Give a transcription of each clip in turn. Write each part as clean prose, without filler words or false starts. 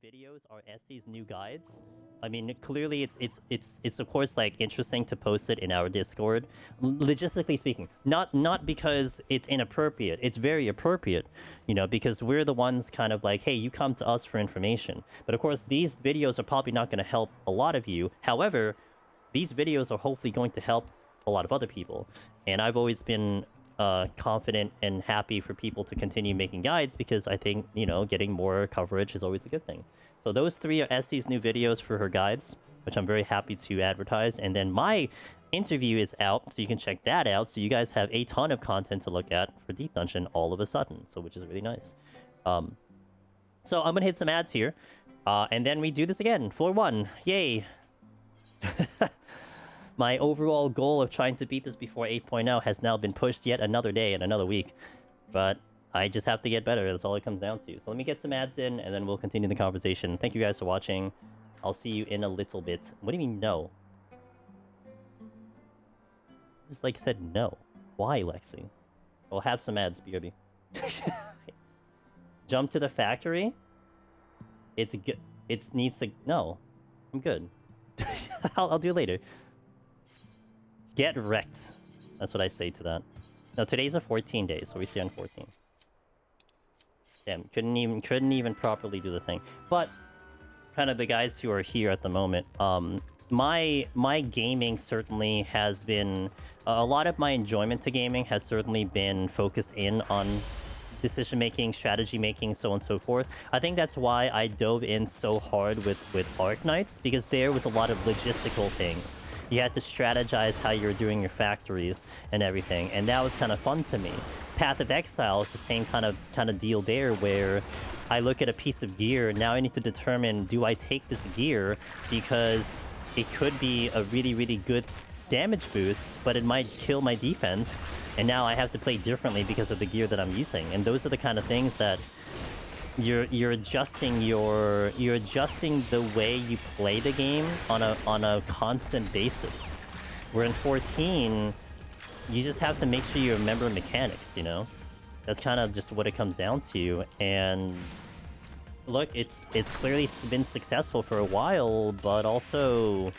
3 videos are Essie's new guides. I mean, clearly it's of course like interesting to post it in our Discord. Logistically speaking, not because it's inappropriate. It's very appropriate, you know, because we're the ones kind of like, hey, you come to us for information. But of course, these videos are probably not going to help a lot of you. However, these videos are hopefully going to help a lot of other people. And I've always been confident and happy for people to continue making guides because I think, you know, getting more coverage is always a good thing. So those 3 are Essie's new videos for her guides, which I'm very happy to advertise. And then my interview is out, so you can check that out. So you guys have a ton of content to look at for Deep Dungeon all of a sudden, so which is really nice. So I'm gonna hit some ads here, and then we do this again. Floor 1, yay! My overall goal of trying to beat this before 8.0 has now been pushed yet another day and another week. But I just have to get better, that's all it comes down to. So let me get some ads in, and then we'll continue the conversation. Thank you guys for watching. I'll see you in a little bit. What do you mean, no? Just like said no. Why, Lexi? We'll have some ads, BRB. Jump to the factory? It's good. It needs to... No. I'm good. I'll do it later. Get wrecked. That's what I say to that. No, today's a 14 days, so we stay on 14. Damn, couldn't even properly do the thing. But kind of the guys who are here at the moment, my gaming certainly has been a lot of my enjoyment to gaming has certainly been focused in on decision making, strategy making, so on and so forth. I think that's why I dove in so hard with Arc Knights, because there was a lot of logistical things. You had to strategize how you're doing your factories and everything, and that was kind of fun to me. Path of Exile is the same kind of deal there, where I look at a piece of gear, now I need to determine, do I take this gear because it could be a really, really good damage boost, but it might kill my defense, and now I have to play differently because of the gear that I'm using. And those are the kind of things that you're adjusting the way you play the game on a constant basis. Where in 14, you just have to make sure you remember mechanics, you know? That's kind of just what it comes down to. And look, it's clearly been successful for a while, but also,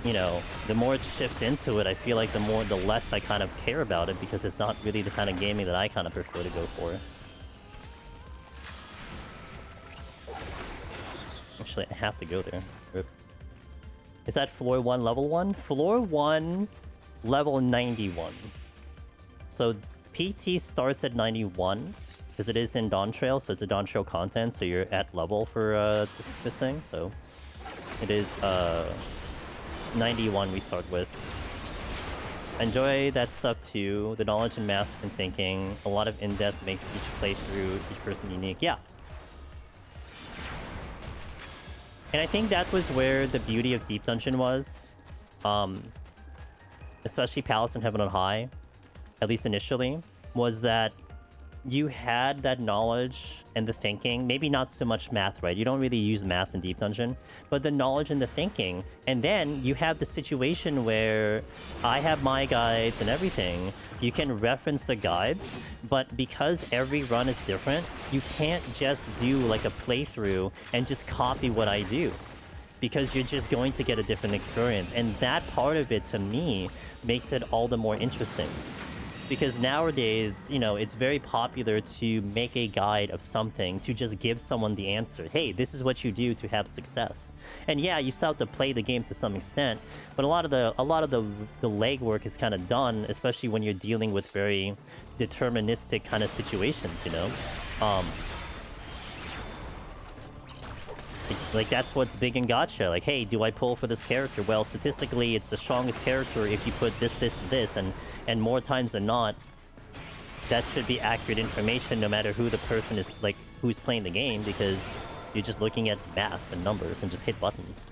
you know, the more it shifts into it, I feel like the less I kind of care about it, because it's not really the kind of gaming that I kind of prefer to go for. Actually, I have to go there. Rip. Is that floor 1, level 1? Floor 1, level 91. So PT starts at 91, because it is in Dawntrail, so it's a Dawntrail content, so you're at level for this thing, so it is 91 we start with. Enjoy that stuff too, the knowledge and math and thinking. A lot of in-depth makes each playthrough, each person unique. Yeah. And I think that was where the beauty of Deep Dungeon was. Especially Palace and Heaven on High, at least initially, was that you had that knowledge and the thinking. Maybe not so much math, right? You don't really use math in Deep Dungeon, but the knowledge and the thinking. And then you have the situation where I have my guides and everything. You can reference the guides, but because every run is different, you can't just do like a playthrough and just copy what I do, because you're just going to get a different experience. And that part of it, to me, makes it all the more interesting. Because nowadays, you know, it's very popular to make a guide of something, to just give someone the answer. Hey, this is what you do to have success. And yeah, you still have to play the game to some extent, but a lot of the legwork is kind of done, especially when you're dealing with very deterministic kind of situations, you know? Like that's what's big in gacha. Like, hey, do I pull for this character? Well, statistically, it's the strongest character if you put this, this, and this, and more times than not, that should be accurate information no matter who the person is, like, who's playing the game, because you're just looking at math and numbers and just hit buttons.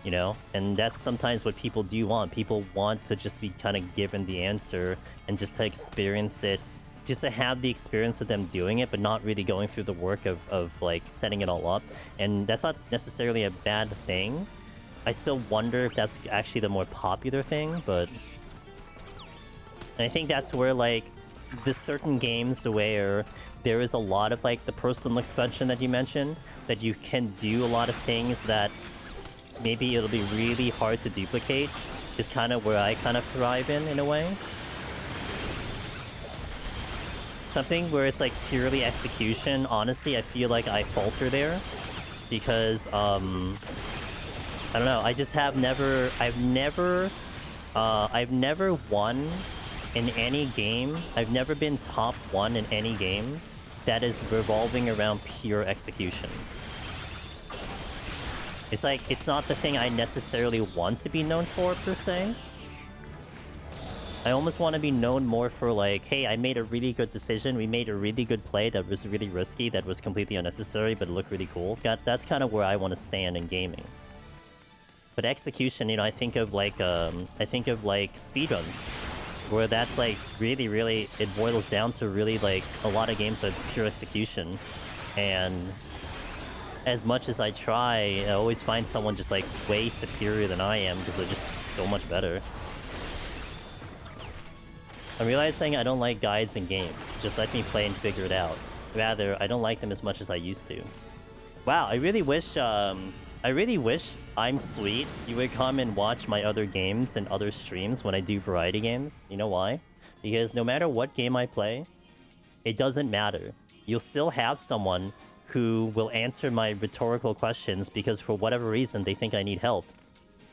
You know? And that's sometimes what people do want. People want to just be kind of given the answer and just to experience it, just to have the experience of them doing it, but not really going through the work of like setting it all up. And that's not necessarily a bad thing. I still wonder if that's actually the more popular thing, but I think that's where like the certain games where there is a lot of like the personal expansion that you mentioned, that you can do a lot of things that maybe it'll be really hard to duplicate, is kind of where I kind of thrive in a way. Something where it's like purely execution, honestly, I feel like I falter there. Because, I don't know, I just have never, I've never won in any game. I've never been top 1 in any game that is revolving around pure execution. It's like, it's not the thing I necessarily want to be known for, per se. I almost want to be known more for like, hey, I made a really good decision, we made a really good play that was really risky, that was completely unnecessary, but it looked really cool. That's kind of where I want to stand in gaming. But execution, you know, I think of like speedruns, where that's like really, it boils down to really like a lot of games of pure execution. And as much as I try, I always find someone just like way superior than I am, because they're just so much better. I'm realizing I don't like guides in games. Just let me play and figure it out. Rather, I don't like them as much as I used to. Wow, I really wish I'm Sweet, you would come and watch my other games and other streams when I do variety games. You know why? Because no matter what game I play, it doesn't matter. You'll still have someone who will answer my rhetorical questions because for whatever reason they think I need help.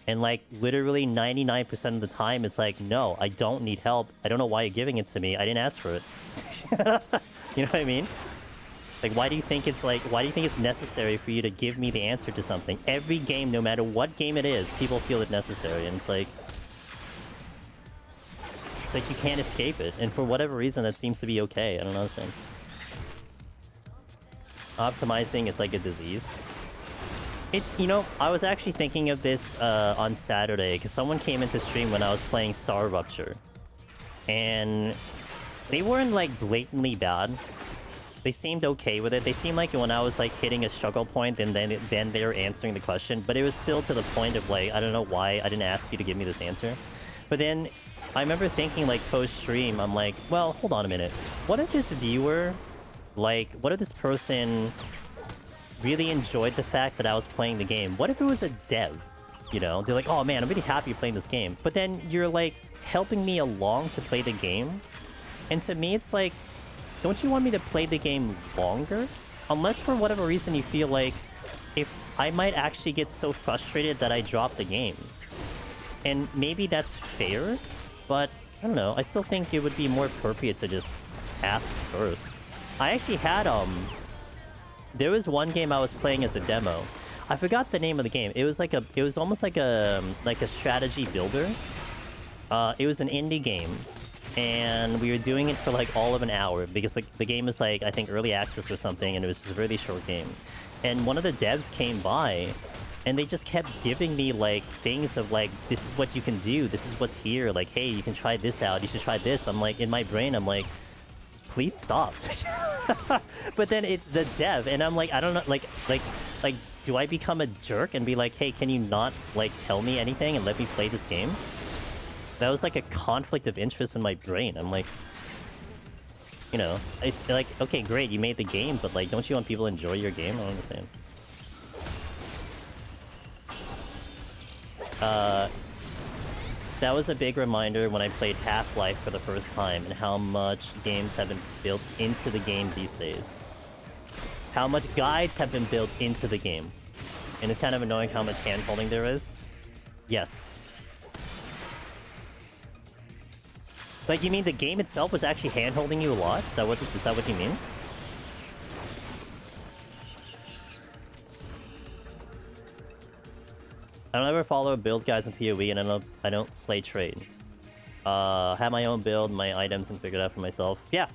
And like literally 99% of the time it's like, no, I don't need help. I don't know why you're giving it to me. I didn't ask for it. You know what I mean? Like, why do you think it's necessary for you to give me the answer to something? Every game, no matter what game it is, people feel it necessary, and it's like you can't escape it. And for whatever reason, that seems to be okay. I don't understand. Optimizing is like a disease. It's, you know, I was actually thinking of this on Saturday, because someone came into stream when I was playing Star Rupture. And they weren't, like, blatantly bad. They seemed okay with it. They seemed like when I was, like, hitting a struggle point, and then they were answering the question. But it was still to the point of, like, I don't know why I didn't ask you to give me this answer. But then, I remember thinking, like, post-stream, I'm like, well, hold on a minute. What if this viewer, like, what if this person really enjoyed the fact that I was playing the game? What if it was a dev? You know, they're like, oh man, I'm really happy playing this game. But then you're like helping me along to play the game. And to me, it's like, don't you want me to play the game longer? Unless for whatever reason you feel like if I might actually get so frustrated that I drop the game. And maybe that's fair, but I don't know. I still think it would be more appropriate to just ask first. I actually had, there was one game I was playing as a demo. I forgot the name of the game. It was like it was almost like a strategy builder. It was an indie game, and we were doing it for like all of an hour because the game was like, I think, early access or something, and it was just a really short game. And one of the devs came by, and they just kept giving me like things of like, this is what you can do, this is what's here, like, hey, you can try this out, you should try this. I'm like, in my brain, I'm like, please stop. But then it's the dev, and I'm like, I don't know, like, do I become a jerk and be like, hey, can you not, like, tell me anything and let me play this game? That was like a conflict of interest in my brain. I'm like, you know, it's like, okay, great, you made the game, but like, don't you want people to enjoy your game? I don't understand. That was a big reminder when I played Half-Life for the first time and how much games have been built into the game these days. How much guides have been built into the game. And it's kind of annoying how much hand-holding there is. Yes. Like, you mean the game itself was actually hand-holding you a lot? Is that what you mean? I don't ever follow build guides in PoE, and I don't play trade. Have my own build, my items, and figure it out for myself. Yeah.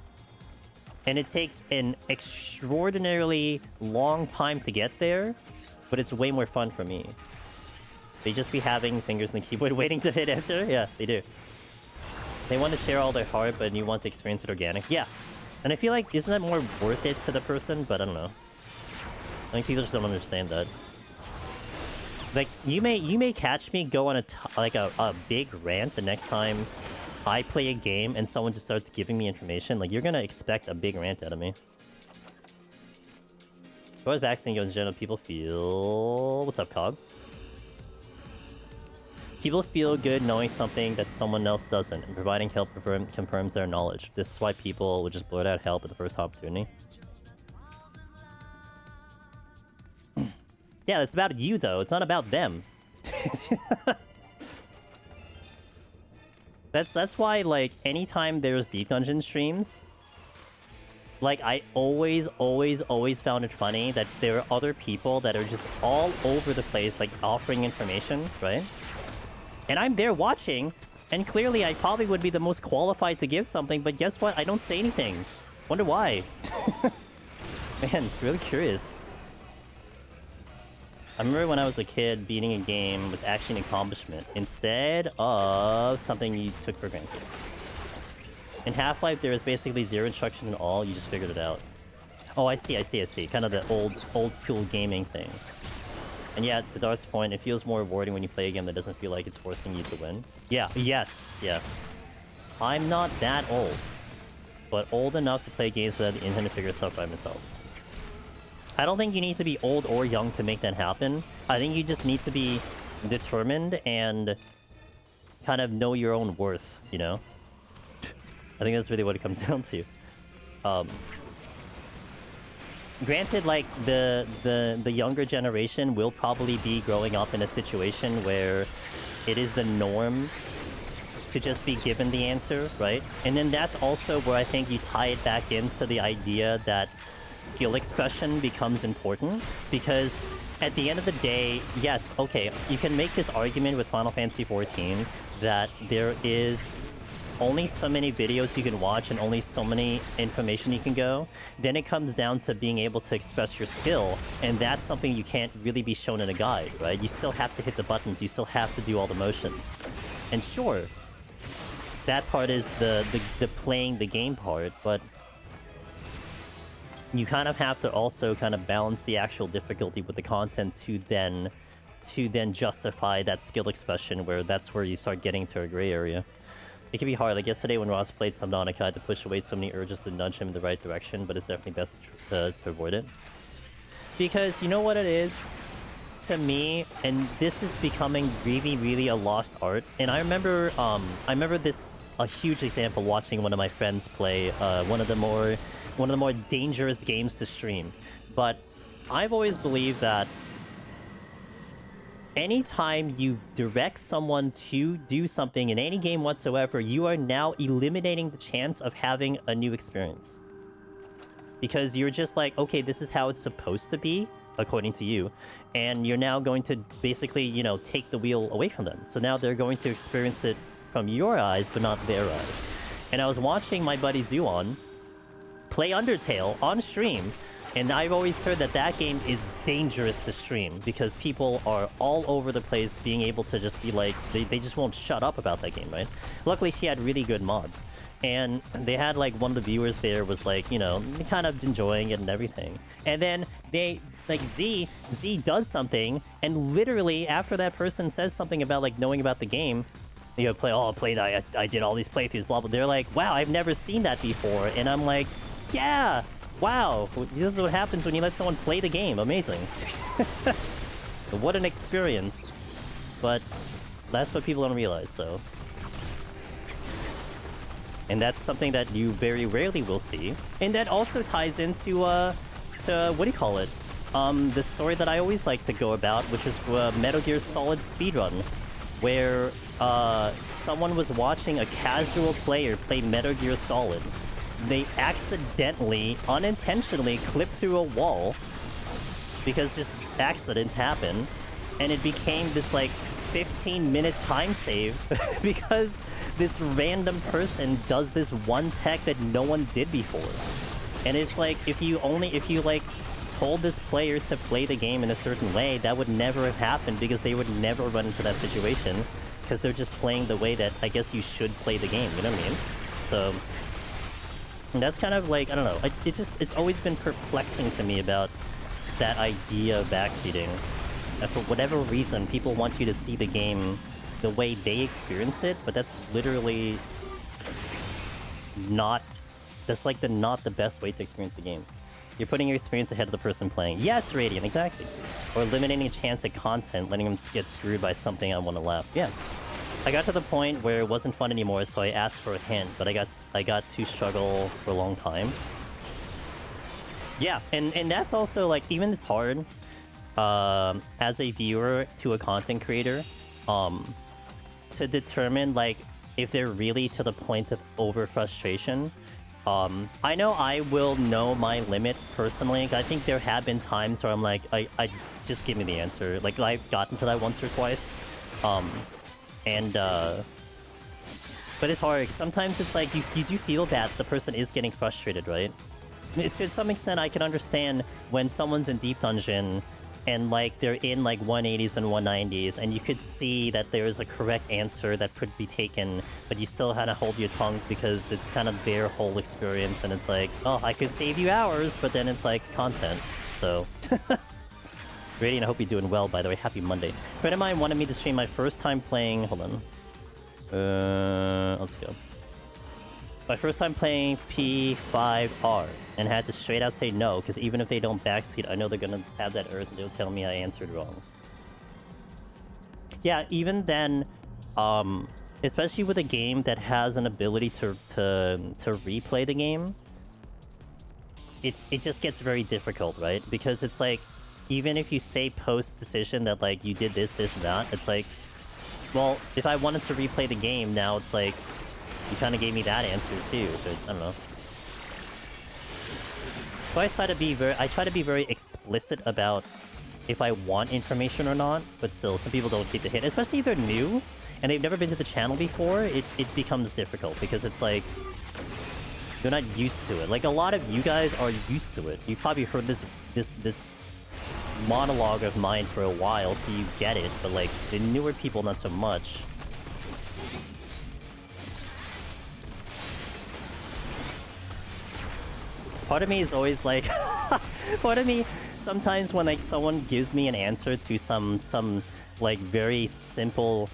And it takes an extraordinarily long time to get there, but it's way more fun for me. They just be having fingers in the keyboard waiting to hit enter? Yeah, they do. They want to share all their heart, but you want to experience it organic. Yeah. And I feel like, isn't that more worth it to the person? But I don't know. I think people just don't understand that. Like, you may catch me go on a big rant the next time I play a game and someone just starts giving me information. Like, you're gonna expect a big rant out of me. Towards vaccine in general, people feel... What's up, Cog? People feel good knowing something that someone else doesn't, and providing help confirms their knowledge. This is why people would just blurt out help at the first opportunity. Yeah, it's about you, though. It's not about them. That's why, like, anytime there's Deep Dungeon streams, like, I always found it funny that there are other people that are just all over the place, like, offering information, right? And I'm there watching, and clearly I probably would be the most qualified to give something, but guess what? I don't say anything. Wonder why. Man, really curious. I remember when I was a kid, beating a game was actually an accomplishment, instead of something you took for granted. In Half-Life, there was basically zero instruction at all, you just figured it out. Oh, I see. Kind of the old school gaming thing. And yeah, to Dart's point, it feels more rewarding when you play a game that doesn't feel like it's forcing you to win. Yeah, yes, yeah. I'm not that old, but old enough to play games without the internet to figure stuff by myself. I don't think you need to be old or young to make that happen. I think you just need to be determined and kind of know your own worth, you know? I think that's really what it comes down to. Granted, like, the younger generation will probably be growing up in a situation where it is the norm to just be given the answer, right? And then that's also where I think you tie it back into the idea that skill expression becomes important, because at the end of the day, yes, okay, you can make this argument with Final Fantasy XIV that there is only so many videos you can watch and only so many information you can go. Then it comes down to being able to express your skill, and that's something you can't really be shown in a guide, right? You still have to hit the buttons, you still have to do all the motions. And sure, that part is the playing the game part, but you kind of have to also kind of balance the actual difficulty with the content to then justify that skill expression, where that's where you start getting to a gray area. It can be hard. Like yesterday when Ross played Subnautica, I had to push away so many urges to nudge him in the right direction, but it's definitely best to avoid it. Because you know what it is? To me, and this is becoming really a lost art, and I remember this, a huge example, watching one of my friends play one of the more dangerous games to stream. But I've always believed that anytime you direct someone to do something in any game whatsoever, you are now eliminating the chance of having a new experience. Because you're just like, okay, this is how it's supposed to be, according to you. And you're now going to basically, you know, take the wheel away from them. So now they're going to experience it from your eyes, but not their eyes. And I was watching my buddy Zeal play Undertale on stream, and I've always heard that that game is dangerous to stream because people are all over the place being able to just be like, they just won't shut up about that game, right? Luckily, she had really good mods. And they had, like, one of the viewers there was, like, you know, kind of enjoying it and everything. And then they, like, Z does something, and literally after that person says something about, like, knowing about the game, you know, I did all these playthroughs, blah, blah. They're like, wow, I've never seen that before. And I'm like, yeah! Wow, this is what happens when you let someone play the game. Amazing. What an experience. But that's what people don't realize, so. And that's something that you very rarely will see. And that also ties into, what do you call it? The story that I always like to go about, which is Metal Gear Solid speedrun, where someone was watching a casual player play Metal Gear Solid. They accidentally, unintentionally clipped through a wall because just accidents happen, and it became this like 15-minute time save because this random person does this one tech that no one did before. And it's like, if you like told this player to play the game in a certain way, that would never have happened because they would never run into that situation because they're just playing the way that I guess you should play the game, you know what I mean? So and that's kind of like, I don't know, it's always been perplexing to me about that idea of backseating. And for whatever reason, people want you to see the game the way they experience it, but that's literally not, that's like not the best way to experience the game. You're putting your experience ahead of the person playing. Yes, Radiant, exactly. Or eliminating a chance at content, letting them get screwed by something I want to laugh. Yeah. I got to the point where it wasn't fun anymore, so I asked for a hint, but I got to struggle for a long time. Yeah, and that's also like, even it's hard as a viewer to a content creator to determine like if they're really to the point of over frustration. I know I will know my limit personally. I think there have been times where I'm like, I just give me the answer. Like I've gotten to that once or twice. But it's hard. Sometimes it's like you do feel that the person is getting frustrated, right? To some extent, I can understand when someone's in Deep Dungeon and like they're in like 180s and 190s, and you could see that there is a correct answer that could be taken, but you still had to hold your tongue because it's kind of their whole experience, and it's like, oh, I could save you hours, but then it's like content. So, Radiant, I hope you're doing well, by the way. Happy Monday. A friend of mine wanted me to stream my first time playing. Hold on. Let's go. My first time playing P5R, and had to straight out say no, because even if they don't backseat, I know they're gonna have that earth and they'll tell me I answered wrong. Yeah, even then, especially with a game that has an ability to replay the game, it just gets very difficult, right? Because it's like, even if you say post-decision that like you did this, and that, it's like, well, if I wanted to replay the game, now it's like, you kind of gave me that answer too, so I don't know. So I try to be very explicit about if I want information or not, but still, some people don't take the hint. Especially if they're new, and they've never been to the channel before, it becomes difficult, because it's like, they're not used to it. Like, a lot of you guys are used to it. You've probably heard this monologue of mine for a while, so you get it, but like, the newer people, not so much. Part of me is always like, part of me, sometimes when like someone gives me an answer to some like very simple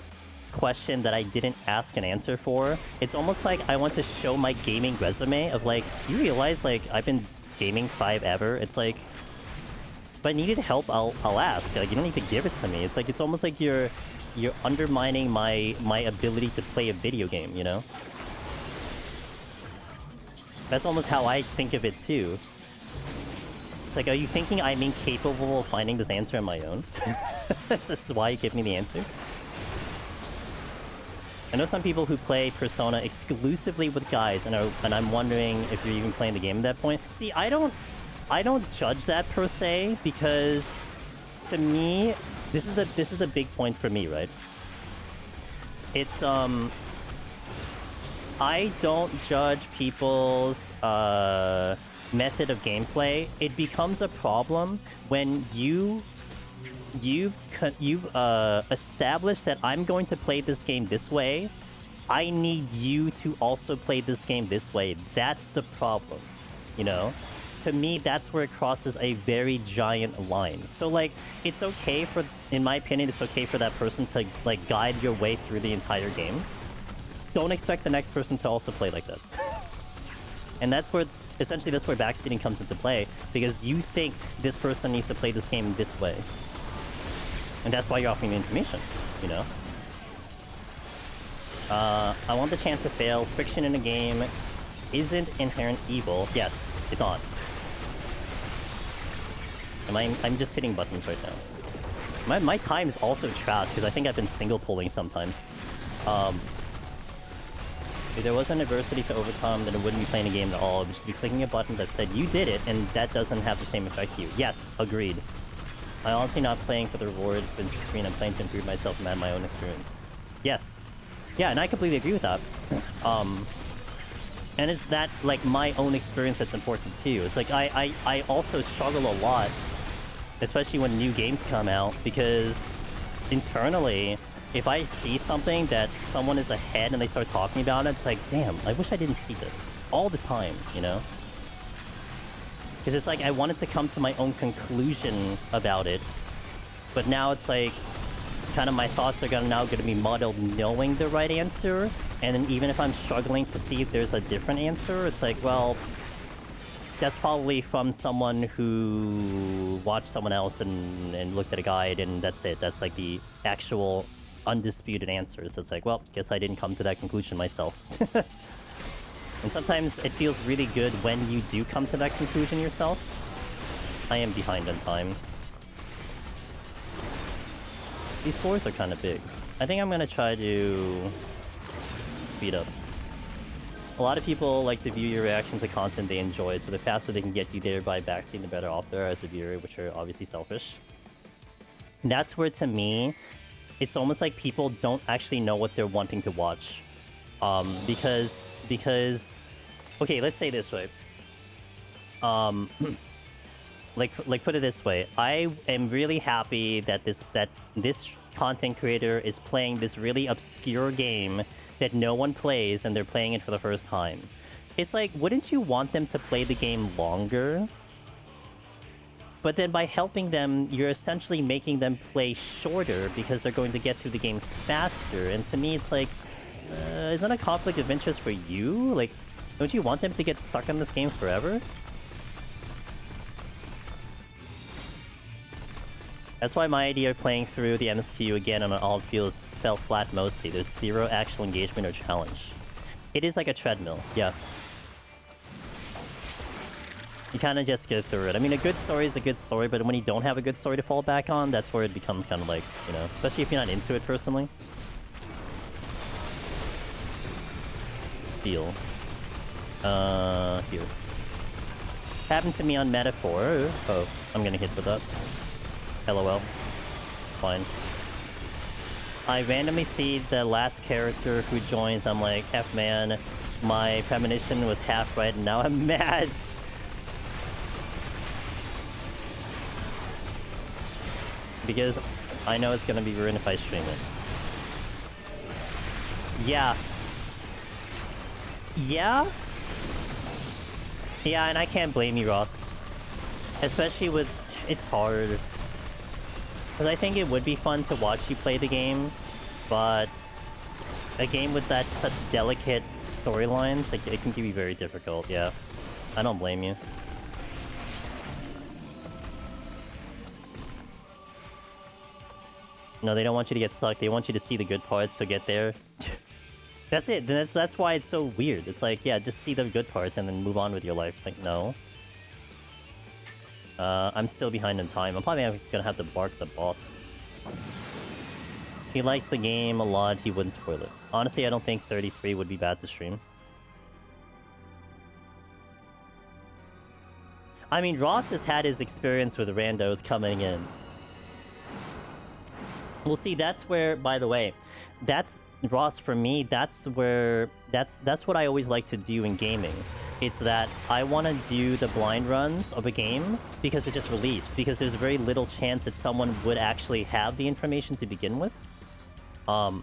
question that I didn't ask an answer for, it's almost like I want to show my gaming resume of like, you realize like I've been gaming forever. It's like, if I needed help, I'll ask. Like, you don't need to give it to me. It's like, it's almost like you're undermining my ability to play a video game, you know? That's almost how I think of it too. It's like, are you thinking I'm incapable of finding this answer on my own? That's why you give me the answer? I know some people who play Persona exclusively with guys, and I'm wondering if you're even playing the game at that point. See, I don't judge that per se, because to me, this is the big point for me, right? It's I don't judge people's method of gameplay. It becomes a problem when you've established that I'm going to play this game this way. I need you to also play this game this way. That's the problem, you know? To me, that's where it crosses a very giant line. So, like, it's okay for, in my opinion, it's okay for that person to, like, guide your way through the entire game. Don't expect the next person to also play like that. And that's where, essentially, that's where backseating comes into play, because you think this person needs to play this game this way. And that's why you're offering the information, you know? I want the chance to fail. Friction in a game isn't inherent evil. Yes, it's on. I'm just hitting buttons right now. My time is also trash, because I think I've been single pulling sometimes. If there was an adversity to overcome, then it wouldn't be playing a game at all. We should be clicking a button that said, you did it, and that doesn't have the same effect to you. Yes, agreed. I'm honestly not playing for the reward and screen. I'm playing to improve myself and add my own experience. Yes. Yeah, and I completely agree with that. And it's that, like, my own experience that's important too. It's like, I also struggle a lot, especially when new games come out, because internally, if I see something that someone is ahead and they start talking about it, it's like, damn, I wish I didn't see this all the time, you know? Because it's like, I wanted to come to my own conclusion about it, but now it's like, kind of my thoughts are now going to be muddled knowing the right answer, and then even if I'm struggling to see if there's a different answer, it's like, well, that's probably from someone who watched someone else and looked at a guide, and that's it. That's like the actual undisputed answer. So it's like, well, guess I didn't come to that conclusion myself. And sometimes it feels really good when you do come to that conclusion yourself. I am behind on time. These floors are kind of big. I think I'm gonna try to speed up. A lot of people like to view your reaction to content they enjoy, so the faster they can get you there by backseating, the better off they are as a viewer, which are obviously selfish. And that's where, to me, it's almost like people don't actually know what they're wanting to watch. Because... Okay, let's say this way. Like put it this way. I am really happy that this content creator is playing this really obscure game that no one plays, and they're playing it for the first time. It's like, wouldn't you want them to play the game longer? But then by helping them, you're essentially making them play shorter because they're going to get through the game faster. And to me, it's like, is that a conflict of interest for you? Like, don't you want them to get stuck in this game forever? That's why my idea of playing through the MSQ again on an all field felt flat mostly. There's zero actual engagement or challenge. It is like a treadmill, yeah. You kind of just get through it. I mean, a good story is a good story, but when you don't have a good story to fall back on, that's where it becomes kind of like, you know, especially if you're not into it personally. Steal. Here. Happened to me on Metaphor. Oh, I'm gonna hit with that. LOL. Fine. I randomly see the last character who joins. I'm like, F man, my premonition was half right and now I'm mad. Because I know it's gonna be ruined if I stream it. Yeah. Yeah? Yeah, and I can't blame you, Ross. Especially with... It's hard. Because I think it would be fun to watch you play the game, but a game with that such delicate storylines, like, it can be very difficult, yeah. I don't blame you. No, they don't want you to get stuck. They want you to see the good parts to get there. That's it. That's why it's so weird. It's like, yeah, just see the good parts and then move on with your life. It's like, no. I'm still behind in time. I'm probably gonna have to bark the boss. He likes the game a lot. He wouldn't spoil it. Honestly, I don't think 33 would be bad to stream. I mean, Ross has had his experience with randos coming in. Well, see, that's where, by the way, that's... Ross, for me, that's where... That's what I always like to do in gaming. It's that I want to do the blind runs of a game because it just released. Because there's very little chance that someone would actually have the information to begin with. Or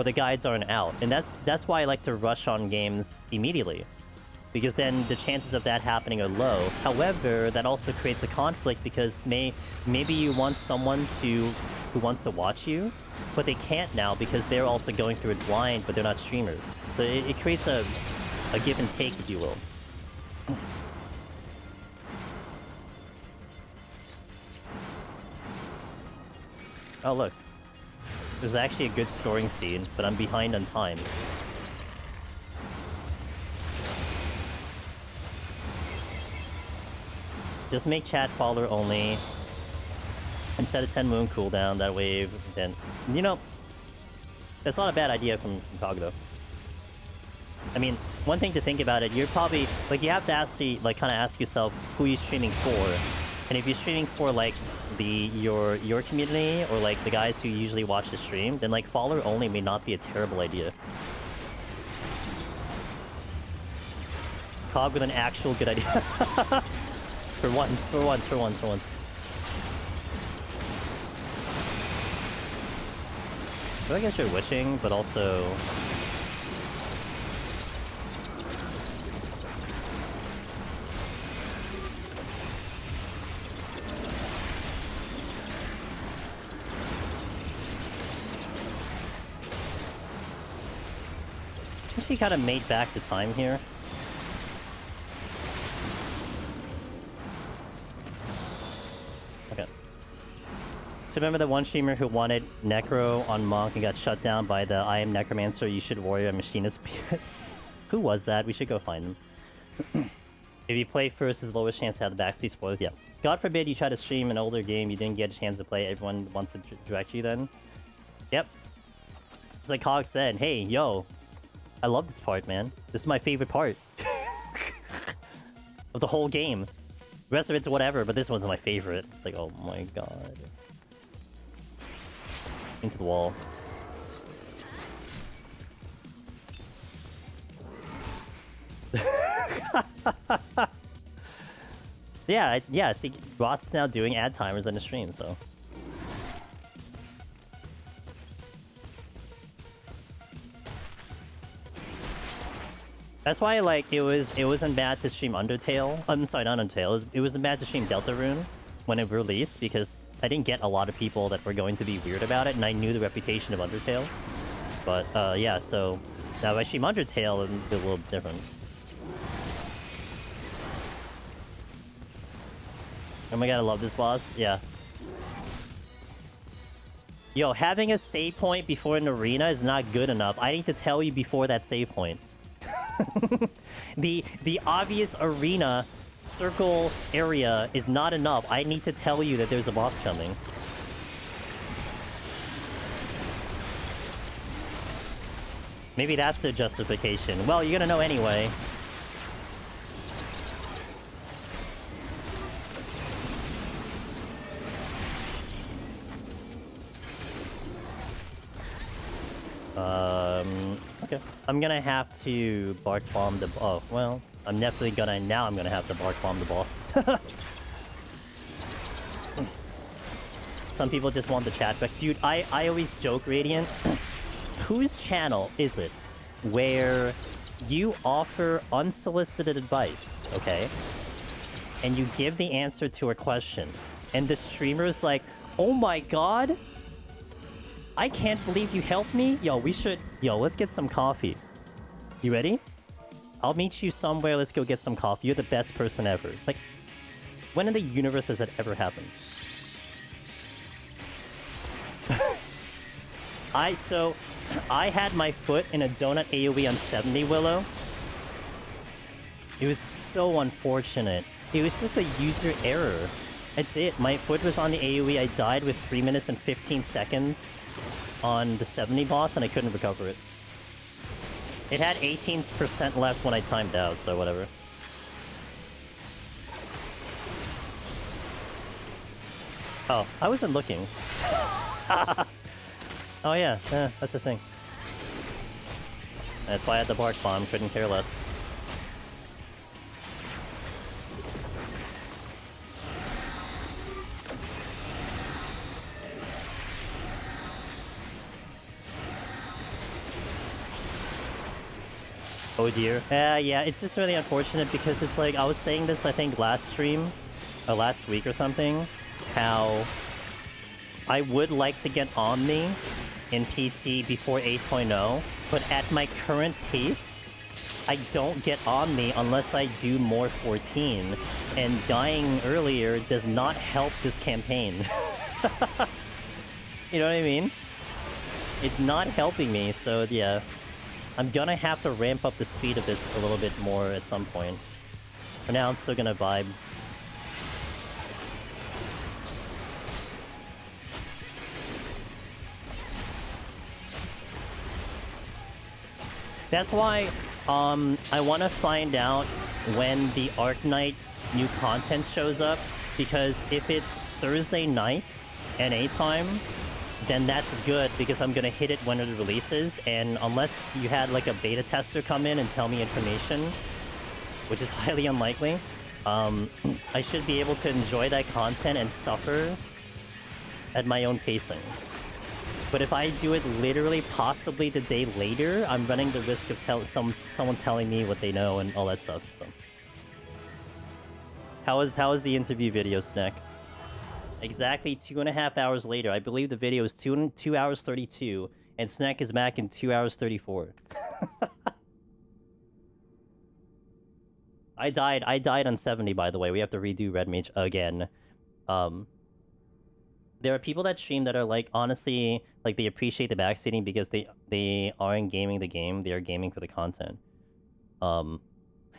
the guides aren't out. And that's why I like to rush on games immediately. Because then the chances of that happening are low. However, that also creates a conflict because maybe you want someone who wants to watch you, but they can't now because they're also going through it blind, but they're not streamers. So it creates a give and take, if you will. Oh, look. There's actually a good scoring scene, but I'm behind on time. Just make chat follower only. And set a 10 moon cooldown, that wave, then... You know, that's not a bad idea from Cogdo. I mean, one thing to think about it, you're probably... Like, you have to ask kind of ask yourself who you're streaming for. And if you're streaming for, like, your community, or, like, the guys who usually watch the stream, then, like, follower only may not be a terrible idea. Cog with an actual good idea. For once. I feel like I should witching, but also... Actually kind of made back the time here. So remember the one streamer who wanted Necro on Monk and got shut down by the I am Necromancer, you should Warrior and Machinist? Who was that? We should go find him. If you play first, his lowest chance to have the backseat spoilers. Yeah. God forbid you try to stream an older game, you didn't get a chance to play, everyone wants to direct you then. Yep. Just like Cog said, hey, yo, I love this part, man. This is my favorite part. Of the whole game. The rest of it's whatever, but this one's my favorite. It's like, oh my god. Into the wall. Yeah, see, Ross is now doing ad timers on the stream, so... That's why, like, it wasn't bad to stream Undertale. I'm sorry, not Undertale. It wasn't bad to stream Deltarune when it released, because I didn't get a lot of people that were going to be weird about it, and I knew the reputation of Undertale. But, yeah, so... Now, if I stream Undertale, it'll be a little different. Oh my god, I love this boss. Yeah. Yo, having a save point before an arena is not good enough. I need to tell you before that save point. The obvious arena circle area is not enough. I need to tell you that there's a boss coming. Maybe that's the justification. Well, you're gonna know anyway. Okay. I'm gonna have to bark bomb the... Oh, well, I'm definitely gonna... Now I'm gonna have to bark bomb the boss. Some people just want the chat back. Dude, I always joke, Radiant. Whose channel is it where you offer unsolicited advice, okay? And you give the answer to a question. And the streamer's like, oh my god... I can't believe you helped me. Yo, we should... Yo, let's get some coffee. You ready? I'll meet you somewhere. Let's go get some coffee. You're the best person ever. Like, when in the universe has that ever happened? I had my foot in a donut AoE on 70 Willow. It was so unfortunate. It was just a user error. That's it. My foot was on the AoE. I died with 3 minutes and 15 seconds on the 70 boss, and I couldn't recover it. It had 18% left when I timed out, so whatever. Oh, I wasn't looking. Oh yeah, that's the thing. That's why I had the bark bomb, couldn't care less. Oh dear. Yeah, it's just really unfortunate because it's like, I was saying this, I think, last stream, or last week or something, how I would like to get Omni in PT before 8.0, but at my current pace, I don't get Omni unless I do more 14, and dying earlier does not help this campaign. You know what I mean? It's not helping me, so yeah. I'm gonna have to ramp up the speed of this a little bit more at some point. For now, I'm still gonna vibe. That's why, I wanna find out when the Arc Knight new content shows up, because if it's Thursday night, NA time, then that's good, because I'm gonna hit it when it releases, and unless you had like a beta tester come in and tell me information, which is highly unlikely, I should be able to enjoy that content and suffer at my own pacing. But if I do it literally possibly the day later, I'm running the risk of someone telling me what they know and all that stuff. So. How is the interview video, Snack? Exactly 2.5 hours later. I believe the video is 2 hours 32, and Snack is back in 2 hours 34. I died on 70, by the way. We have to redo Red Mage again. there are people that stream that are like, honestly, like they appreciate the backseating because they aren't gaming the game, they are gaming for the content.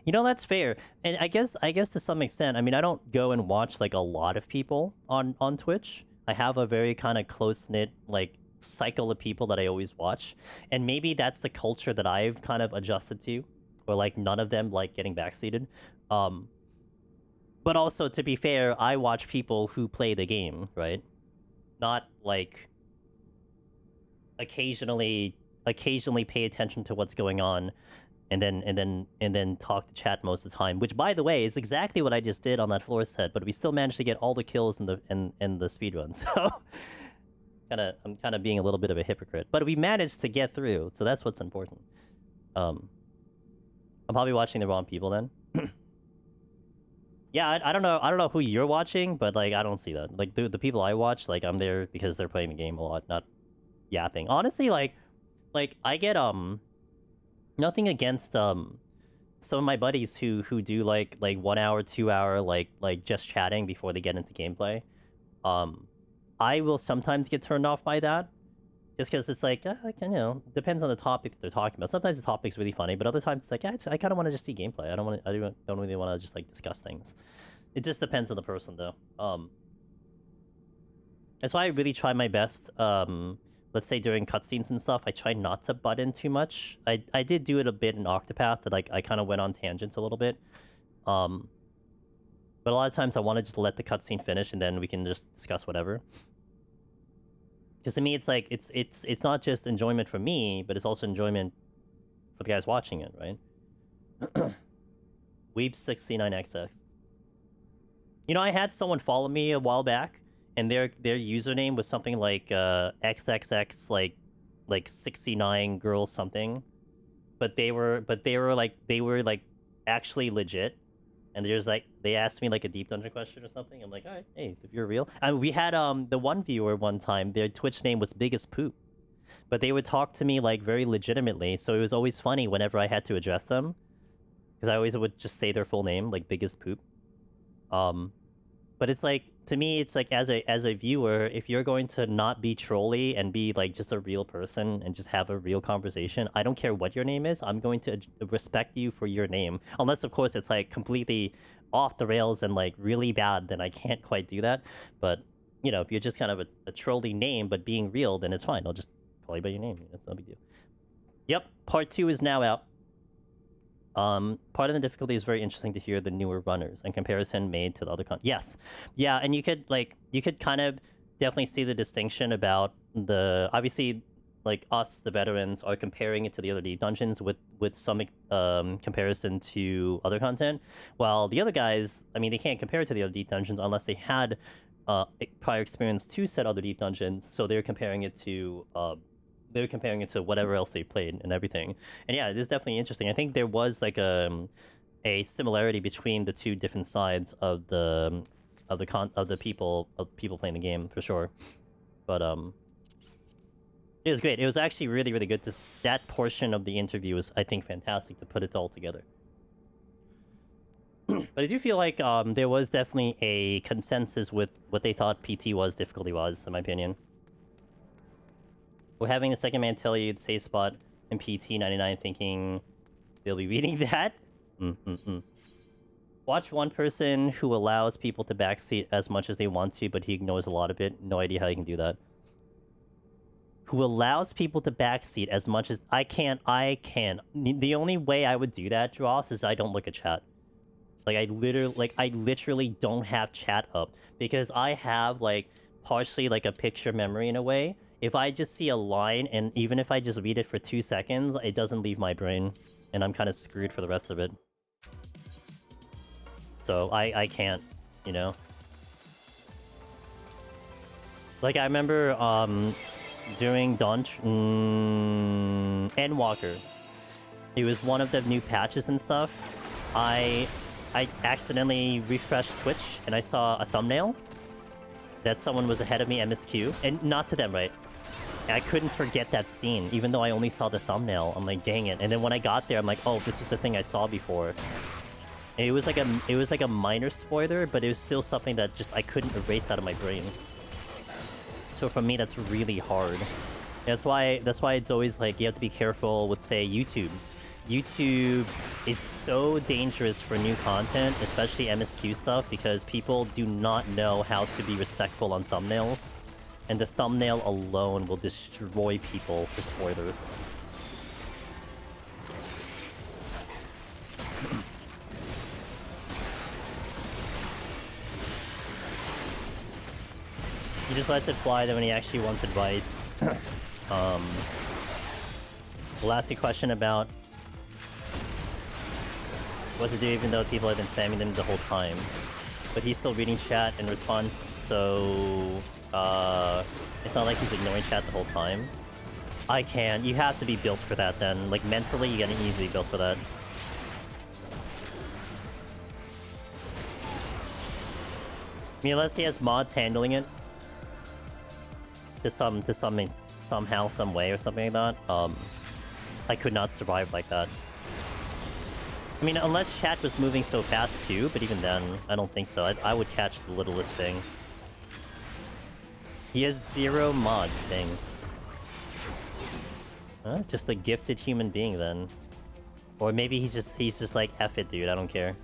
You know, that's fair. And I guess to some extent, I mean, I don't go and watch like a lot of people on Twitch. I have a very kind of close-knit like cycle of people that I always watch. And maybe that's the culture that I've kind of adjusted to, where like none of them like getting backseated. But also, to be fair, I watch people who play the game, right? Not like occasionally pay attention to what's going on and then talk to chat most of the time, which by the way is exactly what I just did on that floor set, but we still managed to get all the kills in the speedrun. So I'm kind of being a little bit of a hypocrite, but we managed to get through, so that's what's important. I'm probably watching the wrong people then. Yeah, I don't know who you're watching, but like I don't see that. Like the people I watch, like I'm there because they're playing the game a lot, not yapping. Honestly, like I get nothing against some of my buddies who do like 1 hour, 2 hour like just chatting before they get into gameplay. I will sometimes get turned off by that, just because it's like you know, depends on the topic that they're talking about. Sometimes the topic's really funny, but other times it's like I kind of want to just see gameplay. I don't really want to just like discuss things. It just depends on the person though. That's why I really try my best. Let's say during cutscenes and stuff, I try not to butt in too much. I did do it a bit in Octopath, that like I kind of went on tangents a little bit. But a lot of times I want to just let the cutscene finish and then we can just discuss whatever. Because to me, it's like it's not just enjoyment for me, but it's also enjoyment for the guys watching it, right? Weeb69XX. You know, I had someone follow me a while back, and their username was something like XXX like 69 girl something, but they were like actually legit, and there's like they asked me like a deep dungeon question or something. I'm like, all right, hey, if you're real. And we had the one viewer one time, their Twitch name was Biggest Poop, but they would talk to me like very legitimately, so it was always funny whenever I had to address them, because I always would just say their full name, like Biggest Poop. But it's like, to me, it's like as a viewer, if you're going to not be trolly and be like just a real person and just have a real conversation, I don't care what your name is, I'm going to respect you for your name. Unless, of course, it's like completely off the rails and like really bad, then I can't quite do that. But, you know, if you're just kind of a trolly name but being real, then it's fine. I'll just call you by your name. That's no big deal. Yep, part 2 is now out. Part of the difficulty is very interesting to hear the newer runners and comparison made to the other Yes. Yeah, and you could kind of definitely see the distinction about the, obviously, like us, the veterans, are comparing it to the other deep dungeons with some comparison to other content, while the other guys, I mean, they can't compare it to the other deep dungeons unless they had prior experience to said other deep dungeons, so they're comparing it to whatever else they played and everything. And yeah, it is definitely interesting. I think there was like a similarity between the two different sides of the people playing the game, for sure. But it was great. It was actually really, really good. That portion of the interview was, I think, fantastic to put it all together. But I do feel like there was definitely a consensus with what they thought PT difficulty was, in my opinion. We're having the second man tell you the safe spot in PT99, thinking they'll be reading that. Watch one person who allows people to backseat as much as they want to, but he ignores a lot of it. No idea how he can do that. Who allows people to backseat as much as I can. The only way I would do that, Dross, is I don't look at chat. Like I literally don't have chat up, because I have like partially like a picture memory in a way. If I just see a line, and even if I just read it for 2 seconds, it doesn't leave my brain, and I'm kind of screwed for the rest of it. So I can't, you know. Like I remember during Endwalker, it was one of the new patches and stuff. I accidentally refreshed Twitch and I saw a thumbnail that someone was ahead of me MSQ, and not to them, right? And I couldn't forget that scene, even though I only saw the thumbnail. I'm like, dang it. And then when I got there, I'm like, oh, this is the thing I saw before. And it was like a minor spoiler, but it was still something that just I couldn't erase out of my brain. so for me that's really hard. That's why it's always like you have to be careful with, say, YouTube. YouTube is so dangerous for new content, especially MSQ stuff, because people do not know how to be respectful on thumbnails. And the thumbnail alone will destroy people for spoilers. He just lets it fly then when he actually wants advice. We'll ask you a question about what to do even though people have been spamming them the whole time. But he's still reading chat and responds, so it's not like he's ignoring chat the whole time. I can't. You have to be built for that then. Like mentally, you gotta easily built for that. I mean, unless he has mods handling it to somehow, some way or something like that. I could not survive like that. I mean, unless chat was moving so fast too, but even then, I don't think so. I would catch the littlest thing. He has 0 mods, thing. Huh? Just a gifted human being then. Or maybe he's just like, F it, dude, I don't care.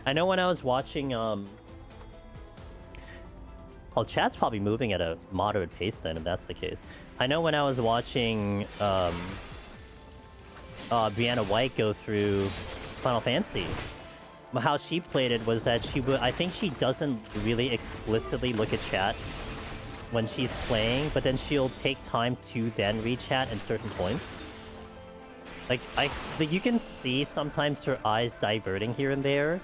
I know when I was watching, well, chat's probably moving at a moderate pace then, if that's the case. I know when I was watching, Brianna White go through Final Fantasy, how she played it was that she would... I think she doesn't really explicitly look at chat when she's playing, but then she'll take time to then read chat at certain points. Like, you can see sometimes her eyes diverting here and there,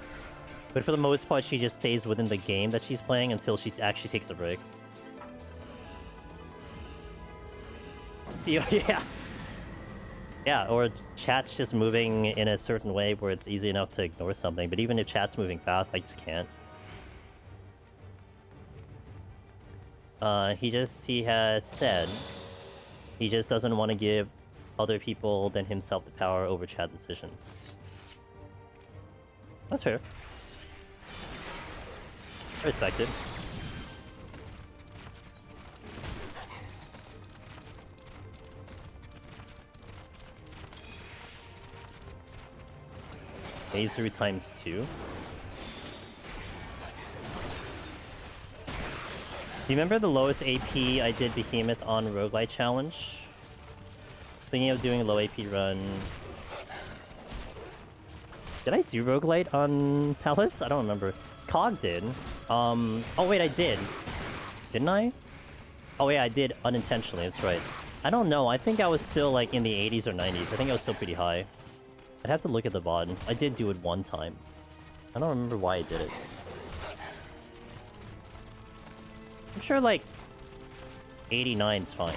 but for the most part, she just stays within the game that she's playing until she actually takes a break. Steel, yeah. Yeah, or chat's just moving in a certain way where it's easy enough to ignore something, but even if chat's moving fast, I just can't. He has said he just doesn't want to give other people than himself the power over chat decisions. That's fair. I respect it. Laser times 2. Do you remember the lowest AP I did Behemoth on Roguelite Challenge? Thinking of doing a low AP run. Did I do Roguelite on Palace? I don't remember. Cog did. Oh wait, I did. Didn't I? Oh wait, I did unintentionally, that's right. I don't know, I think I was still like in the 80s or 90s. I think I was still pretty high. I'd have to look at the VOD. I did do it one time. I don't remember why I did it. I'm sure like 89's fine.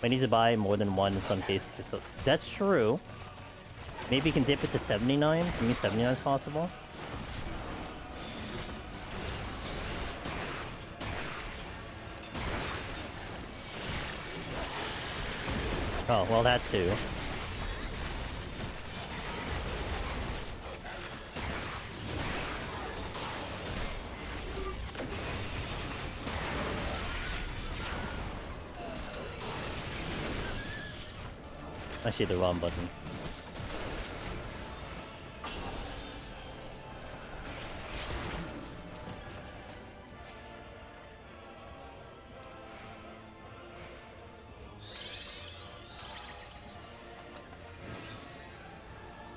I need to buy more than one in some cases. So that's true. Maybe you can dip it to 79. Maybe 79 is possible. Oh, well, that too. Actually, the wrong button.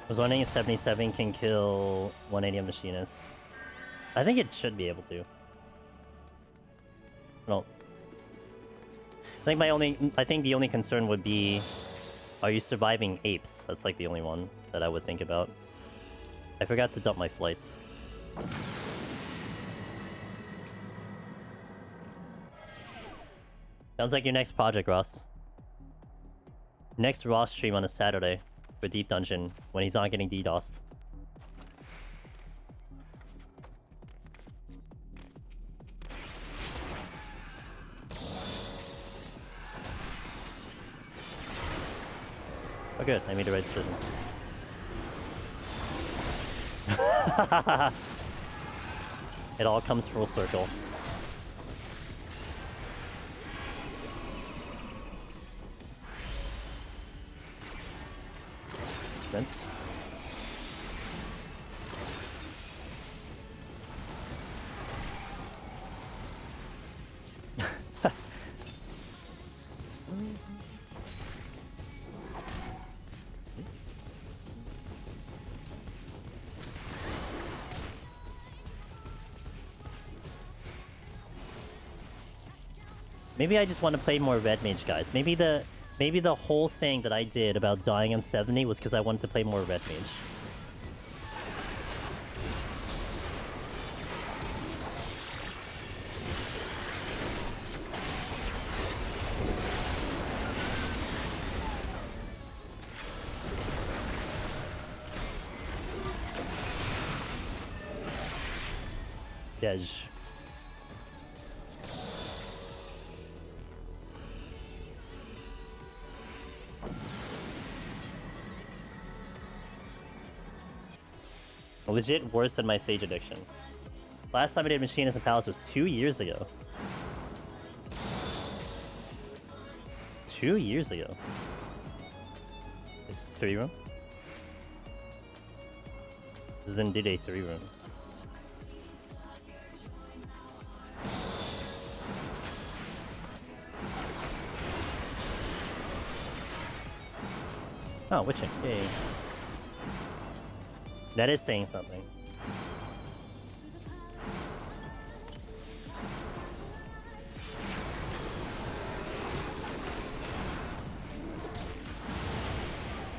I was wondering if 77 can kill 180 Machinists. I think it should be able to. No. I think the only concern would be, are you surviving apes? That's like the only one that I would think about. I forgot to dump my flights. Sounds like your next project, Ross. Next Ross stream on a Saturday for Deep Dungeon when he's not getting DDoSed. Oh good, I made the right decision. It all comes full circle. Sprint. Maybe I just want to play more Red Mage, guys. Maybe the whole thing that I did about dying on 70 was because I wanted to play more Red Mage. Dej. Legit worse than my Sage addiction. Last time I did Machinist and Palace was 2 years ago. 2 years ago. This is 3 room? This is indeed a 3 room. Oh, witching. Yay. That is saying something.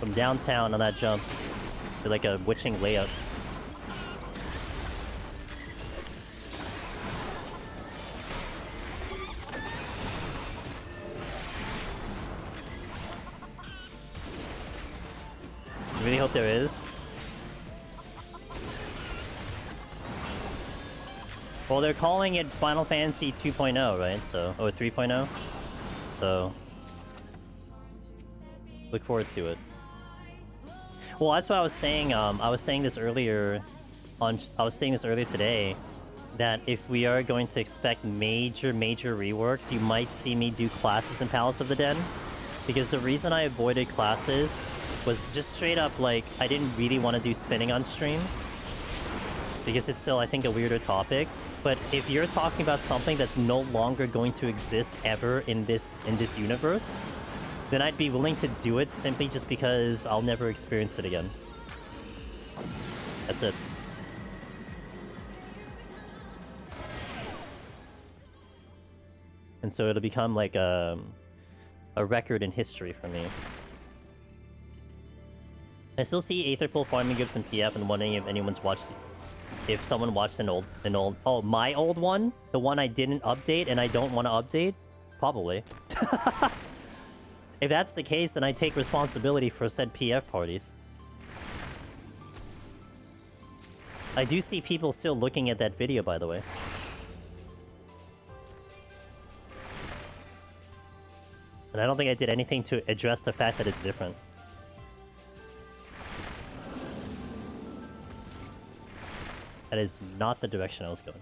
From downtown on that jump to like a witching layup. I really hope there is. Well, they're calling it Final Fantasy 2.0, right? So, or 3.0. So, look forward to it. Well, that's what I was saying. I was saying this earlier. I was saying this earlier today, that if we are going to expect major reworks, you might see me do classes in Palace of the Dead, because the reason I avoided classes was just straight up like I didn't really want to do spinning on stream, because it's still, I think, a weirder topic. But if you're talking about something that's no longer going to exist ever in this universe, then I'd be willing to do it simply just because I'll never experience it again. That's it. And so it'll become like a record in history for me. I still see Aetherpool farming groups in PF and wondering if anyone's watched... If someone watched an old... Oh, my old one? The one I didn't update and I don't want to update? Probably. If that's the case, then I take responsibility for said PF parties. I do see people still looking at that video, by the way. And I don't think I did anything to address the fact that it's different. That is not the direction I was going.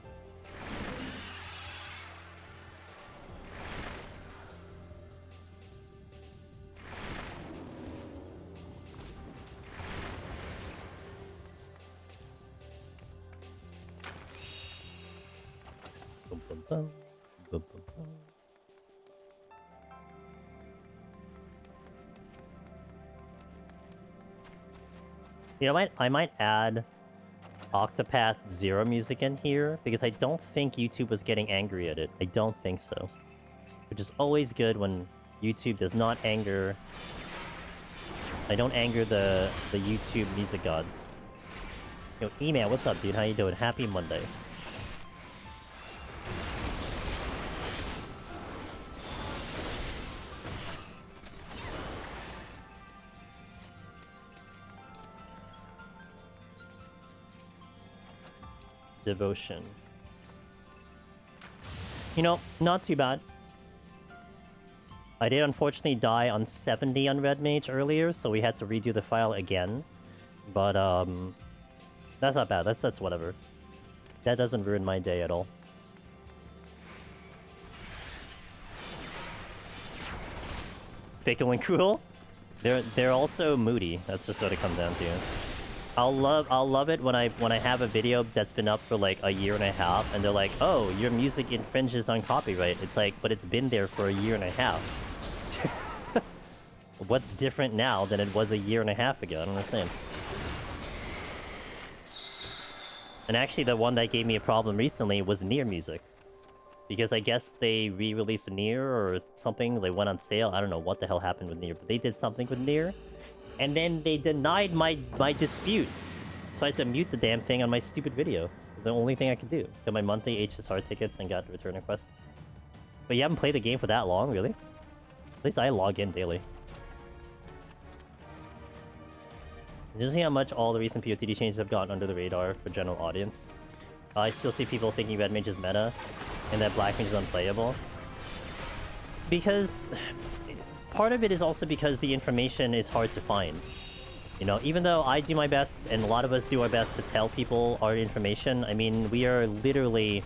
Bum, bum, bum. Bum, bum, bum. You know what? I might add Octopath Zero music in here, because I don't think YouTube was getting angry at it. I don't think so. Which is always good when YouTube does not anger... I don't anger the YouTube music gods. Yo, Email, what's up, dude? How you doing? Happy Monday. Devotion. You know, not too bad. I did unfortunately die on 70 on Red Mage earlier, so we had to redo the file again. But, that's not bad. That's whatever. That doesn't ruin my day at all. Fickle and cruel? They're also moody. That's just what it comes down to. I'll love it when I have a video that's been up for like a year and a half, and they're like, "Oh, your music infringes on copyright." It's like, but it's been there for a year and a half. What's different now than it was a year and a half ago? I don't understand. And actually, the one that gave me a problem recently was Nier music. Because I guess they re-released Nier or something. They went on sale. I don't know what the hell happened with Nier, but they did something with Nier. And then they denied my dispute. So I had to mute the damn thing on my stupid video. It's the only thing I could do. Got my monthly HSR tickets and got the return request. But you haven't played the game for that long, really? At least I log in daily. Did you see how much all the recent POTD changes have gotten under the radar for general audience? I still see people thinking Red Mage is meta and that Black Mage is unplayable. Because part of it is also because the information is hard to find. You know, even though I do my best and a lot of us do our best to tell people our information, I mean, we are literally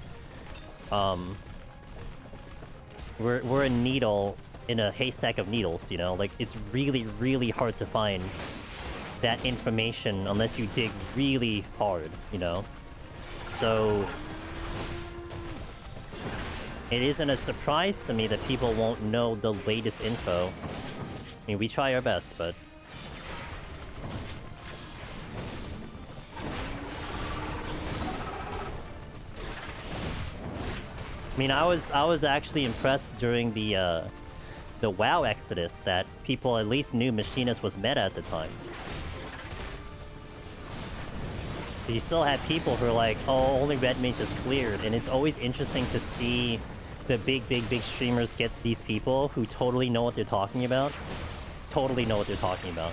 we're a needle in a haystack of needles, you know? Like, it's really, really hard to find that information unless you dig really hard, you know? So it isn't a surprise to me that people won't know the latest info. I mean, we try our best, but I mean, I was actually impressed during the WoW Exodus that people at least knew Machinist was meta at the time. But you still had people who are like, oh, only Red Mage is cleared, and it's always interesting to see the big streamers get these people who totally know what they're talking about. Totally know what they're talking about.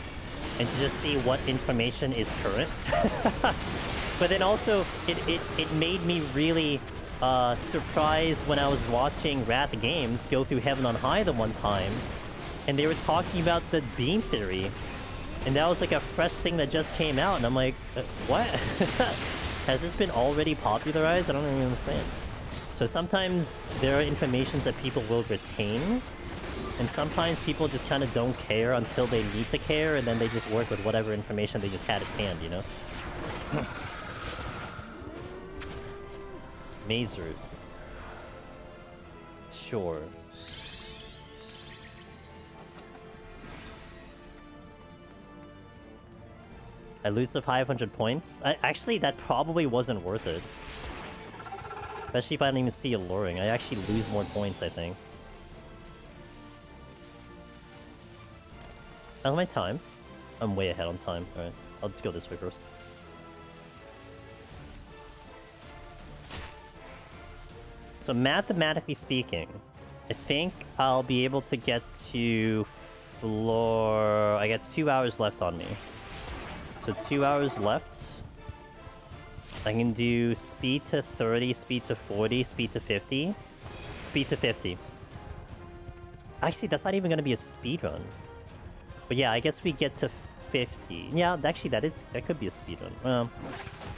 And to just see what information is current. But then also, it made me really surprised when I was watching Wrath Games go through Heaven on High the one time, and they were talking about the beam theory. And that was like a fresh thing that just came out, and I'm like, what? Has this been already popularized? I don't even understand. So sometimes there are informations that people will retain, and sometimes people just kind of don't care until they need to care, and then they just work with whatever information they just had at hand, you know? Maze route. Sure. I lose the 500 points? Actually, that probably wasn't worth it. Especially if I don't even see alluring. I actually lose more points, I think. How's my time? I'm way ahead on time. Alright, I'll just go this way first. So mathematically speaking, I think I'll be able to get to floor... I got 2 hours left on me. So 2 hours left. I can do speed to 30, speed to 40, speed to 50. Speed to 50. Actually, that's not even going to be a speed run. But yeah, I guess we get to 50. Yeah, actually, that could be a speed run. Well,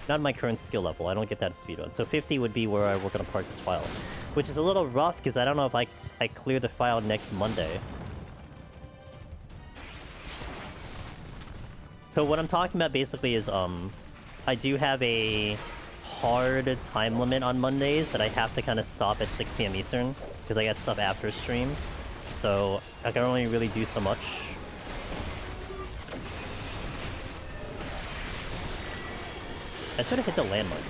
not my current skill level. I don't get that a speed run. So 50 would be where we're going to park this file. Which is a little rough, because I don't know if I clear the file next Monday. So what I'm talking about basically is, I do have a hard time limit on Mondays that I have to kind of stop at 6 PM Eastern, because I got stuff after stream. So I can only really do so much. I should have hit the landmark.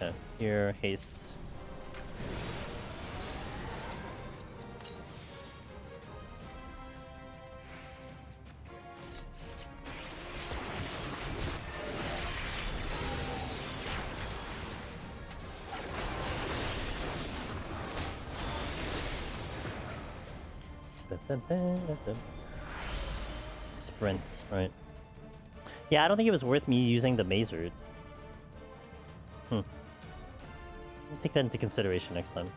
Okay, here, haste. Sprint, right. Yeah, I don't think it was worth me using the maze route. I'll take that into consideration next time.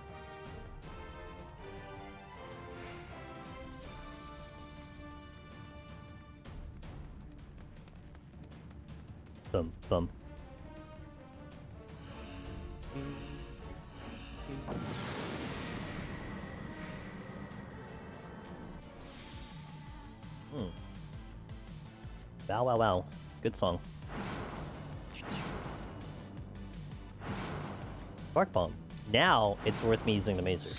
Bum, bum. Wow, wow, wow. Good song. Spark Bomb. Now it's worth me using the mazer.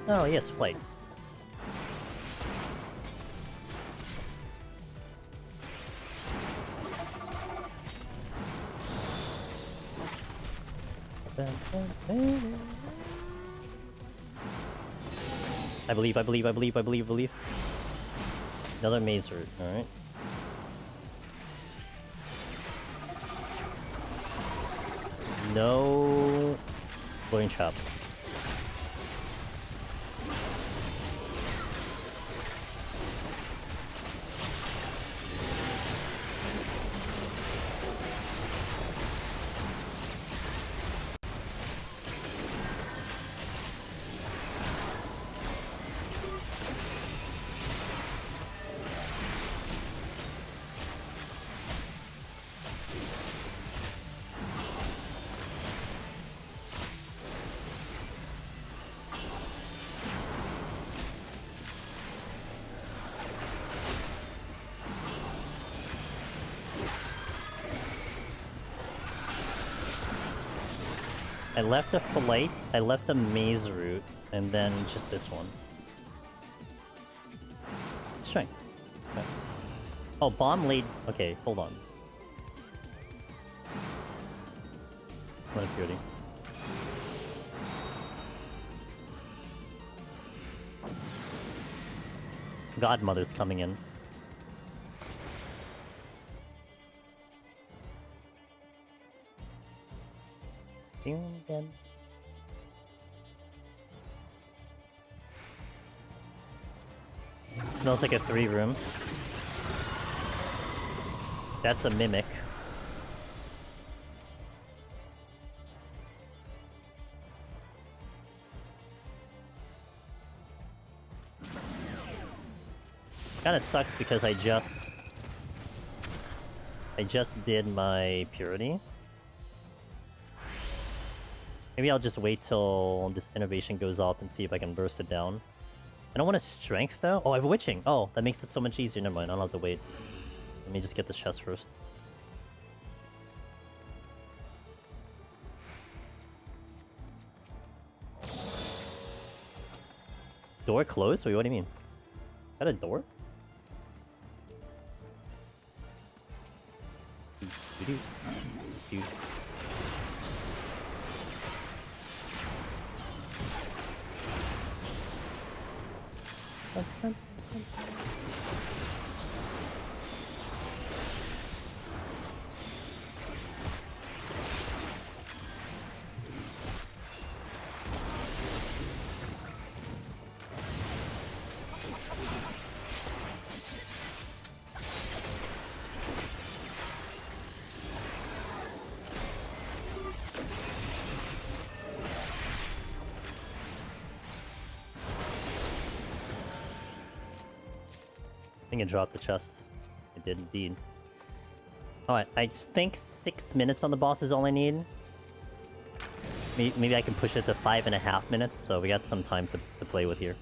Oh, yes, flight. I believe. Another maze route, alright. No blowing trap. I left a flight, I left a maze route, and then just this one. Strength. Okay. Oh, bomb laid. Okay, hold on. What a purity. Godmother's coming in. Again. Smells like a 3-room. That's a mimic. Kinda sucks because I just did my purity. Maybe I'll just wait till this innovation goes off and see if I can burst it down. I don't want a strength though. Oh, I have witching. Oh, that makes it so much easier. Never mind. I don't have to wait. Let me just get this chest first. Door closed? Wait, what do you mean? Is that a door? Dude. I think it dropped the chest. It did indeed. Alright, I think 6 minutes on the boss is all I need. Maybe I can push it to 5.5 minutes, so we got some time to play with here.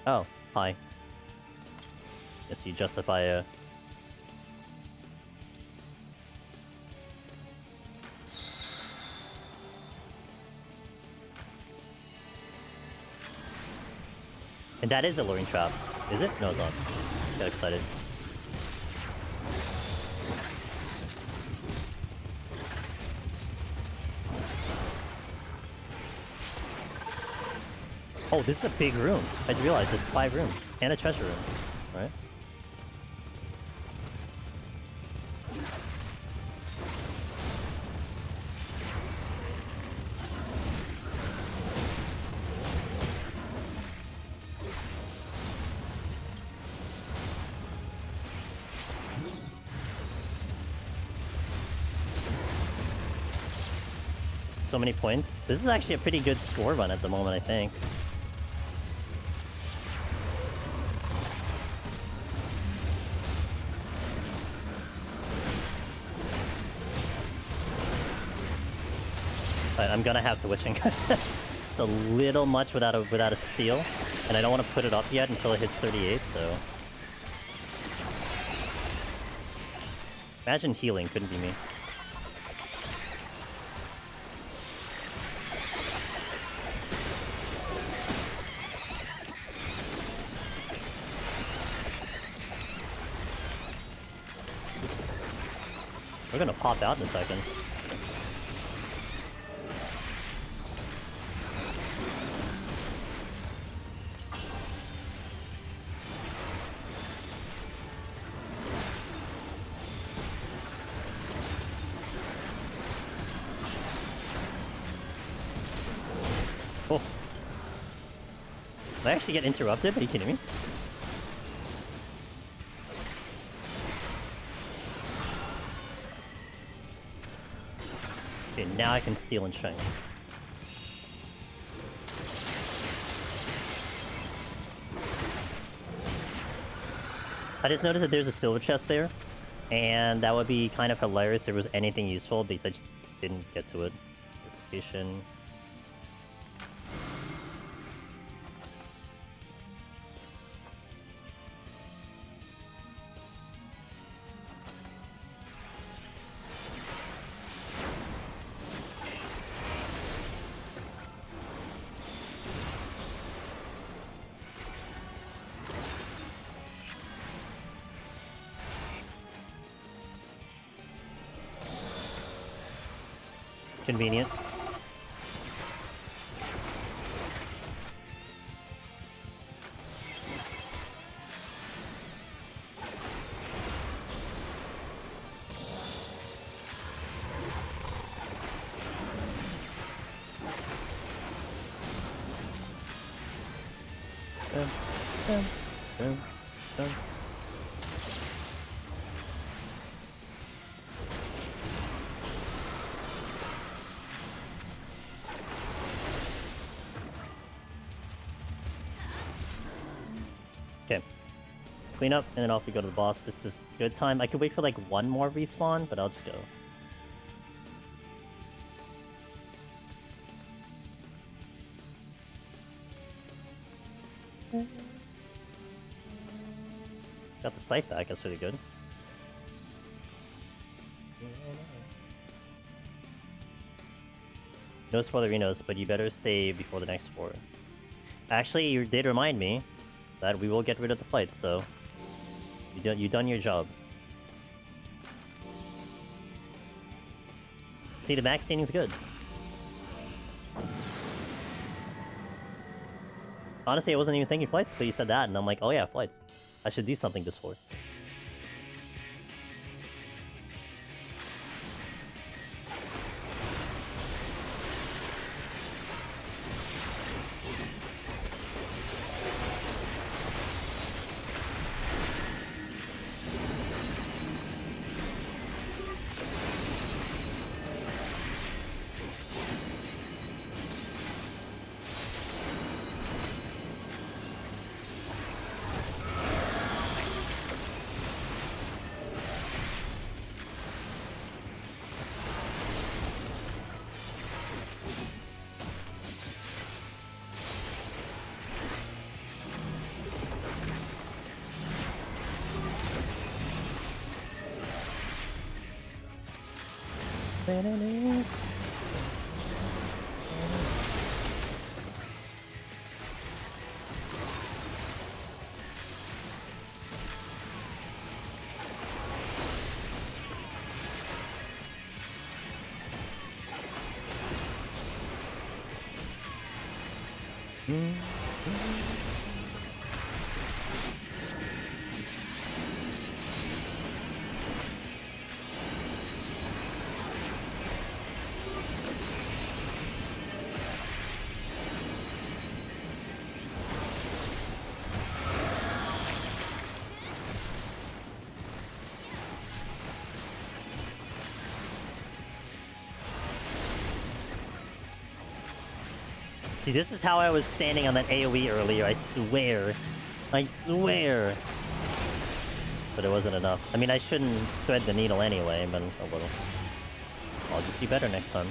Oh, hi. Yes, you justify a... And that is a luring trap. Is it? No, it's not. Got excited. Oh, this is a big room. I just realized there's 5 rooms. And a treasure room. Right? So many points. This is actually a pretty good score run at the moment, I think. But I'm gonna have the witching. It's a little much without a steal, and I don't want to put it up yet until it hits 38. So imagine healing couldn't be me. We're gonna pop out in a second. Oh. Did I actually get interrupted? Are you kidding me? Okay, now I can steal and strength. I just noticed that there's a silver chest there, and that would be kind of hilarious if there was anything useful, because I just didn't get to it. Location. Convenient. Okay. Clean up, and then off we go to the boss. This is good time. I could wait for like one more respawn, but I'll just go. Got the scythe back, that's really good. No spoilerinos, but you better save before the next war. Actually, you did remind me that we will get rid of the fight, so you done your job. See, the max standing's good. Honestly, I wasn't even thinking flights, but you said that, and I'm like, oh yeah, flights. I should do something this for. See, this is how I was standing on that AoE earlier, I swear. I swear. But it wasn't enough. I mean, I shouldn't thread the needle anyway, but oh well. I'll just do better next time.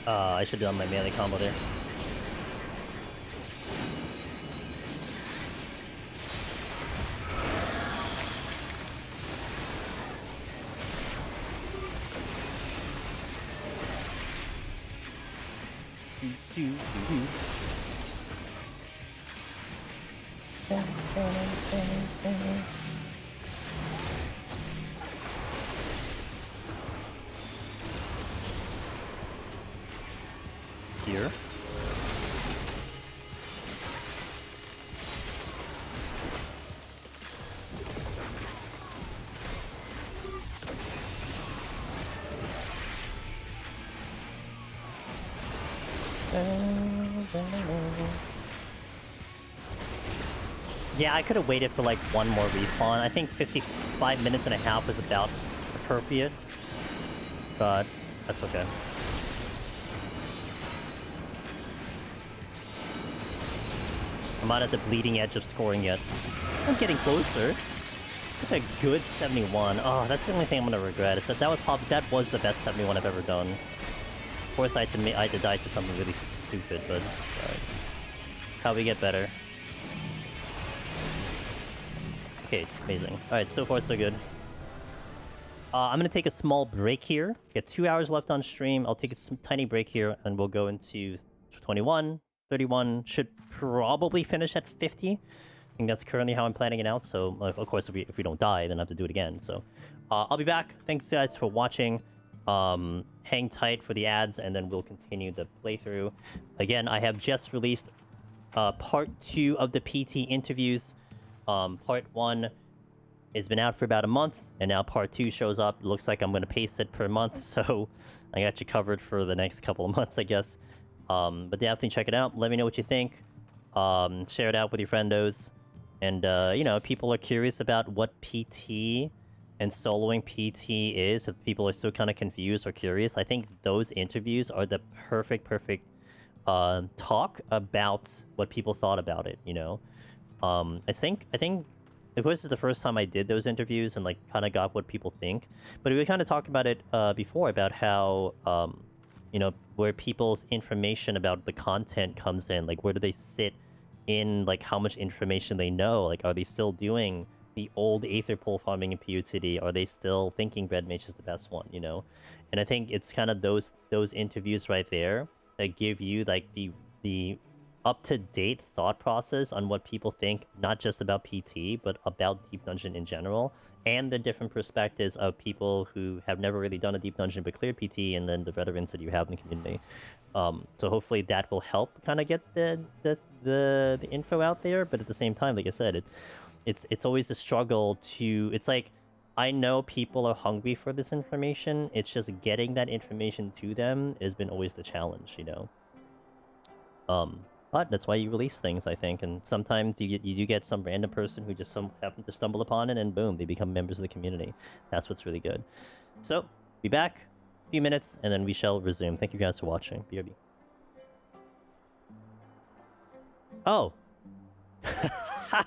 I should have done my melee combo there. Here. Yeah, I could have waited for like one more respawn. I think 55 minutes and a half is about appropriate, but that's okay. I'm not at the bleeding edge of scoring yet. I'm getting closer. It's a good 71. Oh, that's the only thing I'm gonna regret. Is that that was the best 71 I've ever done. Of course, I had to die to something really stupid, but it's how we get better. Okay, amazing. Alright, so far so good. I'm gonna take a small break here. Get 2 hours left on stream. I'll take a tiny break here, and we'll go into 21, 31. Should probably finish at 50. I think that's currently how I'm planning it out. So, of course, if we don't die, then I have to do it again. So, I'll be back. Thanks, guys, for watching. Hang tight for the ads, and then we'll continue the playthrough. Again, I have just released part 2 of the PT interviews. Part 1 has been out for about a month, and now part 2 shows up. Looks like I'm going to pace it per month, so I got you covered for the next couple of months, I guess. But definitely check it out. Let me know what you think. Share it out with your friendos. And, you know, people are curious about what PT and soloing PT is. If people are still kind of confused or curious, I think those interviews are the perfect talk about what people thought about it, you know? I think of course, this is the first time I did those interviews and, like, kind of got what people think. But we kind of talked about it before, about how, you know, where people's information about the content comes in. Like, where do they sit in, like, how much information they know? Like, are they still doing the old Aether Pool farming in PUTD? Are they still thinking Red Mage is the best one, you know? And I think it's kind of those interviews right there that give you, like, the up-to-date thought process on what people think, not just about PT, but about Deep Dungeon in general, and the different perspectives of people who have never really done a Deep Dungeon but cleared PT, and then the veterans that you have in the community. So hopefully that will help kind of get the info out there, but at the same time, like I said, it's always a struggle to... It's like, I know people are hungry for this information, it's just getting that information to them has been always the challenge, you know? But that's why you release things, I think, and sometimes you do get some random person who just happen to stumble upon it, and boom, they become members of the community. That's what's really good. So, be back, a few minutes, and then we shall resume. Thank you guys for watching. BRB. Oh!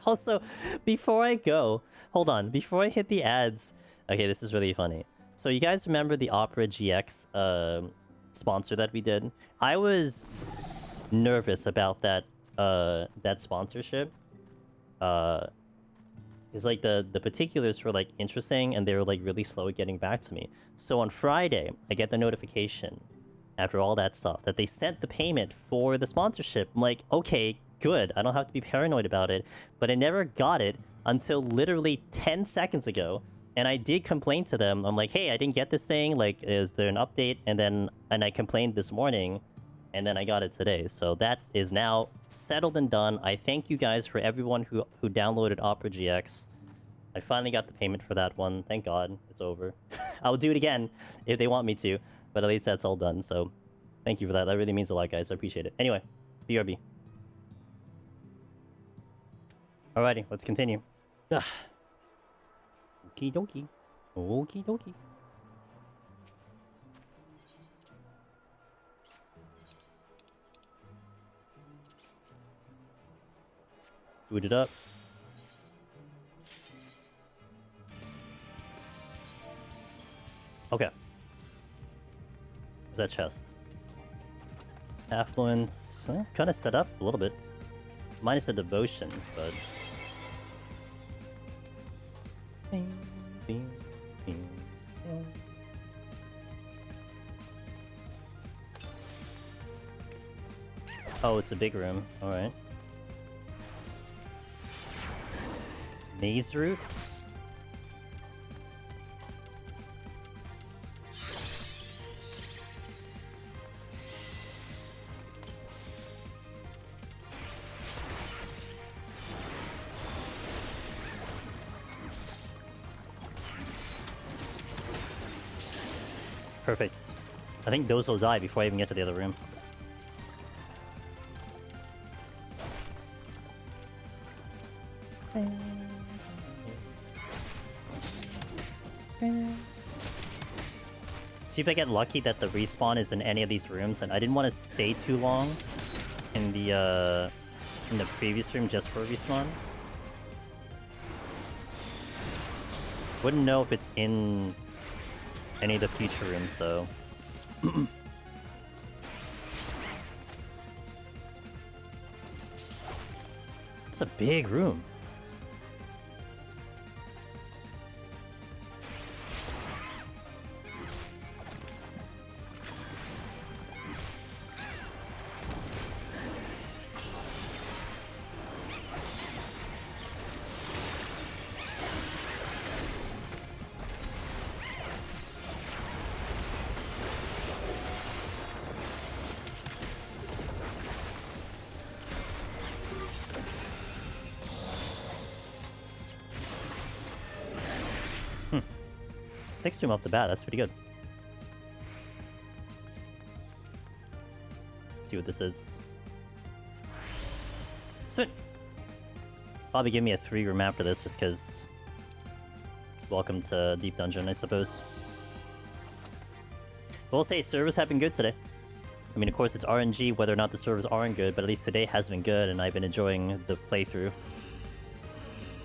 Also, before I go, hold on, before I hit the ads... Okay, this is really funny. So you guys remember the Opera GX sponsor that we did? I was nervous about that sponsorship It's like the particulars were like interesting, and they were like really slow at getting back to me. So on Friday, I get the notification after all that stuff that they sent the payment for the sponsorship. I'm like, okay, good. I don't have to be paranoid about it. But I never got it until literally 10 seconds ago. And I did complain to them. I'm like, hey, I didn't get this thing. Like, is there an update? And I complained this morning, and then I got it today. So that is now settled and done. I thank you guys for everyone who downloaded Opera GX. I finally got the payment for that one. Thank God, it's over. I'll do it again if they want me to, but at least that's all done. So thank you for that. That really means a lot, guys. I appreciate it. Anyway, BRB. Alrighty, let's continue. Ugh. Okie dokie. Okie dokie. Boot it up. Okay. Where's that chest? Affluence. Kind of set up a little bit. Minus the devotions, but... Bing, bing, bing, bing. Oh, it's a big room. Alright. Maze route? Perfect. I think those will die before I even get to the other room. See if I get lucky that the respawn is in any of these rooms, and I didn't want to stay too long in the previous room just for a respawn. Wouldn't know if it's in any of the future rooms, though. It's a big room. Six room off the bat, that's pretty good. Let's see what this is. Sweet. Probably give me a 3-room after this, just because. Welcome to Deep Dungeon, I suppose. We'll say servers have been good today. I mean, of course, it's RNG whether or not the servers aren't good, but at least today has been good, and I've been enjoying the playthrough.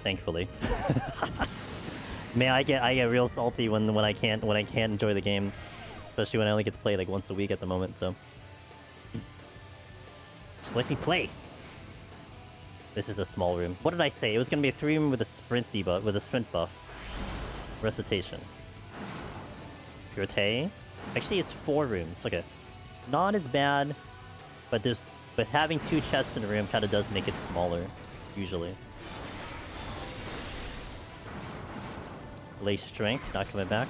Thankfully. Man, I get real salty when I can't enjoy the game, especially when I only get to play like once a week at the moment. So, just let me play. This is a small room. What did I say? It was gonna be a 3-room with a sprint debuff, with a sprint buff. Recitation. Purite. Actually, it's 4 rooms. Okay, not as bad, but having 2 chests in a room kind of does make it smaller, usually. Lay strength, not coming back.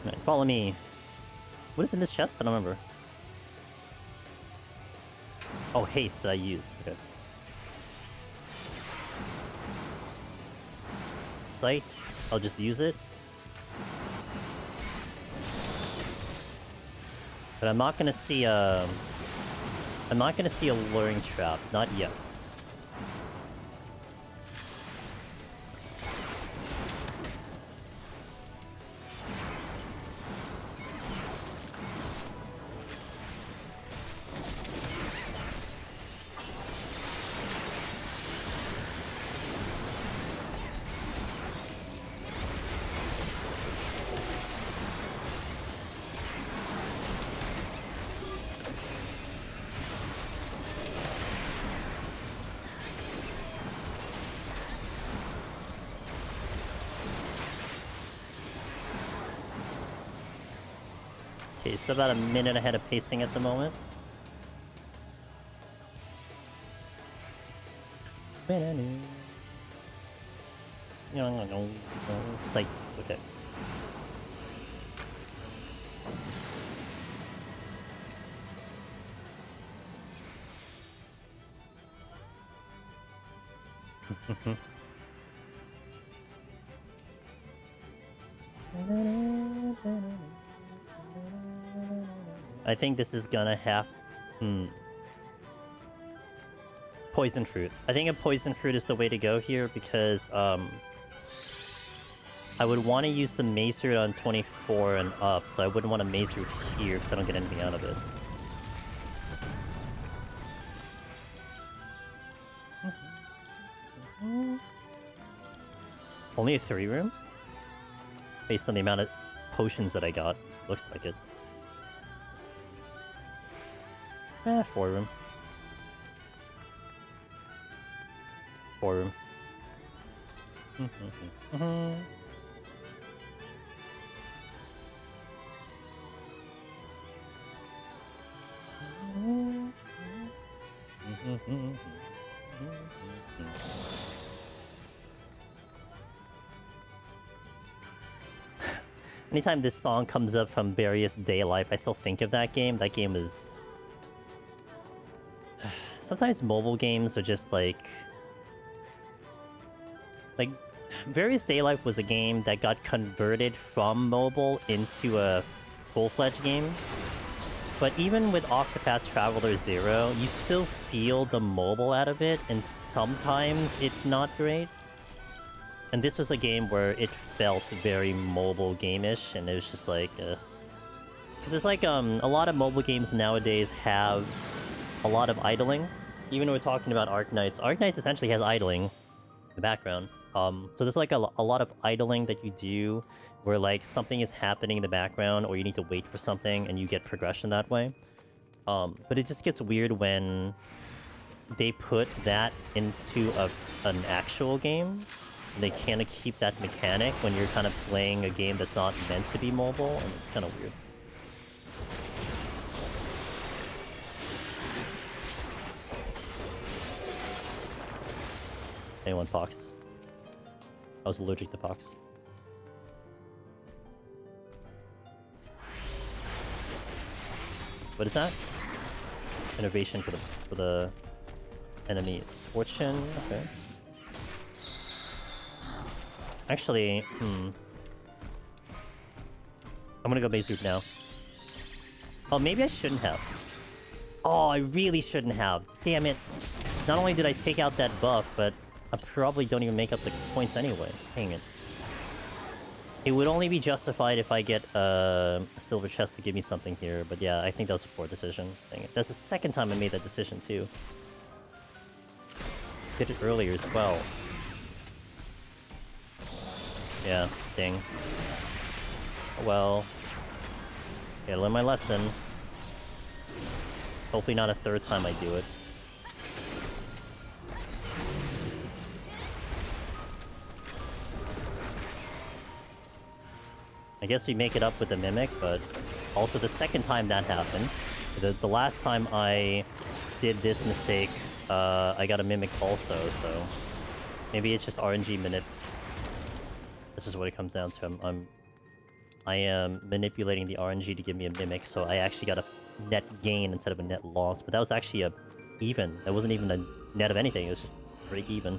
Right, follow me. What is in this chest? I don't remember. Oh, haste that I used. Okay. Sight. I'll just use it. But I'm not gonna see a luring trap, not yet. Okay, it's about a minute ahead of pacing at the moment. Sights, okay. I think this is gonna have... Poison fruit. I think a poison fruit is the way to go here because I would want to use the mace root on 24 and up, so I wouldn't want a mace root here because I don't get anything out of it. Only a 3-room? Based on the amount of potions that I got. Looks like it. 4-room. 4-room. Anytime this song comes up from various day life, I still think of that game. That game is... Sometimes mobile games are just like... Various Day Life was a game that got converted from mobile into a full-fledged game. But even with Octopath Traveler 0, you still feel the mobile out of it, and sometimes it's not great. And this was a game where it felt very mobile game-ish, and it was just like... Because it's like, a lot of mobile games nowadays have a lot of idling. Even when we're talking about Arknights, Arknights essentially has idling in the background. So there's like a lot of idling that you do where like something is happening in the background or you need to wait for something and you get progression that way. But it just gets weird when they put that into an actual game. And they kind of keep that mechanic when you're kind of playing a game that's not meant to be mobile, and it's kind of weird. Anyone pox? I was allergic to pox. What is that? Innovation for the enemies. Fortune. Okay. Actually, I'm gonna go base root now. Oh, maybe I shouldn't have. Oh, I really shouldn't have. Damn it. Not only did I take out that buff, but I probably don't even make up the points anyway. Dang it. It would only be justified if I get a silver chest to give me something here, but yeah, I think that was a poor decision. Dang it. That's the second time I made that decision, too. Did it earlier as well. Yeah, dang. Well, gotta learn my lesson. Hopefully not a third time I do it. I guess we make it up with the Mimic, but also the second time that happened. The last time I did this mistake, I got a Mimic also, so... Maybe it's just RNG manip. This is what it comes down to. I am manipulating the RNG to give me a Mimic, so I actually got a net gain instead of a net loss. But that was actually a even. That wasn't even a net of anything. It was just break even.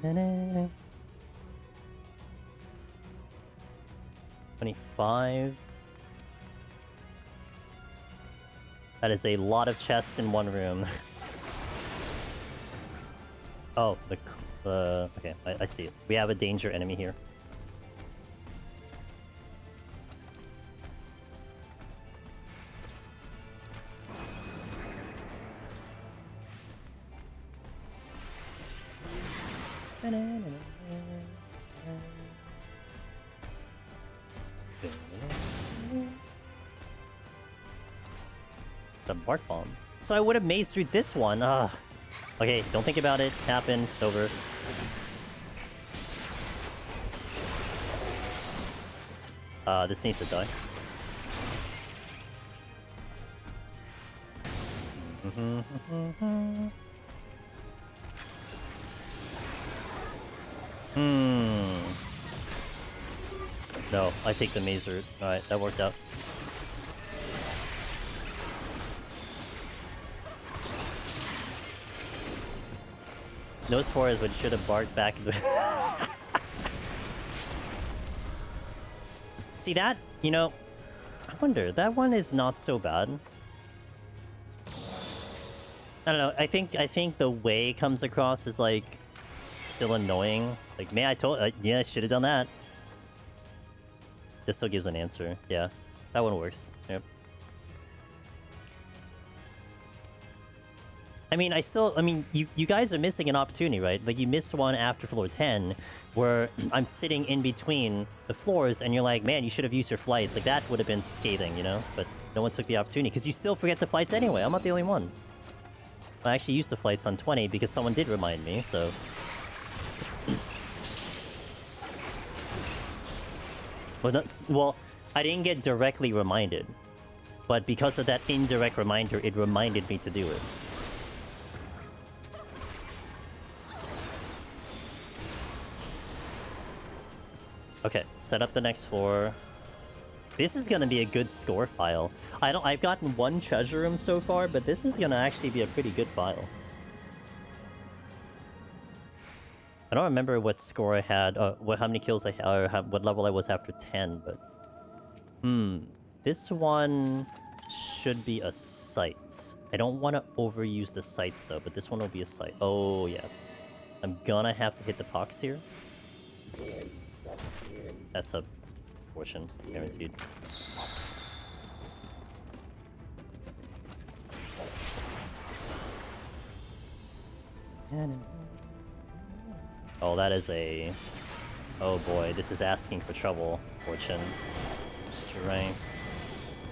$25. That is a lot of chests in one room. Oh, okay, I see it. We have a danger enemy here. The Bark Bomb. So I would have mazed through this one. Okay, don't think about it. Happened. It's over. This needs to die. No, I take the maze route. Alright, that worked out. No spoilers, but you should have barked back. See that? You know, I wonder, that one is not so bad. I don't know, I think the way it comes across is like still annoying. Like, man, yeah, I should have done that. This still gives an answer. Yeah, that one works. Yep. I mean, you guys are missing an opportunity, right? Like, you missed one after floor 10, where I'm sitting in between the floors, and you're like, man, you should have used your flights. Like, that would have been scathing, you know? But no one took the opportunity, because you still forget the flights anyway. I'm not the only one. I actually used the flights on 20, because someone did remind me, so... Well, I didn't get directly reminded. But because of that indirect reminder, it reminded me to do it. Okay, set up the next floor. This is gonna be a good score file. I've gotten one treasure room so far, but this is gonna actually be a pretty good file. I don't remember what score I had, how many kills I had, or what level I was after 10, but... This one should be a site. I don't want to overuse the sites though, but this one will be a site. Oh, yeah. I'm gonna have to hit the pox here. That's a fortune, guaranteed. Oh, that is a... Oh boy, this is asking for trouble, fortune. Strength.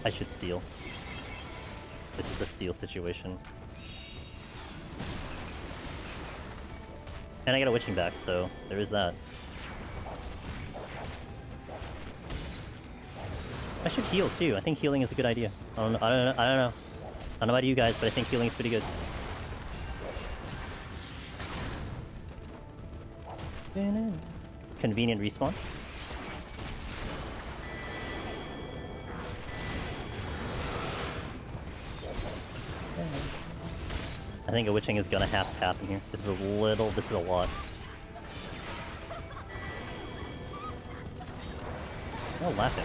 I should steal. This is a steal situation. And I got a witching back, so there is that. I should heal too. I think healing is a good idea. I don't know. I don't know about you guys, but I think healing is pretty good. Convenient respawn. I think a witching is gonna have to happen here. This is a lot. No laughing.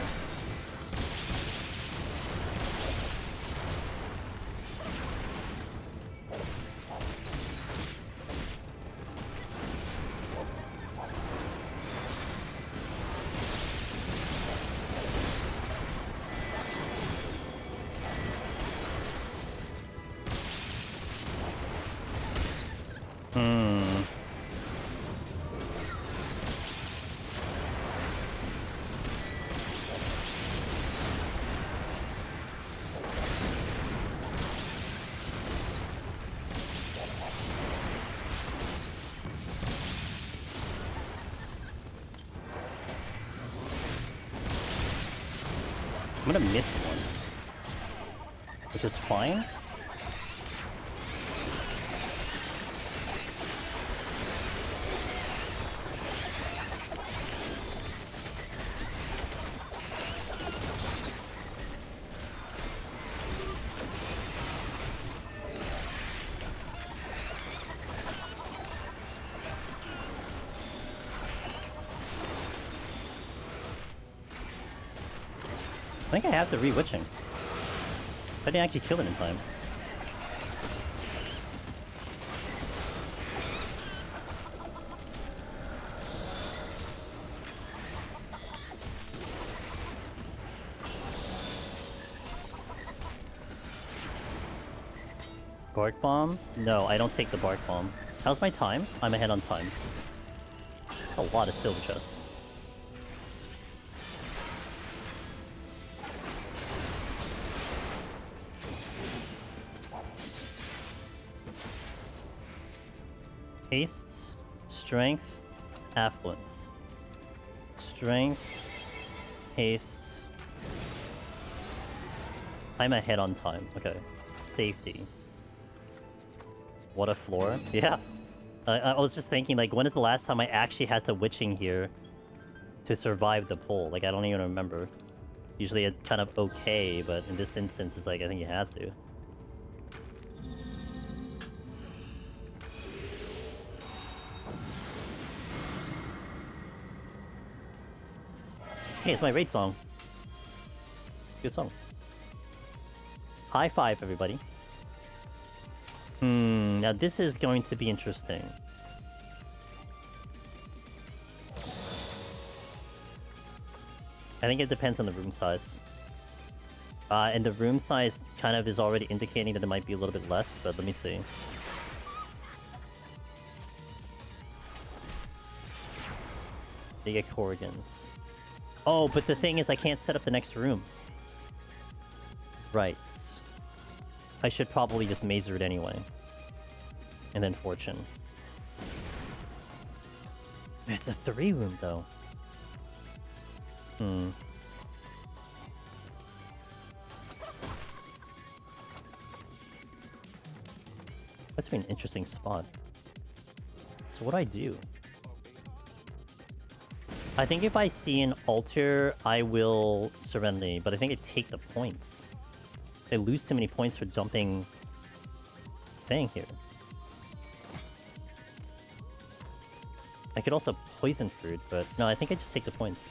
I'm gonna miss one, which is fine. I think I have to re-witching. I didn't actually kill it in time. Bark bomb? No, I don't take the bark bomb. How's my time? I'm ahead on time. A lot of silver chests. Haste, strength, affluence. Strength, haste. I'm ahead on time. Okay. Safety. What a floor. Yeah. I was just thinking, like, when is the last time I actually had to witching here to survive the pull? Like, I don't even remember. Usually it's kind of okay, but in this instance, it's like, I think you had to. Hey, it's my raid song. Good song. High five, everybody. Now this is going to be interesting. I think it depends on the room size. And the room size kind of is already indicating that it might be a little bit less, but let me see. They get Corrigans. Oh, but the thing is I can't set up the next room. Right. I should probably just Mazer it anyway. And then Fortune. It's a 3-room though. That's been an interesting spot. So what do I do? I think if I see an altar, I will Serenity, but I think I take the points. They lose too many points for jumping thing here. I could also Poison Fruit, but no, I think I just take the points.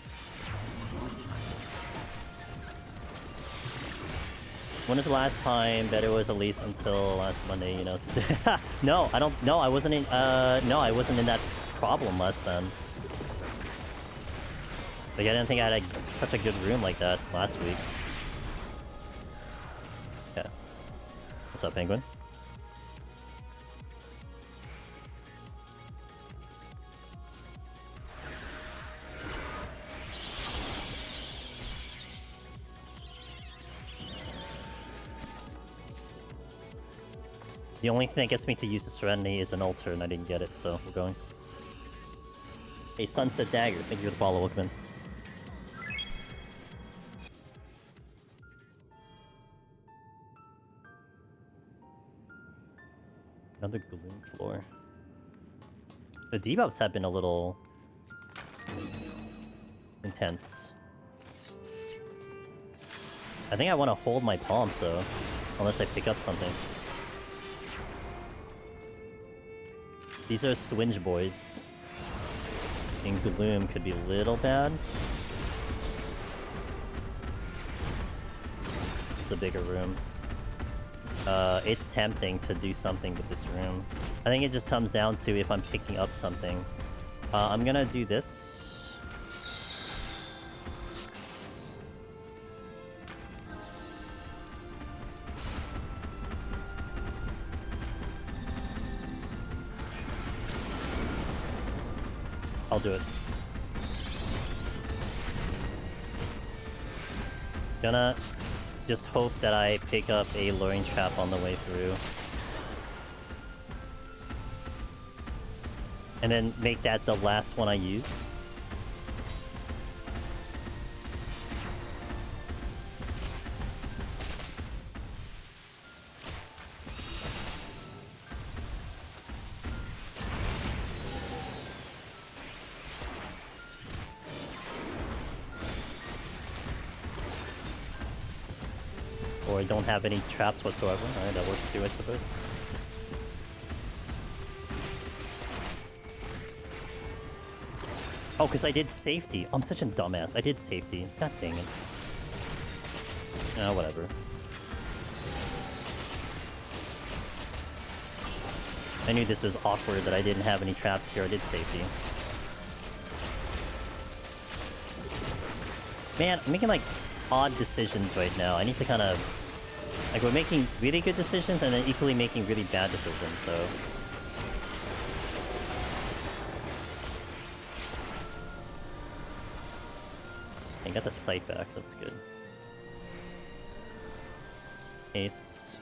When was the last time that it was at least until last Monday, you know? No, I don't. No, I wasn't in. No, I wasn't in that problem last then. Like, I didn't think I had such a good room like that last week. Yeah. What's up, Penguin? The only thing that gets me to use the Serenity is an altar, and I didn't get it, so we're going. Hey, Sunset Dagger, thank you for the follow, Ogbunabali. Another Gloom floor. The debuffs have been a little intense. I think I want to hold my palms though, unless I pick up something. These are Swinge boys. And Gloom could be a little bad. It's a bigger room. It's tempting to do something with this room. I think it just comes down to if I'm picking up something. I'm gonna do this. I'll do it. Gonna just hope that I pick up a luring trap on the way through. And then make that the last one I use. Or I don't have any traps whatsoever. Alright, that works too, I suppose. Oh, because I did safety. I'm such a dumbass. I did safety. God dang it. Oh, whatever. I knew this was awkward that I didn't have any traps here. I did safety. Man, I'm making like odd decisions right now. I need to kind of... Like, we're making really good decisions and then equally making really bad decisions, so... I got the sight back, that's good. Ace.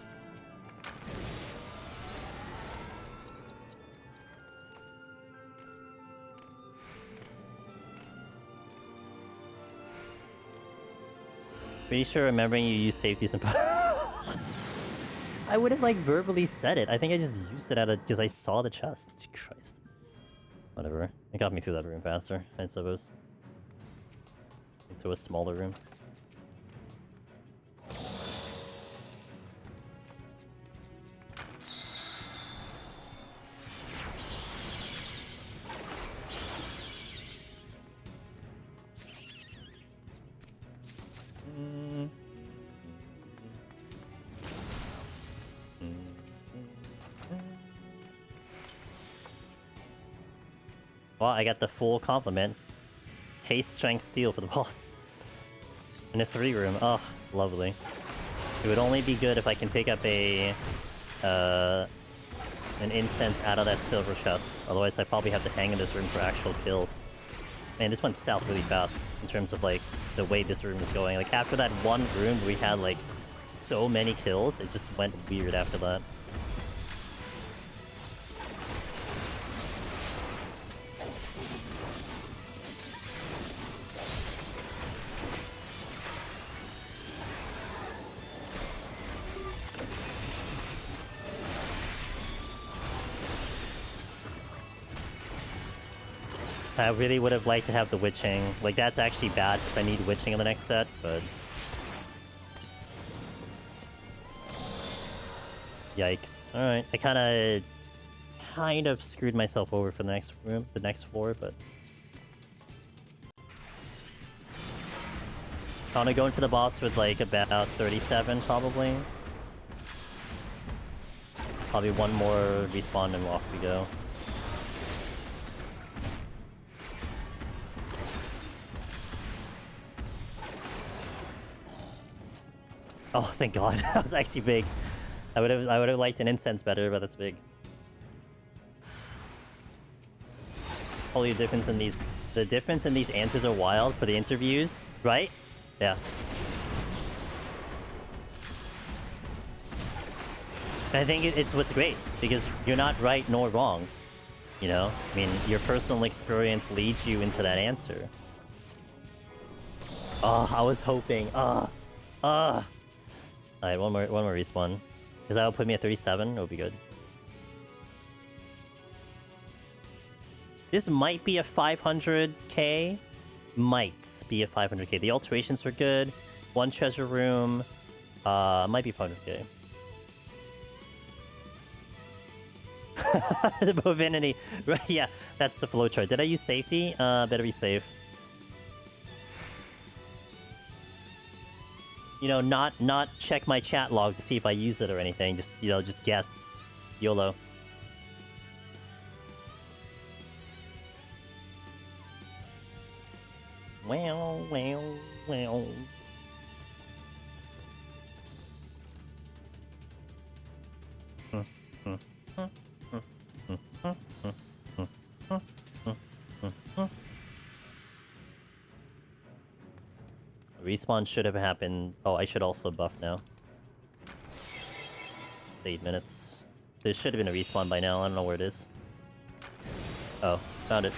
Pretty sure remembering you use safeties and... I would have like verbally said it. I think I just used it out of because I saw the chest. Christ. Whatever. It got me through that room faster, I suppose. Into a smaller room. Well, I got the full complement. Haste, Strength, Steel for the boss. In a 3-room. Oh, lovely. It would only be good if I can pick up a... an incense out of that silver chest. Otherwise, I probably have to hang in this room for actual kills. Man, this went south really fast in terms of, like, the way this room is going. Like, after that one room, we had, like, so many kills. It just went weird after that. I really would have liked to have the witching. Like, that's actually bad because I need witching in the next set, but... Yikes. Alright, I kind of screwed myself over for the next room, the next 4, but... I want to go into the boss with, like, about 37, probably. Probably one more respawn and off we go. Oh, thank God. That was actually big. I would have liked an incense better, but that's big. Holy difference in these... The difference in these answers are wild for the interviews, right? Yeah. I think it's what's great, because you're not right nor wrong. You know? I mean, your personal experience leads you into that answer. Oh, I was hoping. Alright, one more respawn. Because that'll put me at 37, it'll be good. This might be a 500k. Might be a 500k. The alterations were good. One treasure room. Might be 500k. The Profanity. Right, yeah, that's the flowchart. Did I use safety? Better be safe. You know, not check my chat log to see if I use it or anything. Just, you know, just guess. YOLO. Well. Respawn should have happened. Oh, I should also buff now. It's 8 minutes. There should have been a respawn by now. I don't know where it is. Oh, found it.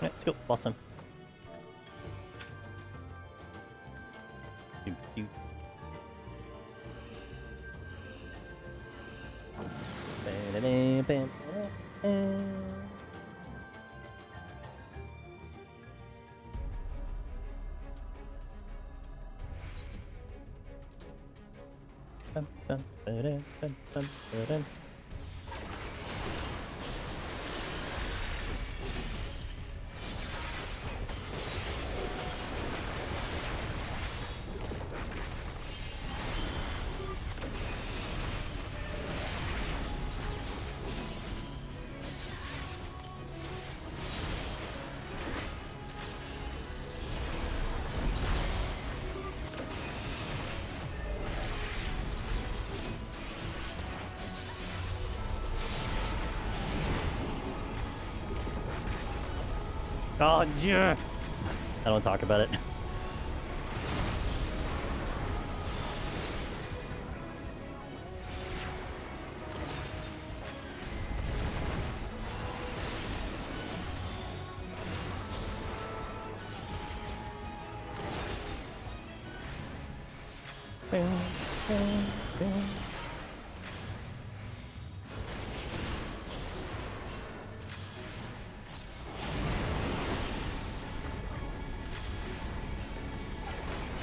Alright, let's go. Boss time. Oh, yeah. I don't talk about it.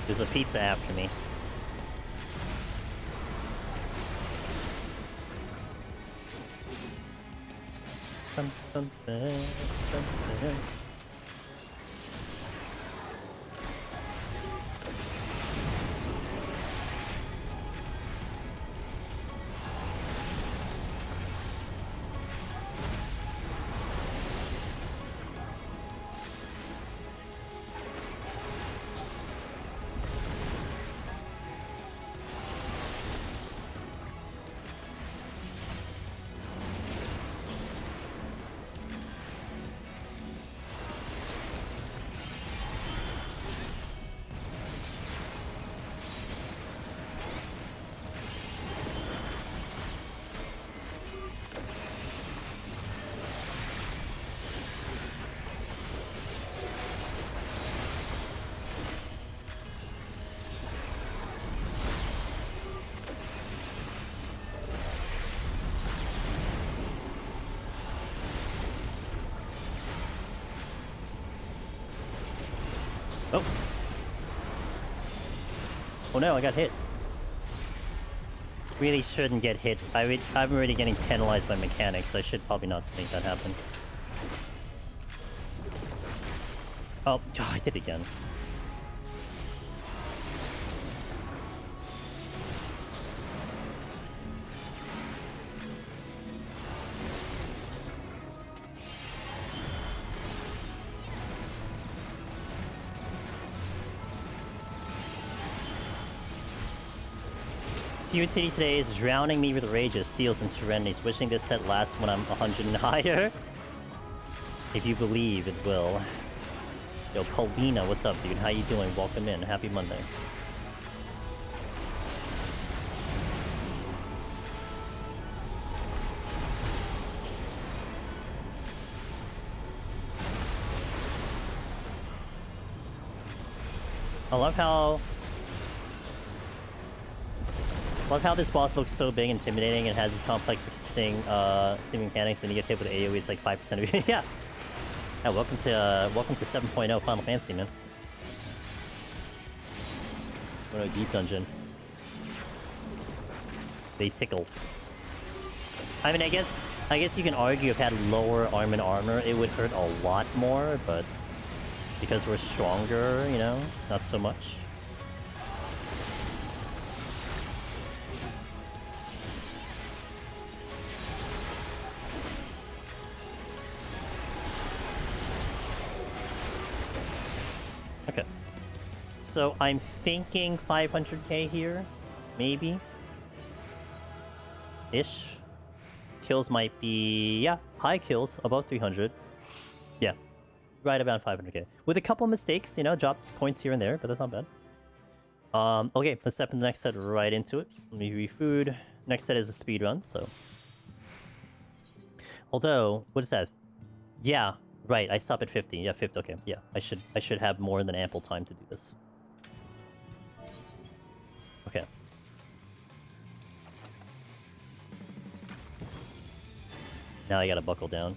There's a pizza after me. Oh. Oh no, I got hit. Really shouldn't get hit. I'm already getting penalized by mechanics, so I should probably not make that happen. Oh, I did it again. Futility today is drowning me with rages, steals, and serenities, wishing this set lasts when I'm 100 and higher. If you believe it will. Yo, Paulina, what's up, dude? How you doing? Welcome in. Happy Monday. I love how this boss looks so big and intimidating and has these complex seeming mechanics, and you get hit with AoE, it's like 5% of you. Yeah. Yeah, welcome to 7.0 Final Fantasy, man. What a deep dungeon. They tickle. I mean, I guess you can argue if had lower arm and armor, it would hurt a lot more, but because we're stronger, you know, not so much. Okay. So I'm thinking 500k here, maybe. Ish. Kills might be, yeah, high kills, above 300. Yeah, right about 500k. With a couple mistakes, you know, drop points here and there, but that's not bad. Okay, let's step in the next set right into it. Let me refood. Next set is a speed run, so. Although, what is that? Yeah, right, I stop at 50. Yeah, 50, okay. Yeah, I should have more than ample time to do this. Okay. Now I gotta buckle down.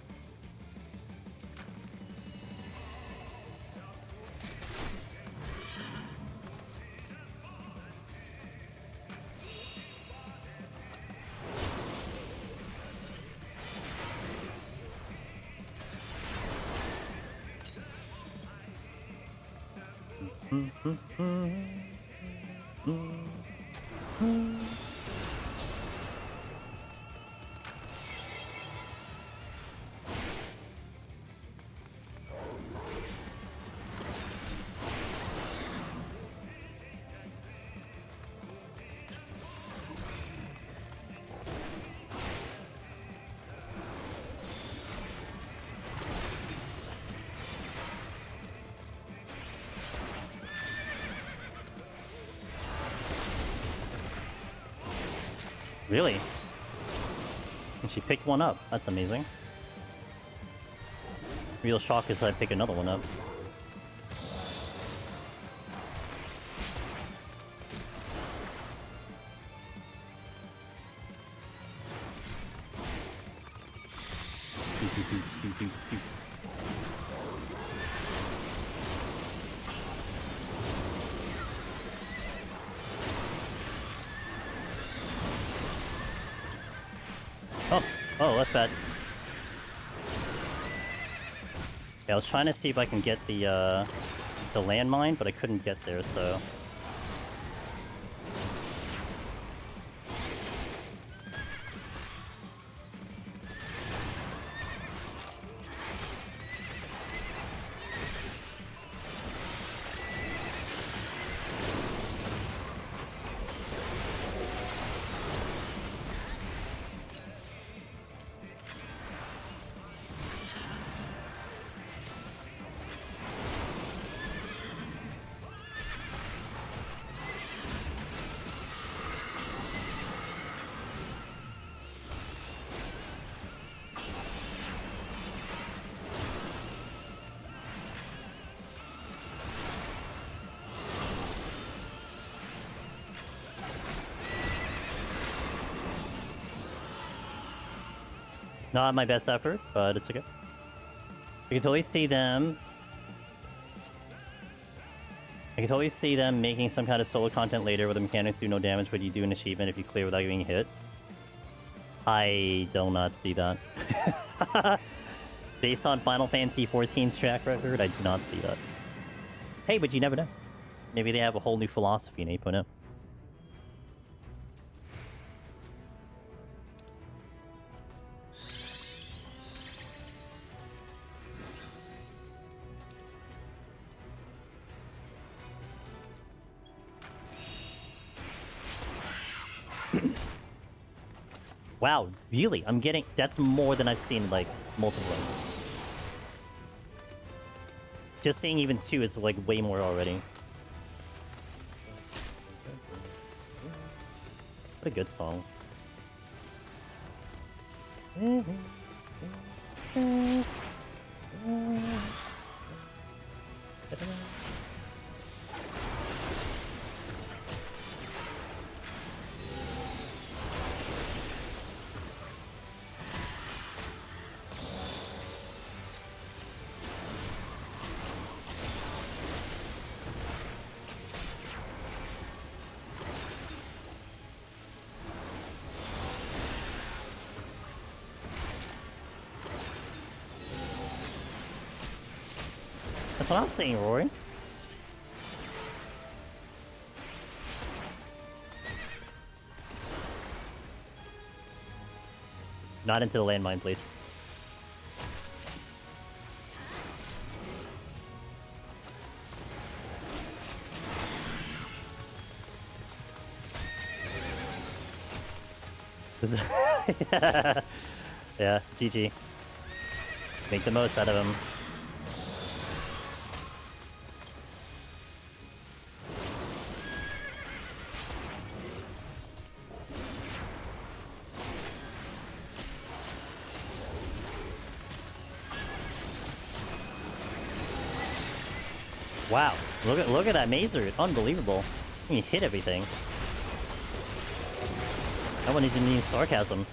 Really? And she picked one up. That's amazing. Real shock is that I pick another one up. Oh, that's bad. Yeah, I was trying to see if I can get the landmine, but I couldn't get there, so... Not my best effort, but it's okay. I can totally see them... I can totally see them making some kind of solo content later where the mechanics do no damage, but you do an achievement if you clear without getting hit. I do not see that. Based on Final Fantasy XIV's track record, I do not see that. Hey, but you never know. Maybe they have a whole new philosophy in 8.0. Wow, really? I'm getting... That's more than I've seen, like, multiple runs. Just seeing even 2 is, like, way more already. What a good song. That's what I'm saying, Rory. Not into the landmine, please. Yeah, GG. Make the most out of him. Wow, look at that Mazer, unbelievable. You hit everything. That one isn't even sarcasm.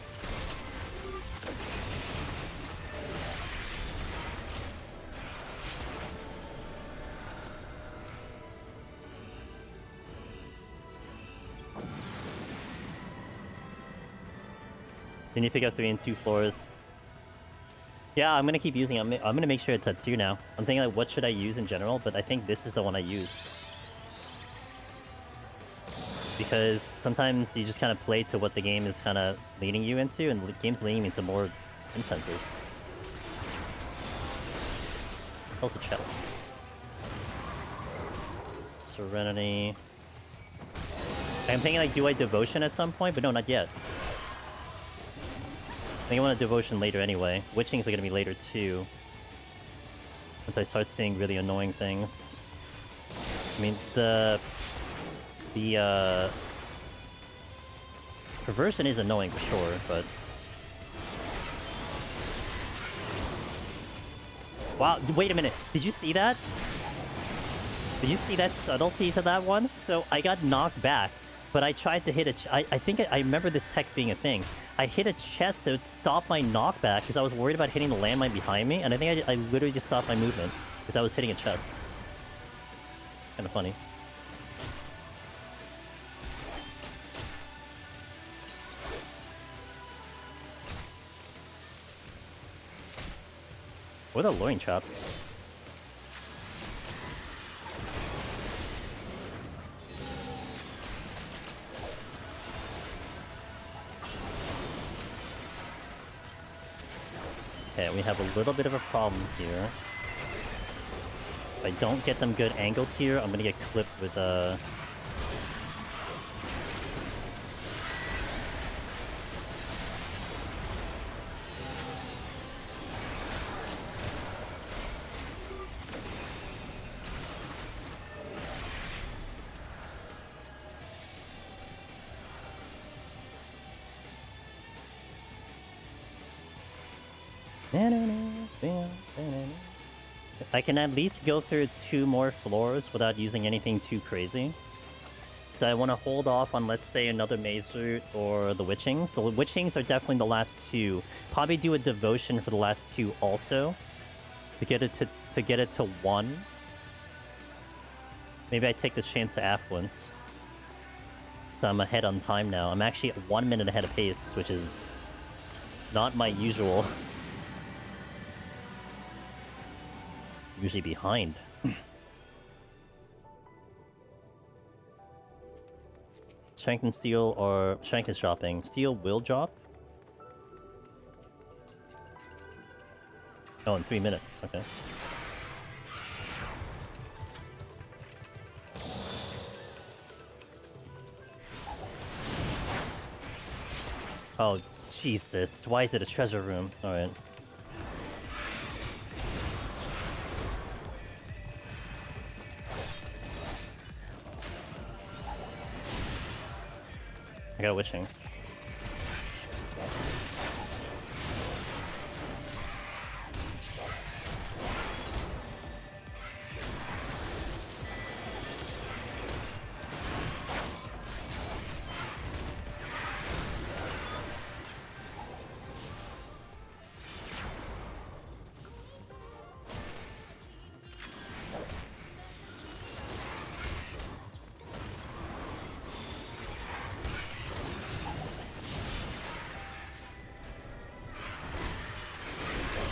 Then you pick up 3 and 2 floors. Yeah, I'm gonna keep using it. I'm gonna make sure it's at 2 now. I'm thinking like, what should I use in general? But I think this is the one I use. Because sometimes you just kind of play to what the game is kind of leading you into, and the game's leading me to more incenses. Also chest. Serenity. I'm thinking like, do I devotion at some point? But no, not yet. I think I want a devotion later anyway. Witchings are gonna be later too. Once I start seeing really annoying things. I mean, the perversion is annoying for sure, but... Wow, wait a minute. Did you see that? Did you see that subtlety to that one? So I got knocked back, but I tried to hit I think I remember this tech being a thing. I hit a chest that would stop my knockback because I was worried about hitting the landmine behind me, and I think I literally just stopped my movement because I was hitting a chest. Kind of funny. What are the luring traps? Okay, we have a little bit of a problem here. If I don't get them good angled here, I'm gonna get clipped with I can at least go through 2 more floors without using anything too crazy. So I want to hold off on, let's say, another Maze Route or the Witchings. The Witchings are definitely the last 2. Probably do a Devotion for the last 2 also. To get it to 1. Maybe I take this chance to Affluence. So I'm ahead on time now. I'm actually 1 minute ahead of pace, which is not my usual. Usually behind. Strength and Steel or Strength is dropping. Steel will drop? Oh, in 3 minutes. Okay. Oh, Jesus. Why is it a treasure room? Alright. I got a Witching.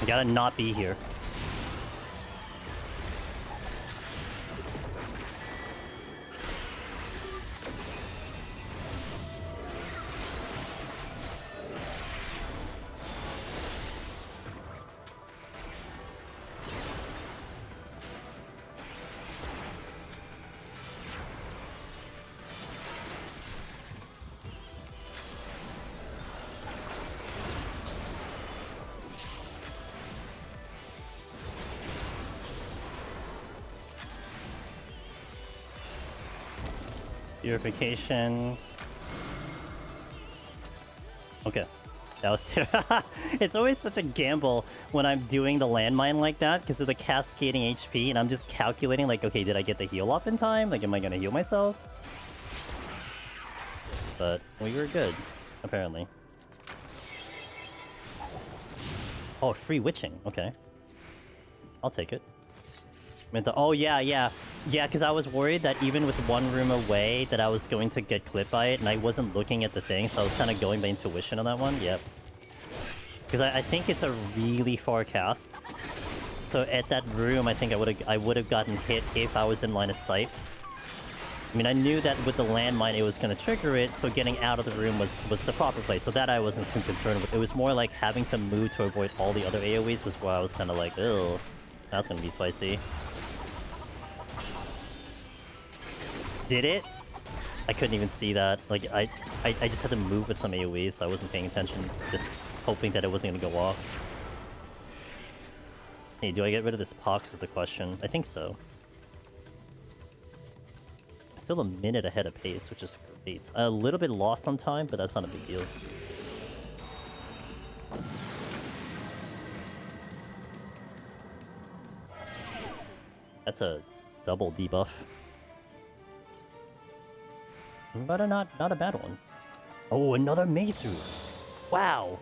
You gotta not be here. Purification. Okay. That was it's always such a gamble when I'm doing the landmine like that because of the cascading HP and I'm just calculating like, okay, did I get the heal off in time? Like, am I gonna heal myself? But we were good, apparently. Oh, free witching. Okay. I'll take it. Oh, yeah, because I was worried that even with one room away that I was going to get clipped by it, and I wasn't looking at the thing, so I was kind of going by intuition on that one. Yep. Because I think it's a really far cast. So at that room, I think I would have gotten hit if I was in line of sight. I mean, I knew that with the landmine, it was going to trigger it, so getting out of the room was the proper play. So that I wasn't too concerned with. It was more like having to move to avoid all the other AoEs was where I was kind of like, ew, that's going to be spicy. Did it? I couldn't even see that. Like, I just had to move with some AoE, so I wasn't paying attention. Just hoping that it wasn't gonna go off. Hey, do I get rid of this pox is the question. I think so. Still a minute ahead of pace, which is great. A little bit lost on time, but that's not a big deal. That's a double debuff. But not a bad one. Oh, another Maze Route. Wow.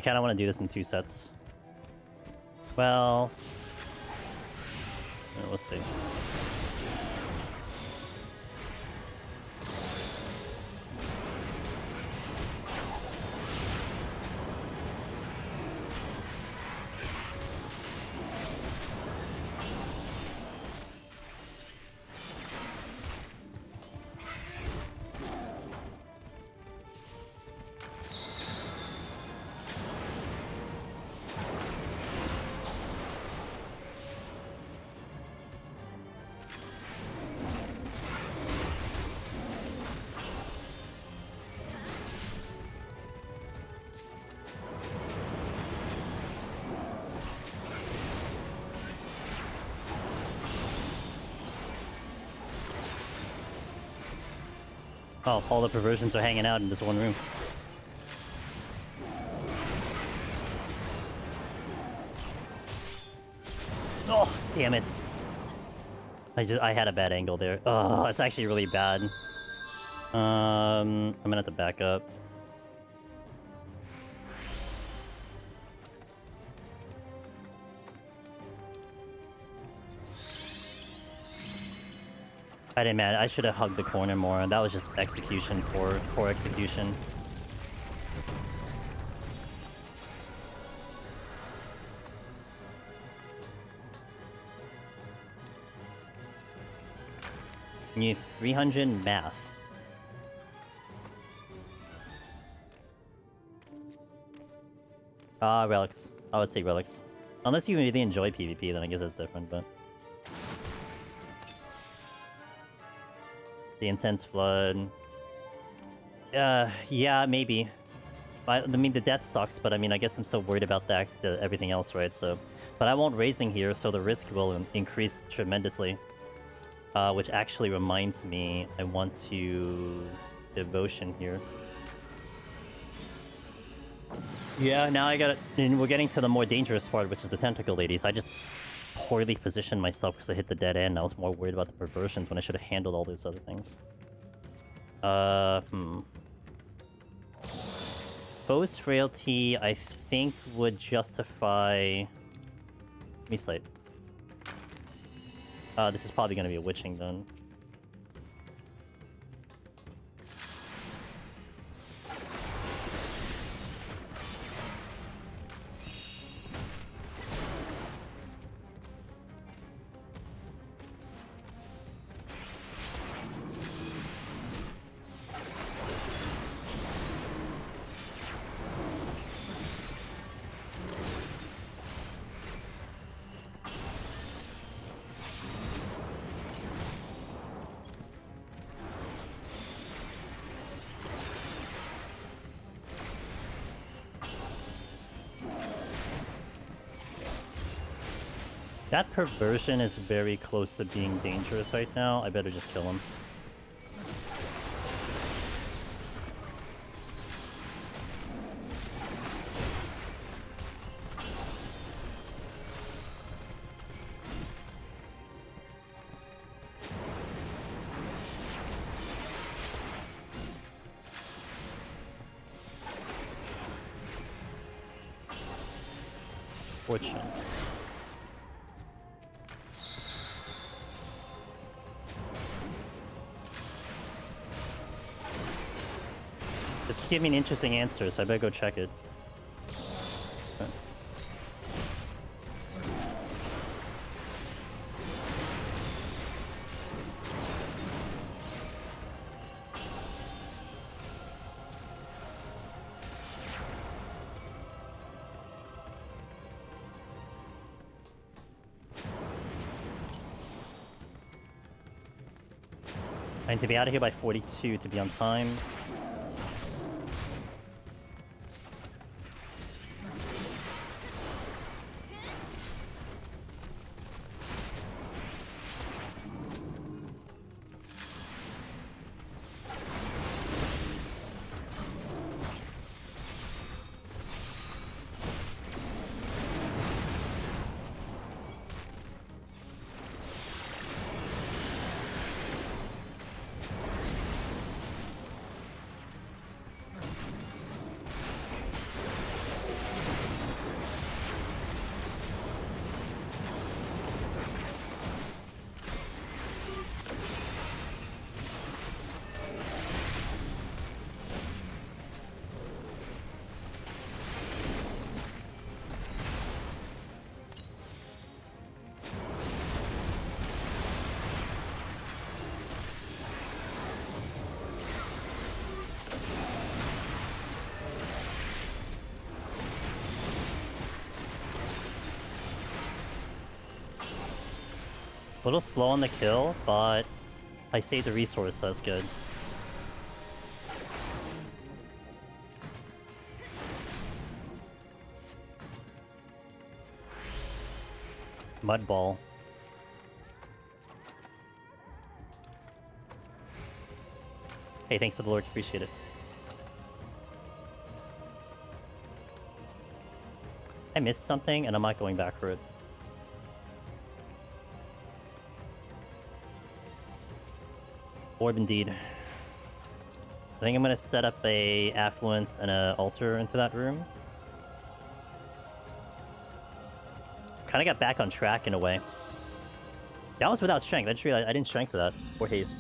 I kind of want to do this in 2 sets. Well, we'll see. Oh, all the perversions are hanging out in this one room. Oh, damn it. I had a bad angle there. Oh, it's actually really bad. I'm gonna have to back up. I didn't man. I should have hugged the corner more. That was just execution, poor execution. Need 300 math. Relics. I would say relics. Unless you really enjoy PvP, then I guess that's different, but... The Intense Flood... yeah, maybe. I mean, the death sucks, but I mean, I guess I'm still worried about that, everything else, right? So... But I won't Raising here, so the risk will increase tremendously. Which actually reminds me, I want to... Devotion here. Yeah, now I gotta... And we're getting to the more dangerous part, which is the Tentacle Ladies. I just poorly positioned myself because I hit the dead end. I was more worried about the perversions when I should have handled all those other things. Foe's Frailty, I think, would justify... Let me cite. This is probably going to be a Witching, then. That perversion is very close to being dangerous right now. I better just kill him. Fortune. Just give me an interesting answer, so I better go check it. Okay. I need to be out of here by 42 to be on time. A little slow on the kill, but I saved the resource, so that's good. Mud ball. Hey, thanks to the Lord, appreciate it. I missed something, and I'm not going back for it. Orb indeed. I think I'm gonna set up a affluence and an altar into that room. Kind of got back on track in a way. That was without strength. I just realized I didn't strength for that or haste.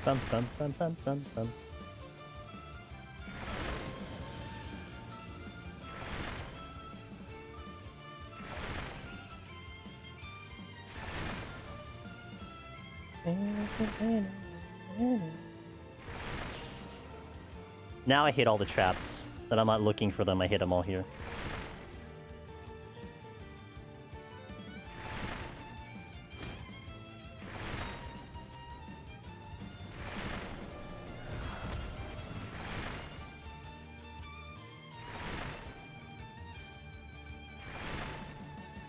Bum, bum, bum, bum, bum, bum. Now I hit all the traps. That I'm not looking for them, I hit them all here.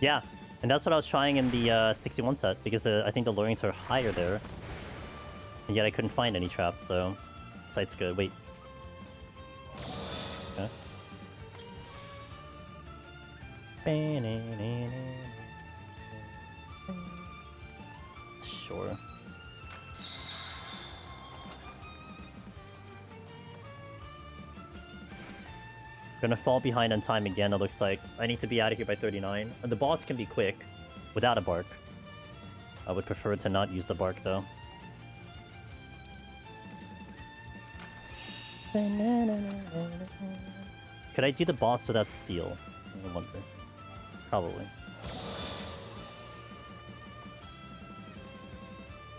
Yeah, and that's what I was trying in the 61 set, because I think the loadings are higher there. And yet I couldn't find any traps, so... Sight's good. Wait. Okay. Sure. Gonna fall behind on time again, it looks like. I need to be out of here by 39. The boss can be quick, without a bark. I would prefer to not use the bark, though. Could I do the boss without steel? I wonder. Probably.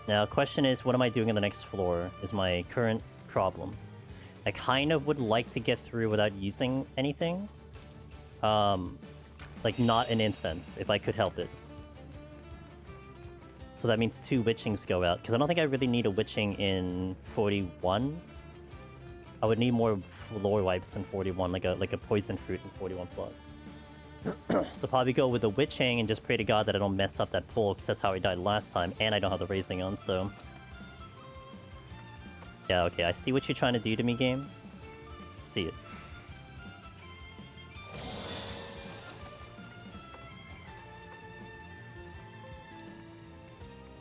Now, question is, what am I doing on the next floor? Is my current problem. I kind of would like to get through without using anything. Like, not an incense, if I could help it. So that means 2 witchings go out, because I don't think I really need a witching in 41. I would need more floor wipes in 41, like a poison fruit in 41 plus. So probably go with the witching and just pray to God that I don't mess up that pull, because that's how I died last time, and I don't have the raising on, so... Yeah, okay, I see what you're trying to do to me, game. See it.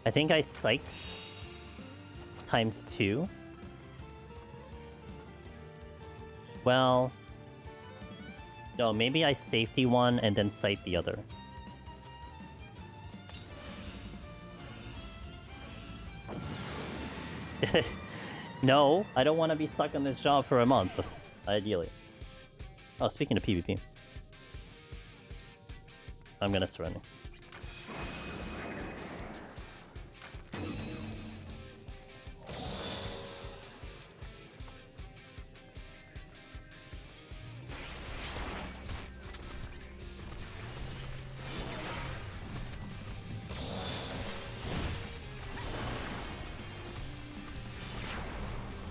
I think I psyched times 2. Well... No, maybe I safety one and then sight the other. No, I don't want to be stuck on this job for a month, ideally. Oh, speaking of PvP. I'm gonna surrender.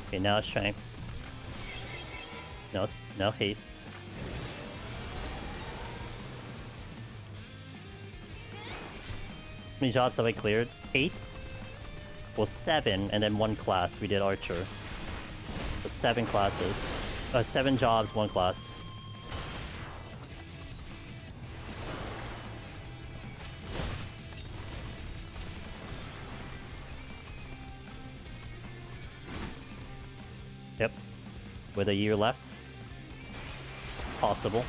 Okay, now strength. No haste. How many jobs have I cleared? 8? Well, 7, and then 1 class. We did Archer. So 7 classes. 7 jobs, 1 class. Yep. With a year left. Possible.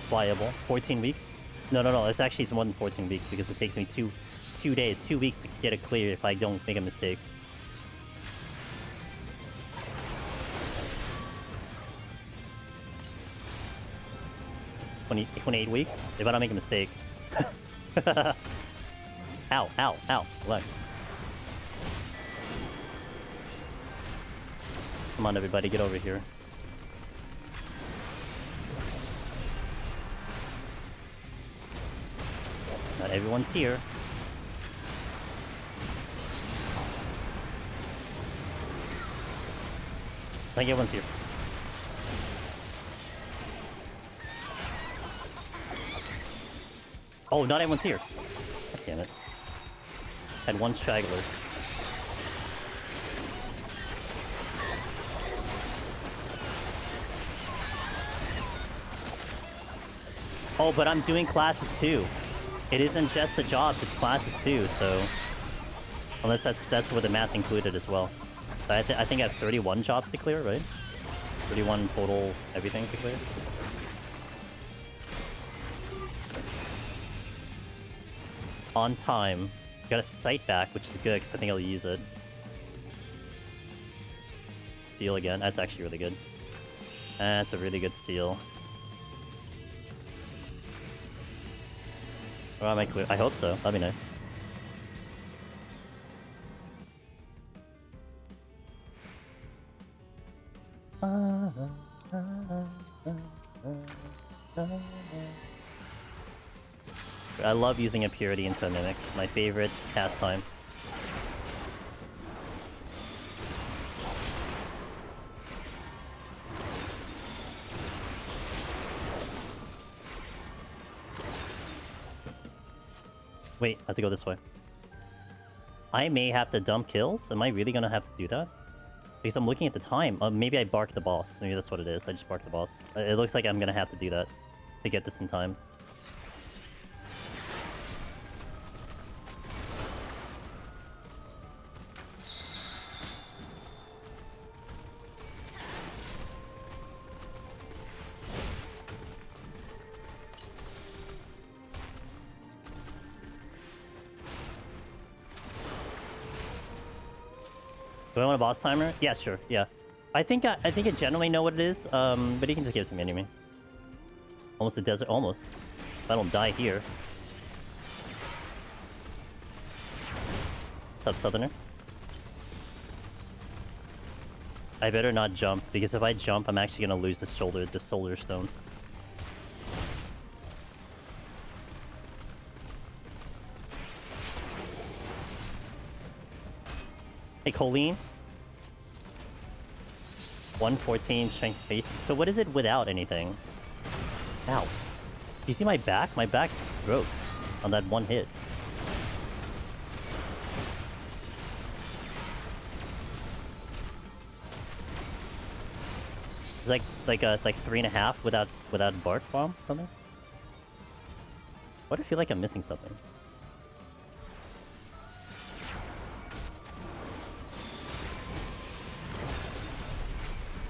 Viable. 14 weeks. No. It's more than 14 weeks because it takes me 2 days, 2 weeks to get it clear if I don't make a mistake. 28 weeks, if I don't make a mistake. Ow, ow, ow. Relax. Come on, everybody, get over here. Not everyone's here. I think everyone's here. Oh, not everyone's here. God damn it. Had one straggler. Oh, but I'm doing classes too. It isn't just the jobs, it's classes too, so... Unless that's where the math included as well. So I think I have 31 jobs to clear, right? 31 total everything to clear. On time. Got a sight back, which is good, because I think I'll use it. Steal again. That's actually really good. That's a really good steal. Or am I clear? I hope so. That'd be nice. I love using Impurity into a Mimic. My favorite pastime. Wait, I have to go this way. I may have to dump kills? Am I really gonna have to do that? Because I'm looking at the time. Maybe I barked the boss. Maybe that's what it is. I just barked the boss. It looks like I'm gonna have to do that to get this in time. Do I want a boss timer? Yeah, sure. Yeah, I think I generally know what it is. But you can just give it to me anyway. Almost a desert. Almost. If I don't die here. What's up, Southerner? I better not jump, because if I jump, I'm actually gonna lose the solar stones. Hey, Colleen. 114 strength face. So what is it without anything? Ow. Do you see my back? My back broke on that one hit. It's like 3.5 without bark bomb or something. Why do I feel like I'm missing something?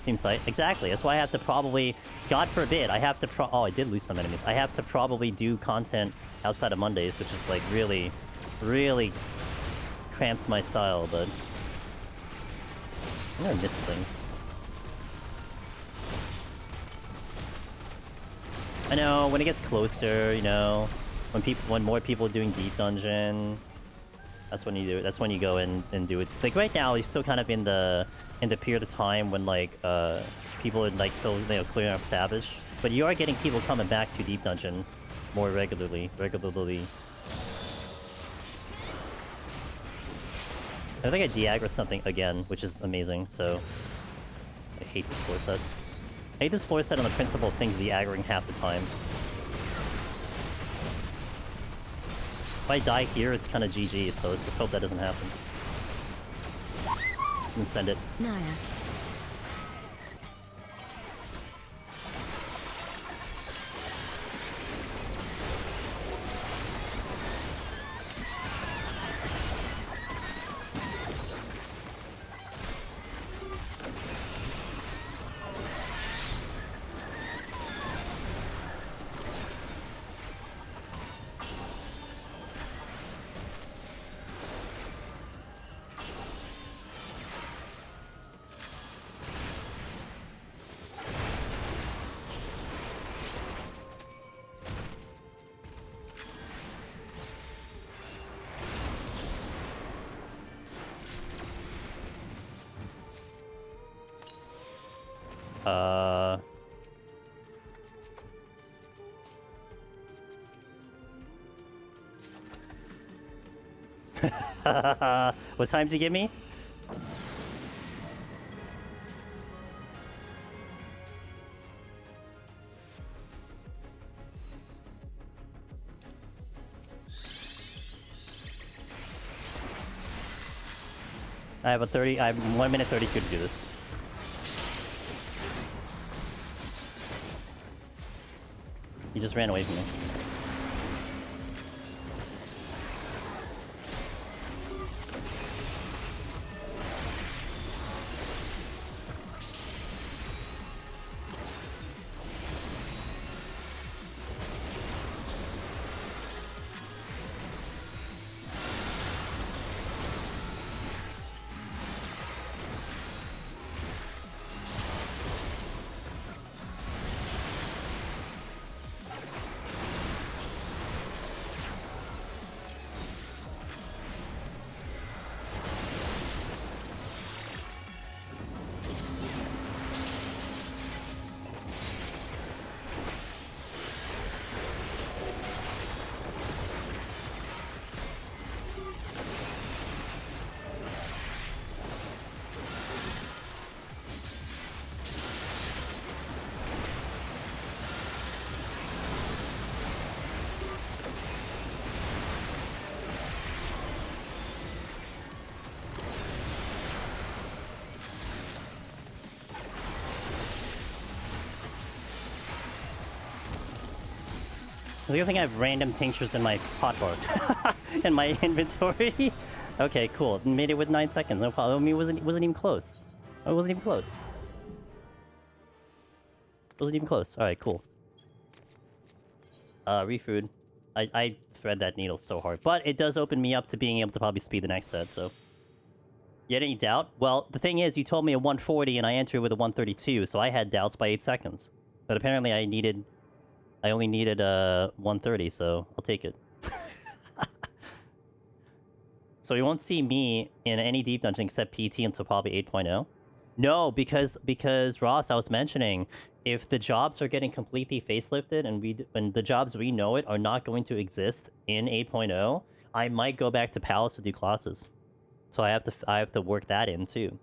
Team site. Exactly. That's why I have to probably... God forbid, I have to oh, I did lose some enemies. I have to probably do content outside of Mondays, which is like really, really cramps my style, but... I'm gonna miss things. I know, when it gets closer, you know, when more people are doing deep dungeon, that's when you do it. That's when you go in and do it. Like right now, you're still kind of in the period of time when like people are like still, you know, clearing up Savage, but you are getting people coming back to deep dungeon more regularly. I think I de-aggroed something again, which is amazing. So I hate this floor set. I hate this floor set on the principle of things de-aggroing half the time. If I die here, it's kind of GG. So let's just hope that doesn't happen. And send it. Naya. What time did you give me? I have 1 minute 32 to do this. He just ran away from me. The other thing, I have random tinctures in my hotbar in my inventory. Okay, cool. Made it with 9 seconds. No problem. I mean, it wasn't even close. It wasn't even close. Wasn't even close. All right, cool. Refood. I thread that needle so hard, but it does open me up to being able to probably speed the next set. So, you had any doubt? Well, the thing is, you told me a 140 and I entered with a 132, so I had doubts by 8 seconds. But apparently, I only needed 130, so I'll take it. So you won't see me in any deep dungeon except PT until probably 8.0. No, because Ross, I was mentioning, if the jobs are getting completely facelifted and the jobs we know it are not going to exist in 8.0, I might go back to Palace to do classes. So I have to work that in too.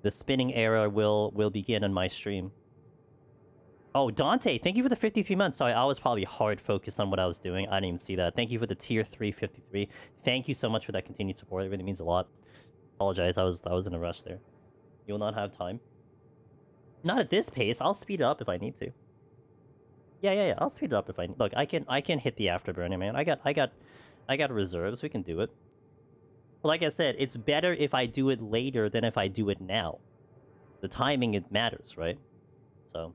The spinning era will begin on my stream. Oh, Dante, thank you for the 53 months. Sorry, I was probably hard focused on what I was doing. I didn't even see that. Thank you for the tier 3 53. Thank you so much for that continued support. It really means a lot. Apologize, I was in a rush there. You will not have time. Not at this pace. I'll speed it up if I need to. Yeah. I'll speed it up if I look. I can hit the afterburner, man. I got reserves. We can do it. But like I said, it's better if I do it later than if I do it now. The timing, it matters, right? So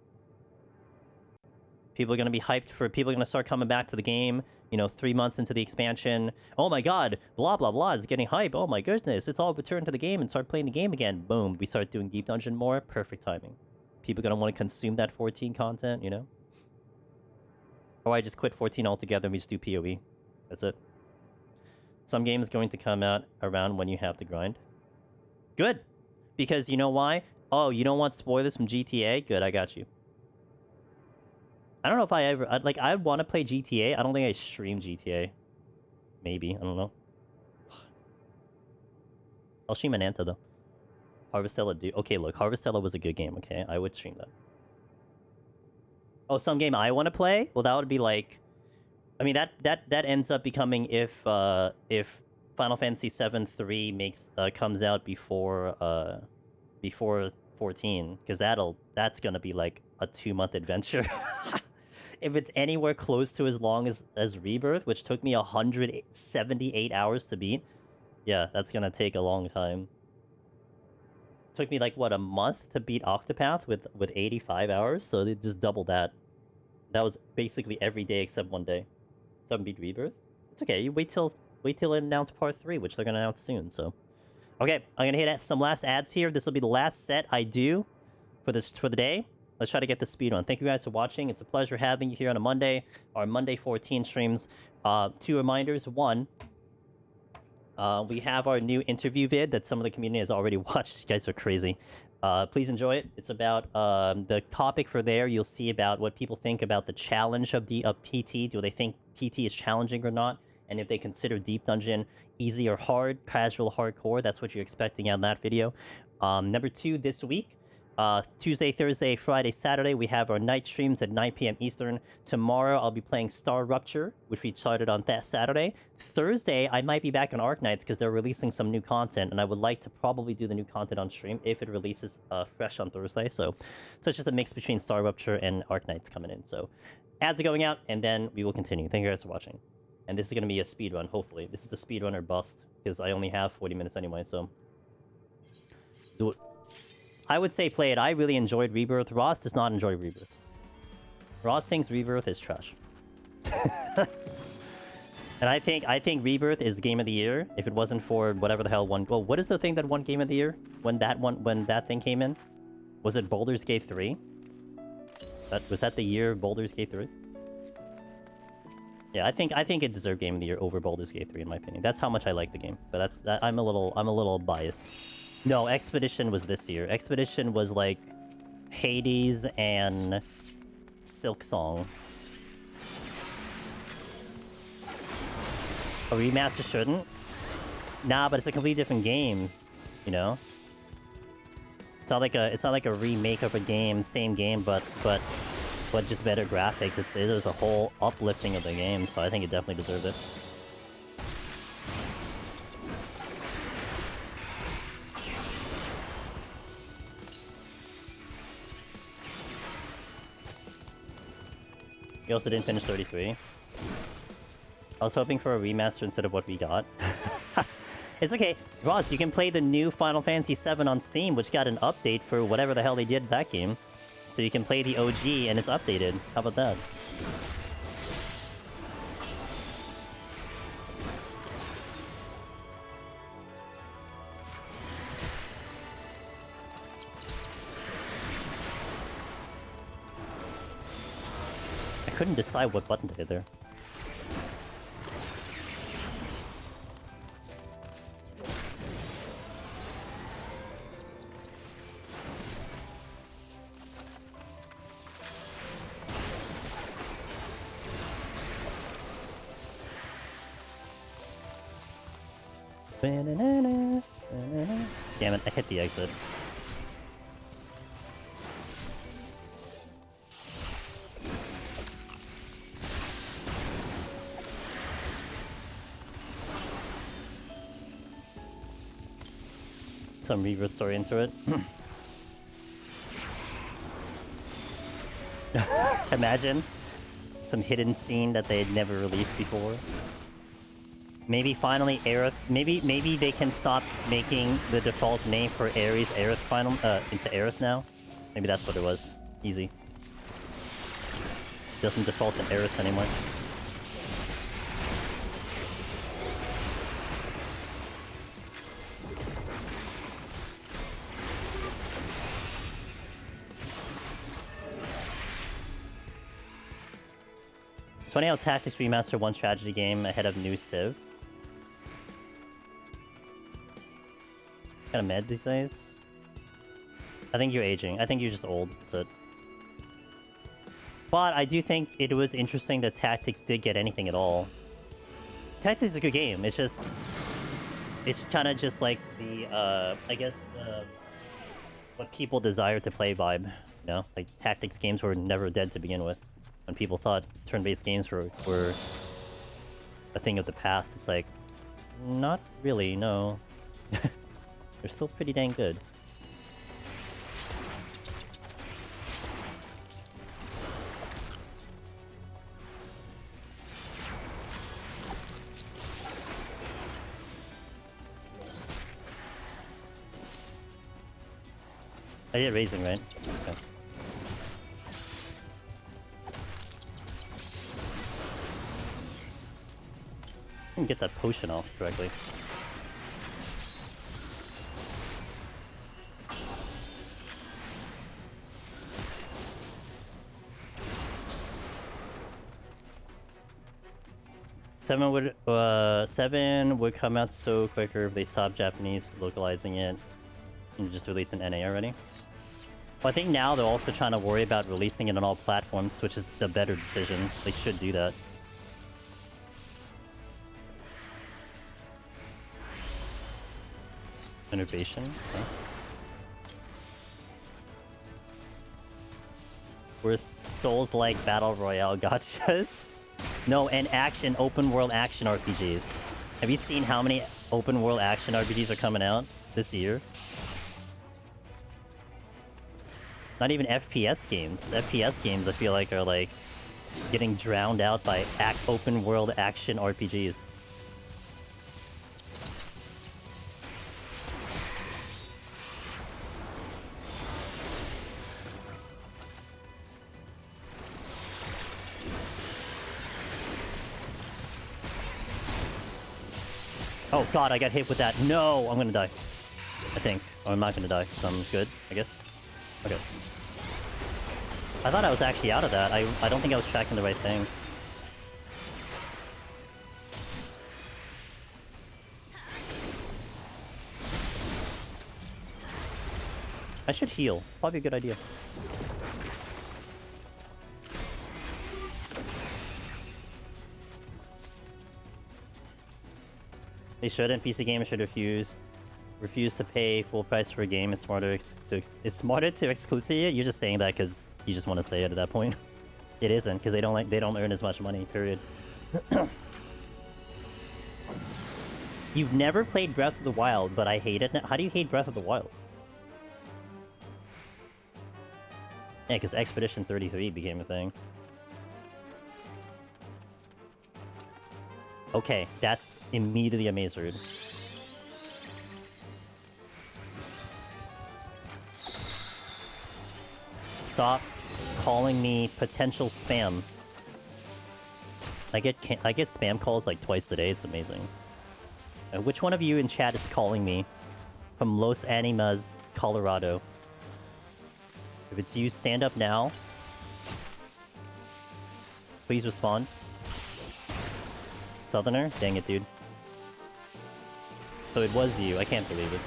people are going to be hyped for... People are going to start coming back to the game, you know, 3 months into the expansion. Oh my god, blah, blah, blah, it's getting hype. Oh my goodness, let's all return to the game and start playing the game again. Boom, we start doing Deep Dungeon more. Perfect timing. People are going to want to consume that 14 content, you know? Or I just quit 14 altogether and we just do PoE. That's it. Some games going to come out around when you have to grind. Good! Because you know why? Oh, you don't want spoilers from GTA? Good, I got you. I don't know if I want to play GTA. I don't think I stream GTA. Maybe. I don't know. I'll stream Anta, though. Harvestella, do... Okay, look. Harvestella was a good game, okay? I would stream that. Oh, some game I want to play? Well, that would be like... I mean, that ends up becoming if Final Fantasy VII 3 comes out before 14, because that's gonna be like a 2-month adventure. If it's anywhere close to as long as Rebirth, which took me 178 hours to beat, yeah, that's gonna take a long time. It took me like what, a month to beat Octopath with 85 hours, so they just doubled that. That was basically every day except one day. So I haven't beat Rebirth. It's okay. You wait till it announce part 3, which they're gonna announce soon. So, okay, I'm gonna hit some last ads here. This will be the last set I do for the day. Let's try to get the speed on. Thank you guys for watching. It's a pleasure having you here on a Monday. Our Monday 14 streams. 2 reminders. 1, we have our new interview vid that some of the community has already watched. You guys are crazy. Please enjoy it. It's about the topic for there. You'll see about what people think about the challenge of the PT. Do they think PT is challenging or not? And if they consider Deep Dungeon easy or hard, casual, hardcore, that's what you're expecting out of that video. Number 2 this week. Tuesday, Thursday, Friday, Saturday, we have our night streams at 9 p.m. Eastern. Tomorrow, I'll be playing Star Rupture, which we started on that Saturday. Thursday, I might be back on Arc Nights because they're releasing some new content, and I would like to probably do the new content on stream if it releases fresh on Thursday. So it's just a mix between Star Rupture and Arc Nights coming in. So ads are going out, and then we will continue. Thank you guys for watching. And this is going to be a speed run, hopefully. This is the speedrun or bust, because I only have 40 minutes anyway, so do it. I would say play it. I really enjoyed Rebirth. Ross does not enjoy Rebirth. Ross thinks Rebirth is trash. And I think Rebirth is Game of the Year if it wasn't for whatever the hell won. Well, what is the thing that won Game of the Year when that thing came in? Was it Baldur's Gate 3? Was that the year Baldur's Gate 3? Yeah, I think it deserved Game of the Year over Baldur's Gate 3 in my opinion. That's how much I like the game. But I'm a little biased. No, Expedition was this year. Expedition was like Hades and Silksong. A remaster shouldn't? Nah, but it's a completely different game, you know? It's not like a remake of a game, same game, but just better graphics. It was a whole uplifting of the game, so I think it definitely deserved it. We also didn't finish 33. I was hoping for a remaster instead of what we got. It's okay. Ross, you can play the new Final Fantasy VII on Steam, which got an update for whatever the hell they did that game. So you can play the OG and it's updated. How about that? I couldn't decide what button to hit there. Damn it, I hit the exit. Some reverse story into it. Imagine some hidden scene that they had never released before. Maybe finally Aerith. Maybe they can stop making the default name for Ares Aerith final into Aerith now. Maybe that's what it was. Easy. Doesn't default to Aerith anymore. It's funny how Tactics Remaster one strategy game ahead of new Civ. Kind of mad these days. I think you're aging. I think you're just old. That's it. But I do think it was interesting that Tactics did get anything at all. Tactics is a good game. It's kind of just like the I guess what people desire to play vibe. You know, like Tactics games were never dead to begin with. When people thought turn-based games were a thing of the past, it's like, not really. No. They're still pretty dang good. I did raising, right? Okay. I can get that potion off correctly. Seven would come out so quicker if they stopped Japanese localizing it and just released an NA already. Well, I think now they're also trying to worry about releasing it on all platforms, which is the better decision. They should do that. Innovation? Okay. We're Souls-like Battle Royale gotchas? No, and action, open world action RPGs. Have you seen how many open world action RPGs are coming out this year? Not even FPS games. FPS games, I feel like, are like getting drowned out by open world action RPGs. Oh god, I got hit with that. No, I'm gonna die. I think. Or I'm not gonna die, so I'm good, I guess. Okay. I thought I was actually out of that. I don't think I was tracking the right thing. I should heal. Probably a good idea. They shouldn't. PC gamers should refuse to pay full price for a game. It's smarter to exclusive it. You're just saying that because you just want to say it at that point. It isn't, because they don't earn as much money. Period. You've never played Breath of the Wild, but I hate it. How do you hate Breath of the Wild? Yeah, because Expedition 33 became a thing. Okay, that's immediately a Maze Root. Stop calling me potential spam. I get spam calls like twice a day. It's amazing. Which one of you in chat is calling me from Los Animas, Colorado? If it's you, stand up now. Please respond. Southerner? Dang it, dude. So it was you. I can't believe it.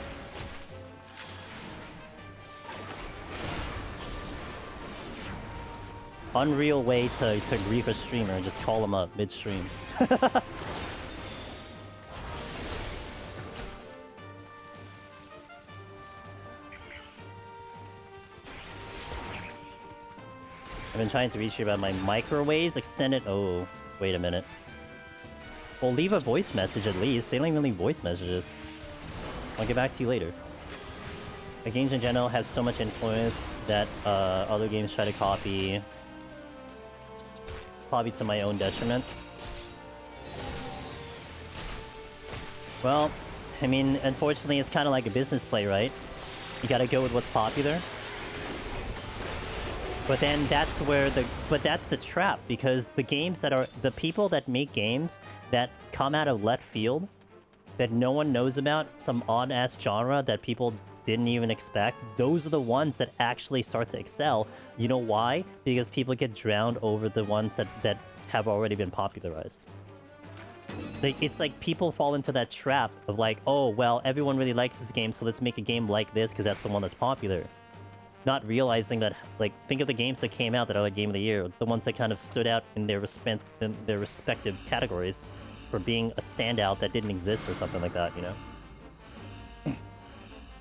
Unreal way to grief a streamer. Just call him up midstream. I've been trying to reach you about my microwaves extended. Oh, wait a minute. Well, leave a voice message at least. They don't even leave voice messages. I'll get back to you later. The games in general have so much influence that other games try to copy. Probably to my own detriment. Well, I mean, unfortunately, it's kind of like a business play, right? You gotta go with what's popular. But then that's where that's the trap, because the games that are... The people that make games that come out of left field, that no one knows about, some odd-ass genre that people didn't even expect, those are the ones that actually start to excel. You know why? Because people get drowned over the ones that have already been popularized. It's like people fall into that trap of like, oh, well, everyone really likes this game, so let's make a game like this because that's the one that's popular. Not realizing that, like, think of the games that came out that are like Game of the Year, the ones that kind of stood out in their respective categories for being a standout that didn't exist or something like that, you know?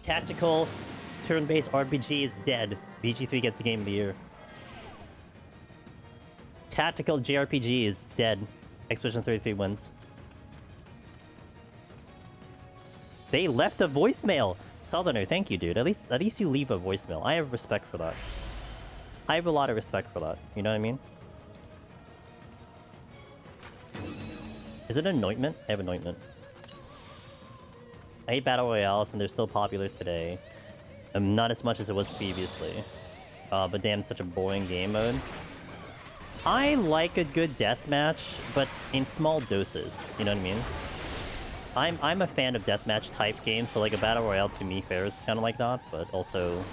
Tactical turn-based RPG is dead. BG3 gets the Game of the Year. Tactical JRPG is dead. Expedition 33 wins. They left a voicemail! Southerner, thank you, dude. At least you leave a voicemail. I have respect for that. I have a lot of respect for that. You know what I mean? Is it anointment? I have anointment. I hate Battle Royales, and they're still popular today. Not as much as it was previously. But damn, it's such a boring game mode. I like a good deathmatch, but in small doses. You know what I mean? I'm a fan of deathmatch type games, so like a Battle Royale to me fares kind of like that, but also...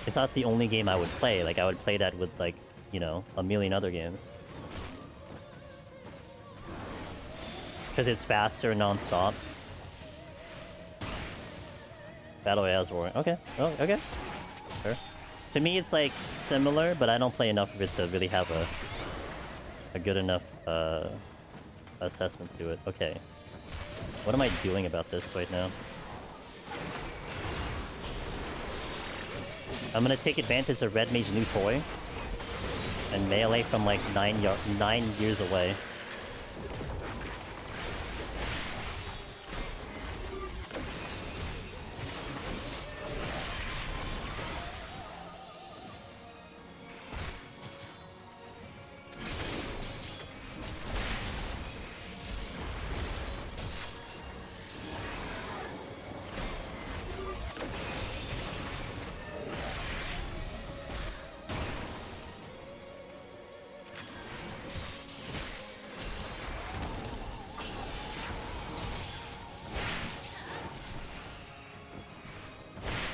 It's not the only game I would play. Like, I would play that with, like, you know, a million other games. Because it's faster non-stop. Battle Royale's boring. Okay. Oh, okay. Sure. To me, it's like similar, but I don't play enough of it to really have a good enough assessment to it. Okay. What am I doing about this right now? I'm gonna take advantage of Red Mage's new toy and melee from like 9 years away.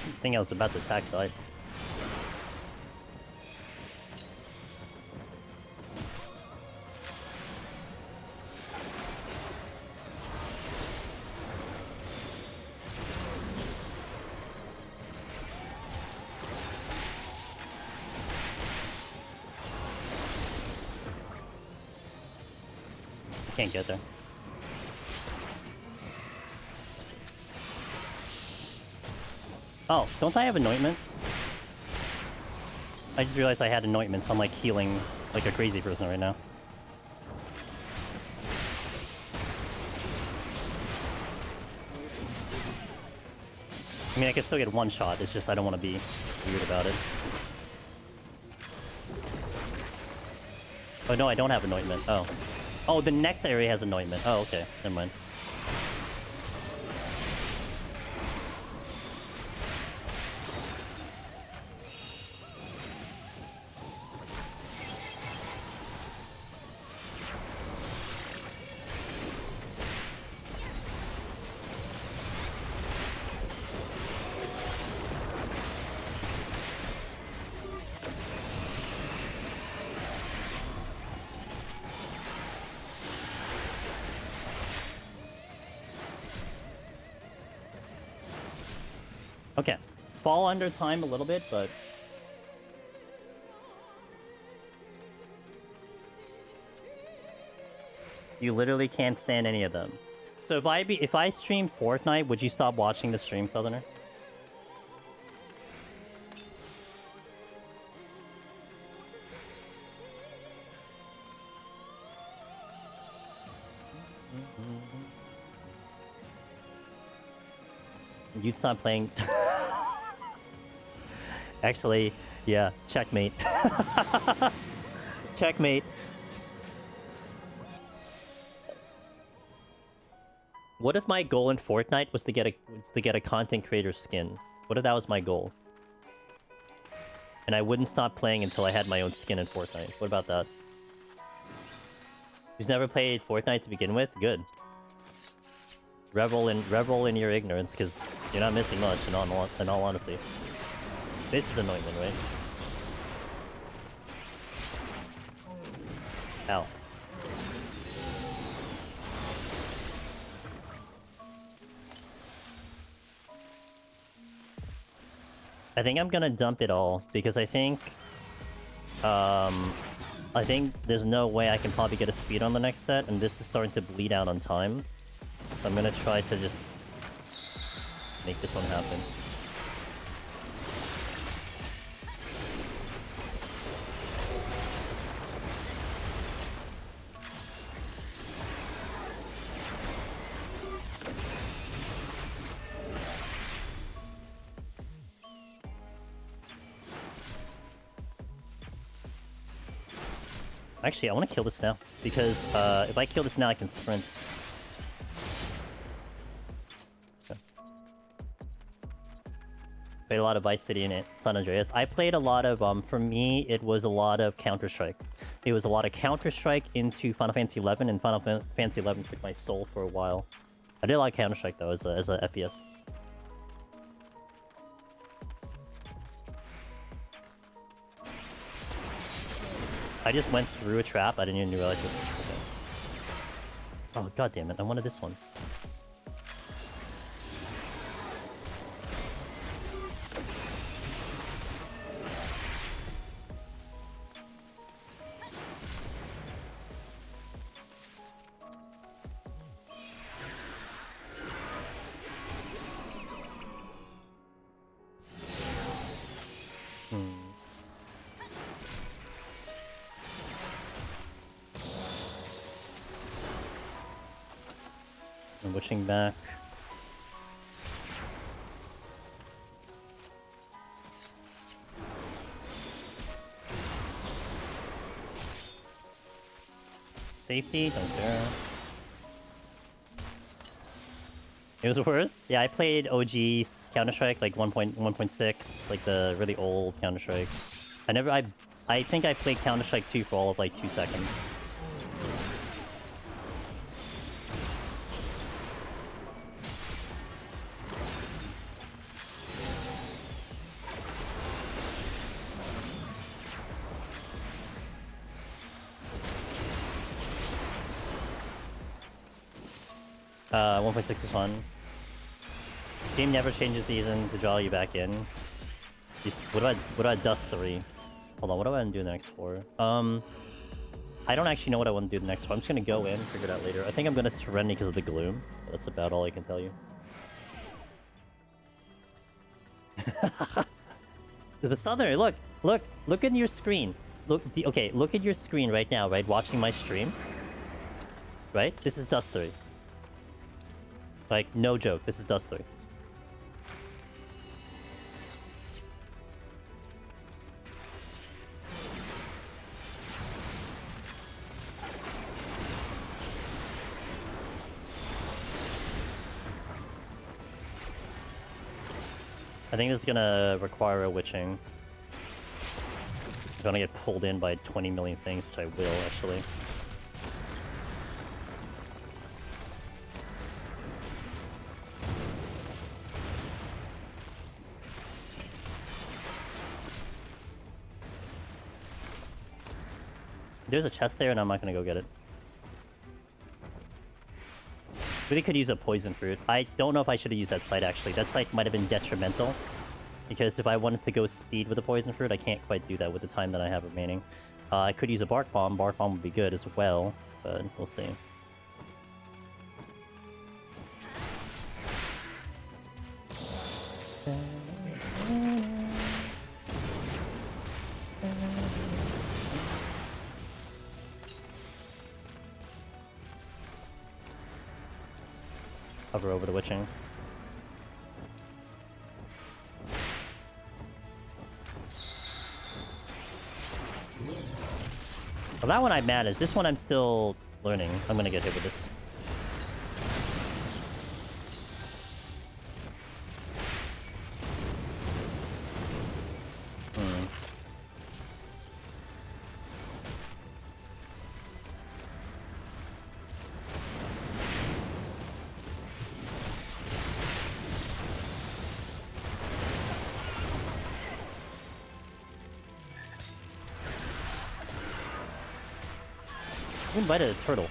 I think I was about to attack died. I can't get there. Oh, don't I have anointment? I just realized I had anointment, so I'm like healing like a crazy person right now. I mean, I can still get one shot, it's just I don't want to be weird about it. Oh no, I don't have anointment. Oh. Oh, the next area has anointment. Oh, okay. Never mind. Okay. Fall under time a little bit, but... you literally can't stand any of them. So if I streamed Fortnite, would you stop watching the stream, Southerner? You'd stop playing... Actually, yeah, checkmate. Checkmate. What if my goal in Fortnite was to get a content creator skin? What if that was my goal? And I wouldn't stop playing until I had my own skin in Fortnite. What about that? Who's never played Fortnite to begin with? Good. Revel in your ignorance, because you're not missing much in all honesty. This is anointment, right? Ow. I think I'm gonna dump it all, because I think there's no way I can probably get a speed on the next set, and this is starting to bleed out on time. So I'm gonna try to just make this one happen. Actually, I want to kill this now, because if I kill this now, I can sprint. Okay. Played a lot of Vice City and San Andreas. I played a lot of, for me, it was a lot of Counter-Strike. It was a lot of Counter-Strike into Final Fantasy XI, and Final Fantasy XI took my soul for a while. I did a lot of Counter-Strike, though, as a FPS. I just went through a trap. I didn't even realize it. Okay. Oh, god damn it. I wanted this one. I'm witching back. Safety, don't care. It was worse? Yeah, I played OG Counter-Strike, like 1.6, like the really old Counter-Strike. I think I played Counter-Strike 2 for all of like 2 seconds. 1.6 is fun. Game never changes season to draw you back in. What do I dust 3? Hold on, what do I want to do the next 4? I don't actually know what I want to do the next 4. I'm just gonna go in, figure it out later. I think I'm gonna surrender because of the gloom. That's about all I can tell you. The Southern, look at your screen. Okay, look at your screen right now, right? Watching my stream. Right? This is Dust 3. Like, no joke, this is Dust 3. I think this is gonna require a witching. I'm gonna get pulled in by 20 million things, which I will, actually. There's a chest there, and I'm not gonna go get it. Really could use a poison fruit. I don't know if I should have used that site, actually. That site might have been detrimental. Because if I wanted to go speed with a poison fruit, I can't quite do that with the time that I have remaining. I could use a bark bomb. Bark bomb would be good as well, but we'll see. Hover over the witching. Well, that one I managed. This one I'm still learning. I'm gonna get hit with this. Who invited a turtle?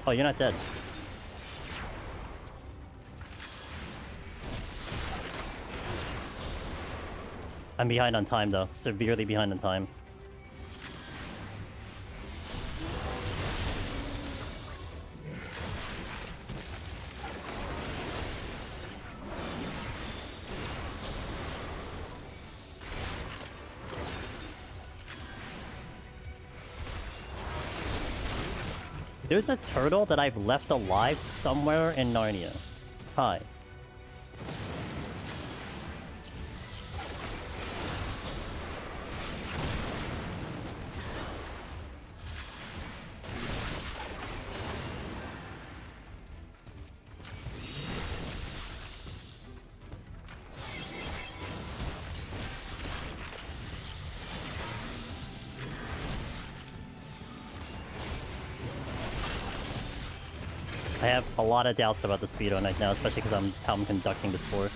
Oh, you're not dead. I'm behind on time, though. Severely behind on time. There's a turtle that I've left alive somewhere in Narnia. Hi. I have a lot of doubts about the speedrun right now, especially because how I'm conducting this for.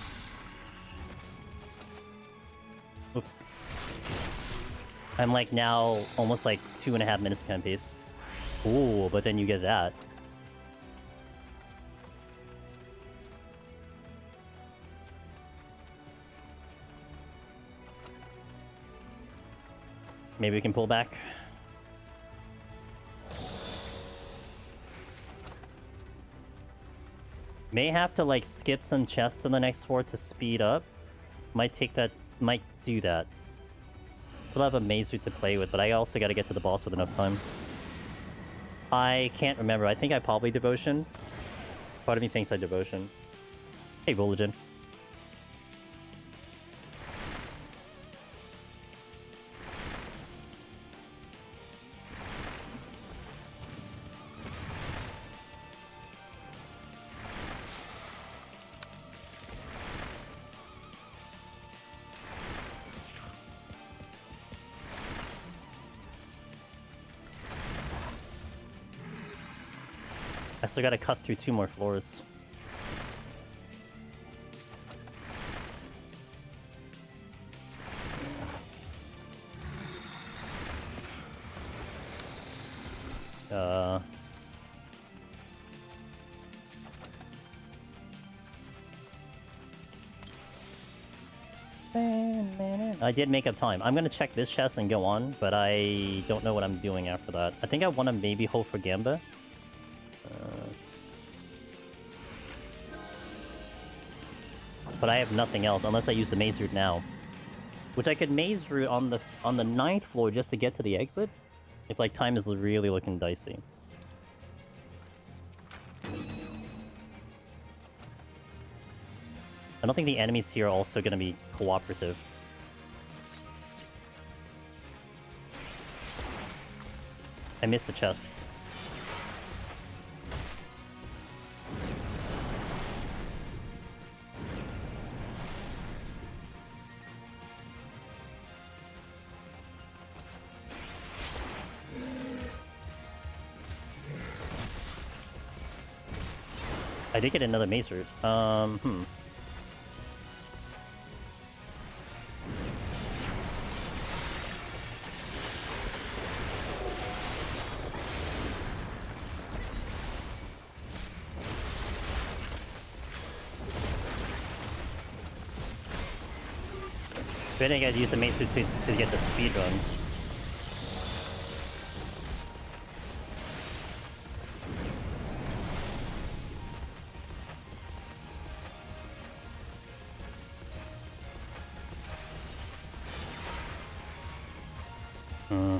Oops. I'm like now almost like 2.5 minutes behind pace. Ooh, but then you get that. Maybe we can pull back. May have to like skip some chests in the next floor to speed up. Might do that. Still have a maze route to play with, but I also gotta get to the boss with enough time. I can't remember. I think I probably Devotion. Part of me thinks I Devotion. Hey, Voligen. I still gotta cut through 2 more floors. I did make up time. I'm gonna check this chest and go on, but I don't know what I'm doing after that. I think I want to maybe hope for Gamba. But I have nothing else unless I use the maze route now, which I could maze route on the 9th floor just to get to the exit, if like time is really looking dicey. I don't think the enemies here are also going to be cooperative. I missed the chest. I did get another maze route. I think I'd use the maze route to get the speed run.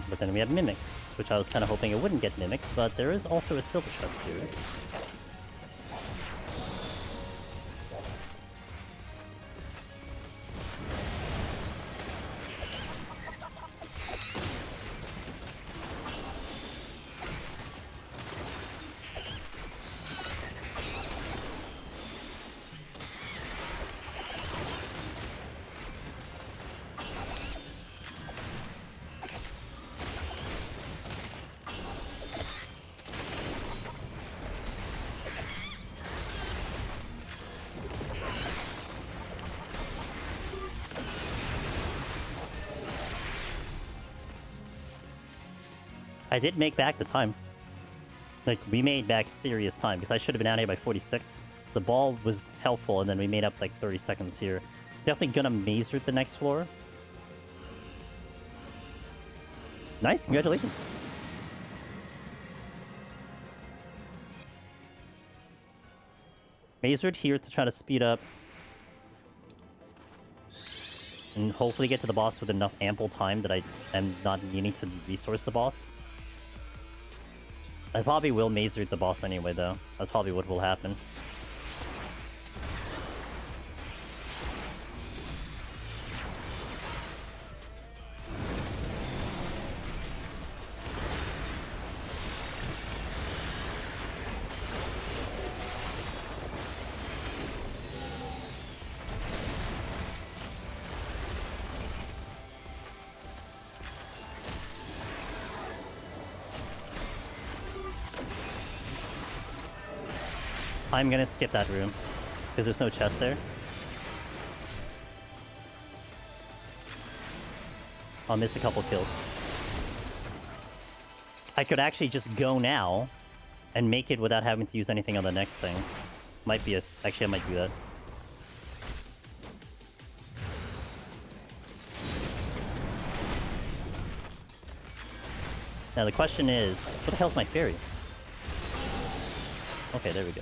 But then we have Mimics, which I was kind of hoping it wouldn't get Mimics, but there is also a silver chest here. I did make back the time. Like, we made back serious time, because I should have been out here by 46. The ball was helpful, and then we made up like 30 seconds here. Definitely gonna maze route the next floor. Nice, congratulations. Maze route here to try to speed up. And hopefully get to the boss with enough ample time that I am not needing to resource the boss. I probably will maze route the boss anyway, though. That's probably what will happen. I'm gonna skip that room, because there's no chest there. I'll miss a couple kills. I could actually just go now and make it without having to use anything on the next thing. Might be a... Actually, I might do that. Now the question is, what the hell's my fairy? Okay, there we go.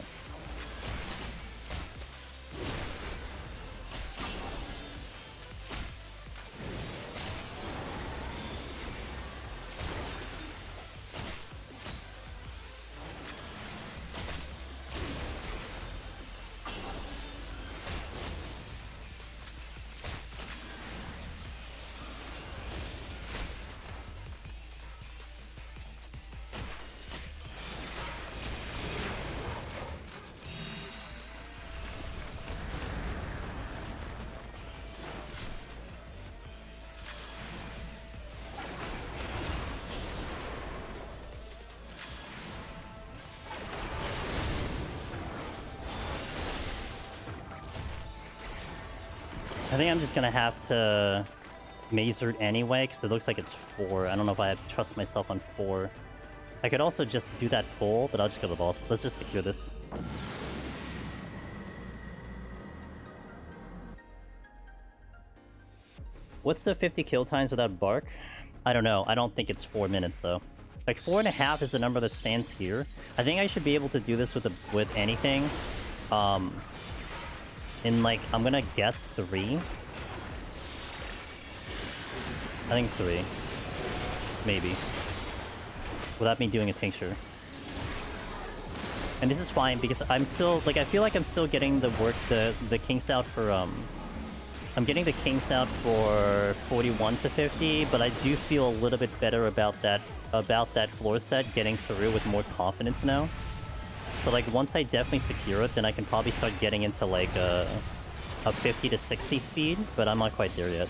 I think I'm just gonna have to Mazer anyway, because it looks like it's 4. I don't know if I have to trust myself on 4. I could also just do that pull, but I'll just go to the boss. Let's just secure this. What's the 50 kill times without Bark? I don't know. I don't think it's 4 minutes, though. Like, 4.5 is the number that stands here. I think I should be able to do this with anything. In, like, I'm gonna guess 3. I think 3. Maybe. Without me doing a tincture. And this is fine, because I'm still, like, I feel like I'm still getting the work, the kinks out for, I'm getting the kinks out for 41 to 50, but I do feel a little bit better about that floor set getting through with more confidence now. So, like, once I definitely secure it, then I can probably start getting into, like, a 50 to 60 speed, but I'm not quite there yet.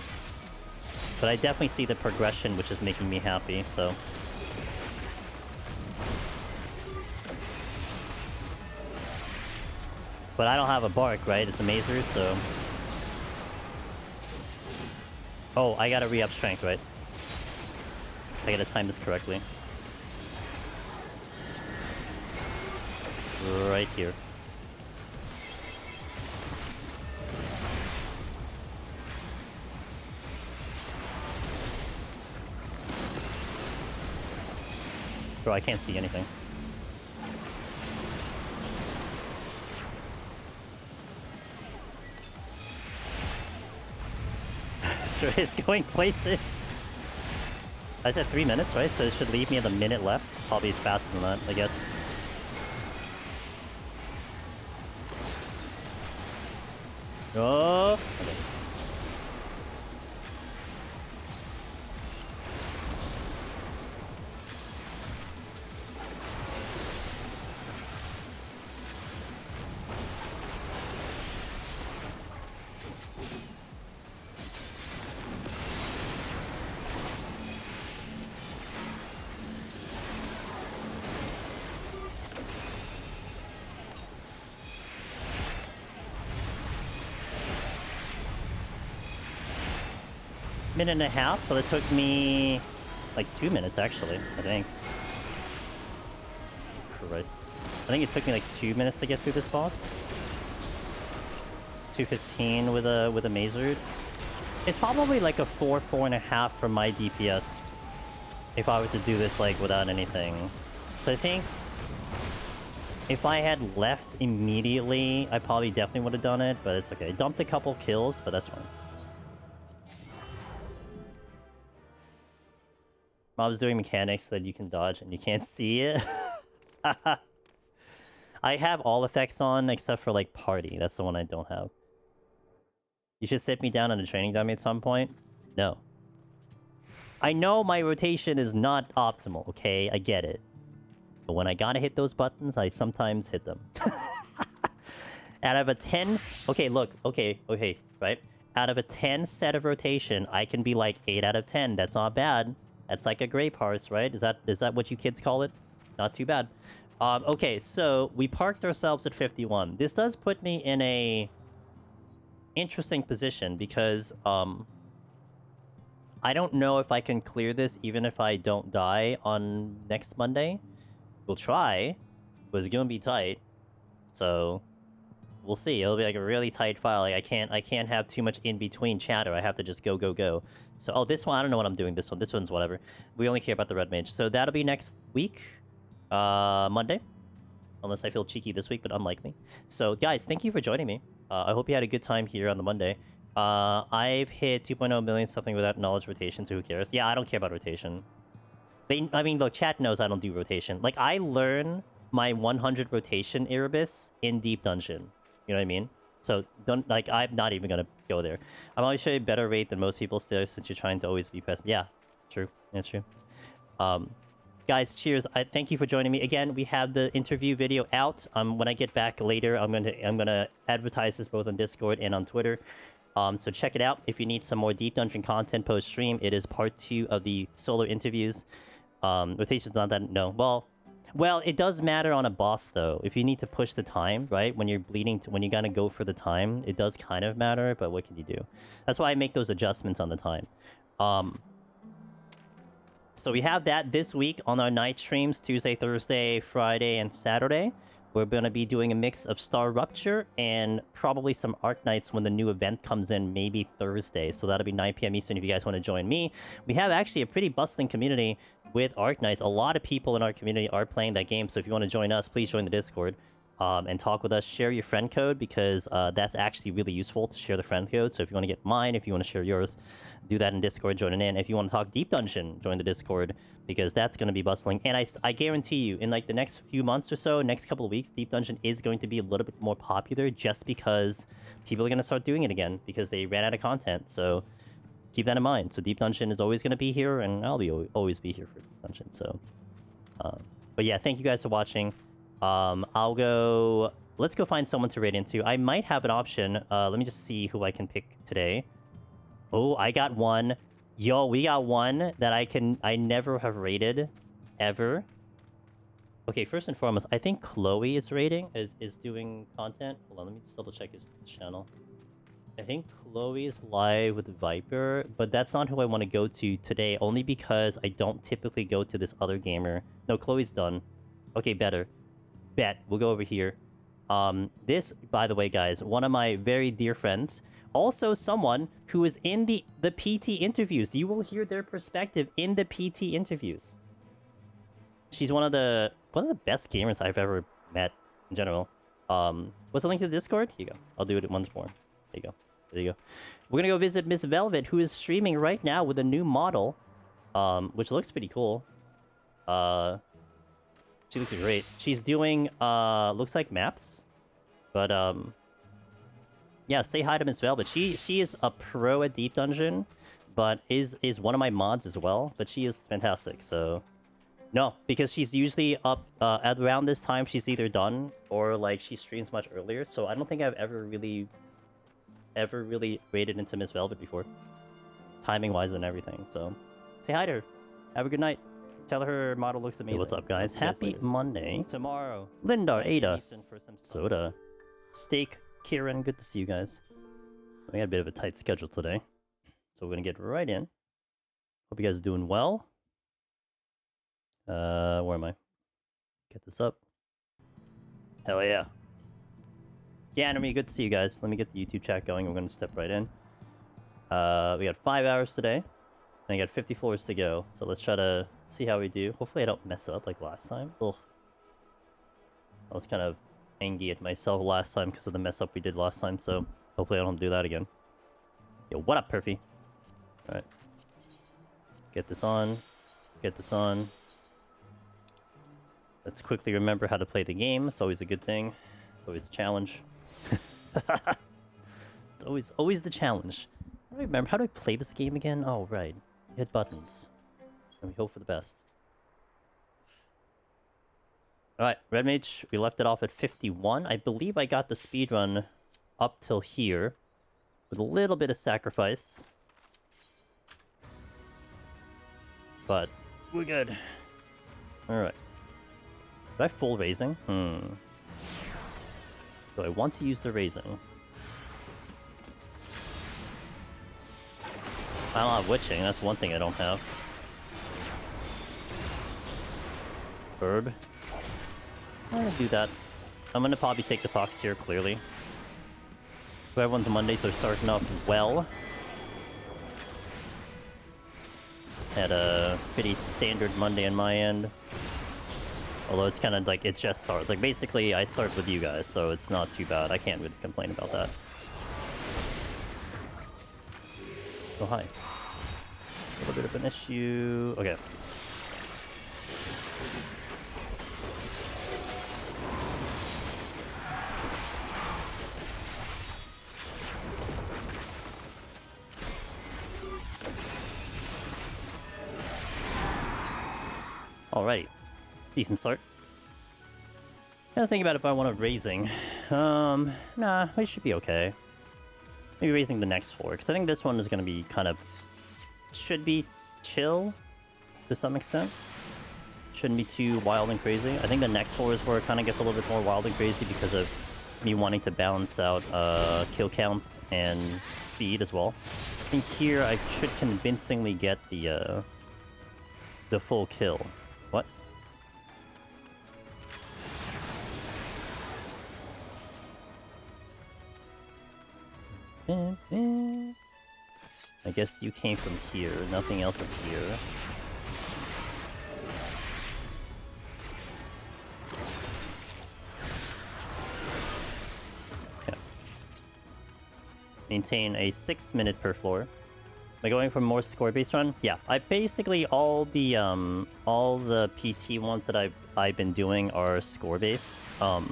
But I definitely see the progression, which is making me happy, so... But I don't have a Bark, right? It's a Mazer, so... Oh, I gotta re-up strength, right? I gotta time this correctly. Right here. Bro, I can't see anything. Sure is going places. I said 3 minutes, right? So it should leave me at a minute left. Probably faster than that, I guess. Oh! Okay. Minute and a half, so that took me like 2 minutes actually, I think. Christ. I think it took me like 2 minutes to get through this boss. 2:15 with a Mazer. It's probably like a 4.5 for my DPS if I were to do this like without anything. So I think if I had left immediately, I probably definitely would have done it, but it's okay. Dumped a couple kills, but that's fine. Mob's doing mechanics that you can dodge and you can't see it. I have all effects on except for like party. That's the one I don't have. You should sit me down on a training dummy at some point. No. I know my rotation is not optimal, okay? I get it. But when I gotta hit those buttons, I sometimes hit them. Out of a 10... Okay, look. Okay, right? Out of a 10 set of rotation, I can be like 8 out of 10. That's not bad. That's like a grape horse, right? Is that what you kids call it? Not too bad. Okay, so we parked ourselves at 51. This does put me in a interesting position because I don't know if I can clear this even if I don't die on next Monday. We'll try, but it's gonna be tight. So we'll see. It'll be like a really tight file. Like I can't have too much in between chatter. I have to just go. So this one I don't know what I'm doing. This one's whatever. We only care about the red mage. So that'll be next week, Monday. Unless I feel cheeky this week, but unlikely. So guys, thank you for joining me. I hope you had a good time here on the Monday. I've hit 2.0 million something without knowledge rotation, so who cares? Yeah, I don't care about rotation. I mean, look, chat knows I don't do rotation. Like, I learn my 100 rotation Erebus in Deep Dungeon. You know what I mean? So, don't, like, I'm not even gonna go there. I'm always sure a better rate than most people still, since you're trying to always be present. Yeah, true. That's true. Guys, cheers. Thank you for joining me. Again, we have the interview video out. When I get back later, I'm gonna advertise this both on Discord and on Twitter. So check it out. If you need some more Deep Dungeon content post-stream, it is part 2 of the solo interviews. Rotation's not that... No. Well, it does matter on a boss, though. If you need to push the time, right? When you're bleeding... when you gotta go for the time, it does kind of matter, but what can you do? That's why I make those adjustments on the time. So we have that this week on our night streams, Tuesday, Thursday, Friday, and Saturday. We're going to be doing a mix of Star Rupture and probably some Arc Nights when the new event comes in, maybe Thursday. So that'll be 9 p.m. Eastern if you guys want to join me. We have actually a pretty bustling community with Arc Nights. A lot of people in our community are playing that game, so if you want to join us, please join the Discord and talk with us. Share your friend code because that's actually really useful to share the friend code. So if you want to get mine, if you want to share yours, do that in Discord, join it in. If you want to talk Deep Dungeon, join the Discord because that's going to be bustling. And I guarantee you, in like the next few months or so, next couple of weeks, Deep Dungeon is going to be a little bit more popular just because people are going to start doing it again because they ran out of content. So keep that in mind. So Deep Dungeon is always going to be here, and I'll always be here for Deep Dungeon. So, but yeah, thank you guys for watching. Let's go find someone to raid into. I might have an option. Let me just see who I can pick today. Oh, I got one. Yo, we got one that I never have raided ever. Okay, first and foremost, I think Chloe is doing content. Hold on, let me just double check his channel. I think Chloe is live with Viper, but that's not who I want to go to today, only because I don't typically go to this other gamer. No, Chloe's done. Okay, better. Bet. We'll go over here. This, by the way, guys, one of my very dear friends, also someone who is in the PT interviews. You will hear their perspective in the PT interviews. She's one of the best gamers I've ever met in general. What's the link to the Discord? Here you go. I'll do it once more. There you go. There you go. We're gonna go visit Miss Velvet, who is streaming right now with a new model, which looks pretty cool. She looks great. She's doing looks like maps, but yeah. Say hi to Miss Velvet. She is a pro at Deep Dungeon, but is one of my mods as well. But she is fantastic. So no, because she's usually up at around this time. She's either done or like she streams much earlier. So I don't think I've ever really raided into Miss Velvet before, timing wise and everything. So say hi to her. Have a good night. Tell her model looks amazing. Hey, what's up, guys? Happy Monday. Tomorrow. Linda, Aida, Soda, Steak, Kieran. Good to see you guys. We had a bit of a tight schedule today, so we're gonna get right in. Hope you guys are doing well. Where am I? Get this up. Hell yeah. Yeah, Enemy, good to see you guys. Let me get the YouTube chat going. We're gonna step right in. We got 5 hours today, and I got 50 floors to go. So let's try to see how we do. Hopefully I don't mess up like last time. Ugh. I was kind of angry at myself last time because of the mess up we did last time, so hopefully I don't do that again. Yo, what up, Perfy? Alright. Get this on. Get this on. Let's quickly remember how to play the game. It's always a good thing. It's always a challenge. It's always the challenge. How do I remember? How do I play this game again? Oh, right. Hit buttons. And we hope for the best. Alright, Red Mage, we left it off at 51. I believe I got the speedrun up till here. With a little bit of sacrifice. But we're good. Alright. Did I full raising? Do I want to use the raising? I don't have witching, that's one thing I don't have. Herb. I'm gonna do that. I'm gonna probably take the Pox here, clearly. So everyone's Monday, so starting off well. Had a pretty standard Monday on my end. Although it's kind of like, it just starts. Like, basically, I start with you guys, so it's not too bad. I can't really complain about that. Oh, hi. A little bit of an issue. Okay. Alrighty. Decent start. Gotta think about if I want to raising. Nah, we should be okay. Maybe raising the next floor, because I think this one is gonna be kind of... should be chill, to some extent. Shouldn't be too wild and crazy. I think the next floor is where it kind of gets a little bit more wild and crazy because of me wanting to balance out kill counts and speed as well. I think here I should convincingly get the full kill. What? I guess you came from here. Nothing else is here. Okay. Maintain a 6 minute per floor. Am I going for more score-based run? Yeah, I basically all the PT ones that I've been doing are score-based. Now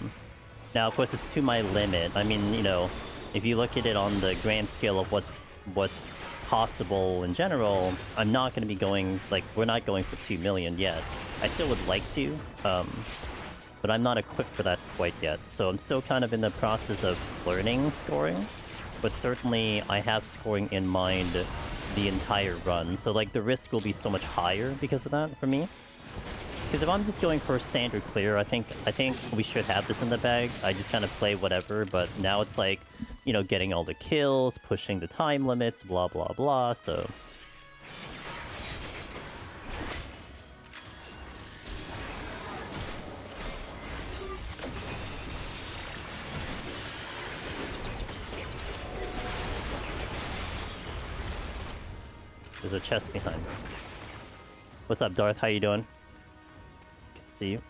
of course it's to my limit. I mean, you know, if you look at it on the grand scale of what's possible in general, I'm not going to be going, like, we're not going for 2 million yet. I still would like to, but I'm not equipped for that quite yet. So I'm still kind of in the process of learning scoring, but certainly I have scoring in mind the entire run. So, like, the risk will be so much higher because of that for me. Because if I'm just going for a standard clear, I think we should have this in the bag. I just kind of play whatever, but now it's like, you know, getting all the kills, pushing the time limits, blah, blah, blah, so... There's a chest behind me. What's up, Darth? How you doing? Can see you.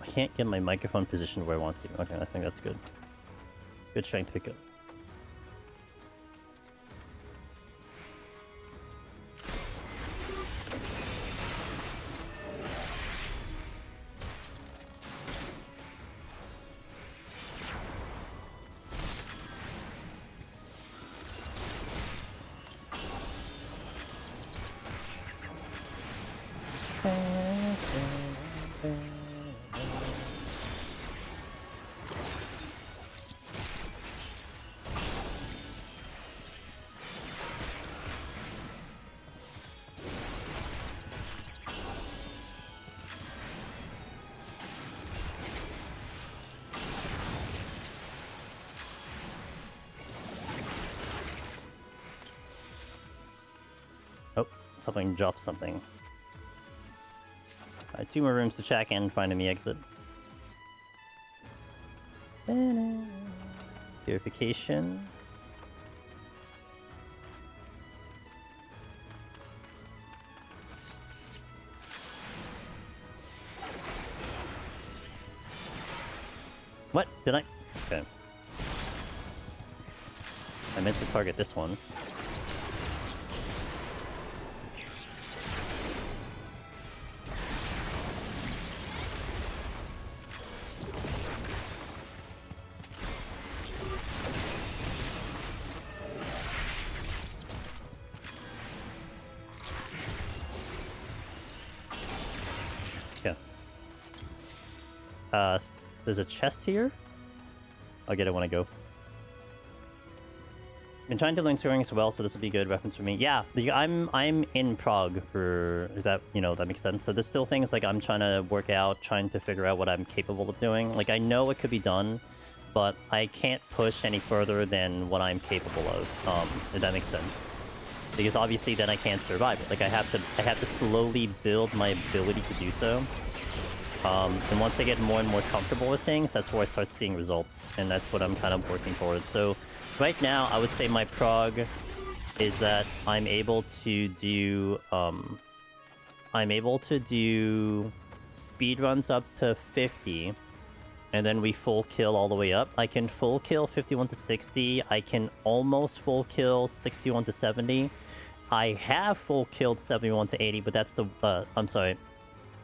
I can't get my microphone positioned where I want to. Okay, I think that's good. Good strength pickup. Something dropped something. Alright, 2 more rooms to check and finding the exit. Purification. What? Did I? Okay. I meant to target this one. There's a chest here. I'll get it when I go. Been trying to learn scoring as well, so this will be a good reference for me. Yeah, I'm in Prague for that. You know, that makes sense. So there's still things like I'm trying to work out, trying to figure out what I'm capable of doing. Like I know it could be done, but I can't push any further than what I'm capable of. If that makes sense. because obviously then I can't survive it. Like I have to slowly build my ability to do so. And once I get more and more comfortable with things, that's where I start seeing results, and that's what I'm kind of working towards. So right now, I would say my prog is that I'm able to do speed runs up to 50, and then we full kill all the way up. I can full kill 51 to 60. I can almost full kill 61 to 70. I have full killed 71 to 80, but that's the I'm sorry.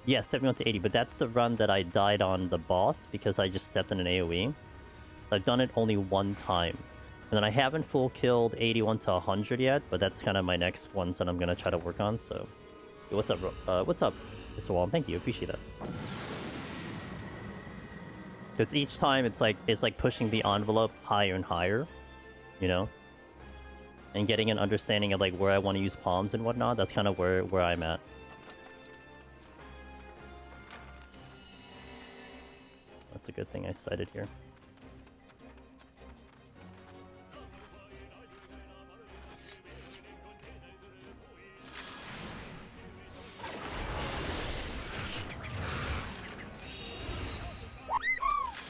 Yeah, 71 to 80, but that's the run that I died on the boss because I just stepped in an AoE. I've done it only one time. And then I haven't full killed 81 to 100 yet, but that's kind of my next ones that I'm going to try to work on, so... Yo, what's up, bro? What's up, Mr. Wall? Thank you, appreciate that. So it's each time, it's like pushing the envelope higher and higher, you know? And getting an understanding of like where I want to use palms and whatnot, that's kind of where I'm at. That's a good thing I cited here.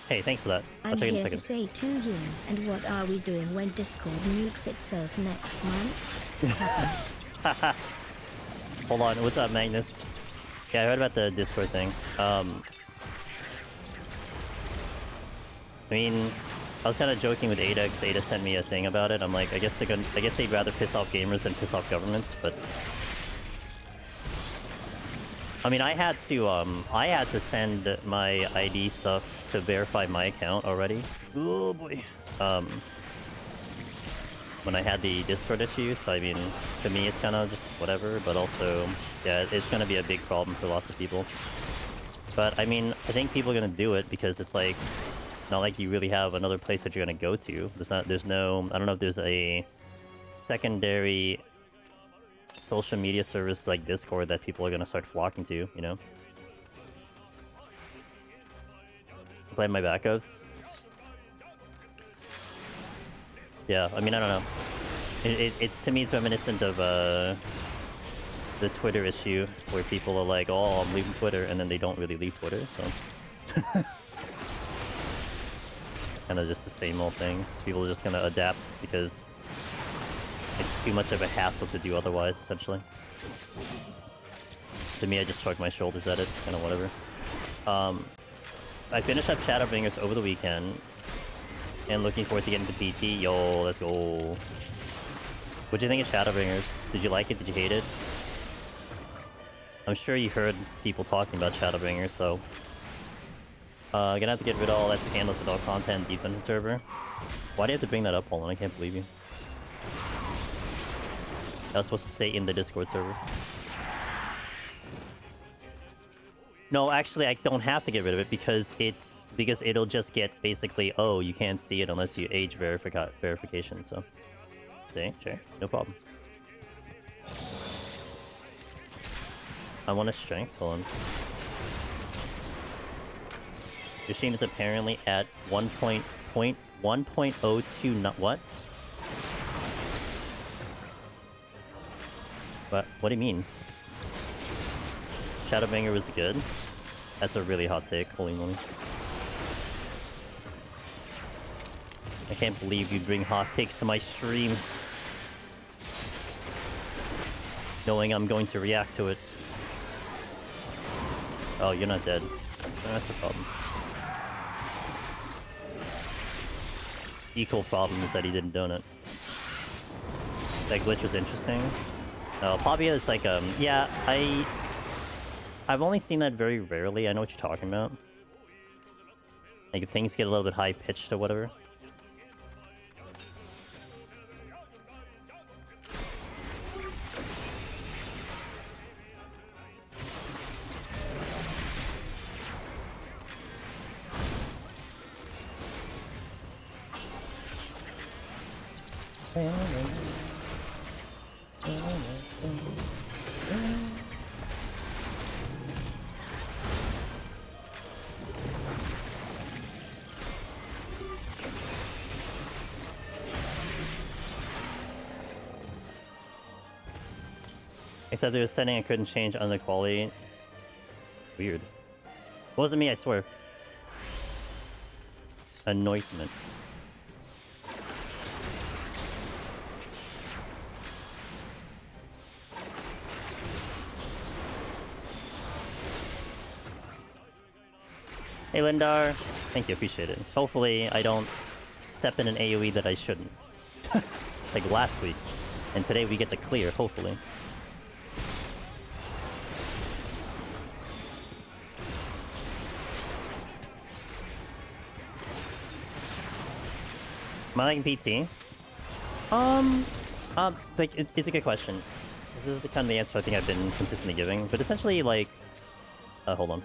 Hey, thanks for that. I'll check in a second. I'm here to say 2 years, and what are we doing when Discord nukes itself next month? Hold on, what's up, Magnus? Yeah, I heard about the Discord thing. I mean, I was kind of joking with Aida because Aida sent me a thing about it. I'm like, I guess they'd rather piss off gamers than piss off governments, but I mean, I had to send my ID stuff to verify my account already. Oh boy. When I had the Discord issue, so I mean, to me it's kind of just whatever, but also, yeah, it's gonna be a big problem for lots of people. But I mean, I think people are gonna do it because it's like, not like you really have another place that you're gonna go to. There's no, I don't know if there's a secondary social media service like Discord that people are gonna start flocking to, you know? Play my backups. Yeah, I mean, I don't know. It to me, it's reminiscent of the Twitter issue where people are like, "Oh, I'm leaving Twitter," and then they don't really leave Twitter. So, kind of just the same old things. People are just gonna adapt because it's too much of a hassle to do otherwise, essentially. To me, I just shrug my shoulders at it, kind of whatever. I finished up Shadowbringers over the weekend, and looking forward to getting to PT. Yo, let's go. What'd you think of Shadowbringers? Did you like it? Did you hate it? I'm sure you heard people talking about Shadowbringers, so... gonna have to get rid of all that scandals with all content deep in the server. Why do you have to bring that up, Holland? I can't believe you. That's supposed to stay in the Discord server. No, actually, I don't have to get rid of it because it'll just get basically, oh, you can't see it unless you age verification. So, see, sure, no problem. I want a strength. Hold on. Your stream is apparently at 1.02. Not what? What do you mean? Shadowbanger was good. That's a really hot take. Holy moly. I can't believe you bring hot takes to my stream, knowing I'm going to react to it. Oh, you're not dead. That's a problem. Equal problem is that he didn't donut. That glitch was interesting. Pavia is like, yeah, I've only seen that very rarely. I know what you're talking about. Like, if things get a little bit high-pitched or whatever. Except there was a setting I couldn't change on the quality. Weird. Wasn't me, I swear. Anointment. Hey Lindar, thank you, appreciate it. Hopefully I don't step in an AoE that I shouldn't. Like last week. And today we get the clear, hopefully. Am I liking PT? Like, it's a good question. This is the kind of the answer I think I've been consistently giving. But essentially, like... hold on.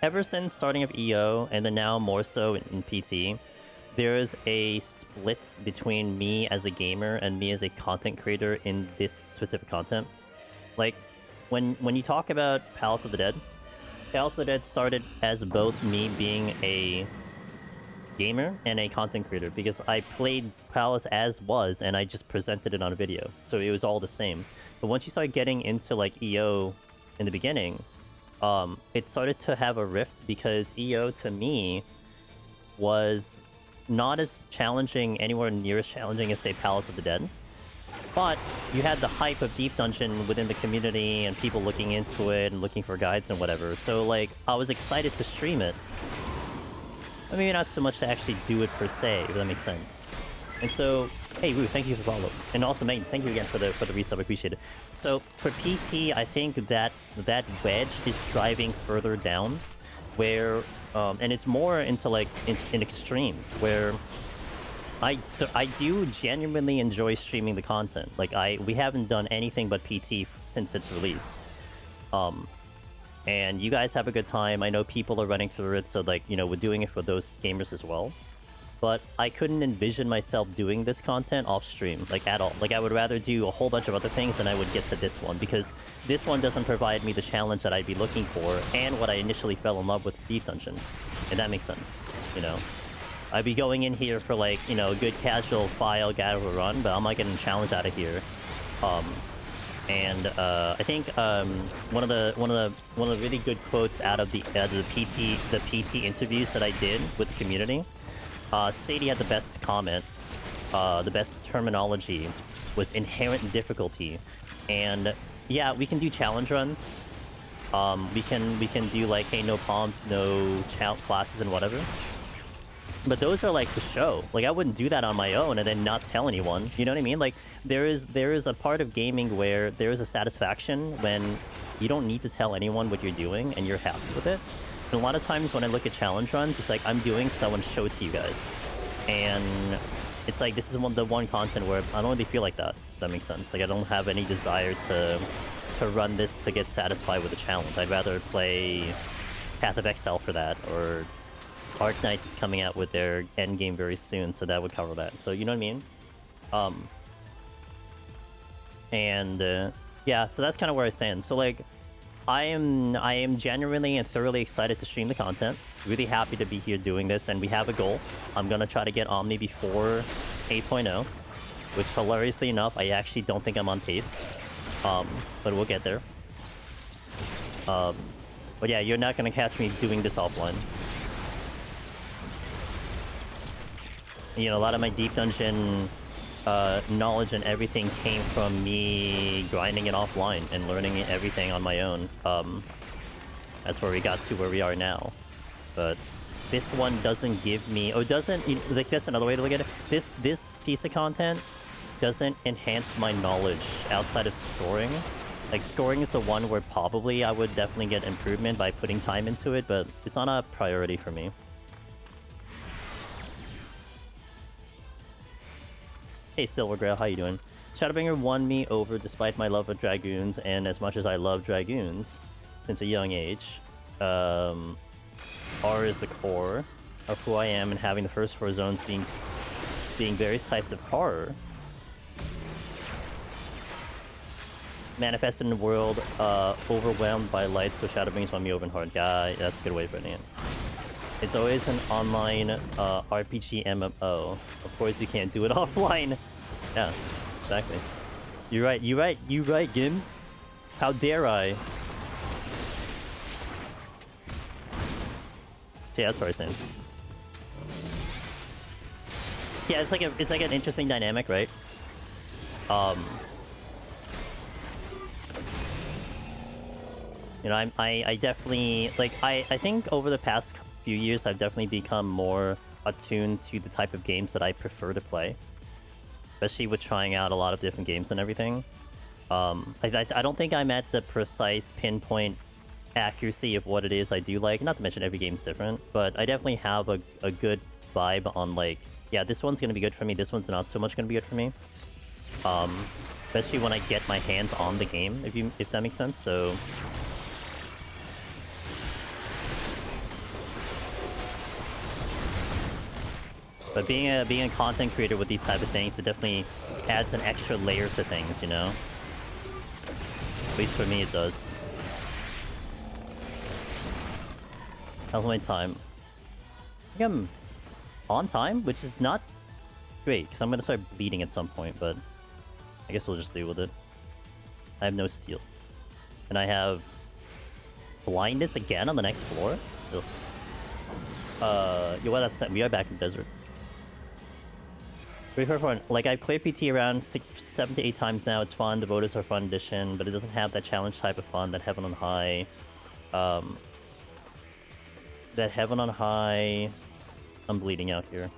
Ever since starting of EO, and then now more so in PT, there is a split between me as a gamer and me as a content creator in this specific content. Like, when you talk about Palace of the Dead, Palace of the Dead started as both me being a gamer and a content creator, because I played Palace as was, and I just presented it on a video. So it was all the same. But once you start getting into, like, EO in the beginning... it started to have a rift because EO to me was not as challenging, anywhere near as challenging as, say, Palace of the Dead. But you had the hype of Deep Dungeon within the community and people looking into it and looking for guides and whatever. So, like, I was excited to stream it. But maybe not so much to actually do it per se, if that makes sense. And so, hey Woo, thank you for the follow. And also Megan, thank you again for the resub, I appreciate it. So for PT, I think that wedge is driving further down, where and it's more into like in extremes, where I do genuinely enjoy streaming the content. Like we haven't done anything but PT since its release. And you guys have a good time. I know people are running through it, so like, you know, we're doing it for those gamers as well. But I couldn't envision myself doing this content off stream, like at all. Like I would rather do a whole bunch of other things than I would get to this one, because this one doesn't provide me the challenge that I'd be looking for and what I initially fell in love with Deep Dungeon. And that makes sense, you know. I'd be going in here for like, you know, a good casual file gather run, but I'm not getting a challenge out of here. I think one of the really good quotes out of the PT interviews that I did with the community. Sadie had the best comment, the best terminology was inherent difficulty, and yeah, we can do challenge runs. We can do like, hey, no palms, no classes and whatever. But those are like for show. Like I wouldn't do that on my own and then not tell anyone. You know what I mean? Like there is a part of gaming where there is a satisfaction when you don't need to tell anyone what you're doing and you're happy with it. And a lot of times when I look at challenge runs, it's like I'm doing because I want to show it to you guys. And it's like this is the one content where I don't really feel like that. If that makes sense. Like I don't have any desire to run this to get satisfied with a challenge. I'd rather play Path of Exile for that, or Arc Knights is coming out with their endgame very soon, so that would cover that. So you know what I mean? Yeah, so that's kind of where I stand. So like, I am genuinely and thoroughly excited to stream the content. Really happy to be here doing this, and we have a goal. I'm gonna try to get Omni before 8.0, which hilariously enough, I actually don't think I'm on pace. But we'll get there. But yeah, you're not gonna catch me doing this offline. You know, a lot of my Deep Dungeon knowledge and everything came from me grinding it offline and learning everything on my own. That's where we got to where we are now. But this one doesn't give me, or doesn't, like, that's another way to look at it. This piece of content doesn't enhance my knowledge outside of scoring. Like, scoring is the one where probably I would definitely get improvement by putting time into it, but it's not a priority for me. Hey Silvergrail, how you doing? Shadowbringer won me over despite my love of Dragoons, and as much as I love Dragoons since a young age, R is the core of who I am, and having the first 4 zones being various types of horror manifested in the world, overwhelmed by light, so Shadowbringers won me over in hard. Yeah, that's a good way of putting it. It's always an online RPG MMO. Of course you can't do it offline. Yeah, exactly. You're right, Gims. How dare I? So yeah, that's what I was saying. Yeah, it's like an interesting dynamic, right? You know, I definitely like I think over the past few years I've definitely become more attuned to the type of games that I prefer to play, especially with trying out a lot of different games and everything. I don't think I'm at the precise pinpoint accuracy of what it is I do like. Not to mention every game's different, but I definitely have a good vibe on like, yeah, this one's gonna be good for me. This one's not so much gonna be good for me. Especially when I get my hands on the game, if that makes sense. So. But being a content creator with these type of things, it definitely adds an extra layer to things, you know? At least for me, it does. How's my time? I think I'm on time, which is not great, because I'm going to start bleeding at some point, but I guess we'll just deal with it. I have no steel. And I have blindness again on the next floor? Ugh. What upset? We are back in the desert. Like, I've played PT around 7 to 8 times now. It's fun. The voters are fun addition, but it doesn't have that challenge type of fun that Heaven on High. That Heaven on High. I'm bleeding out here.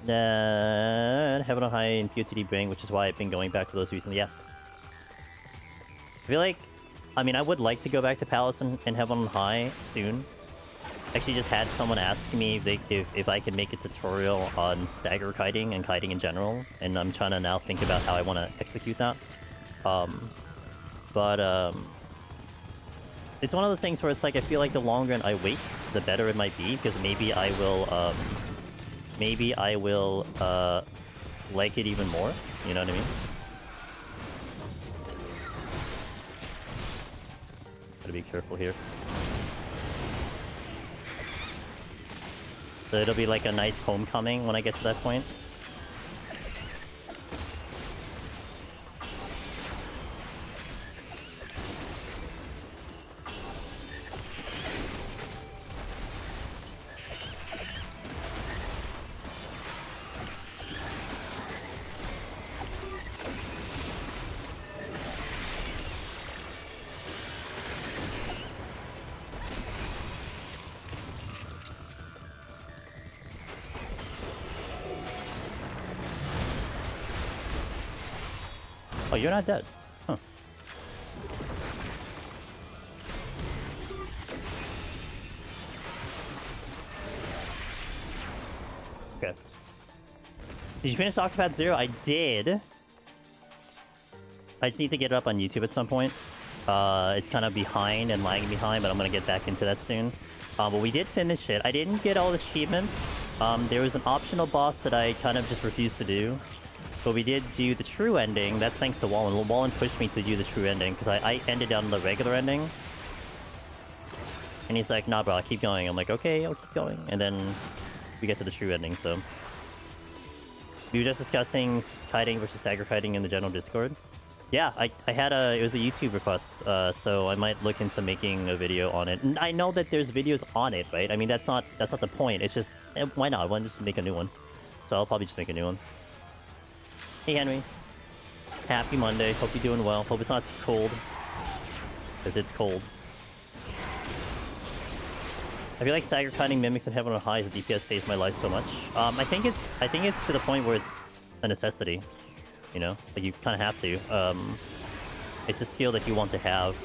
That Heaven on High and POTD bring, which is why I've been going back to those recently. Yeah. I feel like, I mean, I would like to go back to Palace and Heaven on High soon. Actually just had someone ask me if I could make a tutorial on stagger kiting and kiting in general, and I'm trying to now think about how I want to execute that. It's one of those things where it's like I feel like the longer I wait, the better it might be, because maybe I will like it even more. You know what I mean? Gotta be careful here. So it'll be like a nice homecoming when I get to that point. Oh, you're not dead. Huh. Okay. Did you finish Octopath Zero? I did. I just need to get it up on YouTube at some point. It's kind of behind and lagging behind, but I'm going to get back into that soon. But we did finish it. I didn't get all the achievements. There was an optional boss that I kind of just refused to do. But we did do the true ending. That's thanks to Wallen. Wallen pushed me to do the true ending, because I ended on the regular ending. And he's like, nah, bro, keep going. I'm like, okay, I'll keep going. And then we get to the true ending, so. We were just discussing kiting versus stagger kiting in the general Discord. Yeah, I had it was a YouTube request, so I might look into making a video on it. And I know that there's videos on it, right? I mean, that's not the point. It's just, why not? Why not just make a new one? So I'll probably just make a new one. Hey Henry, happy Monday, hope you're doing well, hope it's not too cold, because it's cold. I feel like stagger kiting mimics in Heaven on High as a DPS saves my life so much. I think it's to the point where it's a necessity, you know, like you kind of have to. It's a skill that you want to have.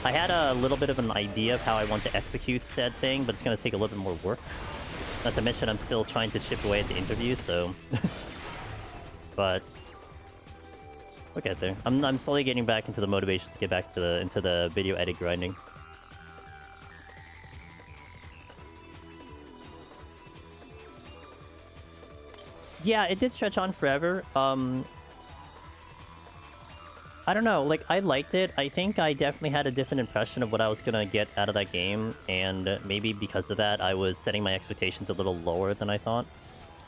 I had a little bit of an idea of how I want to execute said thing, but it's going to take a little bit more work. Not to mention I'm still trying to chip away at the interview, so... But we'll get there. I'm slowly getting back into the motivation to get back to into the video edit grinding. Yeah, it did stretch on forever. I don't know, like, I liked it. I think I definitely had a different impression of what I was gonna get out of that game, and maybe because of that, I was setting my expectations a little lower than I thought.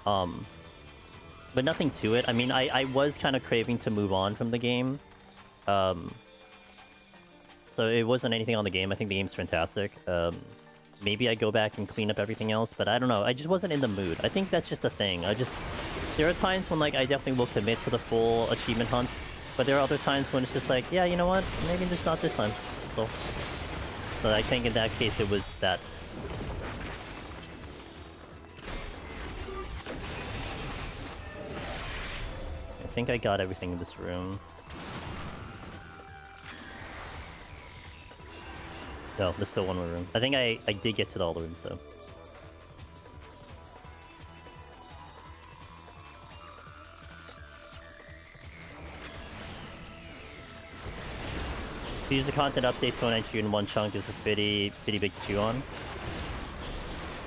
But nothing to it. I mean, I was kind of craving to move on from the game. So it wasn't anything on the game. I think the game's fantastic. Maybe I go back and clean up everything else, but I don't know. I just wasn't in the mood. I think that's just a thing. There are times when, like, I definitely will commit to the full achievement hunts, but there are other times when it's just like, yeah, you know what? Maybe just not this time. So I think in that case it was that. I think I got everything in this room. No, there's still one more room. I think I did get to all the rooms, though. To use the content update to an entry in one chunk is a pretty big to chew on.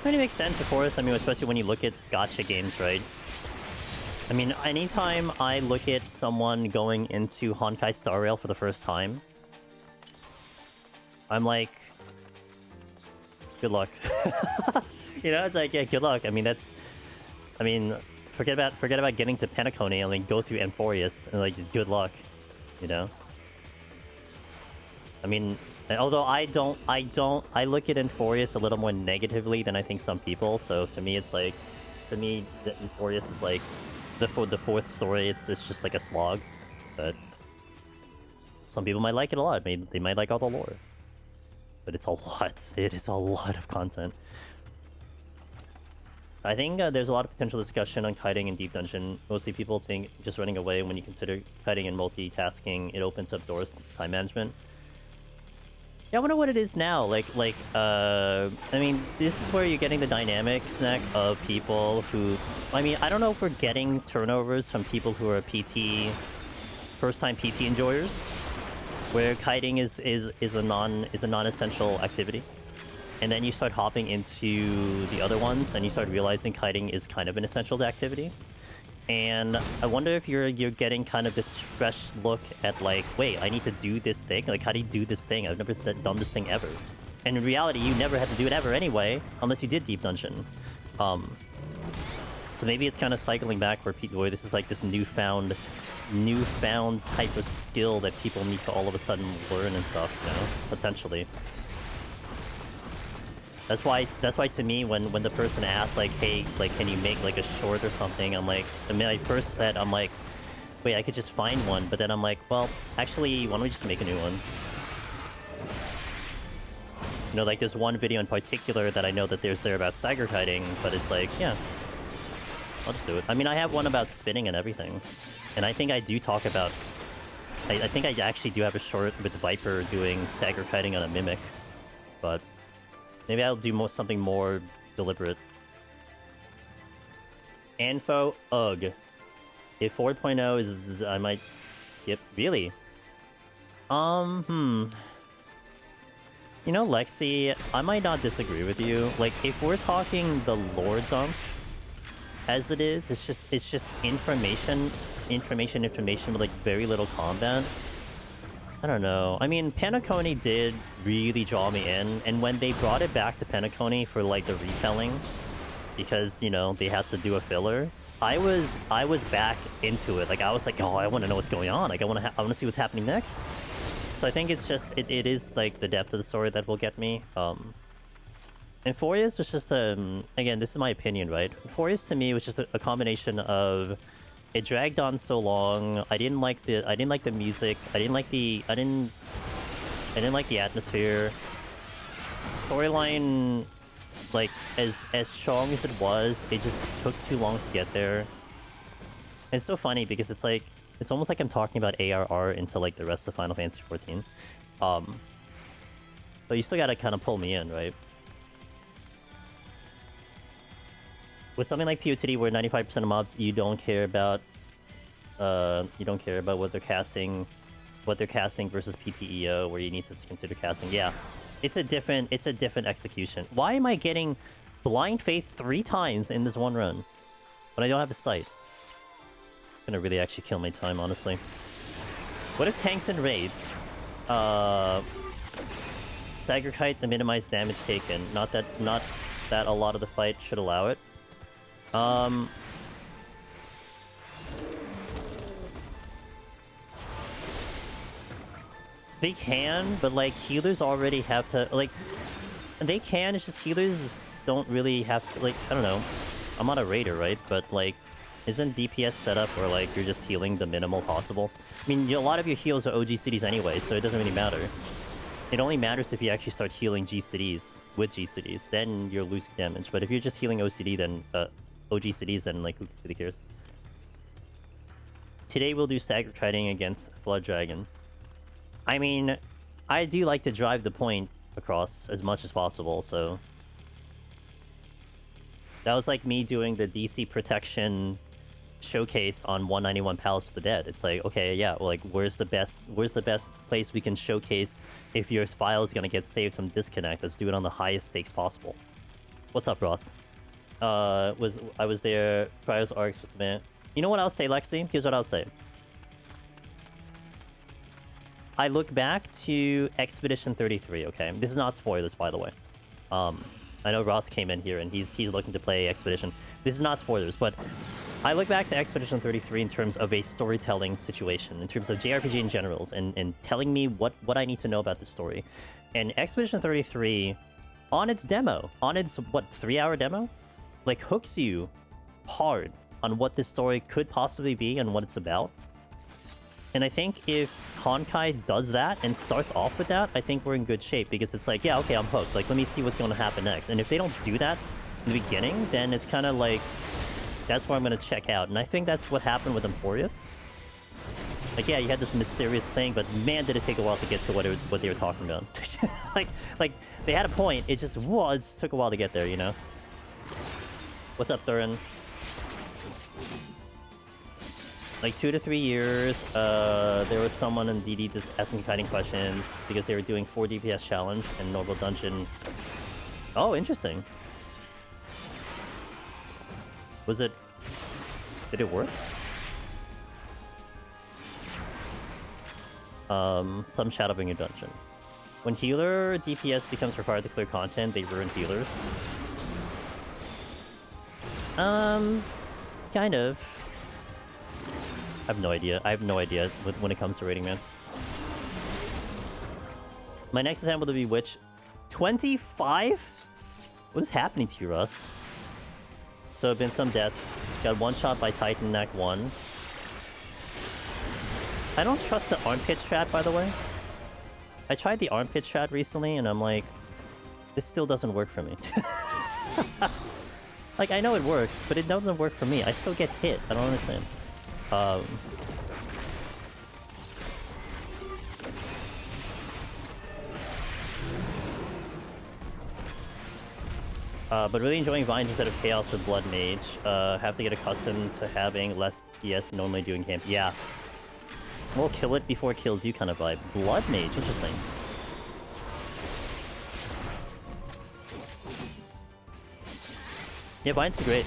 Pretty makes sense, of course. I mean, especially when you look at gacha games, right? I mean, anytime I look at someone going into Honkai Star Rail for the first time, I'm like, good luck. You know, it's like, yeah, good luck. I mean, forget about getting to Penacony and then go through Amphorius and like, good luck. You know. I mean, although I look at Amphorius a little more negatively than I think some people. So to me, it's like, the Amphorius is like the fourth story. It's just like a slog, but some people might like it a lot. They might like all the lore. But it's a lot. It is a lot of content. I think there's a lot of potential discussion on kiting in Deep Dungeon. Mostly people think just running away when you consider kiting and multitasking, it opens up doors to time management. Yeah, I wonder what it is now. I mean, this is where you're getting the dynamic, Snack, of people who... I mean, I don't know if we're getting turnovers from people who are PT... first-time PT enjoyers, where kiting is a non-essential activity, and then you start hopping into the other ones, and you start realizing kiting is kind of an essential activity. And I wonder if you're getting kind of this fresh look at like, wait, I need to do this thing. Like, how do you do this thing? I've never done this thing ever. And in reality, you never had to do it ever anyway, unless you did Deep Dungeon. So maybe it's kind of cycling back where this is like this newfound type of skill that people need to all of a sudden learn and stuff, you know, potentially. That's why to me, when the person asks like, hey, like, can you make like a short or something, I'm like, I mean, I first thought, I'm like, wait, I could just find one, but then I'm like, well, actually, why don't we just make a new one? You know, like, there's one video in particular that I know that there about stagger kiting, but it's like, yeah, I'll just do it. I mean, I have one about spinning and everything. And I think I do talk about... I think I actually do have a short with Viper doing stagger kiting on a Mimic. But maybe I'll do something more deliberate. Info, ugh. If 4.0 is... I might skip... Really? You know, Lexi, I might not disagree with you. Like, if we're talking the lore dump, as it is, it's just information with like very little combat. I don't know. I mean, Penacony did really draw me in, and when they brought it back to Penacony for like the retelling, because, you know, they had to do a filler, I was back into it. Like, I was like, oh, I want to know what's going on. Like, I want to see what's happening next. So I think it's just it is like the depth of the story that will get me. Amphorius was just again, this is my opinion, right? Amphorius to me was just a combination of, it dragged on so long. I didn't like the music. I didn't like the atmosphere. Storyline, like, as strong as it was, it just took too long to get there. And it's so funny because it's like, it's almost like I'm talking about ARR into like the rest of Final Fantasy XIV. But you still gotta kind of pull me in, right? With something like POTD, where 95% of mobs you don't care about what they're casting versus PTEO, where you need to consider casting. Yeah, it's a different execution. Why am I getting Blind Faith 3 times in this one run when I don't have a sight? It's gonna really actually kill my time, honestly. What if tanks and raids? Stagger kite to minimize damage taken. Not that a lot of the fight should allow it. They can, but like healers already have to like. They can. It's just healers don't really have to, like. I don't know. I'm not a raider, right? But like, isn't DPS set up where like you're just healing the minimal possible? I mean, a lot of your heals are OG cities anyway, so it doesn't really matter. It only matters if you actually start healing G cities with G cities. Then you're losing damage. But if you're just healing OCD, then OG cities, then like who really cares? Today we'll do stagger kiting against Flood Dragon. I mean, I do like to drive the point across as much as possible, so... That was like me doing the DC protection showcase on 191 Palace of the Dead. It's like, okay, yeah, well, like, where's the best place we can showcase if your file is gonna get saved from disconnect? Let's do it on the highest stakes possible. What's up, Ross? I was there, Cryos Arcs was man. You know what I'll say, Lexi? Here's what I'll say. I look back to Expedition 33, okay? This is not spoilers, by the way. I know Ross came in here and he's looking to play Expedition. This is not spoilers, but I look back to Expedition 33 in terms of a storytelling situation, in terms of JRPG in general, and telling me what I need to know about the story. And Expedition 33, on its demo, on its, what, 3-hour demo? Like, hooks you hard on what this story could possibly be and what it's about. And I think if Honkai does that and starts off with that, I think we're in good shape, because it's like, yeah, okay, I'm hooked. Like, let me see what's going to happen next. And if they don't do that in the beginning, then it's kind of like, that's where I'm going to check out. And I think that's what happened with Emporius. Like, yeah, you had this mysterious thing, but man, did it take a while to get to what they were talking about. like they had a point. It just, whoa, it just took a while to get there, you know? What's up, Thurin? Like 2 to 3 years, there was someone in DD just asking kiting questions because they were doing 4 DPS challenge and normal dungeon. Oh, interesting. Was it... Did it work? Some Shadowbringer dungeon. When healer DPS becomes required to clear content, they ruin healers. Kind of. I have no idea. I have no idea when it comes to rating, man. My next example to be Witch. 25? What is happening to you, Russ? So, been some deaths. Got one shot by Titan in Act 1. I don't trust the armpit strat, by the way. I tried the armpit strat recently, and I'm like, this still doesn't work for me. Like, I know it works, but it doesn't work for me. I still get hit. I don't understand. But really enjoying Vines instead of Chaos with Blood Mage. Have to get accustomed to having less PS normally doing camp. Yeah. We'll kill it before it kills you kind of vibe. Blood Mage, interesting. Yeah, Vines are great.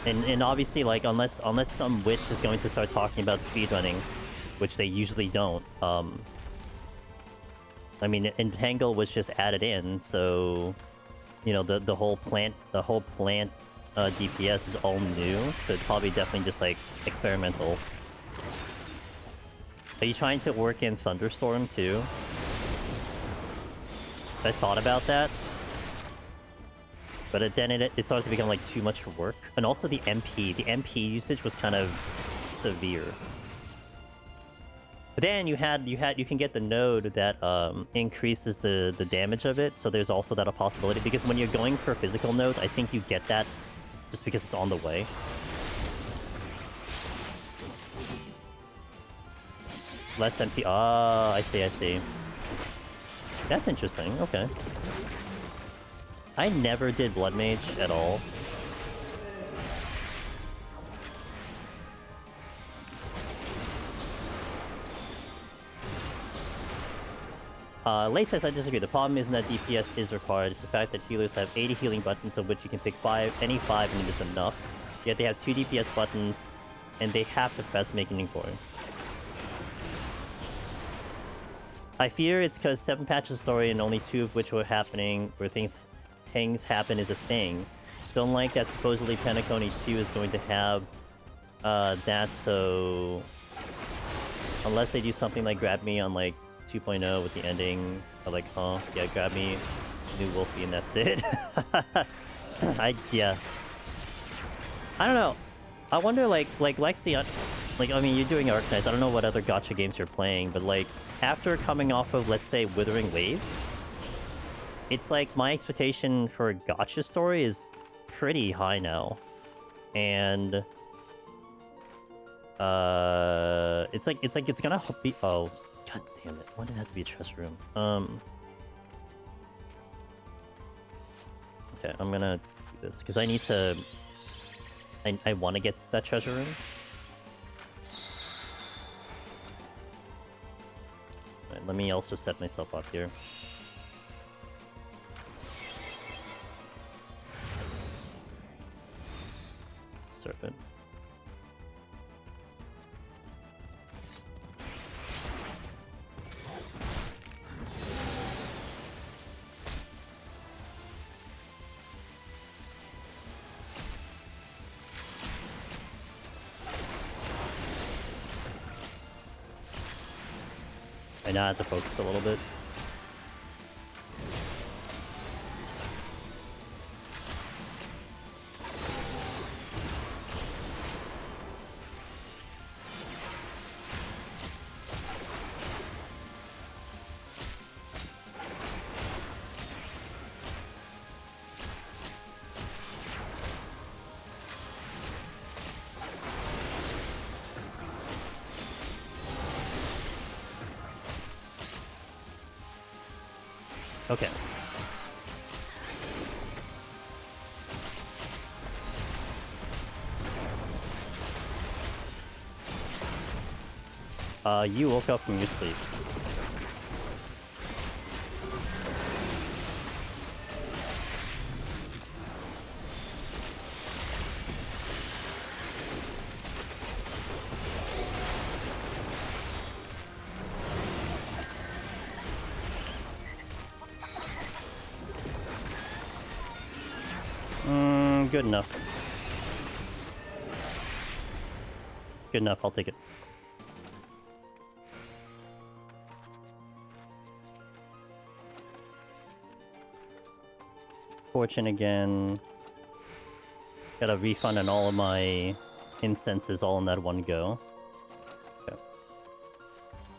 And obviously, like, unless some witch is going to start talking about speedrunning, which they usually don't, I mean, Entangle was just added in, so, you know, the whole plant DPS is all new, so it's probably definitely just, like, experimental. Are you trying to work in Thunderstorm, too? I thought about that. But then it started to become like too much work. And also the MP usage was kind of severe. But then you can get the node that increases the damage of it, so there's also that a possibility. Because when you're going for physical nodes, I think you get that just because it's on the way. Less MP. Ah, I see. That's interesting. Okay. I never did Blood Mage at all. Lay says, I disagree. The problem isn't that DPS is required. It's the fact that healers have 80 healing buttons, of which you can pick any 5 and it is enough. Yet they have 2 DPS buttons, and they have to press making inquiry. I fear it's because 7 patches of story and only 2 of which were happening, where things happen is a thing. Don't like that supposedly Penacony 2 is going to have that, so... Unless they do something like grab me on like 2.0 with the ending, or like, huh, yeah, grab me, new Wolfie, and that's it. Yeah. I don't know. I wonder, like Lexi, like, I mean, you're doing Arcanines. I don't know what other gacha games you're playing, but like, after coming off of, let's say, Withering Waves, it's like my expectation for a gacha story is pretty high now. And it's gonna be, oh, god damn it, why did it have to be a chest room? Okay, I'm gonna do this because I need to, I want to get that treasure room. Right, let me also set myself up here. Serpent. I now have to focus a little bit. Okay. You woke up from your sleep. Good enough. Good enough, I'll take it. Fortune again. Got a refund on all of my instances all in that one go. Okay.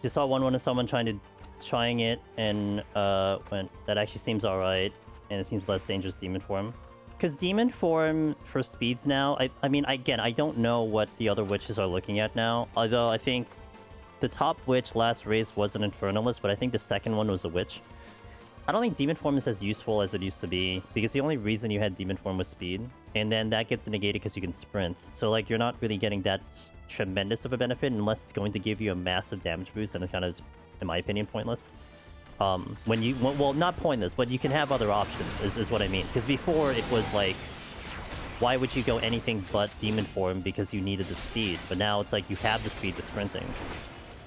Just saw one of someone trying it and went, that actually seems alright, and it seems less dangerous demon form. Because demon form for speeds now, I mean, again, I don't know what the other witches are looking at now. Although I think the top witch last race was an Infernalist, but I think the second one was a witch. I don't think demon form is as useful as it used to be, because the only reason you had demon form was speed, and then that gets negated because you can sprint. So like, you're not really getting that tremendous of a benefit unless it's going to give you a massive damage boost, and it kind of is, in my opinion, pointless. Well, not pointless, but you can have other options, is what I mean. Because before, it was like, why would you go anything but demon form because you needed the speed? But now it's like, you have the speed with sprinting.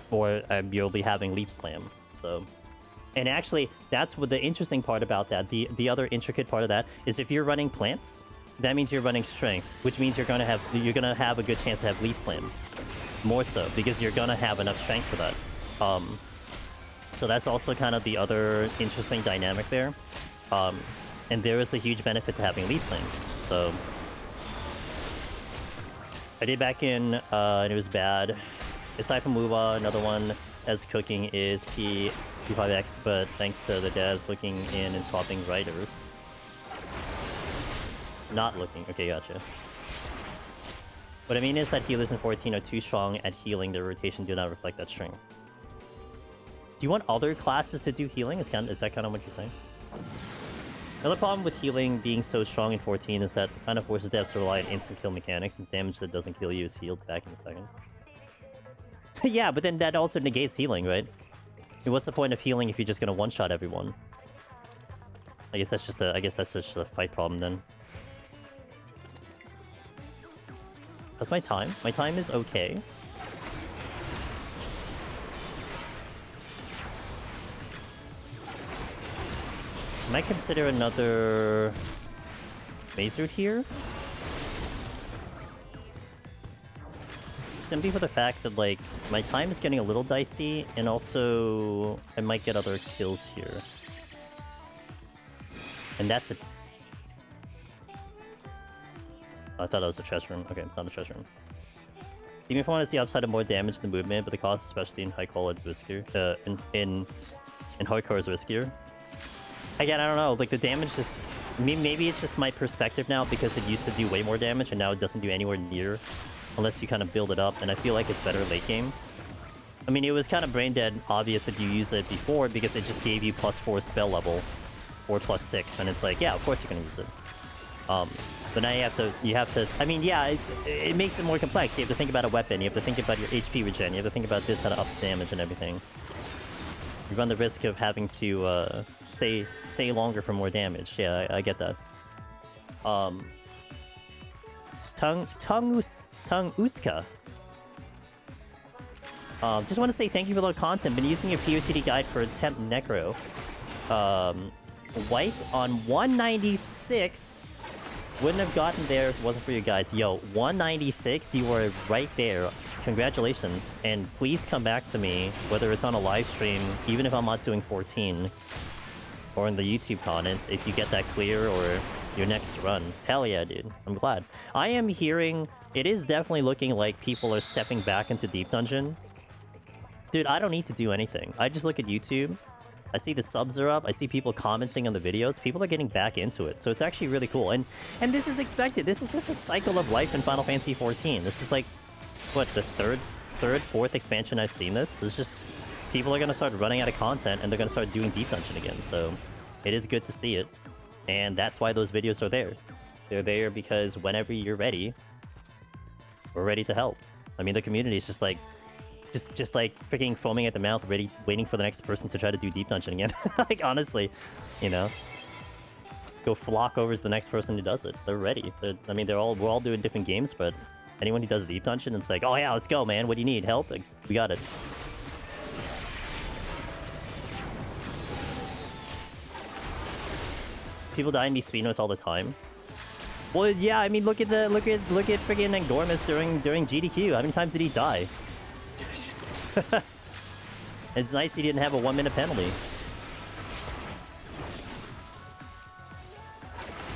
Or you'll be having leap slam, so... And actually, that's what the interesting part about that. The other intricate part of that is if you're running plants, that means you're running strength, which means you're gonna have a good chance to have leap slam. More so, because you're gonna have enough strength for that. So that's also kind of the other interesting dynamic there. And there is a huge benefit to having leap slam. So I did back in, and it was bad. Aside from Muwa, another one that's cooking is P5X, but thanks to the devs looking in and swapping writers. Not looking. Okay, gotcha. What I mean is that healers in 14 are too strong at healing. Their rotation do not reflect that strength. Do you want other classes to do healing? Is that kind of what you're saying? Another problem with healing being so strong in 14 is that it kind of forces devs to rely on instant kill mechanics, since damage that doesn't kill you is healed back in a second. Yeah, but then that also negates healing, right? I mean, what's the point of healing if you're just gonna one-shot everyone? I guess that's just a fight problem then. That's my time. My time is okay. I might consider another maze route here. simply for the fact that, like, my time is getting a little dicey, and also I might get other kills here. And that's it. Oh, I thought that was a chest room. Okay, it's not a chest room. Even if I want to see upside of more damage in the movement, but the cost, especially in high quality, is riskier. In hardcore is riskier. Again, I don't know. Like, the damage just... Maybe it's just my perspective now, because it used to do way more damage, and now it doesn't do anywhere near, unless you kind of build it up, and I feel like it's better late game. I mean, it was kind of brain dead obvious if you used it before, because it just gave you +4 spell level, or +6, and it's like, yeah, of course you're gonna use it. But now you have to, I mean, yeah, it makes it more complex. You have to think about a weapon, you have to think about your HP regen, you have to think about this, how to up damage and everything. You run the risk of having to stay longer for more damage. Yeah, I get that. Tunguska. Just want to say thank you for the content. Been using your POTD guide for attempt necro. Wipe on 196. Wouldn't have gotten there if it wasn't for you guys. Yo, 196, you were right there. Congratulations, and please come back to me, whether it's on a live stream, even if I'm not doing 14, or in the YouTube comments, if you get that clear, or your next run. Hell yeah, dude. I'm glad. I am hearing, it is definitely looking like people are stepping back into Deep Dungeon. Dude, I don't need to do anything. I just look at YouTube, I see the subs are up, I see people commenting on the videos, people are getting back into it, so it's actually really cool. And this is expected. This is just a cycle of life in Final Fantasy XIV. This is like, what, the fourth expansion I've seen this? It's just, people are going to start running out of content, and they're going to start doing Deep Dungeon again, so it is good to see it. And that's why those videos are there. They're there because whenever you're ready, we're ready to help. I mean, the community is just like, just like freaking foaming at the mouth, ready, waiting for the next person to try to do Deep Dungeon again. Like, honestly, you know, go flock over to the next person who does it. They're ready. I mean, we're all doing different games, but anyone who does Deep Dungeon, it's like, oh yeah, let's go, man. What do you need? Help? Like, we got it. People die in these speed notes all the time. Well, yeah, I mean, look at freaking Angormus during GDQ. How many times did he die? It's nice he didn't have a 1-minute penalty.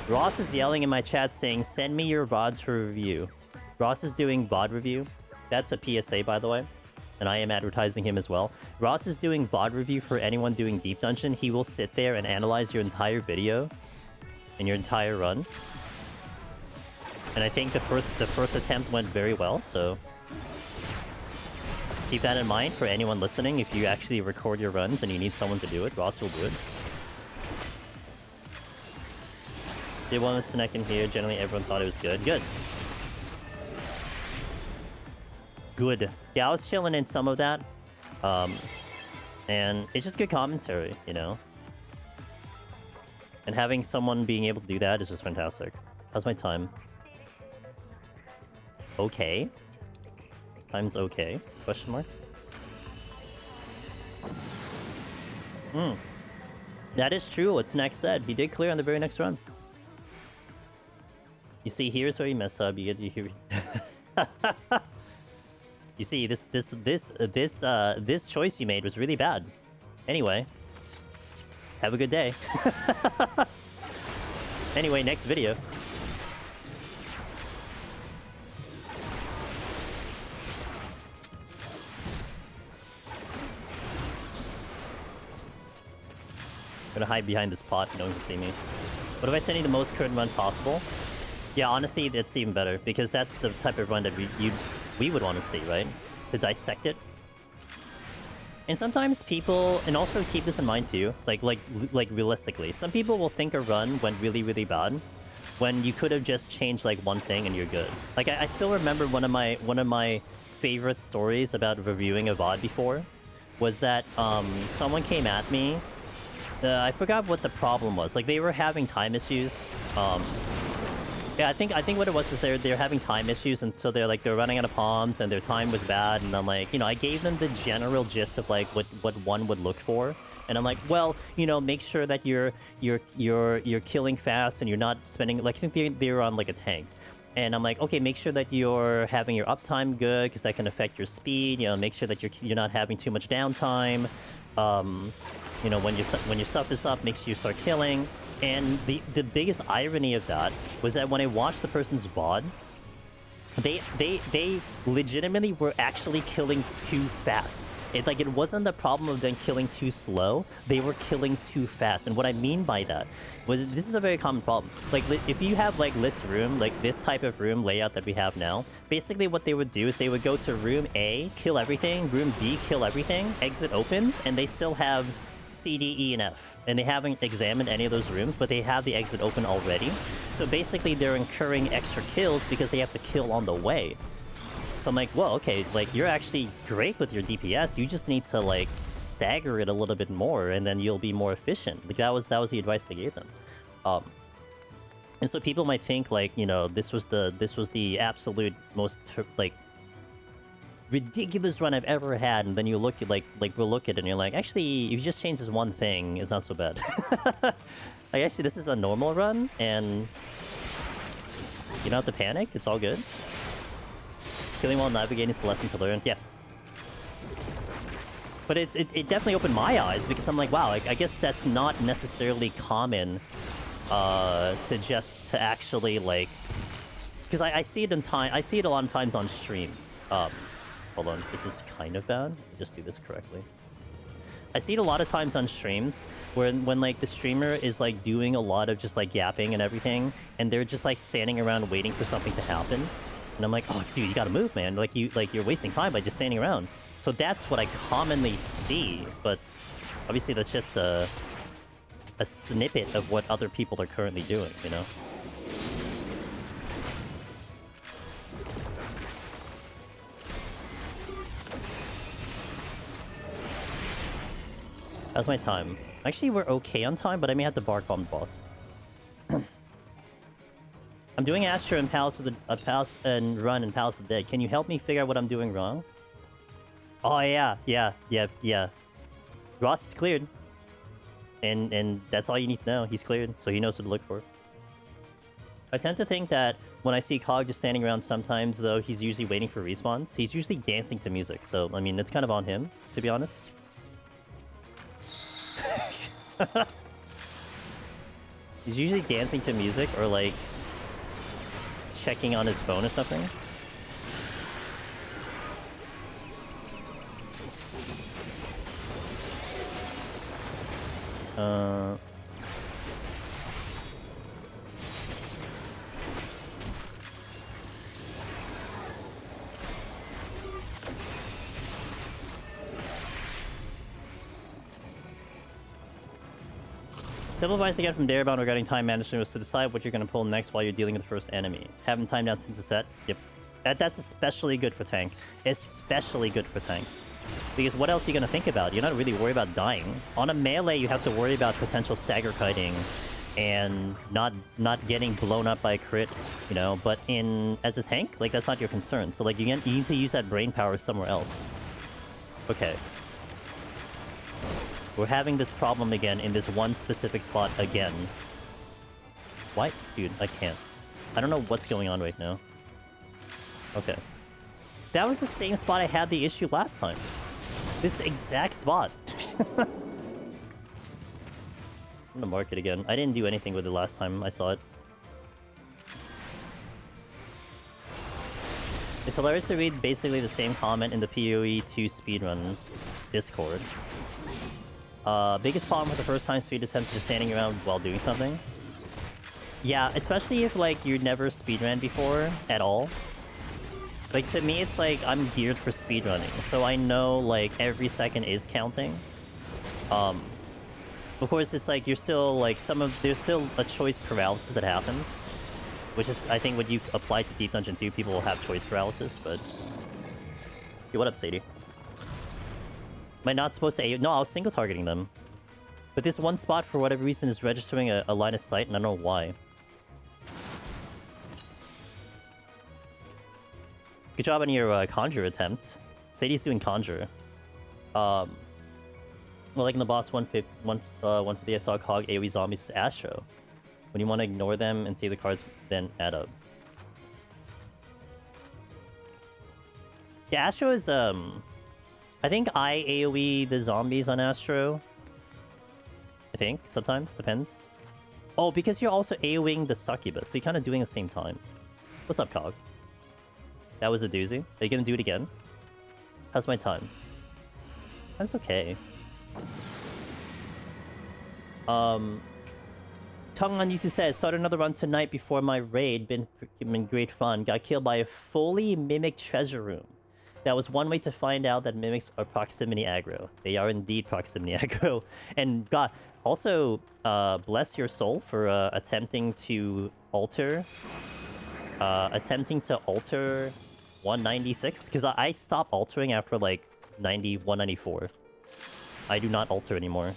Ross is yelling in my chat saying, send me your VODs for review. Ross is doing VOD review. That's a PSA, by the way. And I am advertising him as well. Ross is doing VOD review for anyone doing Deep Dungeon. He will sit there and analyze your entire video and your entire run. And I think the first attempt went very well, so keep that in mind for anyone listening. If you actually record your runs and you need someone to do it, Ross will do it. Did one with Sinek in here. Generally, everyone thought it was good. Good. Good. Yeah, I was chilling in some of that. And it's just good commentary, you know? And having someone being able to do that is just fantastic. How's my time? Okay. Time's okay. Question mark? That is true what Snack said. He did clear on the very next run. You see, here's where you mess up. You hear. You see, this choice you made was really bad. Anyway, have a good day. Anyway, next video. I'm gonna hide behind this pot, no one can see me. What if I send you the most current run possible? Yeah, honestly, it's even better, because that's the type of run that we would want to see, right? To dissect it. And sometimes people, and also keep this in mind too, like realistically, some people will think a run went really, really bad, when you could have just changed like one thing and you're good. Like I still remember one of my favorite stories about reviewing a VOD before, was that someone came at me. I forgot what the problem was. Like, they were having time issues. Yeah, I think what it was is they're having time issues, and so they're running out of palms, and their time was bad. And I'm like, you know, I gave them the general gist of like what one would look for, and I'm like, well, you know, make sure that you're killing fast, and you're not spending, like, I think they were on like a tank. And I'm like, okay, make sure that you're having your uptime good, because that can affect your speed. You know, make sure that you're not having too much downtime. You know, when your stuff is up, make sure you start killing. And the biggest irony of that was that when I watched the person's VOD, they legitimately were actually killing too fast. It wasn't the problem of them killing too slow. They were killing too fast. And what I mean by that was, this is a very common problem. Like, if you have, like, Lit's room, like this type of room layout that we have now, basically what they would do is they would go to room A, kill everything, room B, kill everything, exit opens, and they still have C, D, E, and F. And they haven't examined any of those rooms, but they have the exit open already. So basically they're incurring extra kills because they have to kill on the way. So I'm like, well, okay, like, you're actually great with your DPS. You just need to, like, stagger it a little bit more, and then you'll be more efficient. Like, that was the advice I gave them. And so people might think, like, you know, this was the absolute most, like, ridiculous run I've ever had, and then you look at, we'll look at it, and you're like, actually, if you just change this one thing, it's not so bad. Like, actually, this is a normal run, and you don't have to panic. It's all good. Killing while navigating is a lesson to learn. Yeah. But it definitely opened my eyes, because I'm like, wow, like, I guess that's not necessarily common to actually, like, because I see it I see it a lot of times on streams. Hold on, this is kind of bad. Let me just do this correctly. I see it a lot of times on streams when like the streamer is like doing a lot of just like yapping and everything, and they're just like standing around waiting for something to happen. And I'm like, oh, dude, you gotta move, man. Like, you're wasting time by just standing around. So that's what I commonly see, but obviously that's just a snippet of what other people are currently doing, you know? How's my time? Actually, we're okay on time, but I may have to bark bomb the boss. I'm doing Astro and Palace of the Palace and Run and Palace of the Dead. Can you help me figure out what I'm doing wrong? Oh yeah. Ross is cleared, and that's all you need to know. He's cleared, so he knows what to look for. I tend to think that when I see Cog just standing around, sometimes though he's usually waiting for respawns. He's usually dancing to music, so I mean it's kind of on him, to be honest. He's usually dancing to music or like checking on his phone or something. Simple advice again from Darebound regarding time management was to decide what you're going to pull next while you're dealing with the first enemy. Having time down since the set, yep. That's especially good for tank. Especially good for tank. Because what else are you going to think about? You're not really worried about dying. On a melee, you have to worry about potential stagger kiting and not getting blown up by a crit, you know? But as a tank, like, that's not your concern. So, like, you need to use that brain power somewhere else. Okay. We're having this problem again in this one specific spot again. Why? Dude, I can't. I don't know what's going on right now. Okay. That was the same spot I had the issue last time. This exact spot. I'm gonna mark it again. I didn't do anything with it last time I saw it. It's hilarious to read basically the same comment in the PoE 2 speedrun Discord. Biggest problem with the first time speed attempts is standing around while doing something. Yeah, especially if, like, you've never speedrun before at all. Like, to me, it's like I'm geared for speedrunning, so I know, like, every second is counting. Of course, it's like you're still, like, there's still a choice paralysis that happens. Which is, I think, when you apply to Deep Dungeon 2, people will have choice paralysis, but... Yo, what up, Sadie? Am I not supposed to aim? No, I was single targeting them. But this one spot, for whatever reason, is registering a line of sight, and I don't know why. Good job on your Conjure attempt. Sadie's doing Conjure. Well, like in the boss 150, I saw Cog AoE Zombies Astro. When you want to ignore them and see the cards, then add up. Yeah, Astro is I think I AoE the zombies on Astro. I think sometimes depends. Oh, because you're also AoEing the succubus, so you're kind of doing it at the same time. What's up, Cog? That was a doozy. Are you gonna do it again? How's my time? That's okay. Tongue on YouTube says, start another run tonight before my raid. Been great fun. Got killed by a fully mimic treasure room. That was one way to find out that mimics are proximity aggro. They are indeed proximity aggro. And God, also, bless your soul for attempting to alter 196, because I stopped altering after like 194. I do not alter anymore,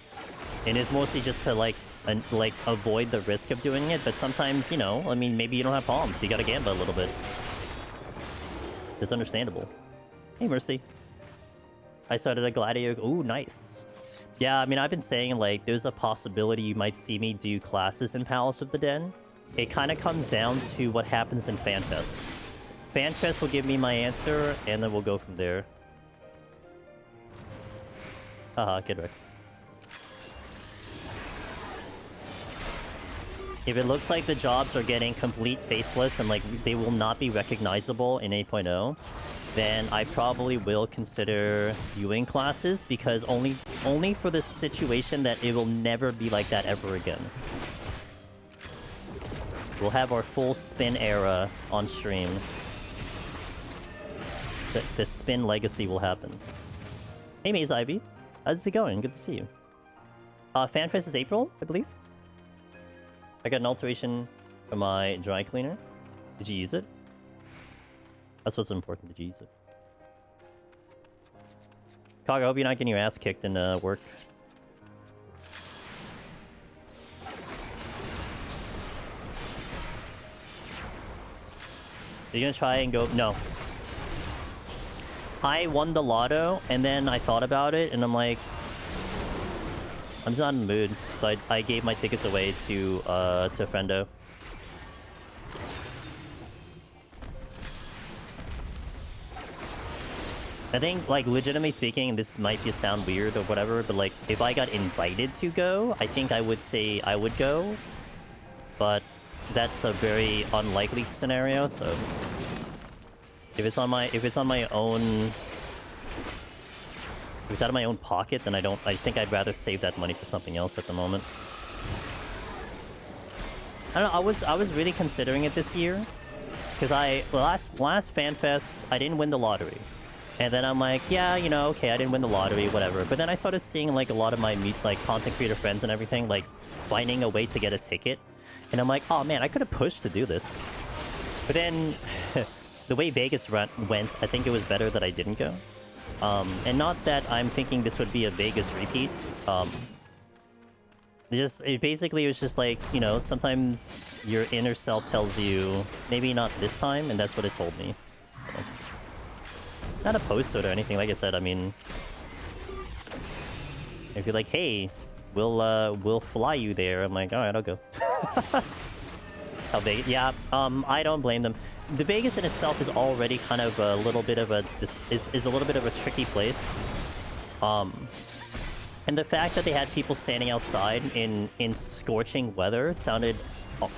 and it's mostly just to like avoid the risk of doing it. But sometimes, you know, I mean, maybe you don't have palms, so you gotta gamble a little bit. It's understandable. Hey, Mercy. I started a Gladiator. Ooh, nice. Yeah, I mean, I've been saying, like, there's a possibility you might see me do classes in Palace of the Den. It kind of comes down to what happens in FanFest. FanFest will give me my answer, and then we'll go from there. Haha, good work. If it looks like the jobs are getting complete faceless and, like, they will not be recognizable in 8.0, then I probably will consider viewing classes, because only for the situation that it will never be like that ever again. We'll have our full spin era on stream. The spin legacy will happen. Hey, Maze Ivy. How's it going? Good to see you. FanFest is April, I believe. I got an alteration for my dry cleaner. Did you use it? That's what's important. Did you use it? Cog, I hope you're not getting your ass kicked in work. Are you gonna try and go? No. I won the lotto, and then I thought about it, and I'm like, I'm just not in the mood. So I gave my tickets away to Friendo. I think, like, legitimately speaking, this might be sound weird or whatever, but, like, if I got invited to go, I think I would say I would go. But that's a very unlikely scenario, so if it's on my own, if it's out of my own pocket, then I think I'd rather save that money for something else at the moment. I don't know, I was really considering it this year, because last FanFest I didn't win the lottery. And then I'm like, yeah, you know, okay, I didn't win the lottery, whatever. But then I started seeing, like, a lot of my, like, content creator friends and everything, like, finding a way to get a ticket. And I'm like, oh, man, I could have pushed to do this. But then, the way Vegas went, I think it was better that I didn't go. And not that I'm thinking this would be a Vegas repeat. It basically was just like, you know, sometimes your inner self tells you, maybe not this time, and that's what it told me. So. Not opposed to it or anything. Like I said, I mean, if you're like, hey, we'll fly you there, I'm like, all right, I'll go. How Vegas? Yeah, I don't blame them. The Vegas in itself is already kind of a little bit of a is a little bit of a tricky place. And the fact that they had people standing outside in scorching weather sounded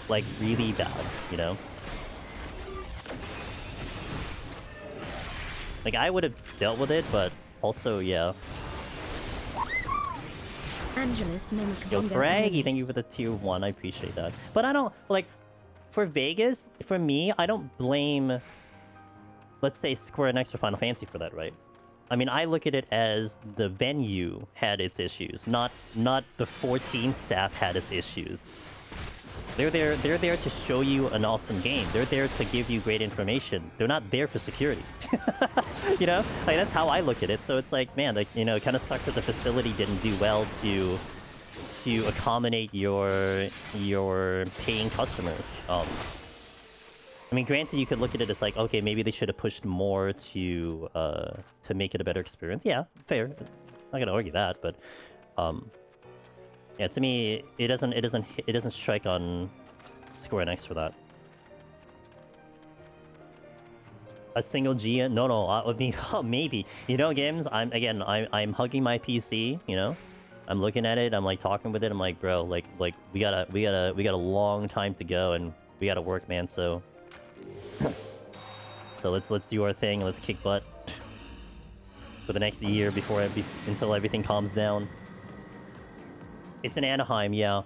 like really bad, you know. Like, I would have dealt with it, but also, yeah. Angelus Yo, Braggy, thank you for the tier 1. I appreciate that. But I don't, like, for Vegas, for me, I don't blame, let's say, Square Enix or Final Fantasy for that, right? I mean, I look at it as the venue had its issues, not the 14 staff had its issues. They're there to show you an awesome game. They're there to give you great information. They're not there for security. You know? Like, that's how I look at it. So it's like, man, like, you know, it kind of sucks that the facility didn't do well to accommodate your paying customers. I mean, granted, you could look at it as like, okay, maybe they should have pushed more to make it a better experience. Yeah, fair. I'm not gonna argue that, but yeah, to me, it doesn't strike on Square Enix for that. a single G. No. I mean, maybe. You know, games. I'm hugging my PC. You know, I'm looking at it. I'm like talking with it. I'm like, bro, like we got a long time to go, and we gotta work, man. So, let's do our thing. Let's kick butt for the next year until everything calms down. It's in Anaheim, yeah.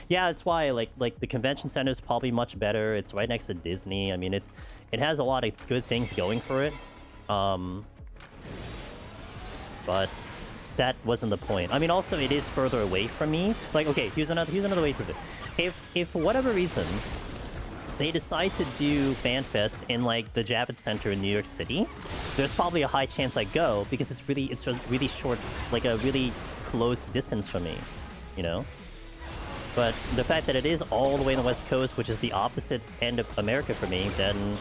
Yeah, that's why like the convention center is probably much better. It's right next to Disney. I mean, it has a lot of good things going for it. But that wasn't the point. I mean, also it is further away from me. Like, okay, here's another way to put it. If for whatever reason they decide to do FanFest in like the Javits Center in New York City, there's probably a high chance I go because it's a really short, like a really close distance from me, you know. But the fact that it is all the way on the West Coast, which is the opposite end of America for me, then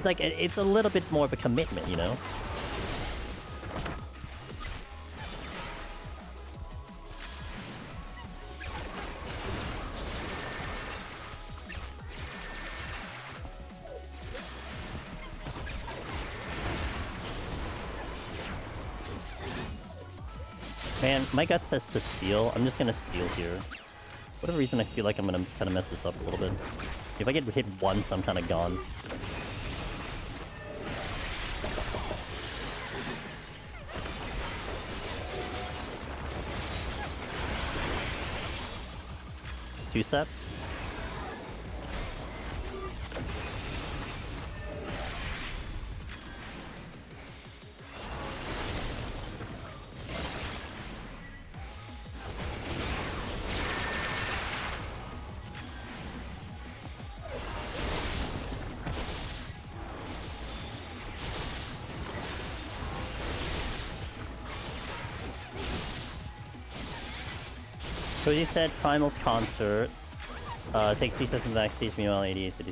like it's a little bit more of a commitment, you know. Man, my gut says to steal. I'm just gonna steal here. For whatever reason, I feel like I'm gonna kind of mess this up a little bit. If I get hit once, I'm kind of gone. Two-step. Cody said Primal's concert takes 3 seconds backstage, meanwhile 88 to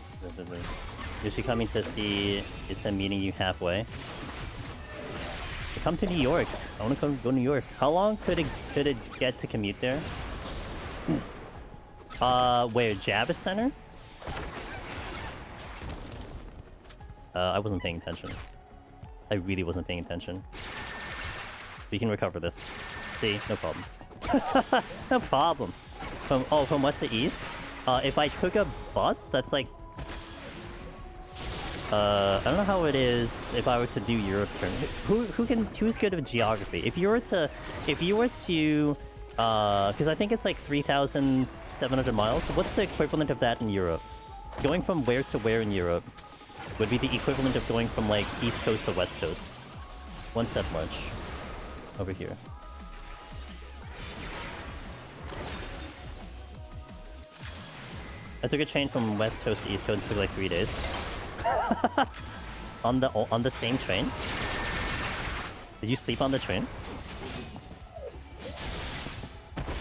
is she coming to see it's a meeting you halfway? Come to New York. I wanna go to New York. How long could it get to commute there? Where? Javits Center? I wasn't paying attention. I really wasn't paying attention. We can recover this. See? No problem. No problem. From west to east? If I took a bus, that's like... I don't know how it is if I were to do Europe turn. Who's good at geography? If you were to... because I think it's like 3,700 miles. What's the equivalent of that in Europe? Going from where to where in Europe would be the equivalent of going from like East Coast to West Coast. One step march. Over here. I took a train from West Coast to East Coast. It took like 3 days. on the same train? Did you sleep on the train?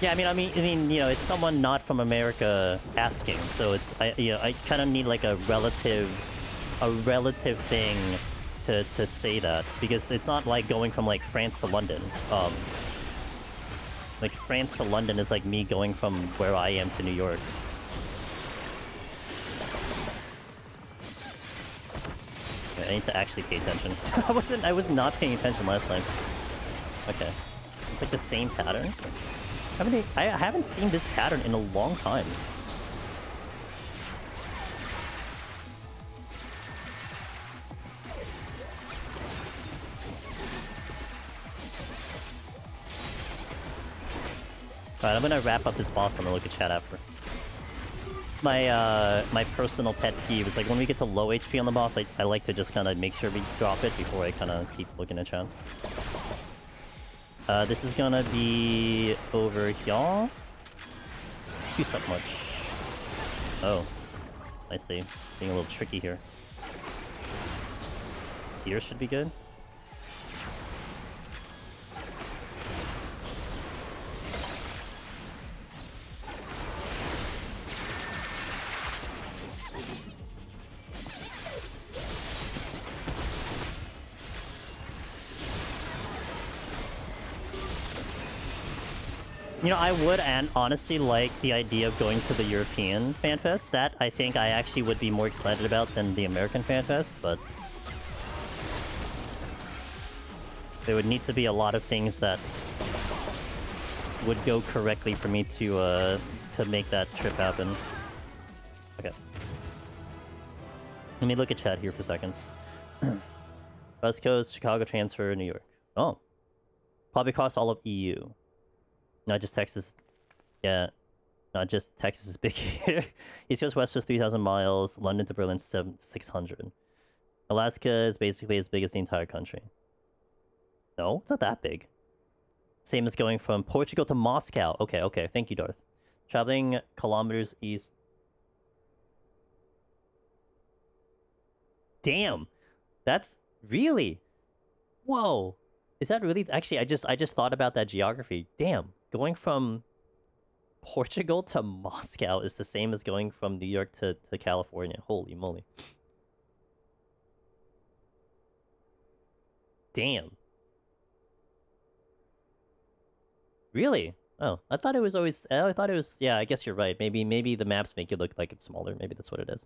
Yeah, I mean, you know, it's someone not from America asking, so it's I kind of need like a relative thing to say that, because it's not like going from like France to London. Like France to London is like me going from where I am to New York. I need to actually pay attention. I was not paying attention last time. Okay. It's like the same pattern. I haven't seen this pattern in a long time. Alright, I'm gonna wrap up this boss and then look at chat after. My personal pet peeve is like when we get to low HP on the boss, I like to just kind of make sure we drop it before I kind of keep looking at chat. This is gonna be over here. Too stuck much. Oh, I see. Being a little tricky here. Here should be good. You know, I would and honestly like the idea of going to the European Fan Fest. That I think I actually would be more excited about than the American Fan Fest, but there would need to be a lot of things that would go correctly for me to make that trip happen. Okay. Let me look at chat here for a second. West Coast, Chicago transfer, New York. Oh. Probably costs all of EU. Not just Texas. Yeah. Not just Texas is big here. East Coast, West Coast, 3,000 miles. London to Berlin, 600. Alaska is basically as big as the entire country. No, it's not that big. Same as going from Portugal to Moscow. Okay, okay. Thank you, Darth. Traveling kilometers east. Damn. That's really... Whoa. Is that really... Actually, I just thought about that geography. Damn. Going from Portugal to Moscow is the same as going from New York to California. Holy moly. Damn. Really? Oh, I thought it was always... I thought it was... Yeah, I guess you're right. Maybe the maps make it look like it's smaller. Maybe that's what it is.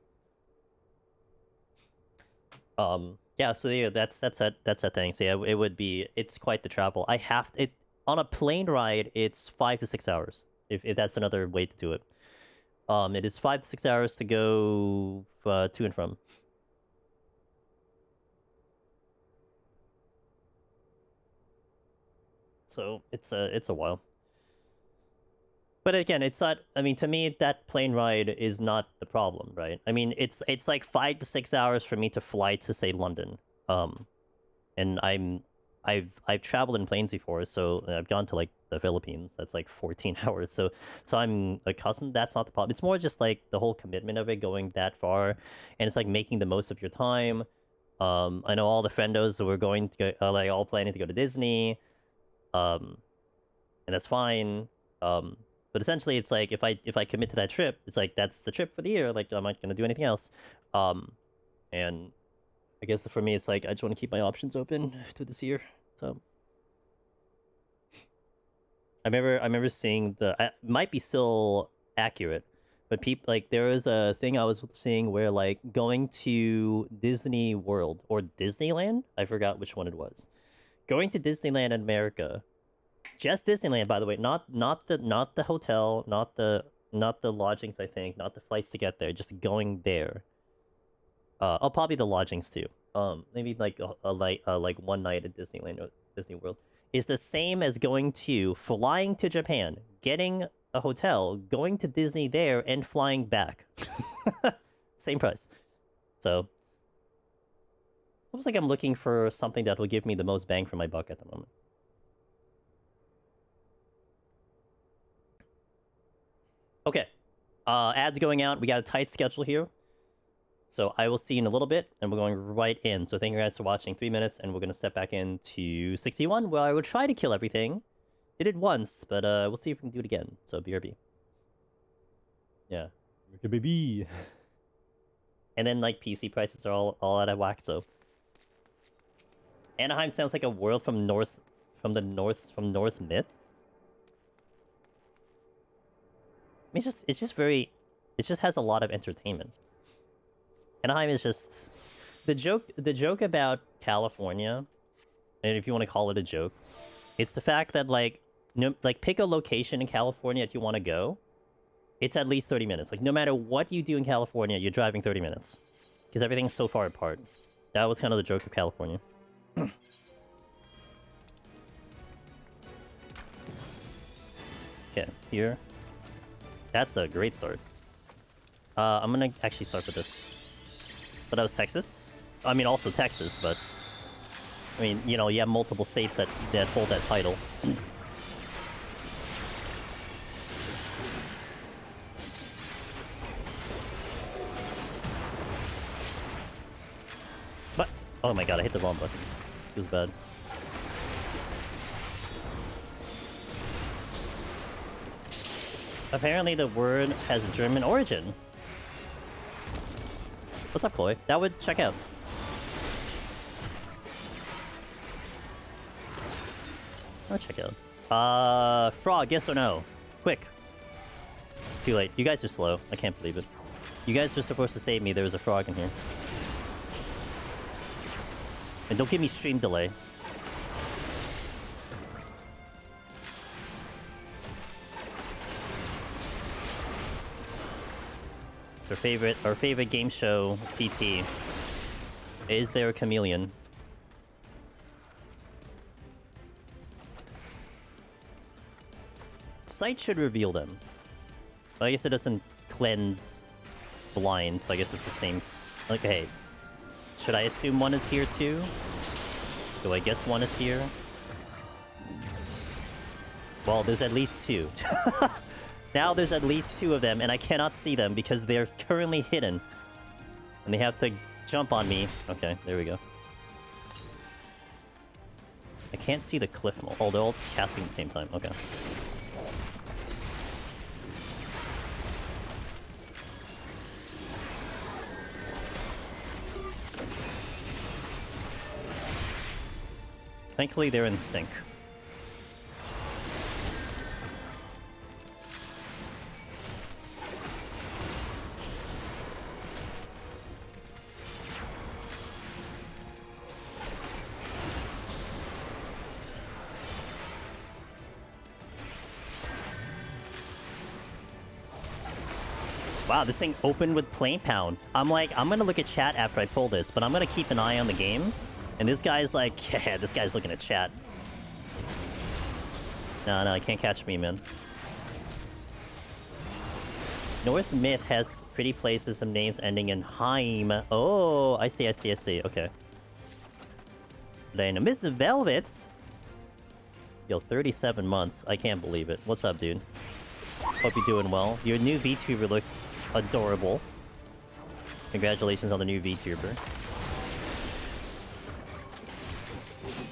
Yeah, so yeah, that's a thing. So yeah, it would be... It's quite the travel. I have... On a plane ride, it's 5 to 6 hours. If that's another way to do it. It is 5 to 6 hours to go to and from. So it's a while. But again, it's not... I mean, to me, that plane ride is not the problem, right? I mean, it's like 5 to 6 hours for me to fly to, say, London. And I've traveled in planes before, so I've gone to, like, the Philippines. That's, like, 14 hours. So I'm accustomed. That's not the problem. It's more just, like, the whole commitment of it going that far. And it's, like, making the most of your time. I know all the friendos who were going to go, like, all planning to go to Disney. And that's fine. But essentially, it's like if I commit to that trip, it's like that's the trip for the year. Like I'm not gonna do anything else. And I guess for me, it's like I just want to keep my options open to this year. So I remember seeing it might be still accurate, but people like there was a thing I was seeing where like going to Disney World or Disneyland. I forgot which one it was. Going to Disneyland in America. Just Disneyland, by the way, not the hotel, not the lodgings. I think not the flights to get there. Just going there. Probably the lodgings too. Maybe like like 1 night at Disneyland or Disney World is the same as flying to Japan, getting a hotel, going to Disney there, and flying back. Same price. So looks like I'm looking for something that will give me the most bang for my buck at the moment. Okay, ads going out. We got a tight schedule here. So I will see you in a little bit, and we're going right in. So thank you guys for watching 3 minutes, and we're going to step back into 61, where I will try to kill everything. Did it once, but we'll see if we can do it again. So BRB. Yeah. Baby. And then, like, PC prices are all out of whack, so... Anaheim sounds like a world from Norse myth. I mean, it just has a lot of entertainment. Anaheim is just the joke about California, and if you want to call it a joke, it's the fact that like pick a location in California that you want to go, it's at least 30 minutes. Like no matter what you do in California, you're driving 30 minutes because everything's so far apart. That was kind of the joke of California. Okay, here. That's a great start. I'm gonna actually start with this. But that was Texas. I mean, also Texas, but... I mean, you know, you have multiple states that hold that title. But... Oh my god, I hit the wrong button. It was bad. Apparently the word has German origin. What's up, Chloe? That would check out. I'll check out. Frog, yes or no? Quick. Too late. You guys are slow. I can't believe it. You guys are supposed to save me. There was a frog in here. And don't give me stream delay. Our favorite game show PT. Is there a chameleon? Sight should reveal them. But I guess it doesn't cleanse blind, so I guess it's the same. Okay. Should I assume one is here too? Do I guess one is here? Well, there's at least two. Now there's at least two of them, and I cannot see them because they're currently hidden. And they have to jump on me. Okay, there we go. I can't see the cliff mold. Oh, they're all casting at the same time. Okay. Thankfully, they're in sync. Wow, this thing opened with Plane Pound. I'm like, I'm gonna look at chat after I pull this, but I'm gonna keep an eye on the game. And this guy's like, yeah, this guy's looking at chat. No, he can't catch me, man. Norse Myth has pretty places, some names ending in Heim. Oh, I see. Okay. Then Miss Velvet. Yo, 37 months. I can't believe it. What's up, dude? Hope you're doing well. Your new VTuber looks adorable. Congratulations on the new VTuber.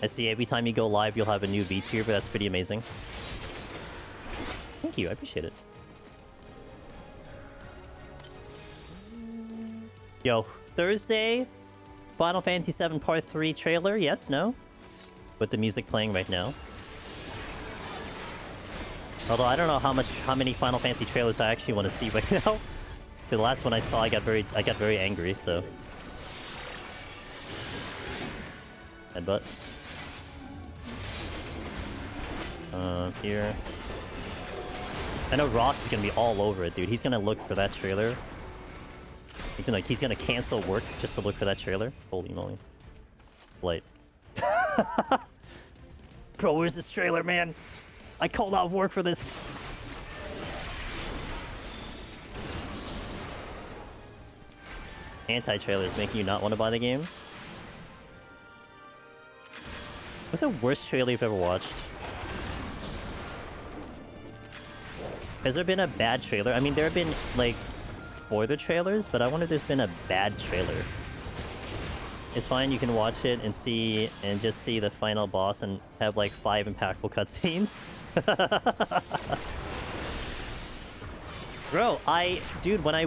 I see every time you go live, you'll have a new VTuber. That's pretty amazing. Thank you. I appreciate it. Yo, Thursday, Final Fantasy VII Part 3 trailer. Yes, no? With the music playing right now. Although I don't know how many Final Fantasy trailers I actually want to see right now. The last one I saw, I got very angry. So. Headbutt. Here. I know Ross is gonna be all over it, dude. He's gonna look for that trailer. He's gonna cancel work just to look for that trailer. Holy moly. Light. Bro, where's this trailer, man? I called off work for this. Anti-trailers making you not want to buy the game? What's the worst trailer you've ever watched? Has there been a bad trailer? I mean, there have been, like, spoiler trailers, but I wonder if there's been a bad trailer. It's fine, you can watch it and just see the final boss and have, like, 5 impactful cutscenes. Bro, dude, when I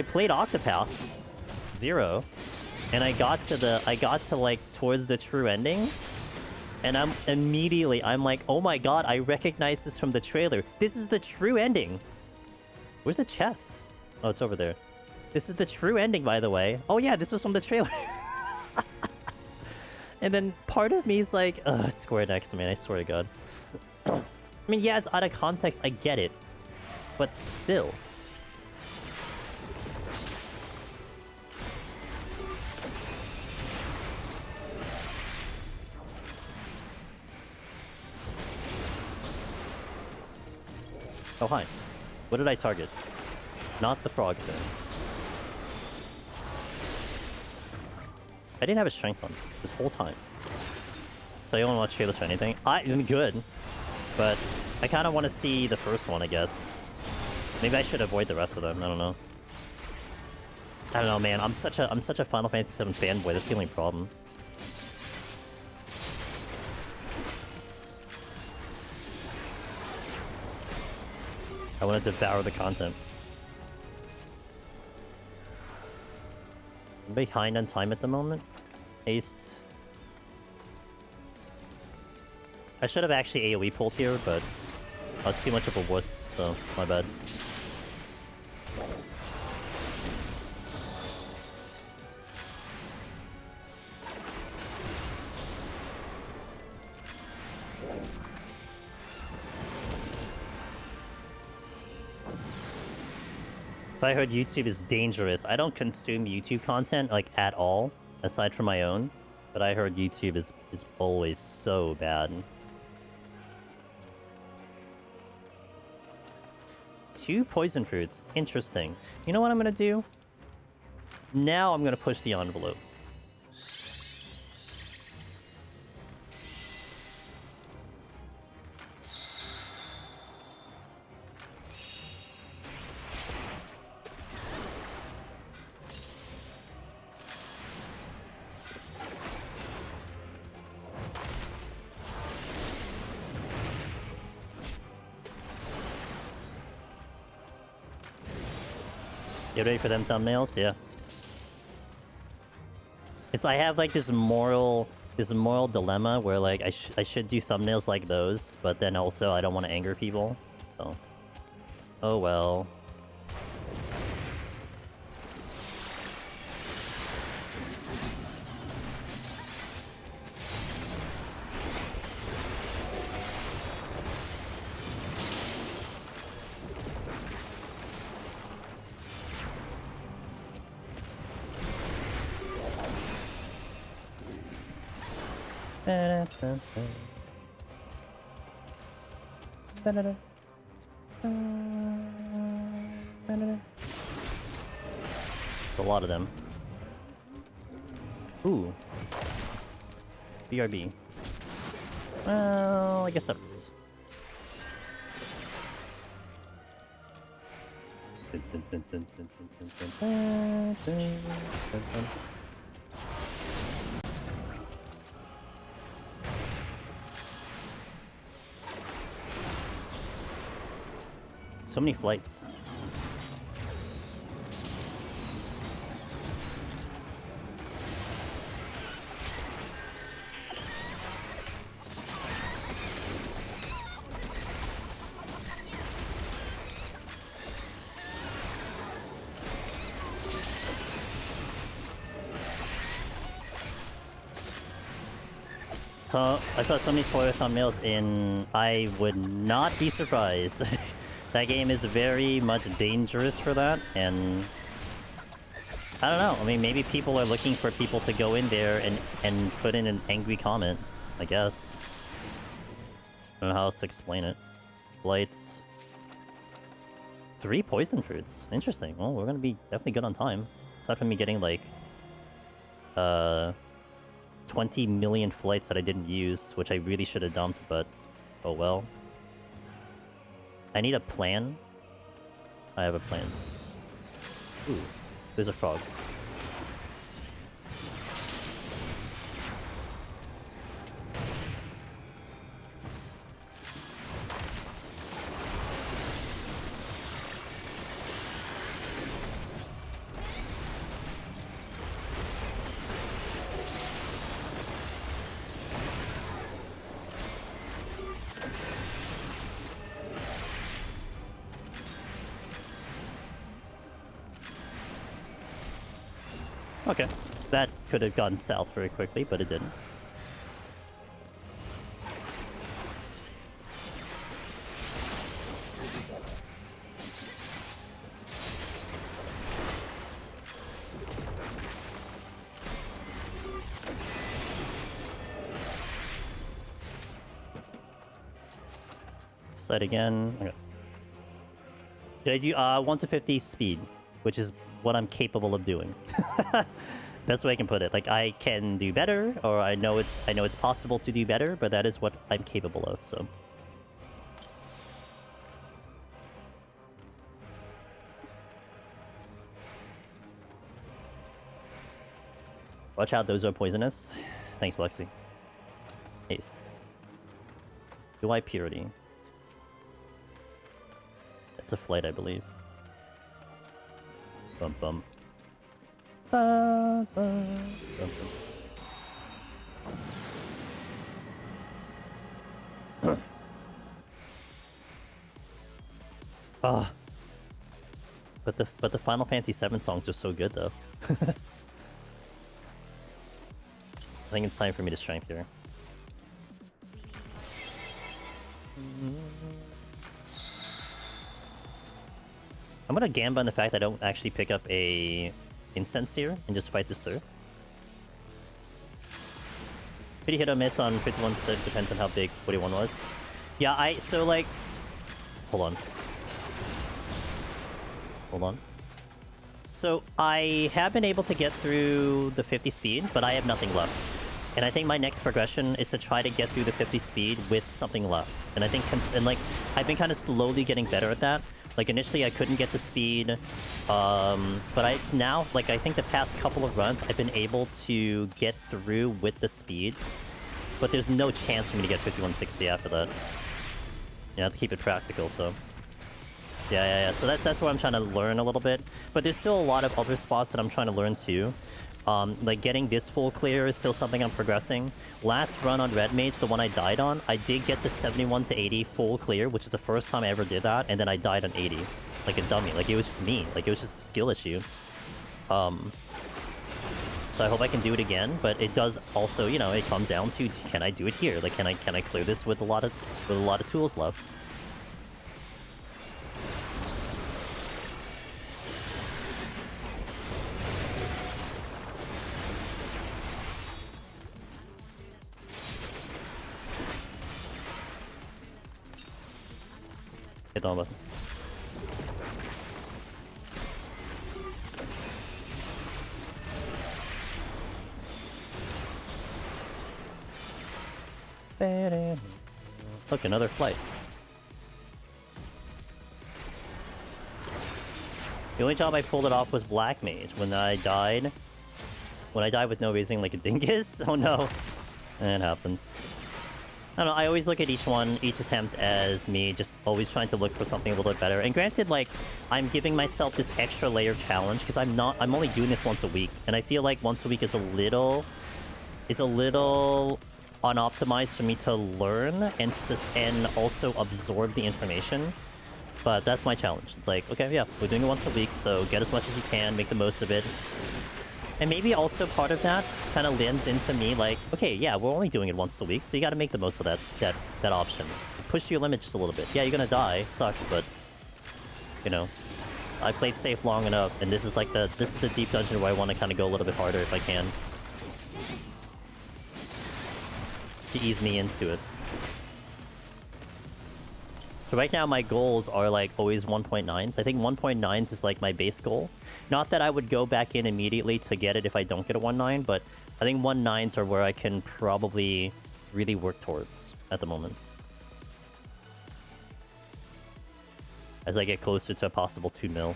played Octopath 0, and I got to, like, towards the true ending, and I'm like, oh my god, I recognize this from the trailer. This is the true ending. Where's the chest? Oh, it's over there. This is the true ending, by the way. Oh yeah, this was from the trailer. And then part of me is like, ugh, Square Enix, man, I swear to god. I mean, yeah, it's out of context, I get it. But still. Oh, hi. What did I target? Not the frog thing. I didn't have a strength on this whole time. So I don't watch trailers for anything. I'm good. But I kind of want to see the first one, I guess. Maybe I should avoid the rest of them. I don't know. I don't know, man. I'm such a Final Fantasy VII fanboy. That's the only problem. I want to devour the content. I'm behind on time at the moment. Haste. I should have actually AoE pulled here, but I was too much of a wuss, so my bad. If I heard YouTube is dangerous, I don't consume YouTube content, like, at all, aside from my own. But I heard YouTube is always so bad. 2 poison fruits. Interesting. You know what I'm gonna do? Now I'm gonna push the envelope. Get ready for them thumbnails? Yeah. I have like this moral dilemma where like I should do thumbnails like those, but then also I don't want to anger people. So, oh well. There's a lot of them. Ooh. BRB. Well, I guess that works. So many flights. So I saw so many spoiler thumbnails in. I would not be surprised. That game is very much dangerous for that, and I don't know. I mean, maybe people are looking for people to go in there and put in an angry comment, I guess. I don't know how else to explain it. Blights. 3 poison fruits. Interesting. Well, we're gonna be definitely good on time. Aside from me getting like 20 million flights that I didn't use, which I really should have dumped, but oh well. I need a plan. I have a plan. Ooh, there's a frog. Okay, that could have gone south very quickly, but it didn't. Slide again. Okay. Did I do 1 to 50 speed, which is what I'm capable of doing. Best way I can put it. Like, I can do better, or I know it's possible to do better, but that is what I'm capable of, so. Watch out, those are poisonous. Thanks, Lexi. Haste. Do I purity? It's a flight, I believe. Bum bum. Bum, bum, bum, bum. Ah. But the Final Fantasy VII songs are so good though. I think it's time for me to strength here. I'm gonna gamba on the fact I don't actually pick up a incense here and just fight this through. Pretty hit or miss on 51, depends on how big 41 was. Yeah, so like... Hold on. Hold on. So I have been able to get through the 50 speed, but I have nothing left. And I think my next progression is to try to get through the 50 speed with something left. And I think, like, I've been kind of slowly getting better at that. Like, initially I couldn't get the speed, but I think the past couple of runs, I've been able to get through with the speed. But there's no chance for me to get 5160 after that. You have to keep it practical, so... Yeah. So that's what I'm trying to learn a little bit. But there's still a lot of other spots that I'm trying to learn too. Like getting this full clear is still something I'm progressing. Last run on Red Mage, the one I died on, I did get the 71 to 80 full clear, which is the first time I ever did that, and then I died on 80. Like a dummy. Like it was just me. Like it was just a skill issue. So I hope I can do it again, but it does also, you know, it comes down to, can I do it here? Like can I clear this with a lot of tools left? Hit on button. Look, another flight. The only time I pulled it off was Black Mage when I died. When I died with no reason, like a dingus. Oh no, it happens. I don't know, I always look at each attempt as me just always trying to look for something a little bit better. And granted, like, I'm giving myself this extra layer of challenge because I'm only doing this once a week. And I feel like once a week is a little unoptimized for me to learn and also absorb the information. But that's my challenge. It's like, okay, yeah, we're doing it once a week, so get as much as you can, make the most of it. And maybe also part of that kind of lends into me like, okay, yeah, we're only doing it once a week, so you got to make the most of that option. Push your limit just a little bit. Yeah, you're gonna die, sucks, but you know, I played safe long enough, and this is the deep dungeon where I want to kind of go a little bit harder if I can, to ease me into it. So right now my goals are like always 1.9s. I think 1.9s is like my base goal. Not that I would go back in immediately to get it if I don't get a 1.9, but I think 1.9s are where I can probably really work towards at the moment. As I get closer to a possible 2 mil.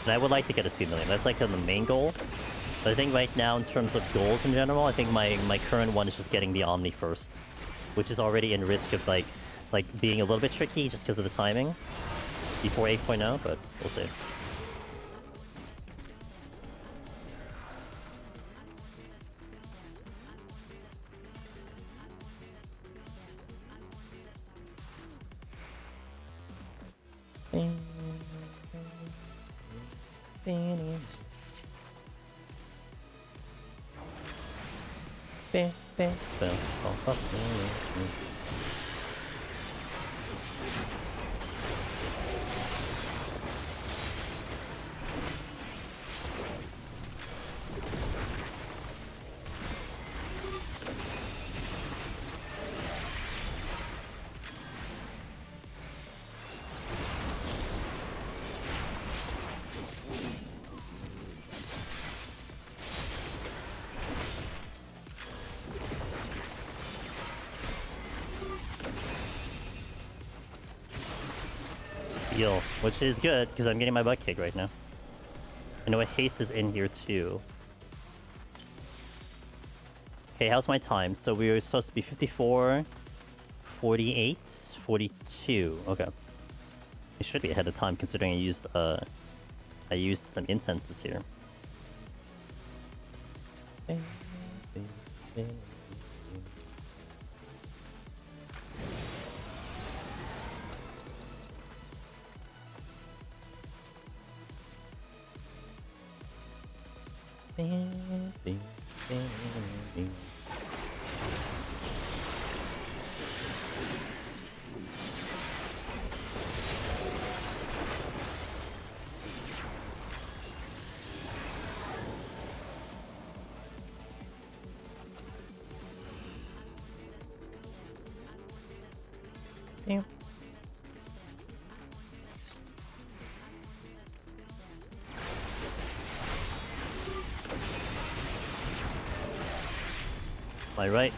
And I would like to get a 2 million. That's like the main goal. But I think right now in terms of goals in general, I think my current one is just getting the Omni first. Which is already in risk of like being a little bit tricky just because of the timing before 8.0, but we'll see. Zeal, which is good because I'm getting my butt kicked right now. I know a haste is in here too. Okay, how's my time? So we were supposed to be 54, 48, 42. Okay. It should be ahead of time considering I used some incenses here. Yeah. My right.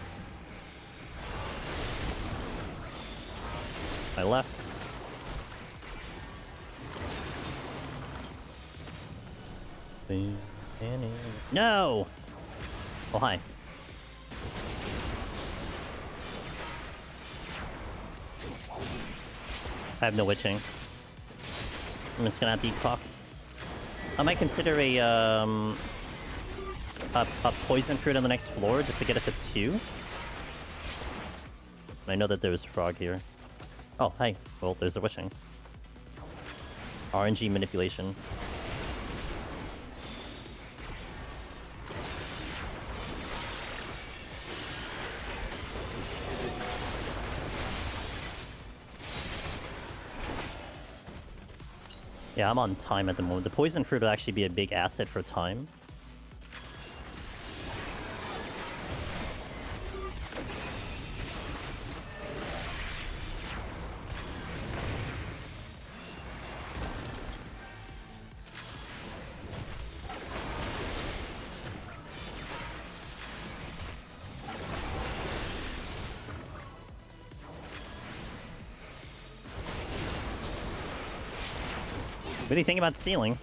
My left. No! Oh, hi. I have no witching. I'm just gonna have to eat Cox. I might consider a poison fruit on the next floor just to get it to 2. I know that there's a frog here. Oh, hi. Well, there's the wishing. RNG manipulation. Yeah, I'm on time at the moment. The poison fruit will actually be a big asset for time. What do you think about stealing?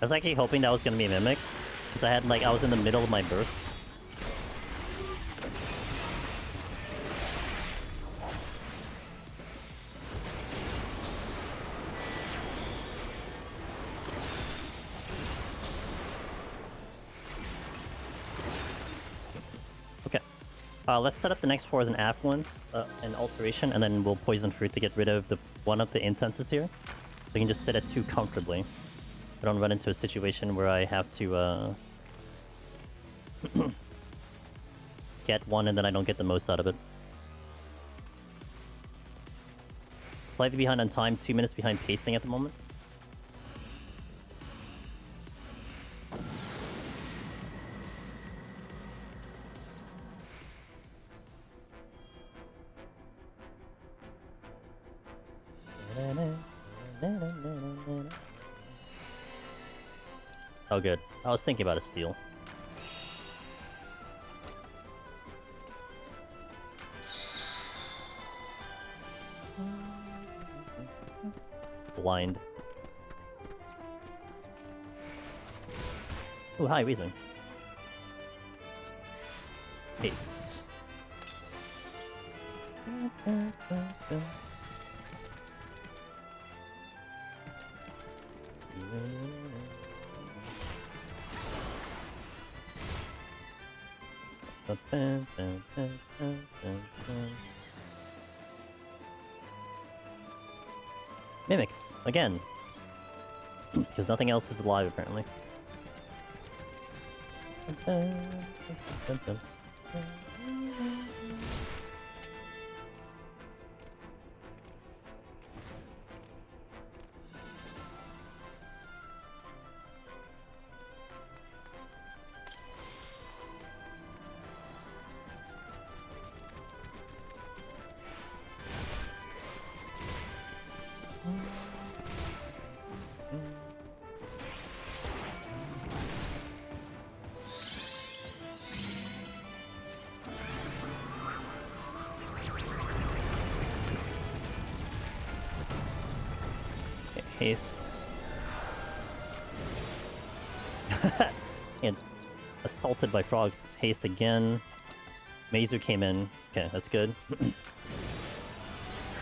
I was actually hoping that was gonna be a mimic, because I was in the middle of my burst. Let's set up the next floor as an affluent, an alteration, and then we'll poison fruit to get rid of one of the incenses here. We can just sit at 2 comfortably. I don't run into a situation where I have to get one and then I don't get the most out of it. Slightly behind on time, 2 minutes behind pacing at the moment. Oh, good. I was thinking about a steal. Blind. Ooh, hi, Weezing. Haste. Mimics, again. Because nothing else is alive, apparently. Haste. And assaulted by frogs. Haste again. Mazer came in. Okay, that's good.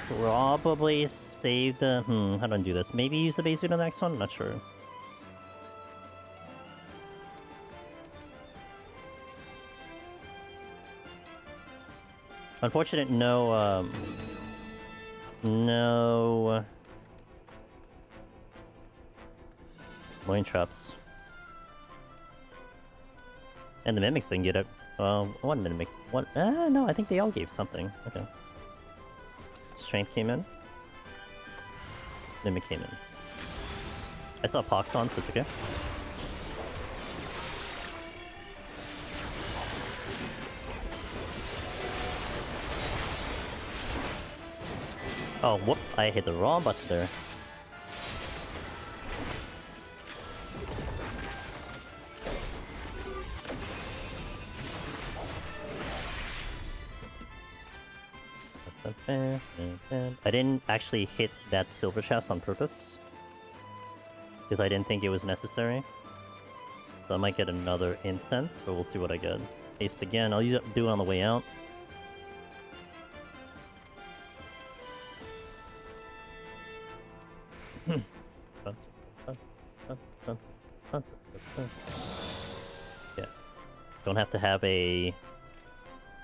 Probably save the... how do I do this? Maybe use the base suit on the next one? Not sure. Unfortunate, no, no... Loin traps. And the mimics didn't get it. One mimic. One. No, I think they all gave something. Okay. Strength came in. Mimic came in. I saw Pox on, so it's okay. Oh, whoops! I hit the wrong button there. I didn't actually hit that silver chest on purpose because I didn't think it was necessary. So I might get another incense, but we'll see what I get. Haste again. I'll do it on the way out. Yeah. Don't have to have a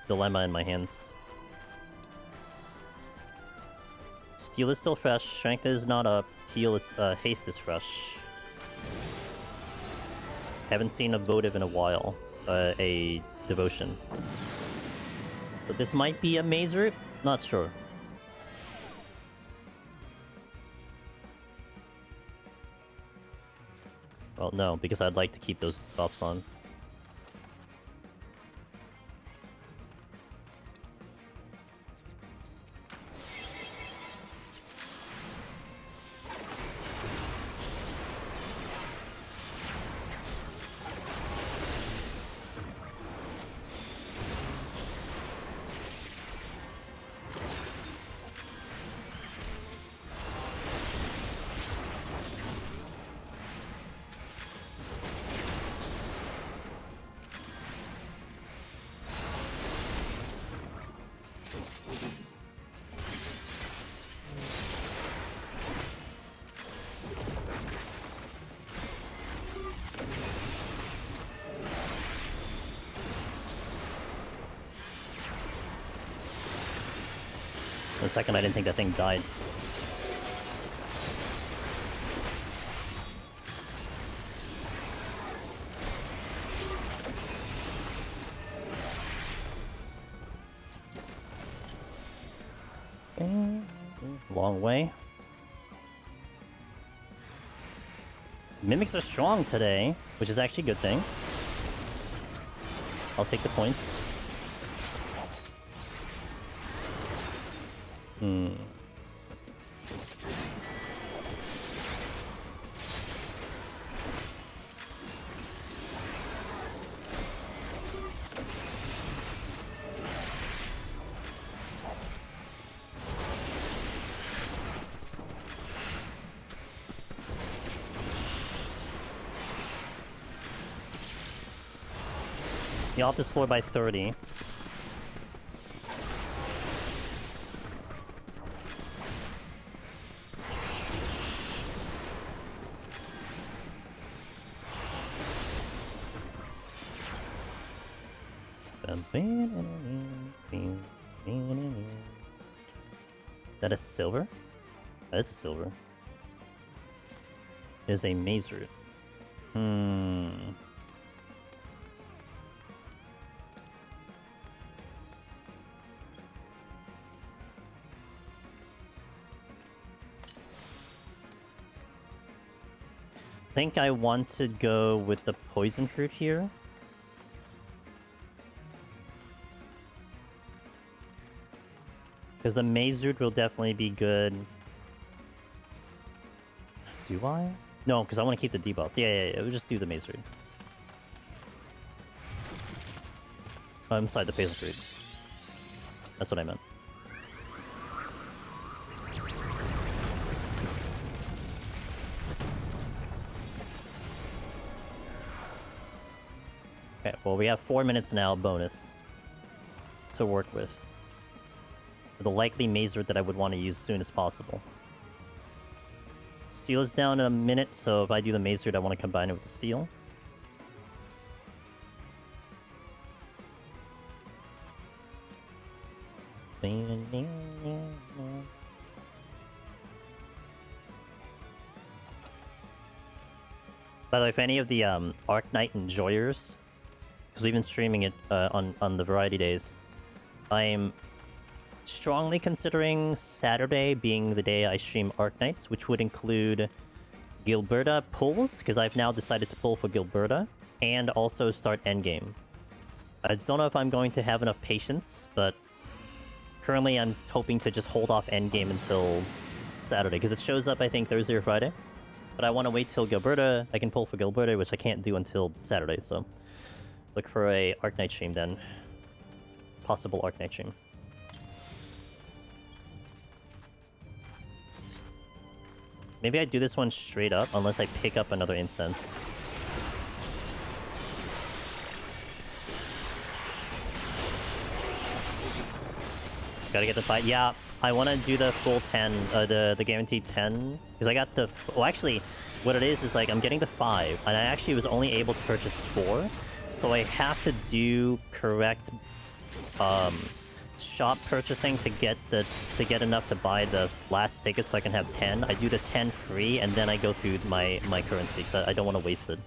dilemma in my hands. Steel is still fresh, strength is not up, teal is, haste is fresh. Haven't seen a votive in a while, a devotion. So this might be a maze route? Not sure. Well, no, because I'd like to keep those buffs on. For a second, I didn't think that thing died. Long way. Mimics are strong today, which is actually a good thing. I'll take the points. He off this floor by 30. That is silver? That is a silver. It is a maze route. I think I want to go with the poison fruit here. Because the maze route will definitely be good. Do I? No, because I want to keep the debuffs. Yeah. We'll just do the maze route. I'm inside the poison fruit. That's what I meant. Okay, well we have 4 minutes now bonus to work with. the likely Mazer that I would want to use as soon as possible. Steel is down in a minute, so if I do the Mazer, I want to combine it with the Steel. By the way, if any of the Arc Knight enjoyers, because we've been streaming it on the variety days, I'm strongly considering Saturday being the day I stream Arc Knights, which would include Gilberta pulls, because I've now decided to pull for Gilberta, and also start Endgame. I just don't know if I'm going to have enough patience, but currently I'm hoping to just hold off Endgame until Saturday, because it shows up, I think, Thursday or Friday. But I want to wait till Gilberta. I can pull for Gilberta, which I can't do until Saturday, so look for a Arc Knight stream then. Possible Arc Knight stream. Maybe I do this one straight up, unless I pick up another incense. Gotta get the fight. Yeah, I want to do the full 10, the guaranteed 10, because I got the... Well, actually, what it is like I'm getting the 5, and I actually was only able to purchase 4, so I have to do correct shop purchasing to get enough to buy the last ticket so I can have 10. I do the 10 free, and then I go through my currency, because I don't want to waste it.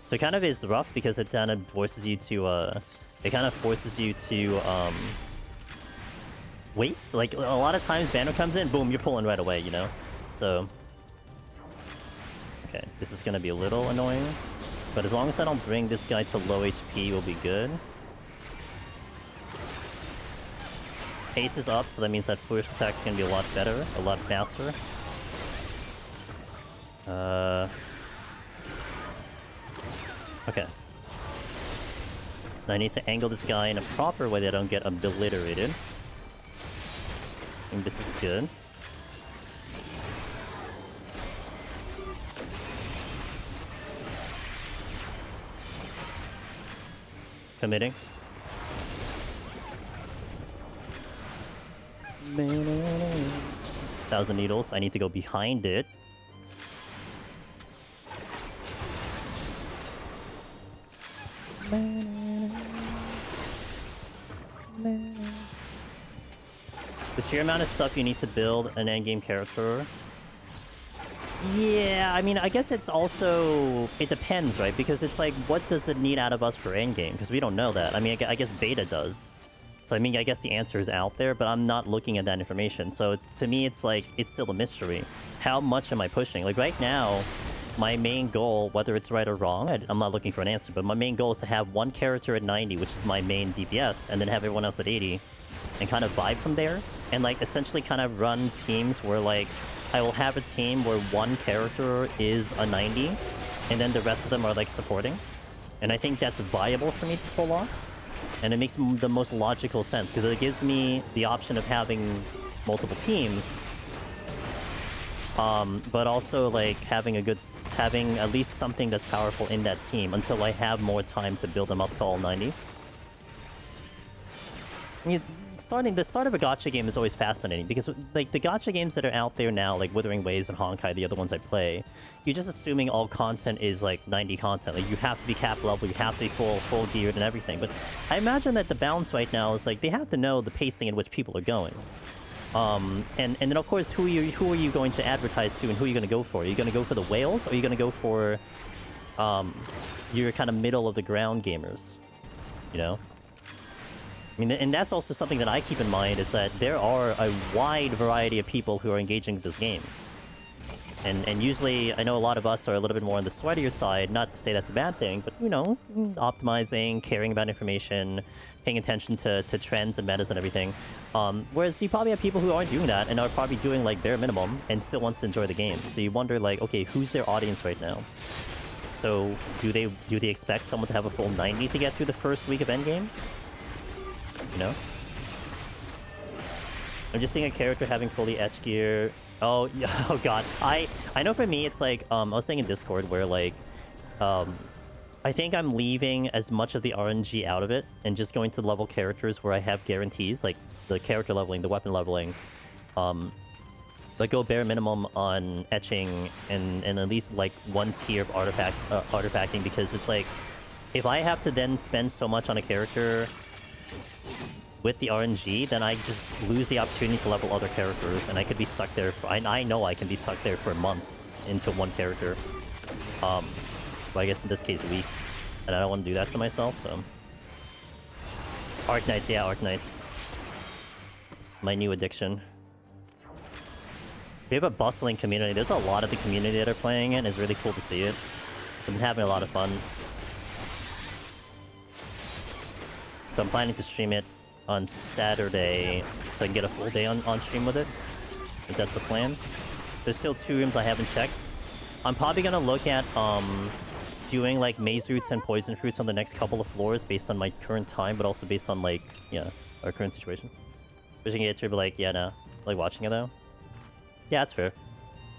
So it kind of is rough, because it kind of forces you to, wait. Like, a lot of times banner comes in, boom, you're pulling right away, you know? So... Okay, this is gonna be a little annoying. But as long as I don't bring this guy to low HP, we'll be good. Pace is up, so that means that first attack is gonna be a lot better, a lot faster. Okay. I need to angle this guy in a proper way that I don't get obliterated. I think this is good. Committing. Thousand needles. I need to go behind it. The sheer amount of stuff you need to build an endgame character. Yeah, I mean, I guess it's also... It depends, right? Because it's like, what does it need out of us for endgame? Because we don't know that. I mean, I guess beta does. So, I mean, I guess the answer is out there, but I'm not looking at that information. So, to me, it's like, it's still a mystery. How much am I pushing? Like, right now, my main goal, whether it's right or wrong, I'm not looking for an answer, but my main goal is to have one character at 90, which is my main DPS, and then have everyone else at 80, and kind of vibe from there. And, like, essentially kind of run teams where, like, I will have a team where one character is a 90, and then the rest of them are, like, supporting. And I think that's viable for me to pull off. And it makes the most logical sense, because it gives me the option of having multiple teams, but also, like, having at least something that's powerful in that team until I have more time to build them up to all 90. I mean, the start of a gacha game is always fascinating, because, like, the gacha games that are out there now, like Wuthering Waves and Honkai, the other ones I play, you're just assuming all content is, like, 90 content. Like, you have to be cap level, you have to be full geared and everything. But I imagine that the balance right now is, like, they have to know the pacing in which people are going. And then, of course, who are you going to advertise to, and who are you going to go for? Are you going to go for the whales, or are you going to go for your kind of middle of the ground gamers? You know? I mean, and that's also something that I keep in mind, is that there are a wide variety of people who are engaging with this game. And usually, I know a lot of us are a little bit more on the sweatier side, not to say that's a bad thing, but, you know, optimizing, caring about information, paying attention to trends and metas and everything. Whereas you probably have people who aren't doing that and are probably doing, like, bare minimum and still wants to enjoy the game. So you wonder, like, okay, who's their audience right now? So do they expect someone to have a full 90 to get through the first week of endgame? You know? I'm just seeing a character having fully etch gear. Oh, yeah, oh god. I know for me, it's like, I was saying in Discord where, like, I think I'm leaving as much of the RNG out of it and just going to level characters where I have guarantees. Like, the character leveling, the weapon leveling. But go bare minimum on etching and at least like one tier of artifacting, because it's like if I have to then spend so much on a character with the RNG, then I just lose the opportunity to level other characters, and I could be stuck there. I know I can be stuck there for months into one character. But I guess in this case weeks, and I don't want to do that to myself. So Arknights, yeah, Arknights. My new addiction. We have a bustling community. There's a lot of the community that are playing it. It's really cool to see it. I've been having a lot of fun. So I'm planning to stream it on Saturday so I can get a full day on stream with it. If that's the plan. There's still 2 rooms I haven't checked. I'm probably gonna look at doing like maze roots and poison fruits on the next couple of floors based on my current time, but also based on like, yeah, our current situation. Wishing it to be like, yeah, no. Like watching it though. Yeah, that's fair.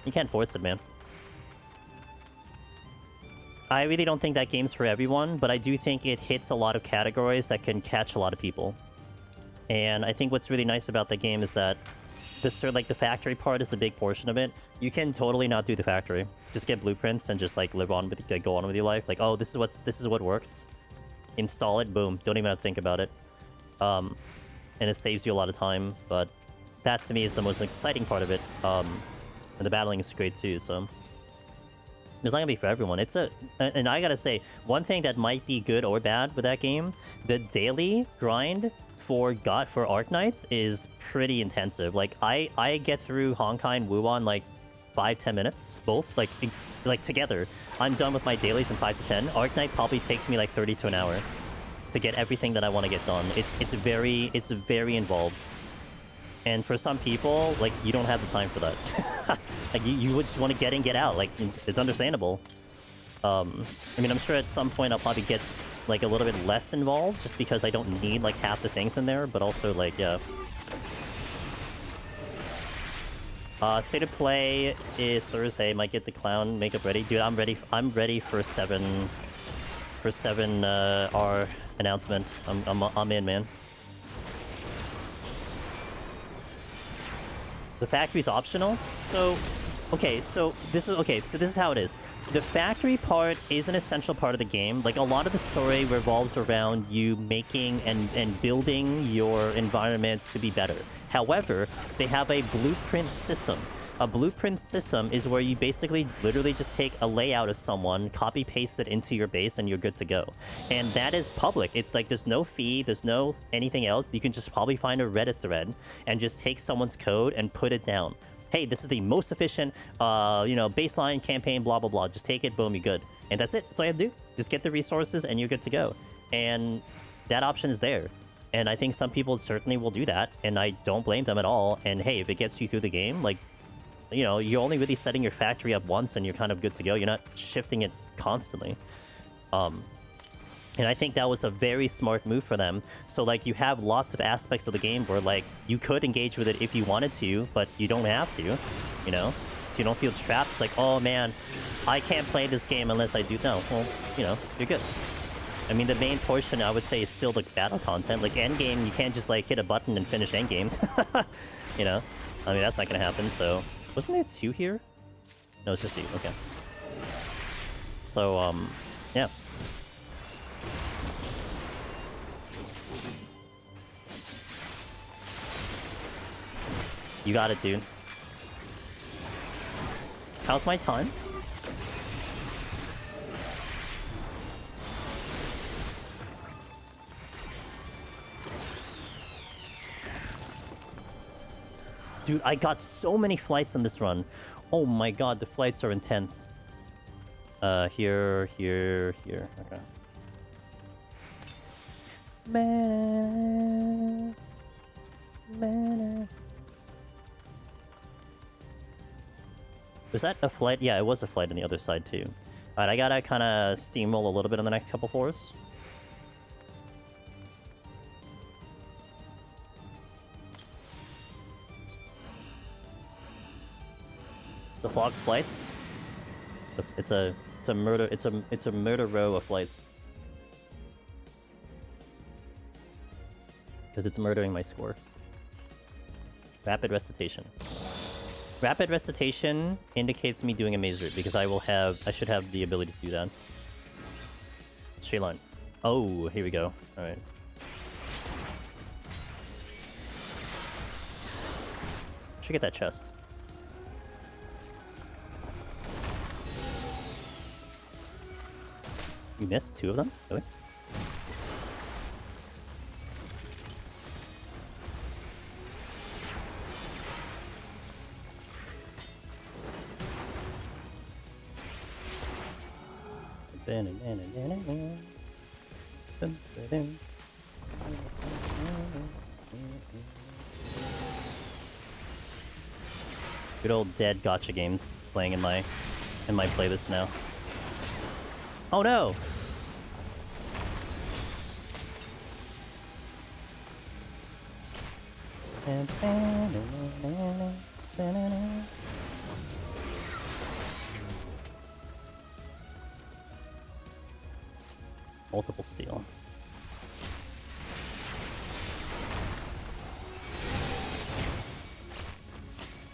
You can't force it, man. I really don't think that game's for everyone, but I do think it hits a lot of categories that can catch a lot of people. And I think what's really nice about the game is that this sort of like the factory part is the big portion of it. You can totally not do the factory. Just get blueprints and just like live on with like, go on with your life. Like, oh, this is what works. Install it, boom. Don't even have to think about it. And it saves you a lot of time, but that to me is the most exciting part of it. And the battling is great too, so it's not gonna be for everyone. And I gotta say, one thing that might be good or bad with that game, the daily grind for Arknights is pretty intensive. Like I get through Honkai and Wuon in like 5-10 minutes, both like together. I'm done with my dailies in 5 to 10. Arknight probably takes me like 30 to an hour to get everything that I want to get done. It's very involved. And for some people, like, you don't have the time for that. Like, you would just want to get in, get out. Like, it's understandable. I mean, I'm sure at some point I'll probably get, like, a little bit less involved, just because I don't need, like, half the things in there, but also, like, yeah. State of play is Thursday. Might get the clown makeup ready. Dude, I'm ready for 7 R announcement. I'm in, man. The factory's optional? So this is how it is. The factory part is an essential part of the game. Like, a lot of the story revolves around you making and building your environment to be better. However, they have a blueprint system. A blueprint system is where you basically literally just take a layout of someone, copy paste it into your base, and you're good to go. And that is public. It's like there's no fee, there's no anything else. You can just probably find a Reddit thread and just take someone's code and put it down. Hey, this is the most efficient, baseline campaign, blah, blah, blah. Just take it, boom, you're good. And that's it. That's all you have to do. Just get the resources and you're good to go. And that option is there. And I think some people certainly will do that. And I don't blame them at all. And hey, if it gets you through the game, like, you know, you're only really setting your factory up once and you're kind of good to go. You're not shifting it constantly. And I think that was a very smart move for them. So, like, you have lots of aspects of the game where, like, you could engage with it if you wanted to, but you don't have to, you know? So you don't feel trapped. It's like, oh, man, I can't play this game unless I do. No, well, you know, you're good. I mean, the main portion, I would say, is still the battle content. Like, endgame, you can't just, like, hit a button and finish endgame. You know? I mean, that's not gonna happen, so... Wasn't there 2 here? No, it's just 2. Okay. So, yeah. You got it, dude. How's my time? Dude, I got so many flights on this run. Oh my god, the flights are intense. Here. Okay. Man. Was that a flight? Yeah, it was a flight on the other side too. Alright, I gotta kind of steamroll a little bit on the next couple floors. The fog flights. It's a murder row of flights. Because it's murdering my score. Rapid Recitation. Rapid Recitation indicates me doing a maze route because I should have the ability to do that. Straight line. Oh, here we go. Alright. Should get that chest. You missed 2 of them? Really? Good old dead gacha games playing in my playlist now. Oh no! Multiple steal.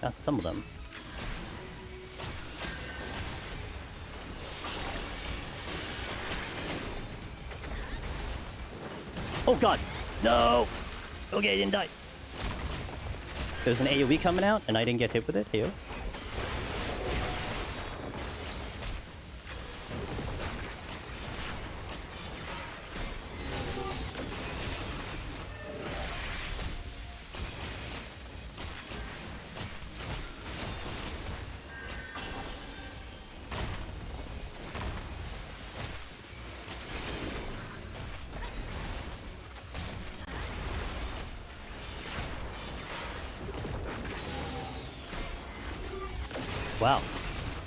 Got some of them. Oh god! No! Okay, I didn't die. There's an AoE coming out, and I didn't get hit with it. Heyo. Wow.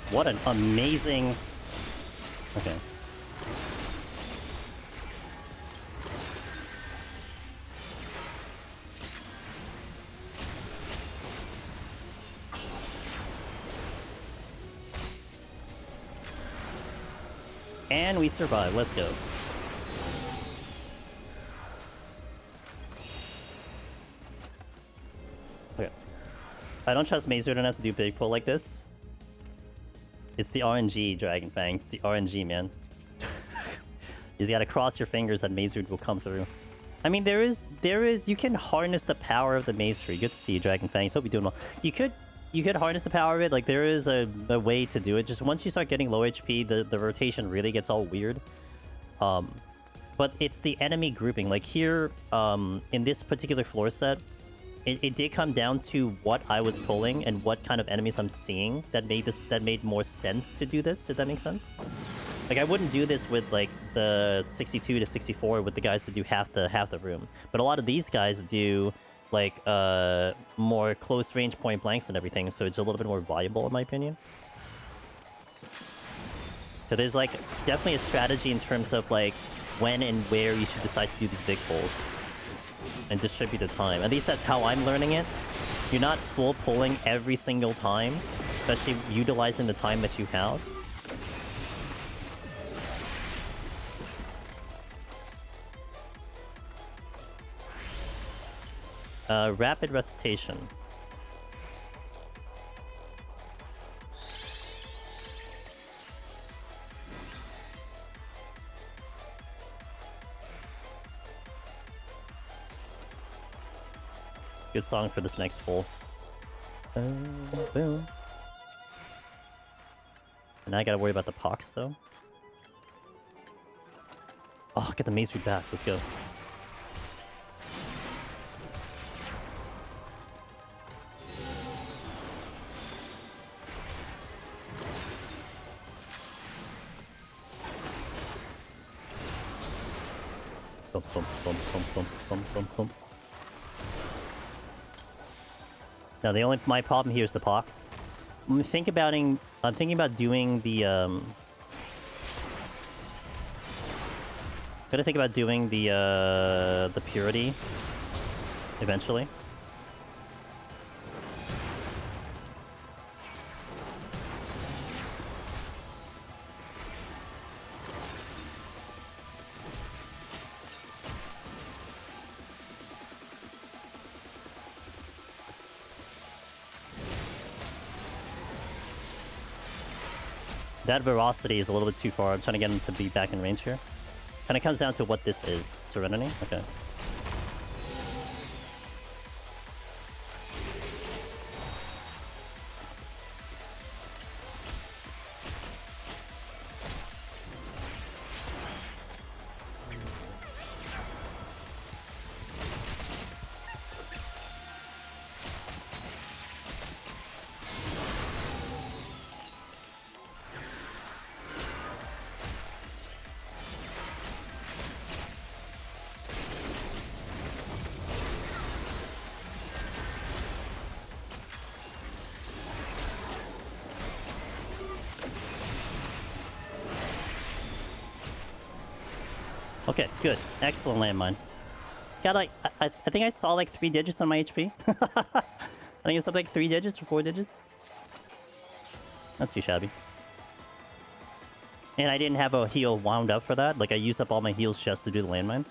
What an amazing... Okay. And we survive. Let's go. Okay. I don't trust Mazer enough to do big pull like this. It's the RNG, Dragon Fang. It's the RNG, man. You just gotta cross your fingers that Maze Root will come through. I mean, there is, you can harness the power of the Maze Tree. Good to see you, Dragon Fangs. Hope you're doing well. You could harness the power of it. Like, there is a way to do it. Just once you start getting low HP, the rotation really gets all weird. But it's the enemy grouping. Like here, in this particular floor set, it did come down to what I was pulling and what kind of enemies I'm seeing that made more sense to do this, if that makes sense. Like, I wouldn't do this with, like, the 62 to 64 with the guys that do half the room. But a lot of these guys do, like, more close-range point blanks and everything, so it's a little bit more viable, in my opinion. So there's, like, definitely a strategy in terms of, like, when and where you should decide to do these big pulls. And distribute the time. At least that's how I'm learning it. You're not full pulling every single time, especially utilizing the time that you have. Rapid Recitation. Good song for this next pull. Boom. And I gotta worry about the pox, though. Oh, get the Maze Root back. Let's go. Bump, bump, bump, bump, bump, bump, bump, bump. Now my problem here is the pox. I'm thinking about doing the gotta think about doing the purity eventually. That velocity is a little bit too far. I'm trying to get him to be back in range here. Kind of comes down to what this is. Serenity? Okay. Okay, good. Excellent landmine. Got like, I think I saw like 3 digits on my HP. I think it's up like 3 digits or 4 digits. Not too shabby. And I didn't have a heal wound up for that. Like I used up all my heals just to do the landmine.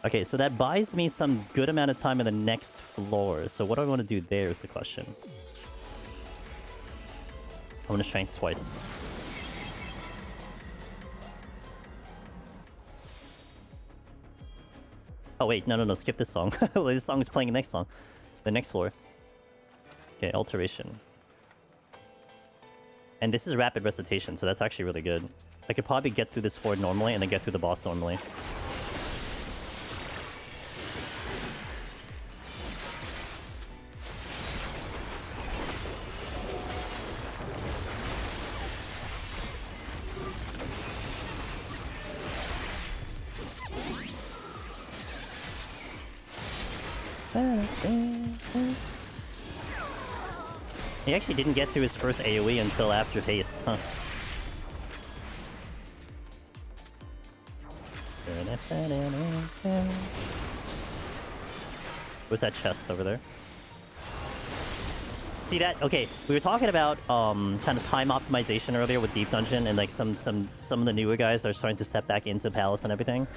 Okay, so that buys me some good amount of time in the next floor. So what do I want to do there is the question. I'm going to strength twice. Oh wait, no, skip this song. This song is playing the next song. The next floor. Okay, alteration. And this is rapid recitation, so that's actually really good. I could probably get through this floor normally and then get through the boss normally. He actually didn't get through his first AoE until after haste, huh? Where's that chest over there? See that? Okay, we were talking about kind of time optimization earlier with Deep Dungeon, and like some of the newer guys are starting to step back into Palace and everything.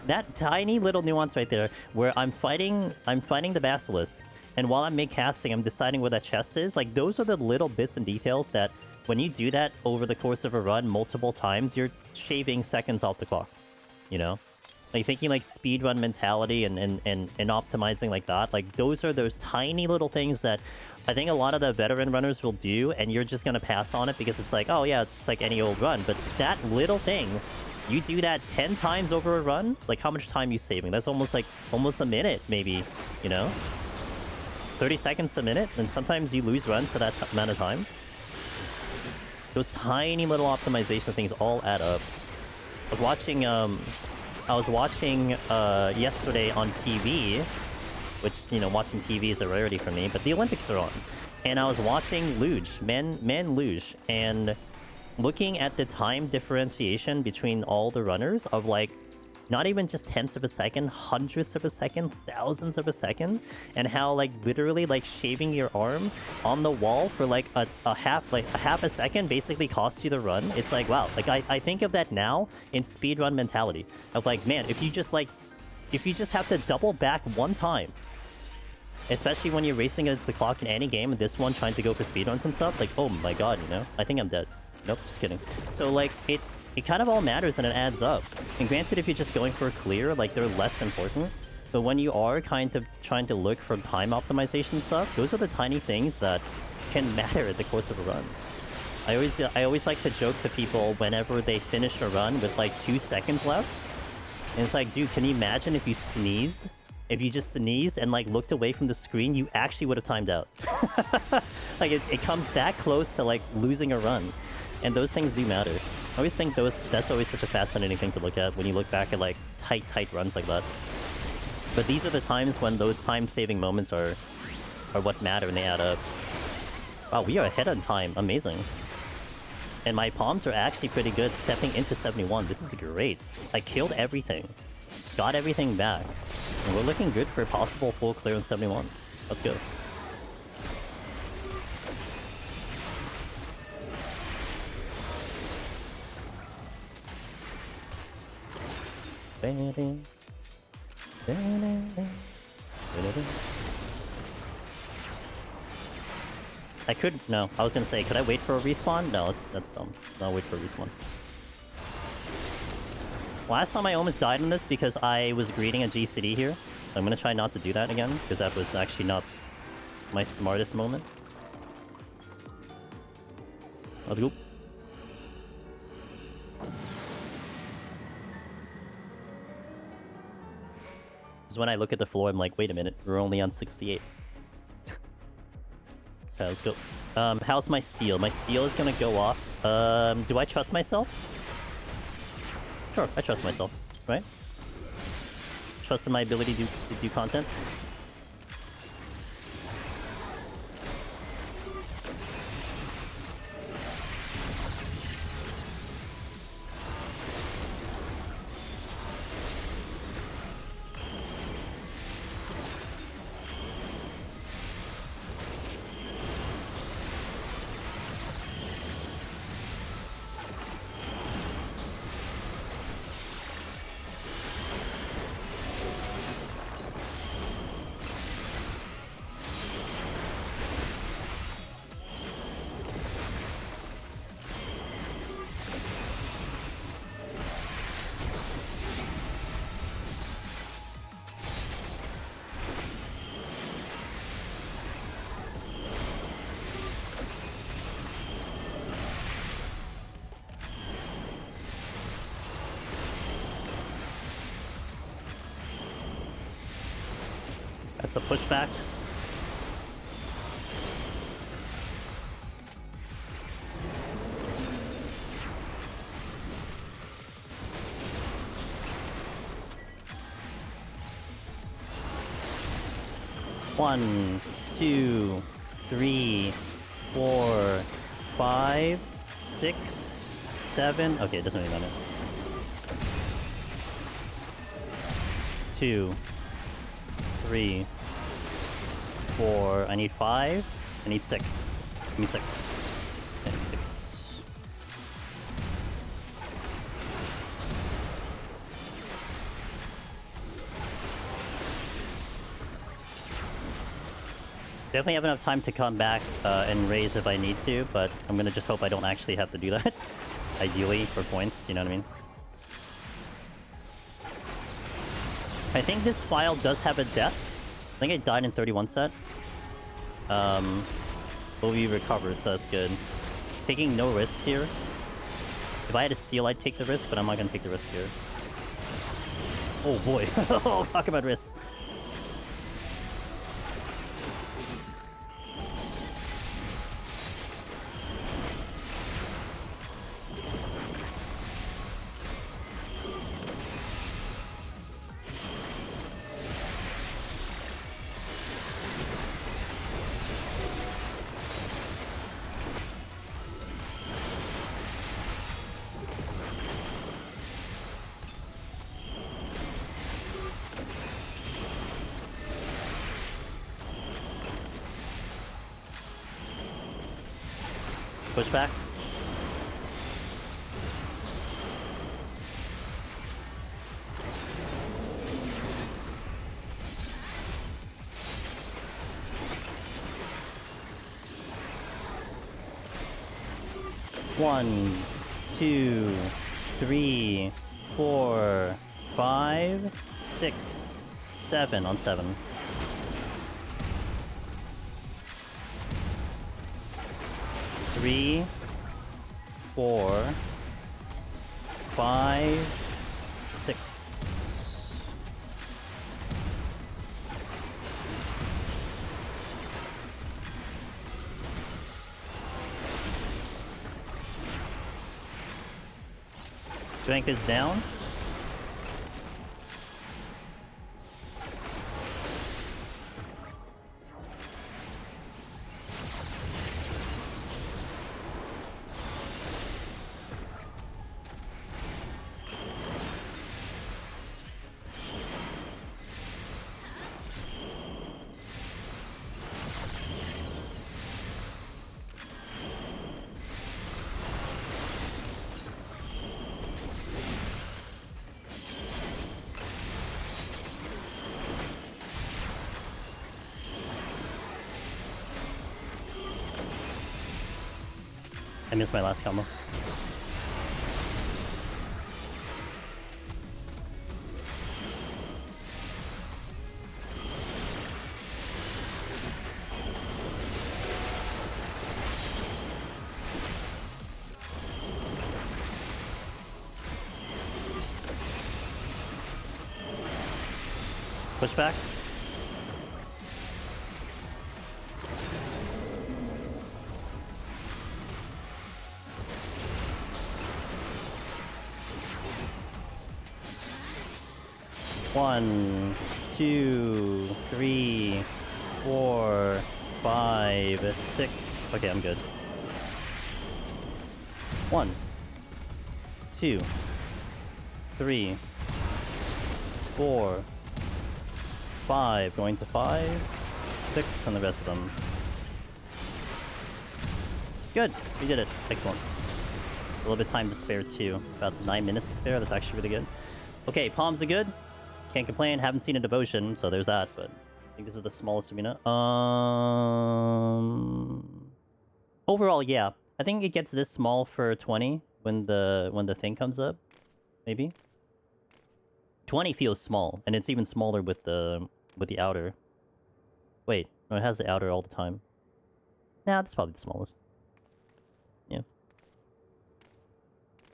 That tiny little nuance right there, where I'm fighting the Basilisk, and while I'm mid-casting, I'm deciding where that chest is. Like, those are the little bits and details that, when you do that over the course of a run multiple times, you're shaving seconds off the clock. You know? Like, thinking, like, speedrun mentality and optimizing like that. Like, those are those tiny little things that I think a lot of the veteran runners will do, and you're just gonna pass on it because it's like, oh, yeah, it's just like any old run. But that little thing, you do that 10 times over a run, like, how much time are you saving? That's almost a minute, maybe, you know? 30 seconds a minute, and sometimes you lose runs to that amount of time. Those tiny little optimization things all add up. I was watching yesterday on TV, which, you know, watching TV is a rarity for me, but the Olympics are on. And I was watching luge, men luge, and looking at the time differentiation between all the runners of, like, not even just tenths of a second, hundredths of a second, thousands of a second, and how, like, literally, like, shaving your arm on the wall for like a half a second basically costs you the run. It's like, wow, like I think of that now in speedrun mentality of, like, man, if you just have to double back one time, especially when you're racing against the clock in any game, and this one trying to go for speedruns and stuff, like, oh my god, you know, I think I'm dead. Nope, just kidding. So, like, it kind of all matters and it adds up. And granted, if you're just going for a clear, like, they're less important. But when you are kind of trying to look for time optimization stuff, those are the tiny things that can matter at the course of a run. I always like to joke to people whenever they finish a run with like 2 seconds left. And it's like, dude, can you imagine if you sneezed? If you just sneezed and, like, looked away from the screen, you actually would have timed out. Like, it comes that close to, like, losing a run. And those things do matter. I always think that's always such a fascinating thing to look at when you look back at, like, tight runs like that. But these are the times when those time-saving moments are what matter and they add up. Wow, we are ahead on time. Amazing. And my palms are actually pretty good stepping into 71. This is great. I killed everything. Got everything back. And we're looking good for a possible full clear in 71. Let's go. I could... No, I was gonna say, could I wait for a respawn? No, that's dumb. No, wait for a respawn. Last time I almost died on this because I was greeting a GCD here. I'm gonna try not to do that again, because that was actually not my smartest moment. Let's go. This is when I look at the floor, I'm like, wait a minute, we're only on 68. Okay, let's go. How's my steal? My steal is gonna go off. Do I trust myself? Sure, I trust myself, right? Trust in my ability to do content. That's a pushback. One, two, three, 4, 5, 6, 7. Okay, it doesn't really matter. 2, 3, 4. I need 5. I need 6. Give me 6. I need 6. Definitely have enough time to come back and raise if I need to, but I'm gonna just hope I don't actually have to do that. Ideally, for points, you know what I mean? I think this file does have a death. I think I died in 31 set. But we recovered, so that's good. Taking no risks here. If I had to steal, I'd take the risk, but I'm not gonna take the risk here. Oh boy. Talk about risks. Push back. One, 2, 3, 4, 5, 6, 7 on 7. Three, 4, 5, 6. Strength is down. I missed my last combo. Push back. One, two, three, 4, 5, 6. Okay, I'm good. 1, 2, 3, 4, 5. Going to 5, 6, and the rest of them. Good. We did it. Excellent. A little bit of time to spare too. About 9 minutes to spare. That's actually really good. Okay, palms are good. Can't complain. Haven't seen a devotion, so there's that. But I think this is the smallest arena. Overall, yeah. I think it gets this small for 20 when the thing comes up. Maybe. 20 feels small, and it's even smaller with the outer. Wait, no, it has the outer all the time. Nah, that's probably the smallest. Yeah.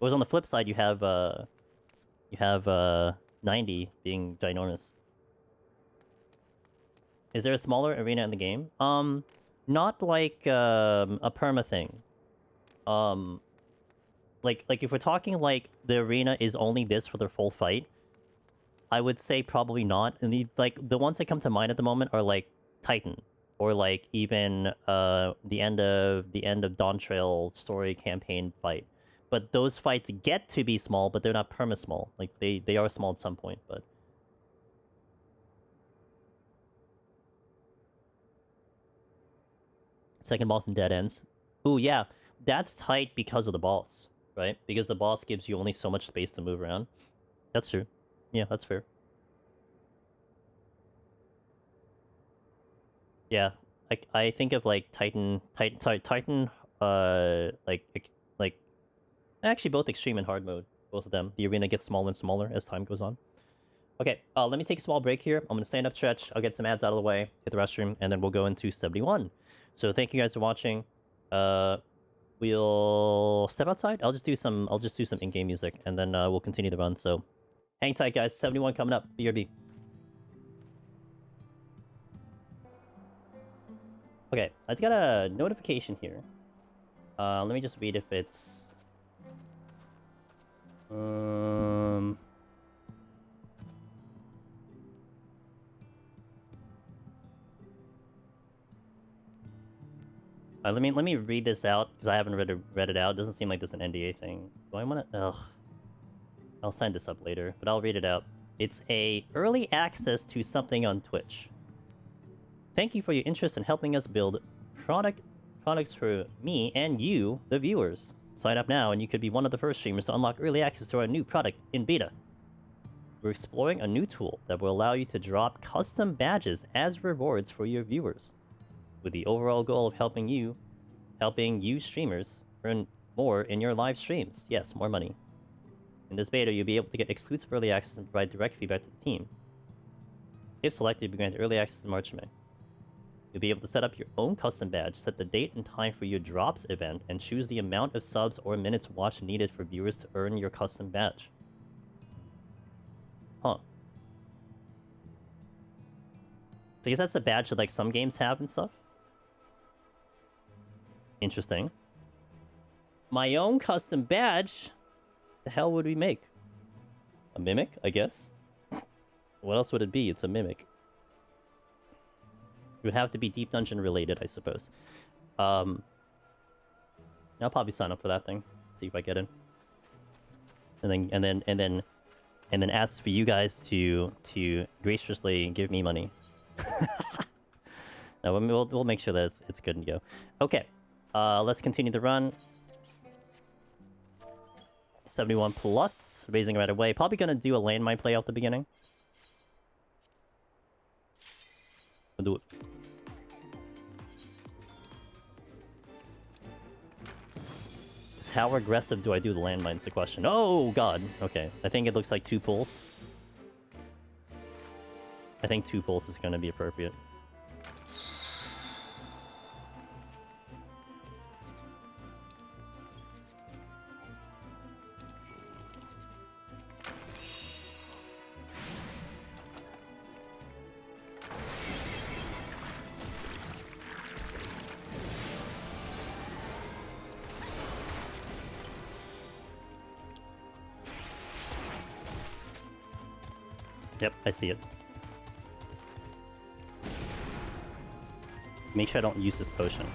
Whereas on the flip side, you have 90 being ginormous. Is there a smaller arena in the game? Not like a perma thing. Like if we're talking like the arena is only this for the full fight, I would say probably not. And the ones that come to mind at the moment are like Titan, or like even the end of Dawntrail story campaign fight. But those fights get to be small, but they're not perma small. Like they are small at some point, but second boss in dead ends. Ooh, yeah, that's tight because of the boss, right? Because the boss gives you only so much space to move around. That's true. Yeah, that's fair. Yeah, I think of like Titan, like actually both extreme and hard mode, both of them. The arena gets smaller and smaller as time goes on. Okay, let me take a small break here. I'm gonna stand up, stretch. I'll get some ads out of the way, hit the restroom, and then we'll go into 71. So thank you guys for watching. We'll step outside. I'll just do some in-game music, and then we'll continue the run. So hang tight, guys. 71 coming up. BRB. Okay, I just got a notification here. Let me just read if it's... let me read this out, because I haven't read it out. It doesn't seem like there's an NDA thing. Do I want to... Ugh. I'll sign this up later, but I'll read it out. It's a early access to something on Twitch. Thank you for your interest in helping us build products for me and you, the viewers. Sign up now and you could be one of the first streamers to unlock early access to our new product in beta. We're exploring a new tool that will allow you to drop custom badges as rewards for your viewers, with the overall goal of helping you streamers earn more in your live streams. Yes, more money. In this beta, you'll be able to get exclusive early access and provide direct feedback to the team. If selected, you'll be granted early access in March and May. You'll be able to set up your own custom badge, set the date and time for your drops event, and choose the amount of subs or minutes watched needed for viewers to earn your custom badge. Huh. So I guess that's a badge that like some games have and stuff. Interesting. My own custom badge? The hell would we make? A mimic, I guess? What else would it be? It's a mimic. It would have to be Deep Dungeon related, I suppose. I'll probably sign up for that thing. See if I get in. And then ask for you guys to graciously give me money. No, we'll make sure that it's good to go. Okay, let's continue the run. 71 plus, raising right away. Probably gonna do a landmine play out the beginning. We'll do it. how aggressive do I do the landmines? The question. Oh god. Okay. I think it looks like 2 pulls. I think 2 pulls is gonna be appropriate. Yep, I see it. Make sure I don't use this potion.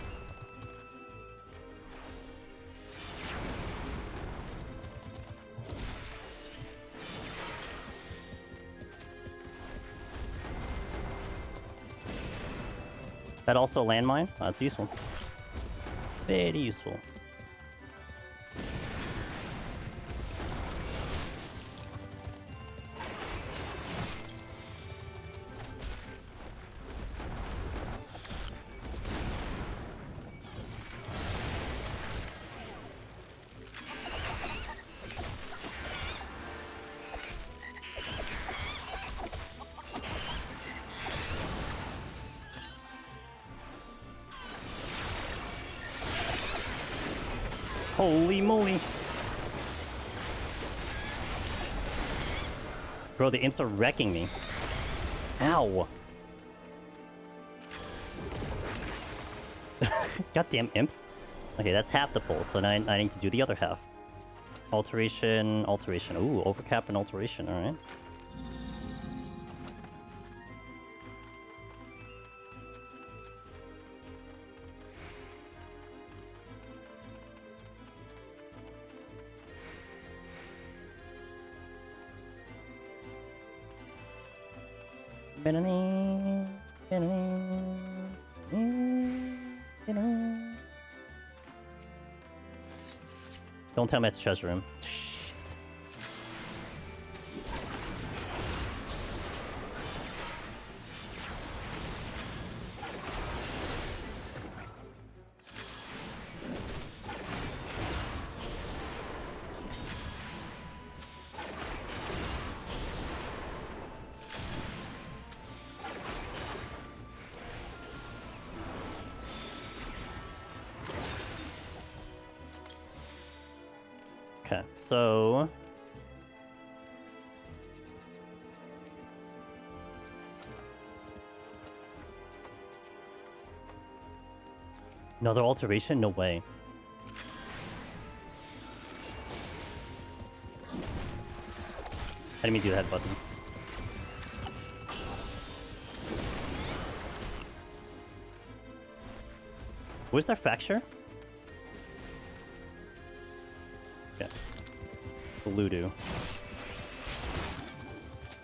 That also a landmine? Oh, that's useful. Very useful. Holy moly. Bro, the imps are wrecking me. Ow. Goddamn imps. Okay, that's half the pull, so now I need to do the other half. Alteration, alteration. Ooh, overcap and alteration, alright. Don't tell me it's treasure room. Shit. Okay, so... Another alteration? No way. I didn't mean to do that button. Where's their fracture? Okay. Ludo.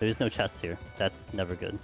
There's no chest here. That's never good.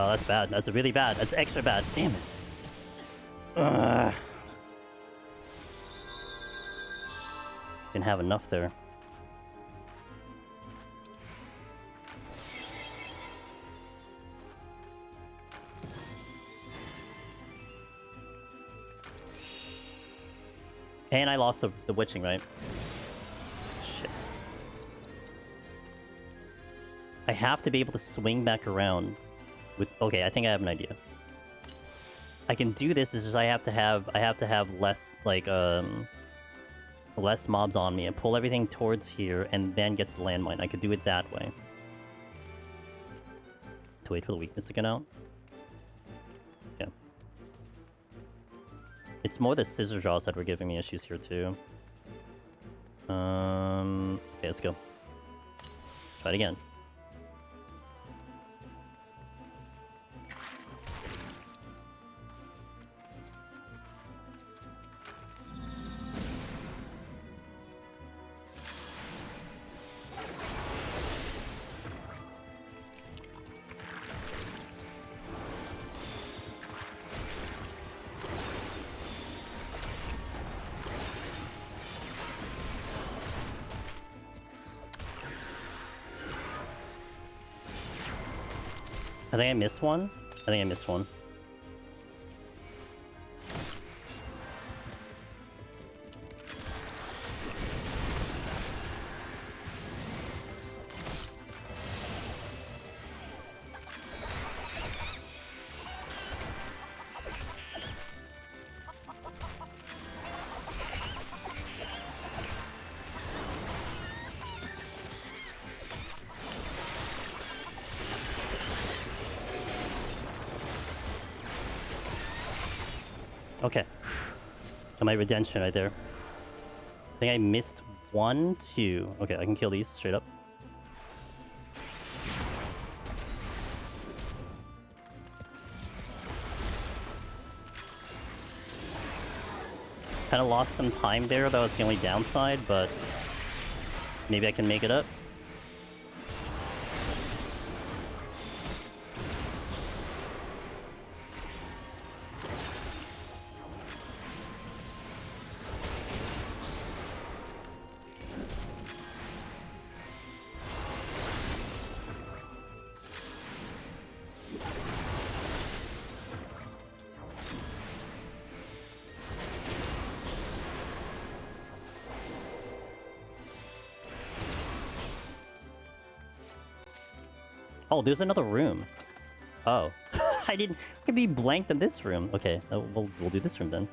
That's bad. That's really bad. That's extra bad. Damn it. Ugh. Didn't have enough there. And I lost the witching, right? Shit. I have to be able to swing back around. Okay, I think I have an idea. I can do this. It's just I have to have less like less mobs on me and pull everything towards here and then get to the landmine. I could do it that way. To wait for the weakness to get out. Okay. It's more the scissor jaws that were giving me issues here too. Okay, let's go. Try it again. I think I missed one. I think I missed one. Okay. My redemption right there. I think I missed 1, 2. Okay, I can kill these straight up. Kind of lost some time there, that was the only downside, but maybe I can make it up. Oh, there's another room. Oh. I could be blanked in this room. Okay, we'll do this room then.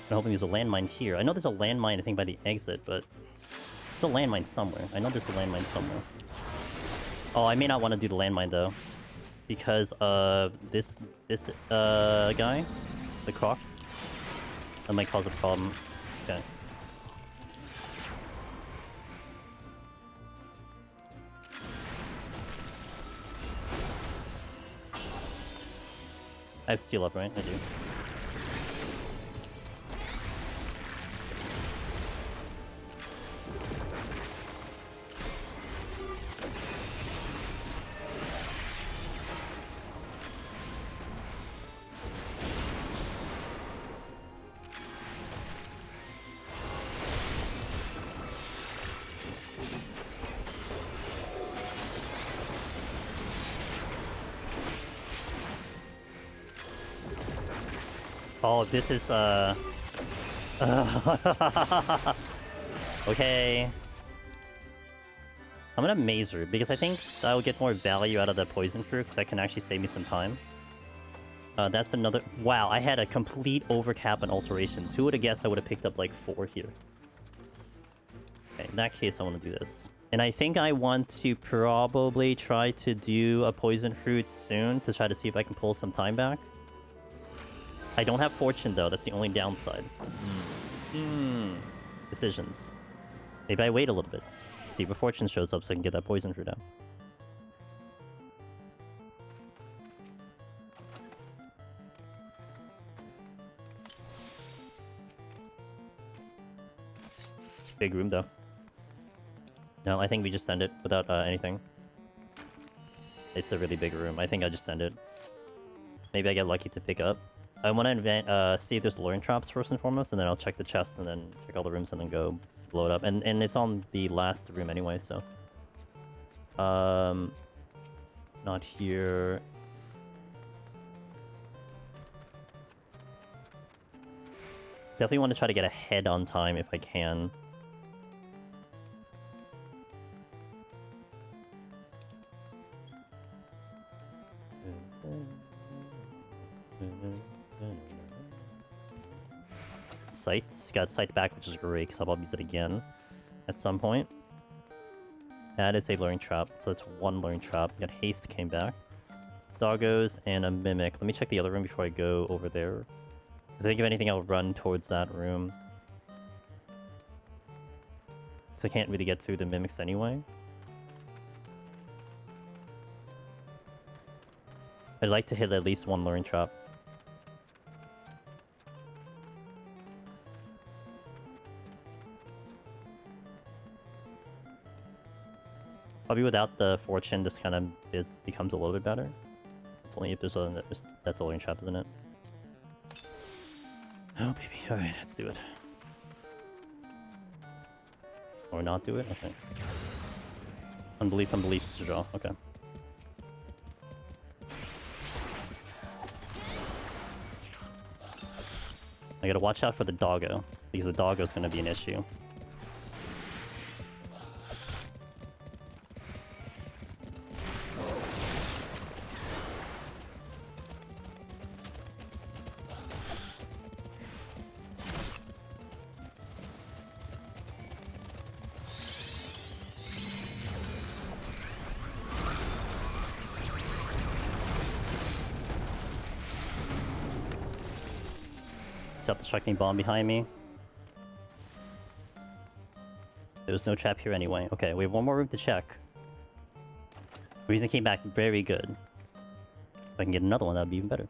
I'm hoping there's a landmine here. I know there's a landmine, I think, by the exit, but... There's a landmine somewhere. I know there's a landmine somewhere. Oh, I may not want to do the landmine, though. Because, this guy? The croc? That might cause a problem. Okay. I have Steal up, right? I do. Oh, this is, okay. I'm gonna Maze Root, because I think I will get more value out of the Poison Fruit, because that can actually save me some time. That's another... Wow, I had a complete overcap on alterations. Who would have guessed I would have picked up, like, 4 here? Okay, in that case, I want to do this. And I think I want to probably try to do a Poison Fruit soon, to try to see if I can pull some time back. I don't have Fortune, though. That's the only downside. Decisions. Maybe I wait a little bit. See if a Fortune shows up so I can get that Poison Fruit out. Big room, though. No, I think we just send it without anything. It's a really big room. I think I just send it. Maybe I get lucky to pick up. I want to see if there's luring traps first and foremost, and then I'll check the chest, and then check all the rooms, and then go blow it up. And it's on the last room anyway, so... Not here. Definitely want to try to get ahead on time if I can. Sight. Got sight back, which is great, because I'll probably use it again at some point. That is a luring trap, so it's 1 luring trap. Got haste came back. Doggos and a mimic. Let me check the other room before I go over there. Because I think if anything, I'll run towards that room. Because I can't really get through the mimics anyway. I'd like to hit at least 1 luring trap. Probably without the Fortune, this kind of becomes a little bit better. It's only if there's that's a luring trap, isn't it? Oh, baby. Alright, let's do it. Or not do it? Okay. Unbelief, unbelief, draw. Okay. I gotta watch out for the doggo, because the doggo's gonna be an issue. Self-destructing bomb behind me. There was no trap here anyway. Okay, we have one more room to check. Reason came back very good. If I can get another one, that'd be even better.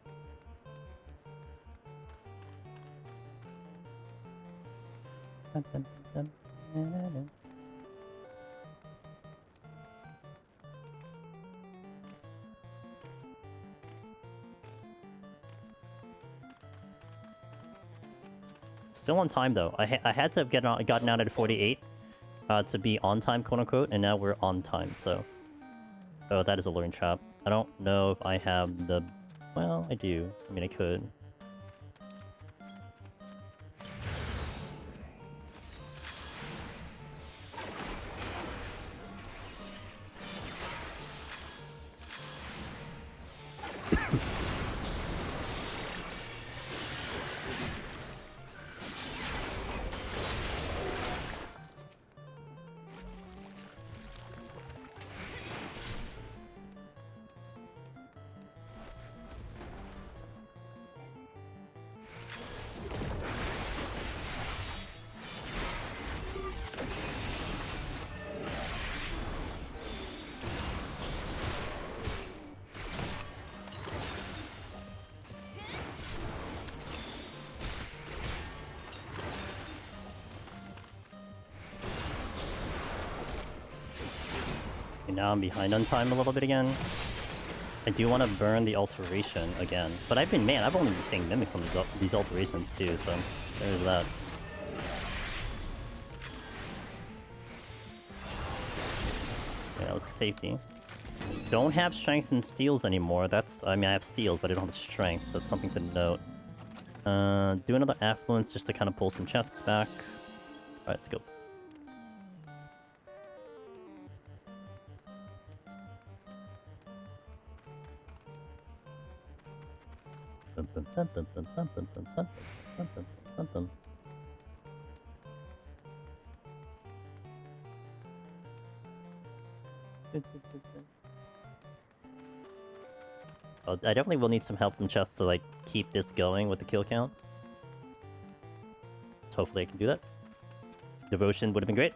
Still on time though. I had to have gotten out at 48 to be on time, quote unquote, and now we're on time. So, oh, that is a luring trap. I don't know if I have the. Well, I do. I mean, I could. Now I'm behind on time a little bit again. I do want to burn the alteration again. But I've only been seeing mimics on these alterations too, so there's that. Yeah, that was safety. Don't have strengths and steals anymore. I mean, I have steals, but I don't have strength, so it's something to note. Do another affluence just to kind of pull some chests back. Alright, let's go. Oh, I definitely will need some help from chests to like keep this going with the kill count. So hopefully I can do that. Devotion would have been great.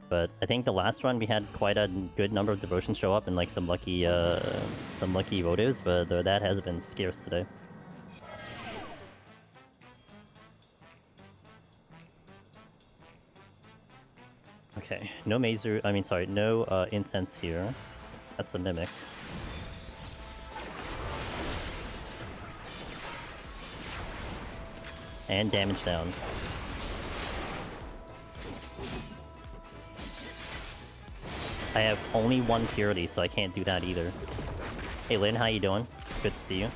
But I think the last run we had quite a good number of devotions show up and like some lucky votives, but that has been scarce today. Okay, no mazer. I mean, sorry, no incense here. That's a mimic. And damage down. I have only one purity, so I can't do that either. Hey Lynn, how you doing? Good to see you.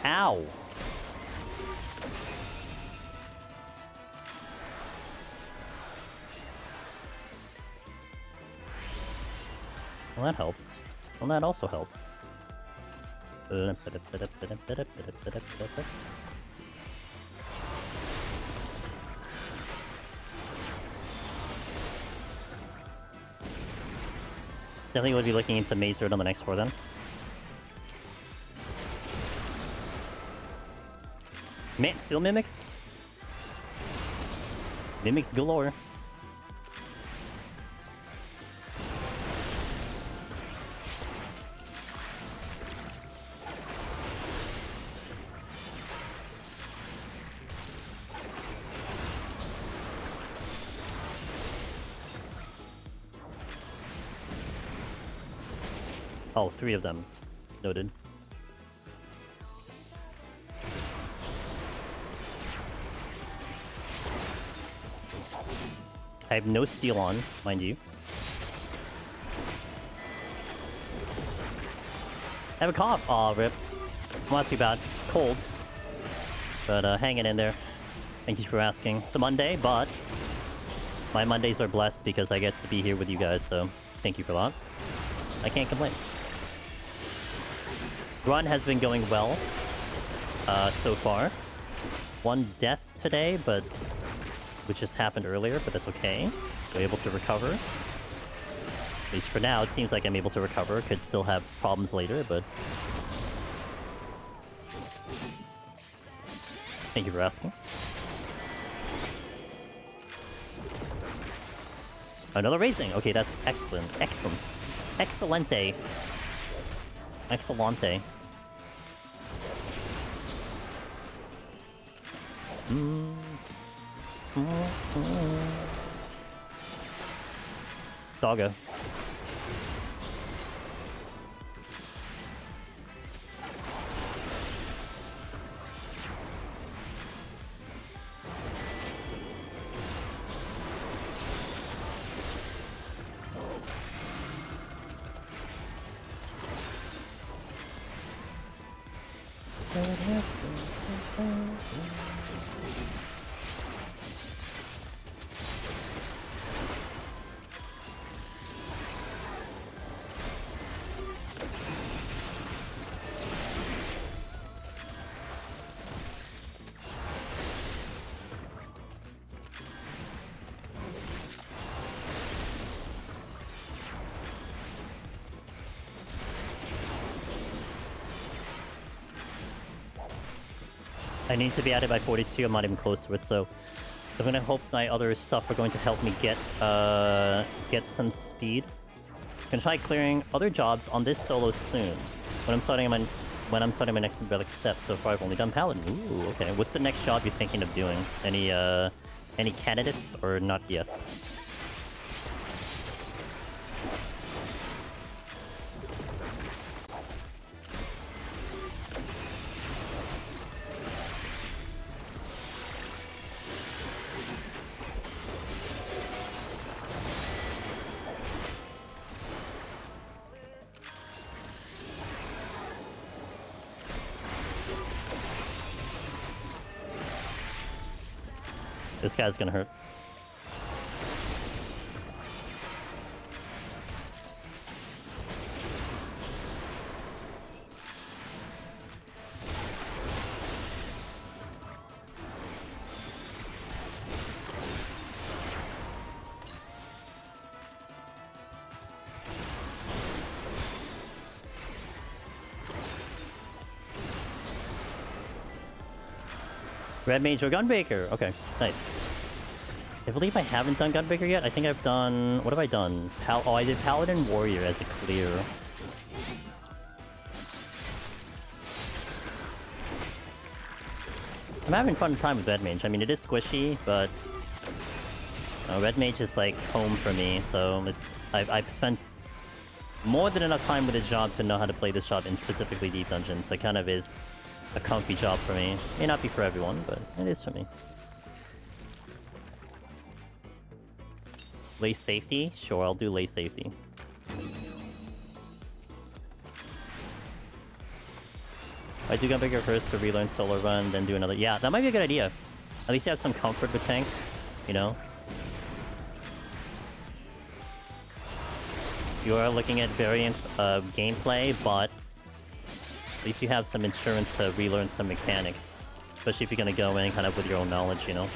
Ow! Well, that helps. Well, that also helps. Definitely would be looking into Maze Road on the next floor then. Man, still mimics? Mimics galore. Oh, 3 of them. Noted. I have no steal on, mind you. I have a cough. Aw, rip. Not too bad. Cold. But hanging in there. Thank you for asking. It's a Monday, but my Mondays are blessed because I get to be here with you guys, so thank you for that. I can't complain. Run has been going well so far. 1 death today, but which just happened earlier, but that's okay. So able to recover. At least for now, it seems like I'm able to recover. Could still have problems later, but thank you for asking. Another racing. Okay, that's excellent. Excellent. Excellente. Excellente. Doggo. I need to be at it by 42, I'm not even close to it, so I'm gonna hope my other stuff are going to help me get some speed. I'm gonna try clearing other jobs on this solo soon. When I'm starting my next relic step. So far I've only done Paladin. Ooh, okay. What's the next job you're thinking of doing? Any candidates or not yet? This guy's gonna hurt. Red Mage or Gunbreaker. Okay, nice. I believe I haven't done Gunbreaker yet. I think I've done... What have I done? Oh, I did Paladin Warrior as a clear. I'm having fun time with Red Mage. I mean, it is squishy, but... Red Mage is like home for me, so it's... I've spent more than enough time with the job to know how to play this job in specifically deep dungeons. It kind of is a comfy job for me. May not be for everyone, but it is for me. Lace safety? Sure, I'll do lace safety. I do Gunbreaker first to relearn solo run, then do another. Yeah, that might be a good idea. At least you have some comfort with tank, you know? You are looking at variants of gameplay, but at least you have some insurance to relearn some mechanics. Especially if you're gonna go in kind of with your own knowledge, you know?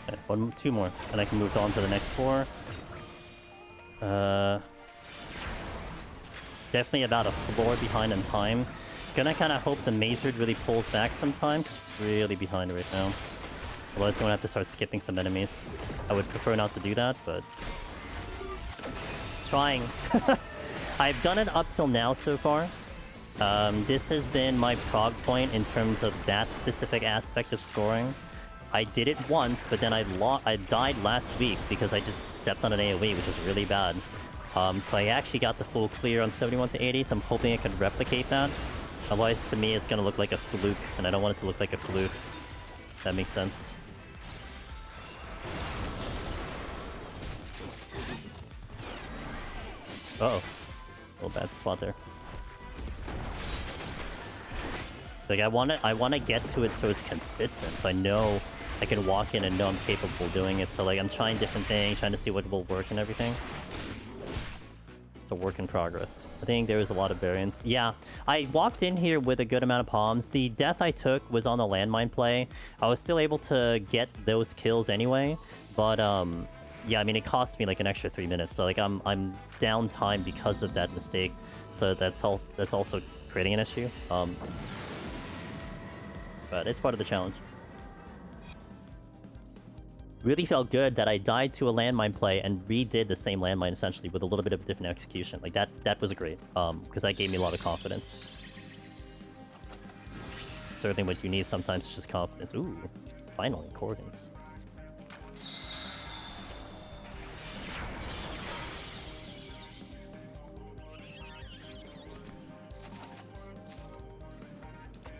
Okay, two more, and I can move on to the next 4. Definitely about a floor behind in time. Gonna kind of hope the Mazard really pulls back sometime. Really behind right now. Otherwise, I'm gonna have to start skipping some enemies. I would prefer not to do that, but trying. I've done it up till now so far. This has been my prog point in terms of that specific aspect of scoring. I did it once, but then I died last week because I just stepped on an AoE, which is really bad. So I actually got the full clear on 71 to 80, so I'm hoping I can replicate that. Otherwise, to me, it's gonna look like a fluke, and I don't want it to look like a fluke. That makes sense. Uh-oh. A little bad spot there. Like, I wanna get to it so it's consistent, so I know I can walk in and know I'm capable of doing it. So, like, I'm trying different things, trying to see what will work and everything. It's a work in progress. I think there was a lot of variance. Yeah, I walked in here with a good amount of palms. The death I took was on the landmine play. I was still able to get those kills anyway, but, yeah, I mean, it cost me, like, an extra 3 minutes. So, like, I'm down time because of that mistake. So that's also creating an issue. But it's part of the challenge. Really felt good that I died to a landmine play and redid the same landmine essentially with a little bit of a different execution. Like that was great, because that gave me a lot of confidence. Certainly what you need sometimes is just confidence. Ooh, finally, Corgans.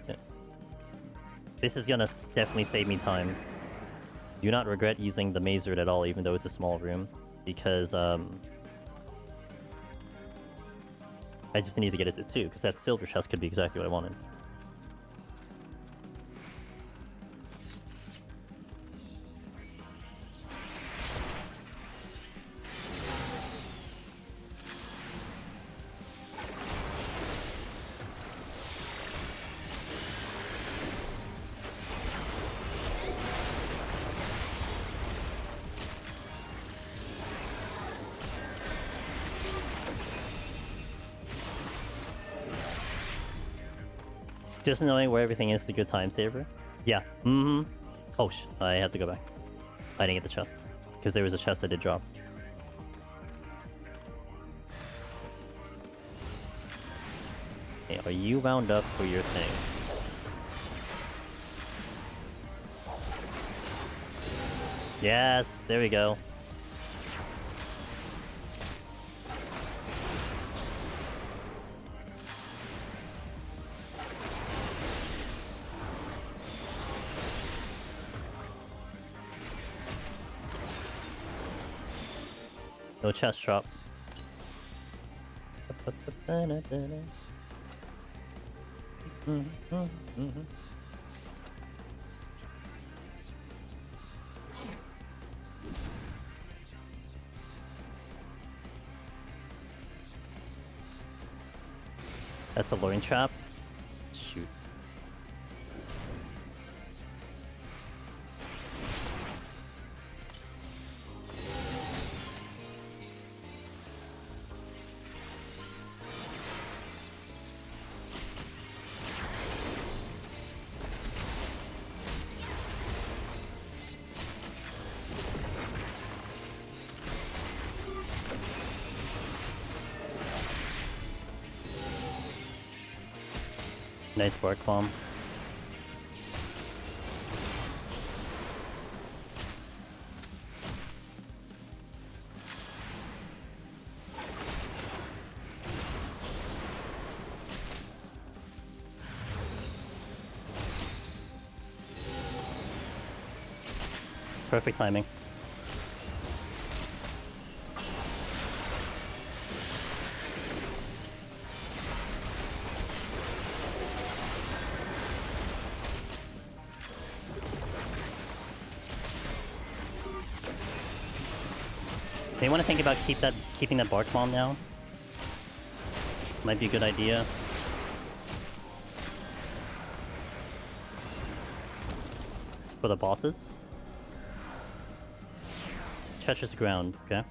Yeah. This is gonna definitely save me time. Do not regret using the Mazard at all, even though it's a small room, because I just need to get it to 2, because that silver chest could be exactly what I wanted. Just knowing where everything is a good time saver. Yeah. Mm-hmm. Oh, I had to go back. I didn't get the chest. Because there was a chest I did drop. Hey, are you wound up for your thing? Yes, there we go. No chest drop. That's a luring trap. Shoot. Nice bark bomb. Perfect timing. May want to think about keeping that bark bomb now. Might be a good idea. For the bosses. Treacherous ground, okay.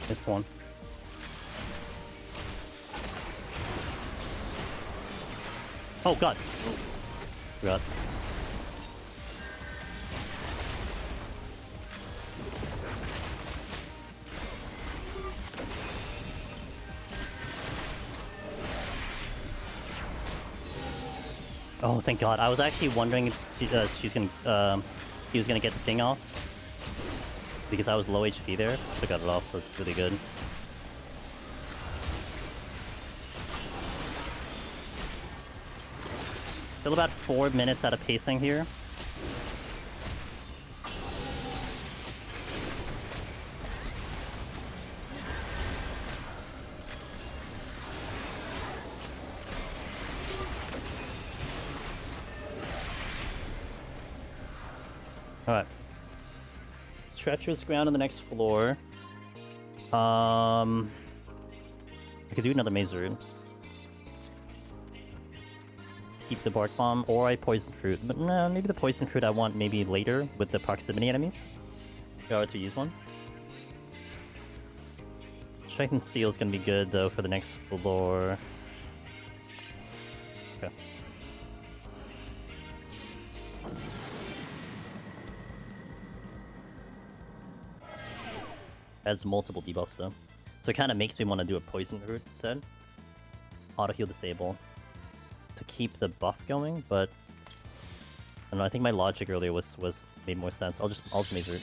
Missed one. Oh god! Forgot. Oh, thank god. I was actually wondering if he was gonna get the thing off. Because I was low HP there, so got it off, so it's really good. Still about 4 minutes out of pacing here. Alright. Treacherous ground on the next floor. I could do another maze route. Keep the bark bomb, or I poison fruit. But no, maybe the poison fruit I want maybe later with the proximity enemies. If I were to use one. Strength and Steel is gonna be good though for the next floor. Okay. Adds multiple debuffs though. So it kind of makes me want to do a poison route instead. Auto heal disable. To keep the buff going, but I don't know, I think my logic earlier was made more sense. I'll just maze route.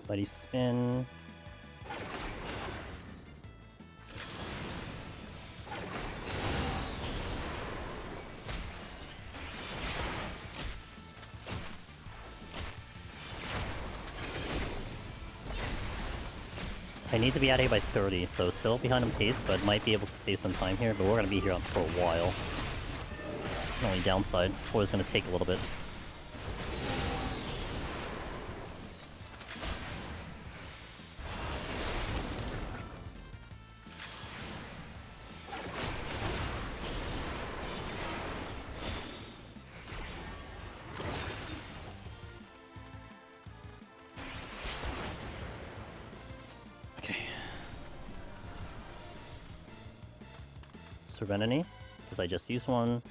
Buddy spin. I need to be out of here by 30, so still behind on pace, but might be able to save some time here, but we're gonna be here for a while. The only downside, this floor is gonna take a little bit. Serenity, because I just used one.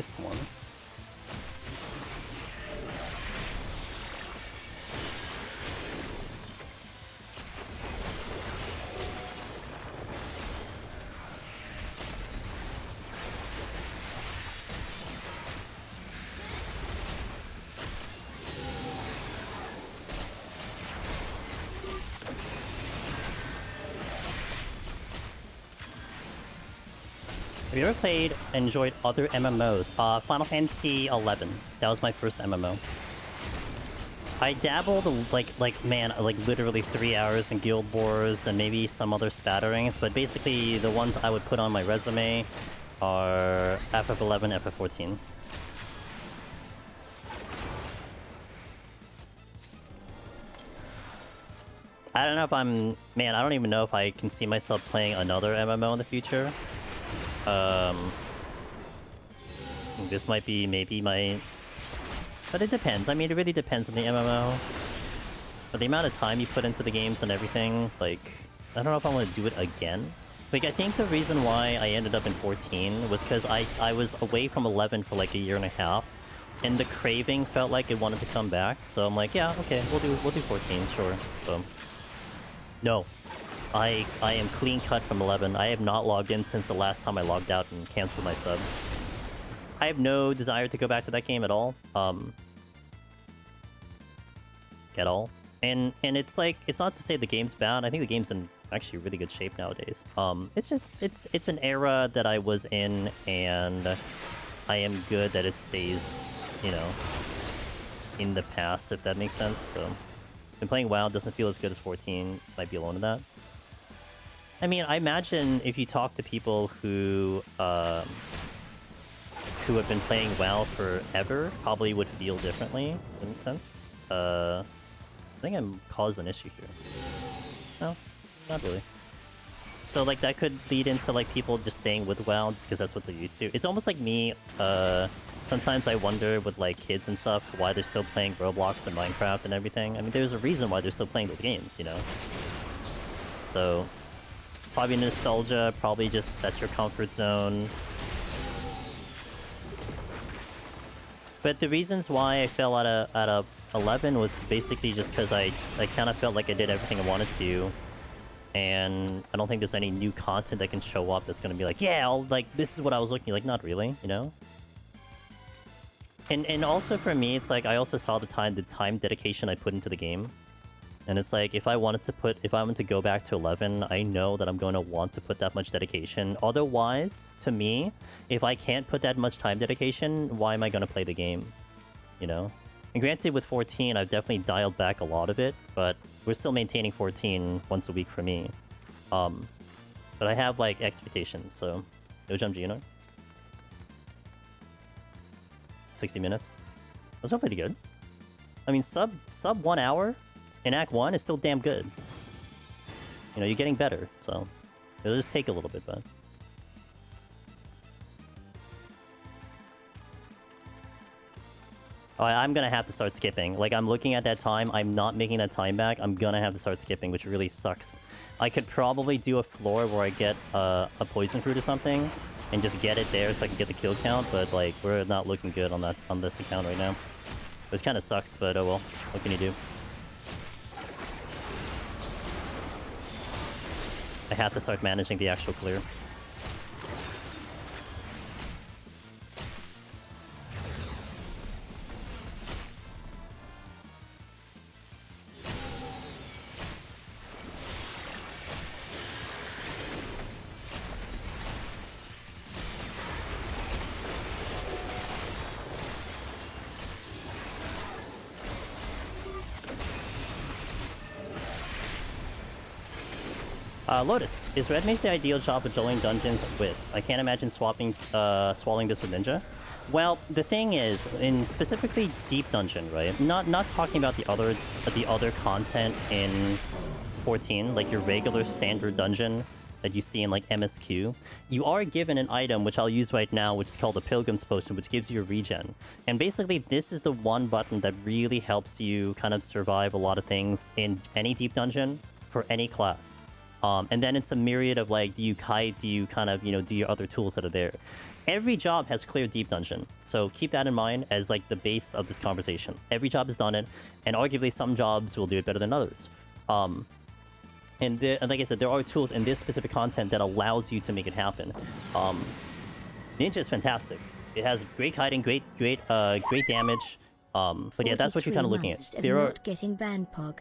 focused one. Have you ever played, enjoyed other MMOs? Final Fantasy XI. That was my first MMO. I dabbled, man, literally 3 hours in Guild Wars and maybe some other spatterings, but basically the ones I would put on my resume are FF11, FF14. I don't know if I'm... Man, I don't even know if I can see myself playing another MMO in the future. This might be maybe my... But it depends. I mean, it really depends on the MMO. But the amount of time you put into the games and everything, like... I don't know if I want to do it again. Like, I think the reason why I ended up in 14 was because I was away from 11 for like a year and a half. And the craving felt like it wanted to come back. So I'm like, yeah, okay, we'll do 14, sure. So... No. I am clean cut from 11. I have not logged in since the last time I logged out and canceled my sub. I have no desire to go back to that game at all. At all. And it's like, it's not to say the game's bad. I think the game's in actually really good shape nowadays. It's just, it's an era that I was in, and I am good that it stays, you know, in the past, if that makes sense. So, been playing WoW, doesn't feel as good as 14. Might be alone in that. I mean, I imagine if you talk to people who have been playing WoW forever, probably would feel differently, in a sense. I think I'm causing an issue here. No, not really. So, like, that could lead into, like, people just staying with WoW just because that's what they're used to. It's almost like me, sometimes I wonder with, like, kids and stuff, why they're still playing Roblox and Minecraft and everything. I mean, there's a reason why they're still playing those games, you know? So... Probably nostalgia, probably just that's your comfort zone. But the reasons why I fell out of 11 was basically just because I kind of felt like I did everything I wanted to. And I don't think there's any new content that can show up that's going to be like, yeah, this is what I was looking like. Not really, you know? And also for me, it's like I also saw the time dedication I put into the game. And it's like, if I wanted to go back to 11, I know that I'm going to want to put that much dedication. Otherwise, to me, if I can't put that much time dedication, why am I going to play the game? You know? And granted, with 14, I've definitely dialed back a lot of it, but we're still maintaining 14 once a week for me. But I have, like, expectations, so... Yo, jump Gino. 60 minutes. That's still pretty good. I mean, sub 1 hour... in Act 1 is still damn good. You know, you're getting better, so... It'll just take a little bit, but... Oh, I'm gonna have to start skipping. Like, I'm looking at that time, I'm not making that time back, I'm gonna have to start skipping, which really sucks. I could probably do a floor where I get a poison fruit or something, and just get it there so I can get the kill count, but, like, we're not looking good on this account right now. Which kinda sucks, but oh well. What can you do? I have to start managing the actual clear. Lotus, is Red Mage the ideal job of joining dungeons with? I can't imagine swallowing this with Ninja. Well, the thing is, in specifically Deep Dungeon, right? Not talking about the other content in 14, like your regular standard dungeon that you see in like MSQ. You are given an item, which I'll use right now, which is called the Pilgrim's Potion, which gives you a regen. And basically, this is the one button that really helps you kind of survive a lot of things in any Deep Dungeon for any class. And then it's a myriad of like, do you kite, do you kind of, you know, do your other tools that are there. every job has cleared deep dungeon. So keep that in mind as like the base of this conversation. Every job has done it, and arguably some jobs will do it better than others. And like I said, there are tools in this specific content that allows you to make it happen. Ninja is fantastic. It has great kiting, great damage. But yeah, that's what you're kind of looking at. There are not getting banned, Pog.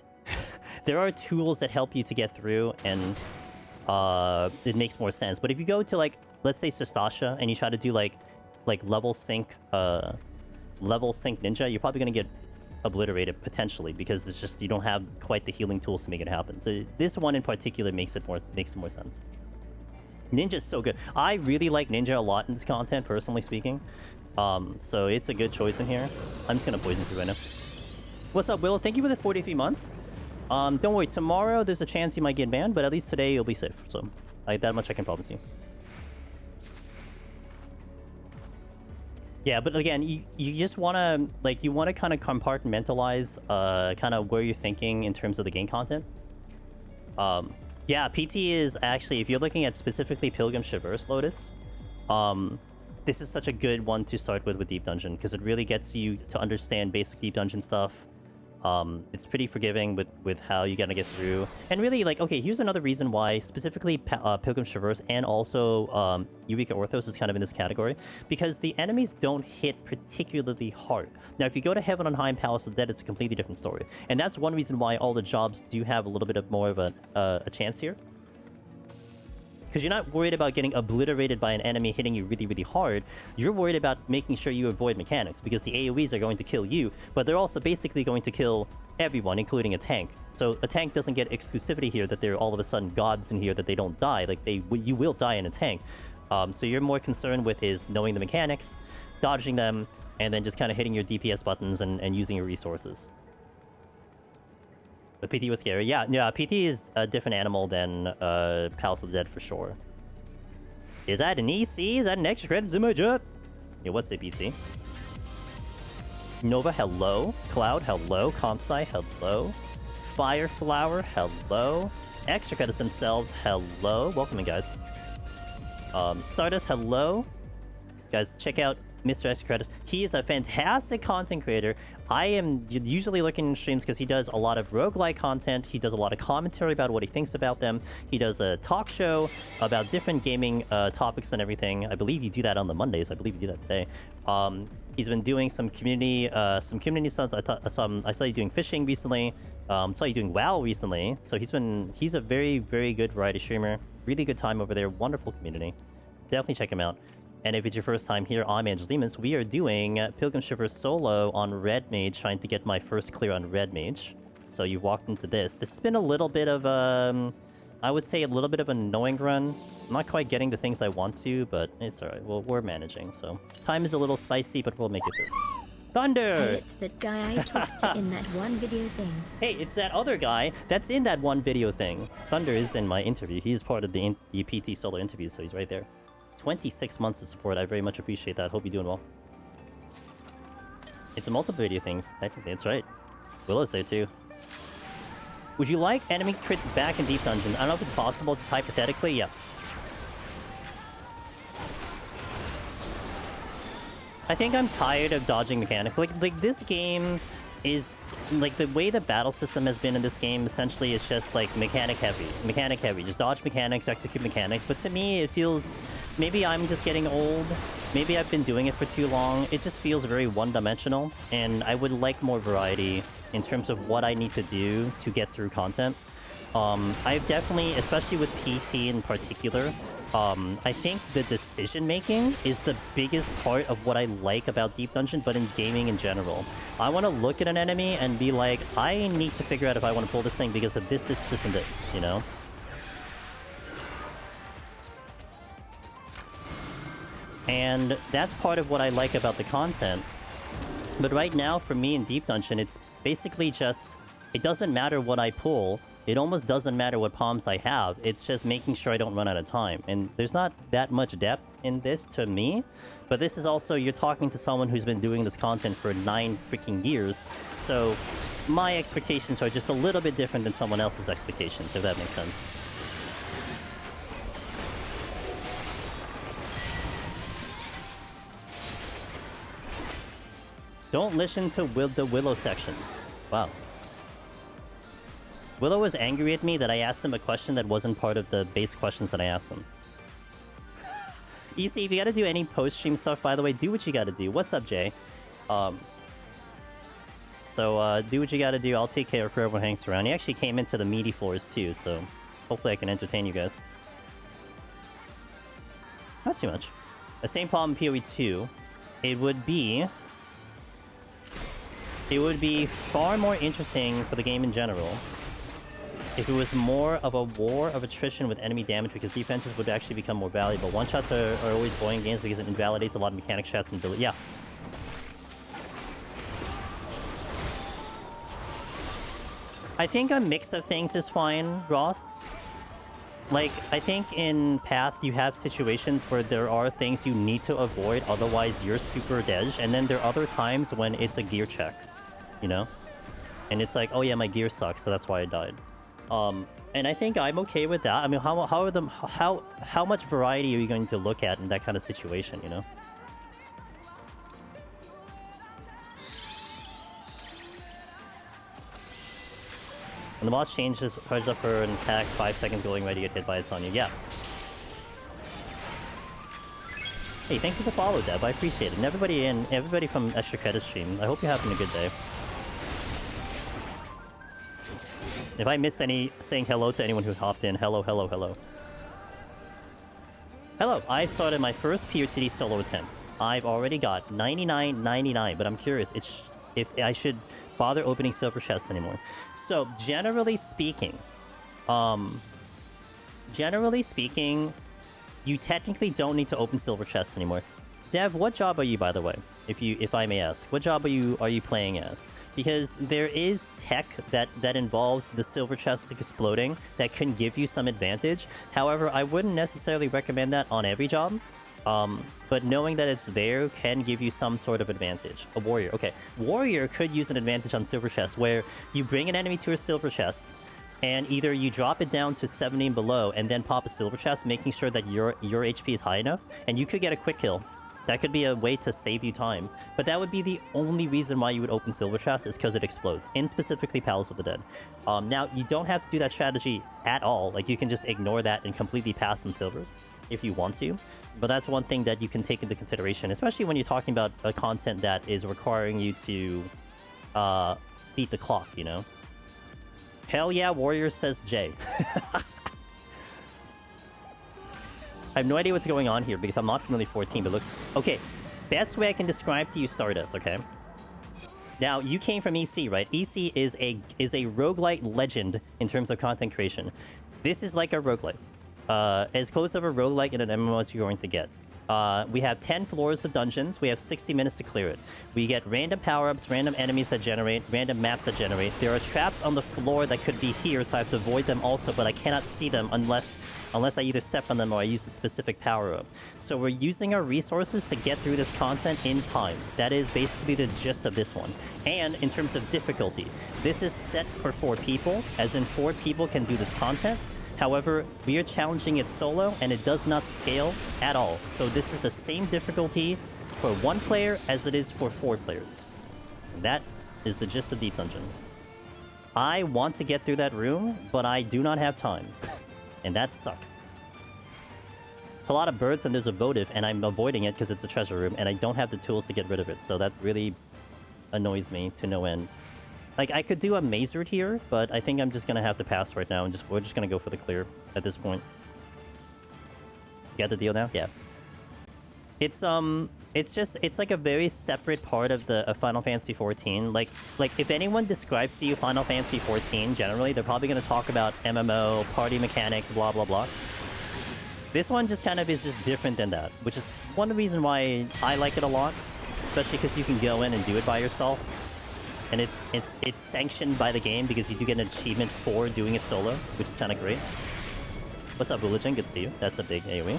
there are tools that help you to get through, and it makes more sense. But if you go to like, let's say Sestasha, and you try to do like level sync ninja, you're probably gonna get obliterated potentially because it's just you don't have quite the healing tools to make it happen. So this one in particular makes more sense. Ninja's so good. I really like Ninja a lot in this content, personally speaking. So it's a good choice in here. I'm just gonna poison through right now. What's up, Will? Thank you for the 43 months. Don't worry, tomorrow there's a chance you might get banned, but at least today you'll be safe. So that much I can promise you. Yeah, but again, you just wanna kind of compartmentalize kind of where you're thinking in terms of the game content. Yeah, PT is actually, if you're looking at specifically Pilgrim Traverse Lotus, this is such a good one to start with Deep Dungeon, because it really gets you to understand basic Deep Dungeon stuff. It's pretty forgiving with how you're gonna get through. And really, like, okay, here's another reason why specifically Pilgrim Traverse and also Eureka Orthos is kind of in this category, because the enemies don't hit particularly hard. Now, if you go to Heaven on High and Palace of the Dead, it's a completely different story. And that's one reason why all the jobs do have a little bit of more of a chance here. Because you're not worried about getting obliterated by an enemy hitting you really, really hard. You're worried about making sure you avoid mechanics, because the AoEs are going to kill you, but they're also basically going to kill everyone, including a tank. So a tank doesn't get exclusivity here that they're all of a sudden gods in here that they don't die. Like, you will die in a tank. So you're more concerned with is knowing the mechanics, dodging them, and then just kind of hitting your DPS buttons and using your resources. But PT was scary. Yeah, PT is a different animal than Palace of the Dead for sure. Is that an EC? Is that an extra credits in my jet? Yeah, what's APC? Nova, hello. Cloud, hello. Compsci, hello. Fireflower, hello. Extra credits themselves, hello. Welcome in, guys. Stardust, hello. Guys, check out Mr. Extra Credits. He is a fantastic content creator. I am usually looking in streams because he does a lot of roguelike content. He does a lot of commentary about what he thinks about them. He does a talk show about different gaming topics and everything. I believe you do that on the Mondays. I believe you do that today. He's been doing some community stuff. I saw you doing fishing recently. Saw you doing WoW recently. So he's a very, very good variety streamer. Really good time over there. Wonderful community. Definitely check him out. And if it's your first time here, I'm Angel Demons. We are doing Pilgrim Traverse solo on Red Mage, trying to get my first clear on Red Mage. So you've walked into this. This has been a little bit of I would say a little bit of an annoying run. I'm not quite getting the things I want to, but it's alright. Well, we're managing, so time is a little spicy, but we'll make it through. Thunder! Hey, it's that guy I talked to in that one video thing. Hey, it's that other guy that's in that one video thing. Thunder is in my interview. He's part of the PT solo interview, so he's right there. 26 months of support. I very much appreciate that. Hope you're doing well. It's a multiple video things. Technically, that's right. Willow's there too. Would you like enemy crits back in Deep Dungeon? I don't know if it's possible, just hypothetically, yeah. I think I'm tired of dodging mechanics. Like this game is... Like, the way the battle system has been in this game, essentially, is just, like, mechanic heavy. Mechanic heavy. Just dodge mechanics, execute mechanics. But to me, it feels... Maybe I'm just getting old. Maybe I've been doing it for too long. It just feels very one-dimensional. And I would like more variety in terms of what I need to do to get through content. I've definitely, especially with PT in particular... I think the decision-making is the biggest part of what I like about Deep Dungeon, but in gaming in general. I want to look at an enemy and be like, I need to figure out if I want to pull this thing because of this, and this, you know? And that's part of what I like about the content. But right now, for me in Deep Dungeon, it's basically just... It doesn't matter what I pull. It almost doesn't matter what palms I have. It's just making sure I don't run out of time. And there's not that much depth in this to me. But this is also, you're talking to someone who's been doing this content for 9 freaking years. So my expectations are just a little bit different than someone else's expectations, if that makes sense. Don't listen to the Willow sections. Wow. Willow was angry at me that I asked him a question that wasn't part of the base questions that I asked him. EC, if you gotta do any post-stream stuff, by the way, do what you gotta do. What's up, Jay? So, do what you gotta do. I'll take care of whoever hangs around. He actually came into the meaty floors, too, so hopefully I can entertain you guys. Not too much. The same problem in PoE 2. It would be far more interesting for the game in general if it was more of a war of attrition with enemy damage, because defenses would actually become more valuable. One-shots are always boring games because it invalidates a lot of mechanic shots and ability. Yeah. I think a mix of things is fine, Ross. Like, I think in Path you have situations where there are things you need to avoid, otherwise you're super dead, and then there are other times when it's a gear check, you know? And it's like, oh yeah, my gear sucks, so that's why I died. And I think I'm okay with that. I mean, how much variety are you going to look at in that kind of situation, you know? When the boss charges up for an attack, 5 seconds going ready to get hit by its on you. Yeah. Hey, thank you for the follow, Deb. I appreciate it. And everybody from Extra Credit Stream, I hope you're having a good day. If I miss saying hello to anyone who hopped in, hello, hello, hello. Hello, I started my first PRTD solo attempt. I've already got 99.99, but I'm curious if I should bother opening silver chests anymore. So, generally speaking, you technically don't need to open silver chests anymore. Dev, what job are you, by the way? If I may ask, what job are you playing as? Because there is tech that involves the silver chest exploding that can give you some advantage. However, I wouldn't necessarily recommend that on every job. But knowing that it's there can give you some sort of advantage. A warrior, okay. Warrior could use an advantage on silver chest, where you bring an enemy to a silver chest, and either you drop it down to 70 and below, and then pop a silver chest, making sure that your HP is high enough, and you could get a quick kill. That could be a way to save you time. But that would be the only reason why you would open silver chest, is because it explodes, and specifically Palace of the Dead. Now, you don't have to do that strategy at all. Like, you can just ignore that and completely pass some silvers if you want to. But that's one thing that you can take into consideration, especially when you're talking about a content that is requiring you to beat the clock, you know? Hell yeah, Warrior, says Jay. I have no idea what's going on here because I'm not familiar with 14, but looks... Okay, best way I can describe to you Stardust, okay? Now, you came from EC, right? EC is a roguelite legend in terms of content creation. This is like a roguelite. As close of a roguelike in an MMO as you're going to get. We have 10 floors of dungeons. We have 60 minutes to clear it. We get random power-ups, random enemies that generate, random maps that generate. There are traps on the floor that could be here, so I have to avoid them also, but I cannot see them unless I either step on them or I use a specific power-up. So we're using our resources to get through this content in time. That is basically the gist of this one. And in terms of difficulty, this is set for 4 people, as in 4 people can do this content. However, we are challenging it solo, and it does not scale at all. So this is the same difficulty for 1 player as it is for 4 players. That is the gist of Deep Dungeon. I want to get through that room, but I do not have time. And that sucks. It's a lot of birds, and there's a votive, and I'm avoiding it because it's a treasure room, and I don't have the tools to get rid of it. So that really annoys me to no end. Like, I could do a maze route here, but I think I'm just gonna have to pass right now, and we're just gonna go for the clear at this point. You got the deal now? Yeah. It's like a very separate part of the Final Fantasy XIV. Like if anyone describes to you Final Fantasy XIV generally, they're probably gonna talk about MMO, party mechanics, blah blah blah. This one just kind of is just different than that, which is one reason why I like it a lot, especially because you can go in and do it by yourself. And it's sanctioned by the game because you do get an achievement for doing it solo, which is kind of great. What's up, Religion? Good to see you. That's a big AoE.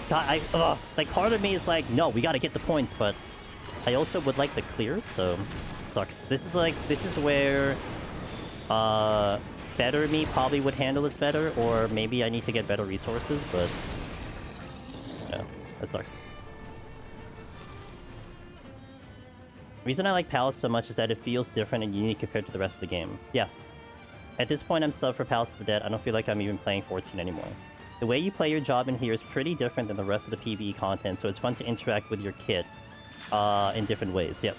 God, like, part of me is like, no, we gotta get the points, but I also would like the clear, so sucks. This is where better me probably would handle this better, or maybe I need to get better resources, but yeah, that sucks. The reason I like Palace so much is that it feels different and unique compared to the rest of the game. Yeah. At this point, I'm sub for Palace of the Dead. I don't feel like I'm even playing 14 anymore. The way you play your job in here is pretty different than the rest of the PvE content, so it's fun to interact with your kit in different ways. Yep.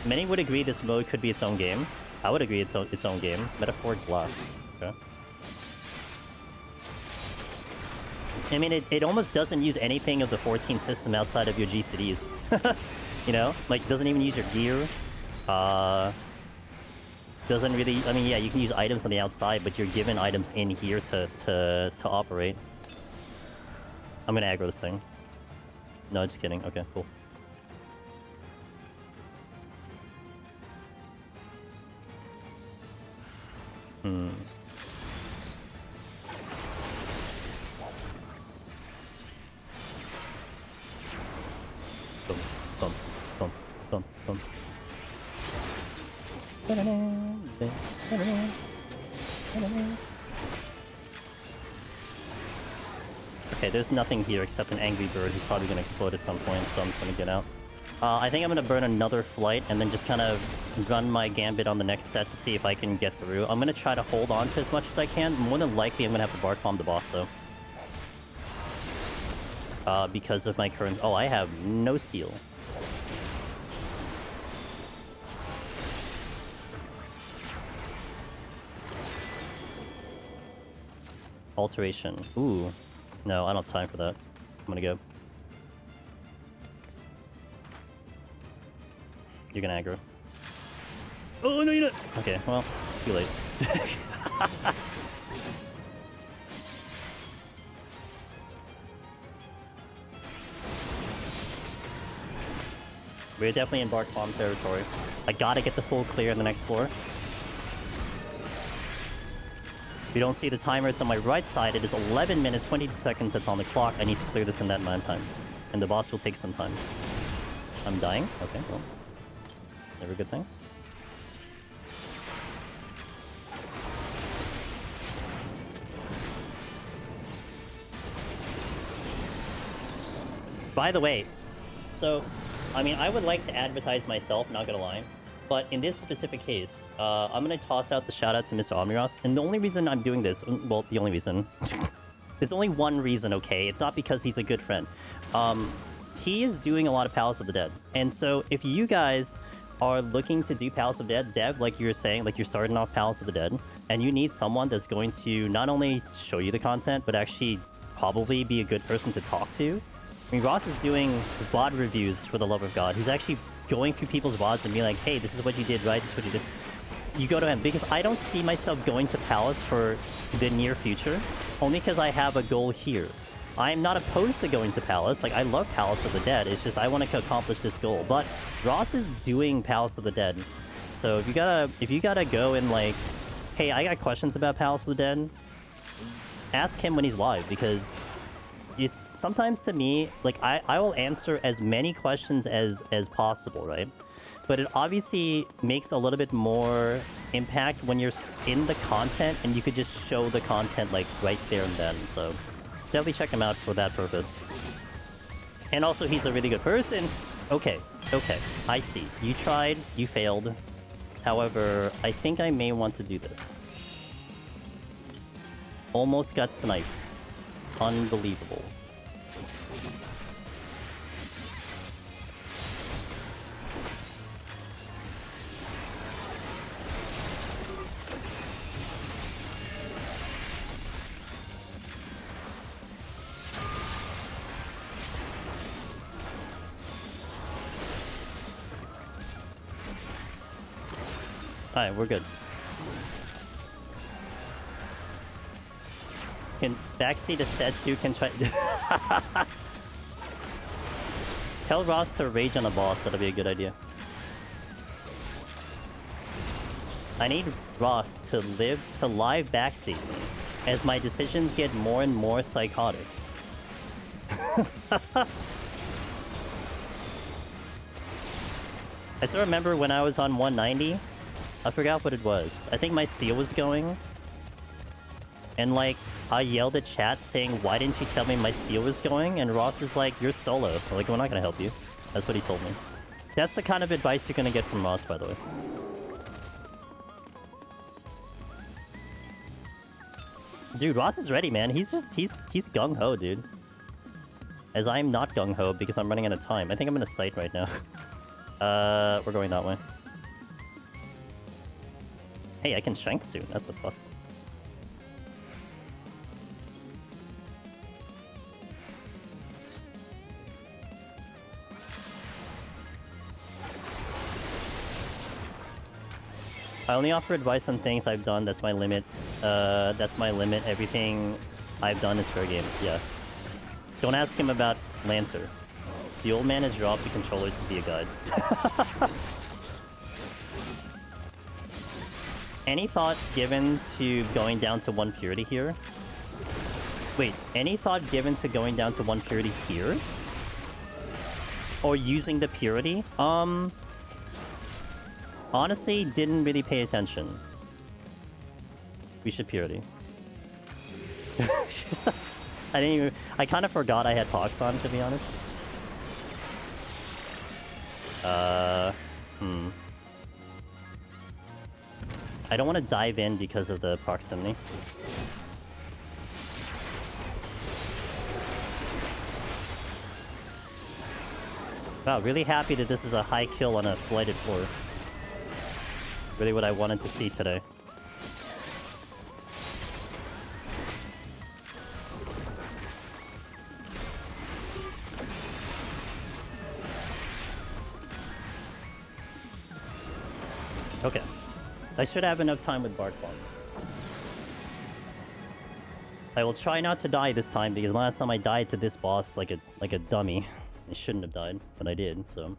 Many would agree this mode could be its own game. I would agree it's own game. Metaphoric Blast. Okay. I mean, it almost doesn't use anything of the 14 system outside of your GCDs. You know? Like, doesn't even use your gear. Doesn't really... I mean, yeah, you can use items on the outside, but you're given items in here to operate. I'm gonna aggro this thing. No, just kidding. Okay, cool. Hmm. Boom, boom, boom, boom, boom. Okay, there's nothing here except an angry bird who's probably gonna explode at some point, so I'm just gonna get out. I think I'm gonna burn another flight and then just kind of run my gambit on the next set to see if I can get through. I'm gonna try to hold on to as much as I can. More than likely, I'm gonna have to bark bomb the boss though. Because of my current... Oh, I have no steel. Alteration. Ooh. No, I don't have time for that. I'm gonna go. You're gonna aggro. Oh, no, you're not! Okay, well, too late. We're definitely in bark bomb territory. I gotta get the full clear in the next floor. If you don't see the timer, it's on my right side. It is 11 minutes, 20 seconds that's on the clock. I need to clear this in that amount of time. And the boss will take some time. I'm dying? Okay, well. Never a good thing. By the way, so, I mean, I would like to advertise myself, not gonna lie. But in this specific case, I'm gonna toss out the shout out to Mr. Omniros. And the only reason I'm doing this, well, the only reason, there's only one reason, okay? It's not because he's a good friend. He is doing a lot of Palace of the Dead. And so if you guys are looking to do Palace of the Dead, Dev, like you were saying, like you're starting off Palace of the Dead, and you need someone that's going to not only show you the content, but actually probably be a good person to talk to. I mean, Ross is doing VOD reviews, for the love of God. He's actually going through people's VODs and being like, hey, this is what you did, right? This is what you did. You go to him, because I don't see myself going to Palace for the near future, only because I have a goal here. I'm not opposed to going to Palace. Like, I love Palace of the Dead. It's just I want to accomplish this goal. But Ross is doing Palace of the Dead. So if you gotta go and like, hey, I got questions about Palace of the Dead, ask him when he's live, because it's sometimes to me, like, I will answer as many questions as possible, right? But it obviously makes a little bit more impact when you're in the content and you could just show the content like right there and then. So definitely check him out for that purpose. And also, he's a really good person. Okay, I see. You tried, you failed. However, I think I may want to do this. Almost got sniped. Unbelievable. Alright, we're good. Can backseat a set 2 can try... Tell Ross to rage on the boss, that'll be a good idea. I need Ross to live backseat as my decisions get more and more psychotic. I still remember when I was on 190, I forgot what it was. I think my steel was going. And like, I yelled at chat saying, why didn't you tell me my steel was going? And Ross is like, you're solo. Like, we're not gonna help you. That's what he told me. That's the kind of advice you're gonna get from Ross, by the way. Dude, Ross is ready, man. He's gung-ho, dude. As I'm not gung-ho because I'm running out of time. I think I'm gonna sight right now. We're going that way. Hey, I can shank soon. That's a plus. I only offer advice on things I've done. That's my limit. That's my limit. Everything I've done is fair game. Yeah. Don't ask him about Lancer. The old man has dropped the controller to be a guide. Any thought given to going down to 1 purity here? Wait, any thought given to going down to 1 purity here? Or using the purity? Honestly, didn't really pay attention. We should purity. I didn't even... I kind of forgot I had Pox on, to be honest. I don't want to dive in because of the proximity. Wow, really happy that this is a high kill on a blighted floor. Really what I wanted to see today. Okay. I should have enough time with Bard Bomb. I will try not to die this time because last time I died to this boss like a dummy. I shouldn't have died, but I did, so...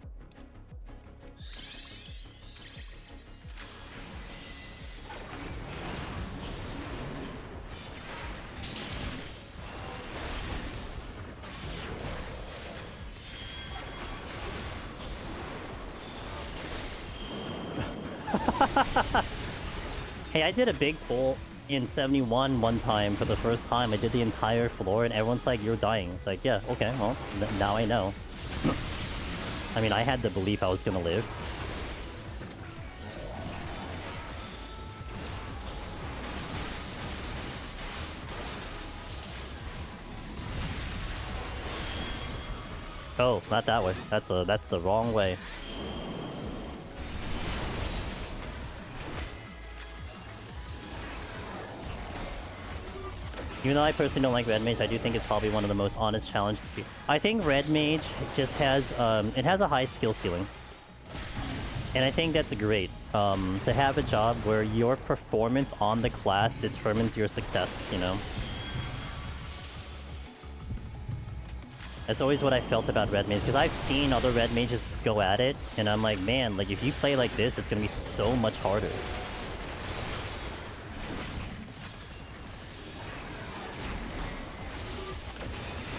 Hey, I did a big pull in 71 one time for the first time. I did the entire floor and everyone's like, you're dying. It's like, yeah, okay, well, now I know. I mean, I had the belief I was gonna live. Oh, not that way. That's the wrong way. Even though I personally don't like Red Mage, I do think it's probably one of the most honest challenges. I think Red Mage just has, it has a high skill ceiling. And I think that's great. To have a job where your performance on the class determines your success, you know? That's always what I felt about Red Mage, because I've seen other Red Mages go at it, and I'm like, man, like if you play like this, it's gonna be so much harder.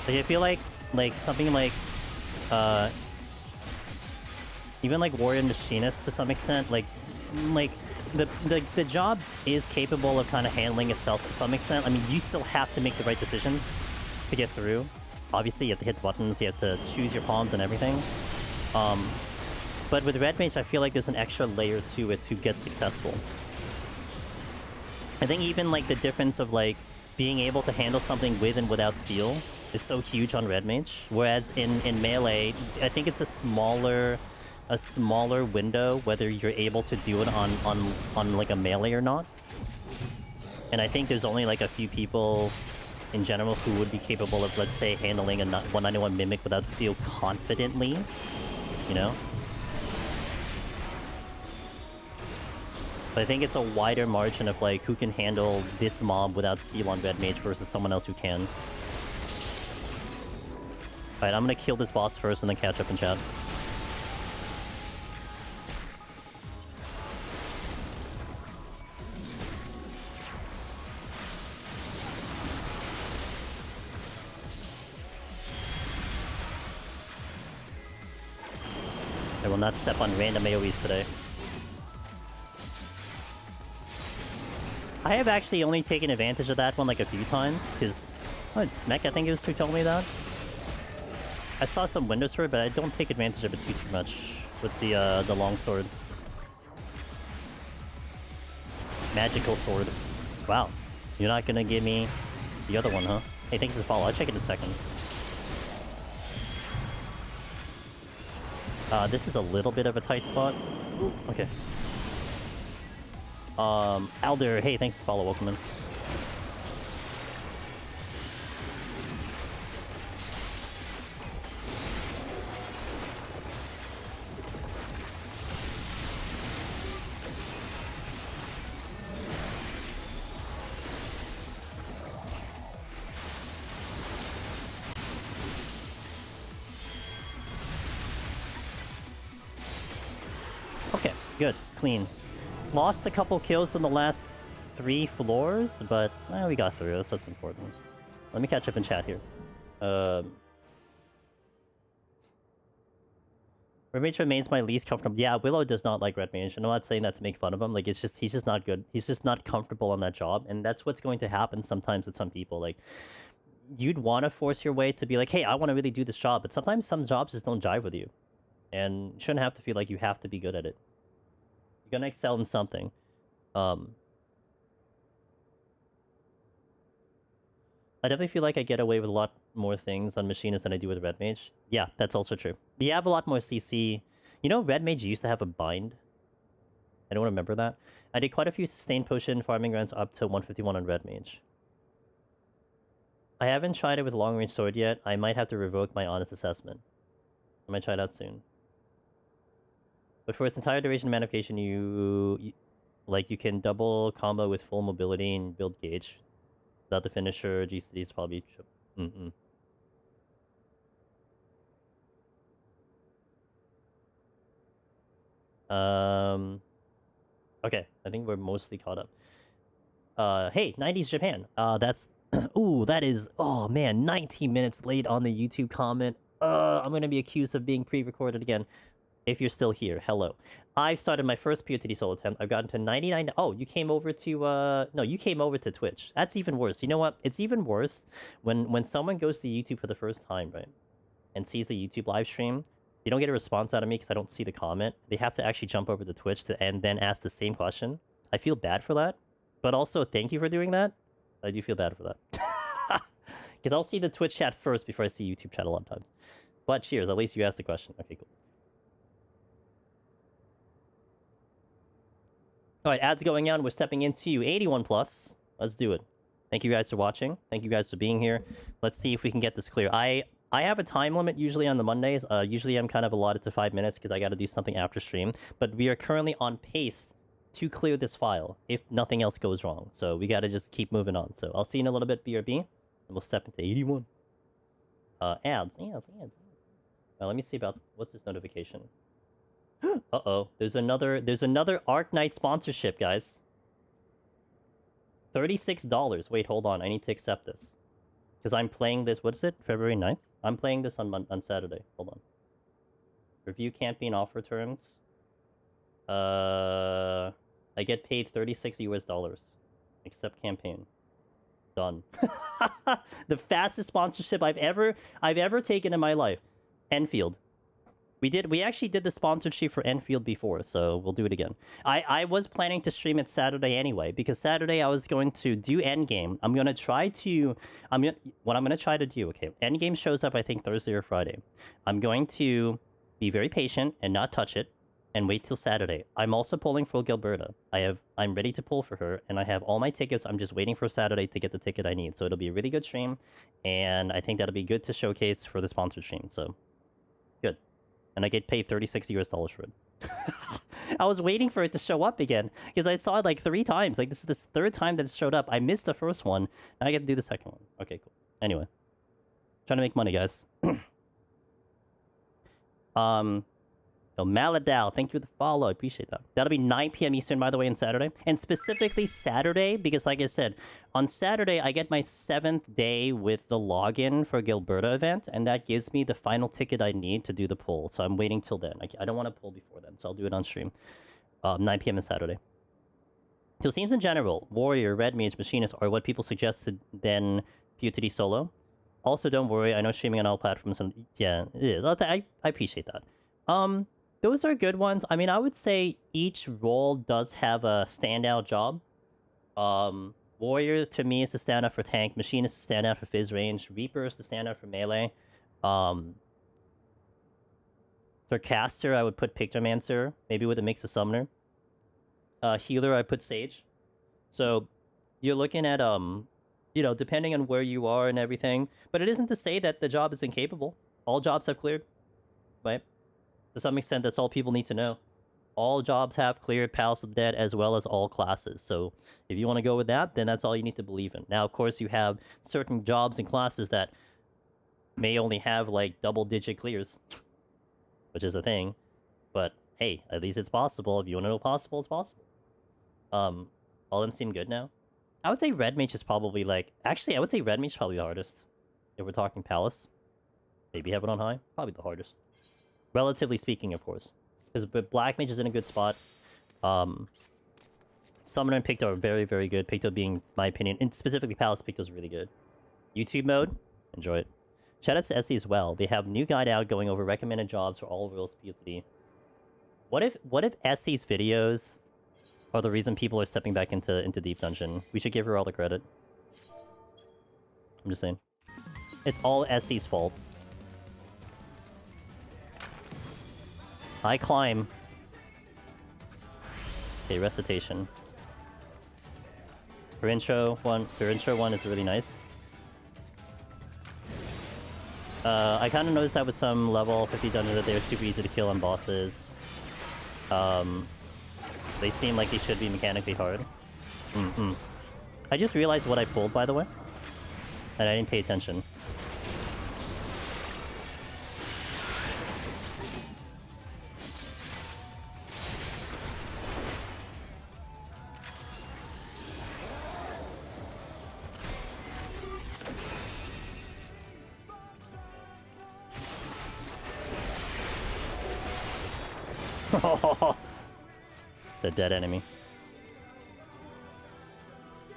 Like, I feel like something like, even like Warrior Machinist to some extent, like the job is capable of kind of handling itself to some extent. I mean, you still have to make the right decisions to get through. Obviously, you have to hit buttons, you have to choose your pawns and everything. But with Red Mage, I feel like there's an extra layer to it to get successful. I think even like the difference of like being able to handle something with and without steal is so huge on Red Mage, whereas in melee, I think it's a smaller window whether you're able to do it on like a melee or not. And I think there's only like a few people in general who would be capable of, let's say, handling a 191 Mimic without steal confidently, you know? But I think it's a wider margin of like who can handle this mob without steal on Red Mage versus someone else who can. Alright, I'm gonna kill this boss first and then catch up in chat. I will not step on random AoEs today. I have actually only taken advantage of that one like a few times, because... Oh, it's Smek, I think it was who told me that. I saw some windows for it, but I don't take advantage of it too much. with the long sword. Magical sword. Wow. You're not gonna give me the other one, huh? Hey, thanks for the follow. I'll check it in a second. This is a little bit of a tight spot. Ooh, okay. Alder, hey, thanks for the follow. Welcome in. Okay, good. Clean. Lost a couple kills in the last 3 floors, but we got through. That's what's important. Let me catch up in chat here. Red Mage remains my least comfortable. Yeah, Willow does not like Red Mage. I'm not saying that to make fun of him. Like, it's just, he's just not good. He's just not comfortable on that job. And that's what's going to happen sometimes with some people. Like, you'd want to force your way to be like, hey, I want to really do this job. But sometimes some jobs just don't jive with you. And you shouldn't have to feel like you have to be good at it. You're gonna excel in something. I definitely feel like I get away with a lot more things on Machinist than I do with Red Mage. Yeah, that's also true. But you have a lot more CC. You know, Red Mage used to have a bind. I don't remember that. I did quite a few sustained potion farming runs up to 151 on Red Mage. I haven't tried it with long range sword yet. I might have to revoke my honest assessment. I might try it out soon. But for its entire duration of manification, you can double combo with full mobility and build gauge. Without the finisher, GCD is probably... Okay, I think we're mostly caught up. Hey, 90s Japan. That's... Ooh, that is... Oh, man, 19 minutes late on the YouTube comment. I'm gonna be accused of being pre-recorded again. If you're still here, hello. I started my first POTD solo attempt. I've gotten to 99... Oh, you came over to... No, you came over to Twitch. That's even worse. You know what? It's even worse when someone goes to YouTube for the first time, right? And sees the YouTube live stream. They don't get a response out of me because I don't see the comment. They have to actually jump over to Twitch and then ask the same question. I feel bad for that. But also, thank you for doing that. I do feel bad for that. Because I'll see the Twitch chat first before I see YouTube chat a lot of times. But cheers, at least you asked the question. Okay, cool. Alright, ads going on. We're stepping into 81 plus. Let's do it. Thank you guys for watching. Thank you guys for being here. Let's see if we can get this clear. I have a time limit usually on the Mondays. Usually I'm kind of allotted to 5 minutes because I got to do something after stream. But we are currently on pace to clear this file if nothing else goes wrong. So we got to just keep moving on. So I'll see you in a little bit, BRB. And we'll step into 81. Ads. Let me see about... What's this notification? Uh-oh. There's another Arc Knight sponsorship, guys. $36. Wait, hold on. I need to accept this. Because I'm playing this... What is it? February 9th? I'm playing this on Saturday. Hold on. Review campaign offer terms. I get paid $36 US. Accept campaign. Done. The fastest sponsorship I've ever taken in my life. Enfield. We actually did the sponsorship for Enfield before, so we'll do it again. I was planning to stream it Saturday anyway, because Saturday I was going to do Endgame. What I'm gonna try to do, okay, Endgame shows up I think Thursday or Friday. I'm going to be very patient and not touch it and wait till Saturday. I'm also pulling for Gilberta. I'm ready to pull for her, and I have all my tickets. I'm just waiting for Saturday to get the ticket I need. So it'll be a really good stream, and I think that'll be good to showcase for the sponsored stream. So good. And I get paid $36 US for it. I was waiting for it to show up again because I saw it like 3 times. Like, this is the 3rd time that it showed up. I missed the first one. Now I get to do the second one. Okay, cool. Anyway, trying to make money, guys. Maladal, thank you for the follow. I appreciate that. That'll be 9 p.m. Eastern, by the way, on Saturday. And specifically Saturday, because like I said, on Saturday, I get my 7th day with the login for Gilberta event, and that gives me the final ticket I need to do the pull. So I'm waiting till then. I don't want to pull before then, so I'll do it on stream. 9 p.m. on Saturday. So it seems in general, Warrior, Red Mage, Machinist are what people suggested then POTD solo. Also, don't worry, I know streaming on all platforms, and yeah, it is. I appreciate that. those are good ones. I mean, I would say each role does have a standout job. Warrior to me is the standout for tank. Machine is the standout for phys range. Reaper is the standout for melee. For caster, I would put Pictomancer, maybe with a mix of Summoner. Healer, I put Sage. So you're looking at you know, depending on where you are and everything. But it isn't to say that the job is incapable. All jobs have cleared, right? To some extent, that's all people need to know. All jobs have cleared Palace of the Dead as well as all classes. So if you want to go with that, then that's all you need to believe in. Now, of course, you have certain jobs and classes that may only have like double-digit clears, which is a thing. But hey, at least it's possible. If you want to know possible, it's possible. All of them seem good now. I would say Red Mage is probably like... Actually, I would say Red Mage is probably the hardest. If we're talking Palace. Maybe have it on high. Probably the hardest. Relatively speaking, of course. Because Black Mage is in a good spot. Summoner and Picto are very, very good. Picto being, my opinion, and specifically Palace, Picto is really good. YouTube mode, enjoy it. Shout out to SE as well. They have new guide out going over recommended jobs for all rules POTD. What if SE's videos are the reason people are stepping back into Deep Dungeon? We should give her all the credit. I'm just saying. It's all SE's fault. I climb. Okay, recitation. Her intro one is really nice. I kind of noticed that with some level 50 dungeons that they're super easy to kill on bosses. They seem like they should be mechanically hard. I just realized what I pulled, by the way. And I didn't pay attention. It's a dead enemy.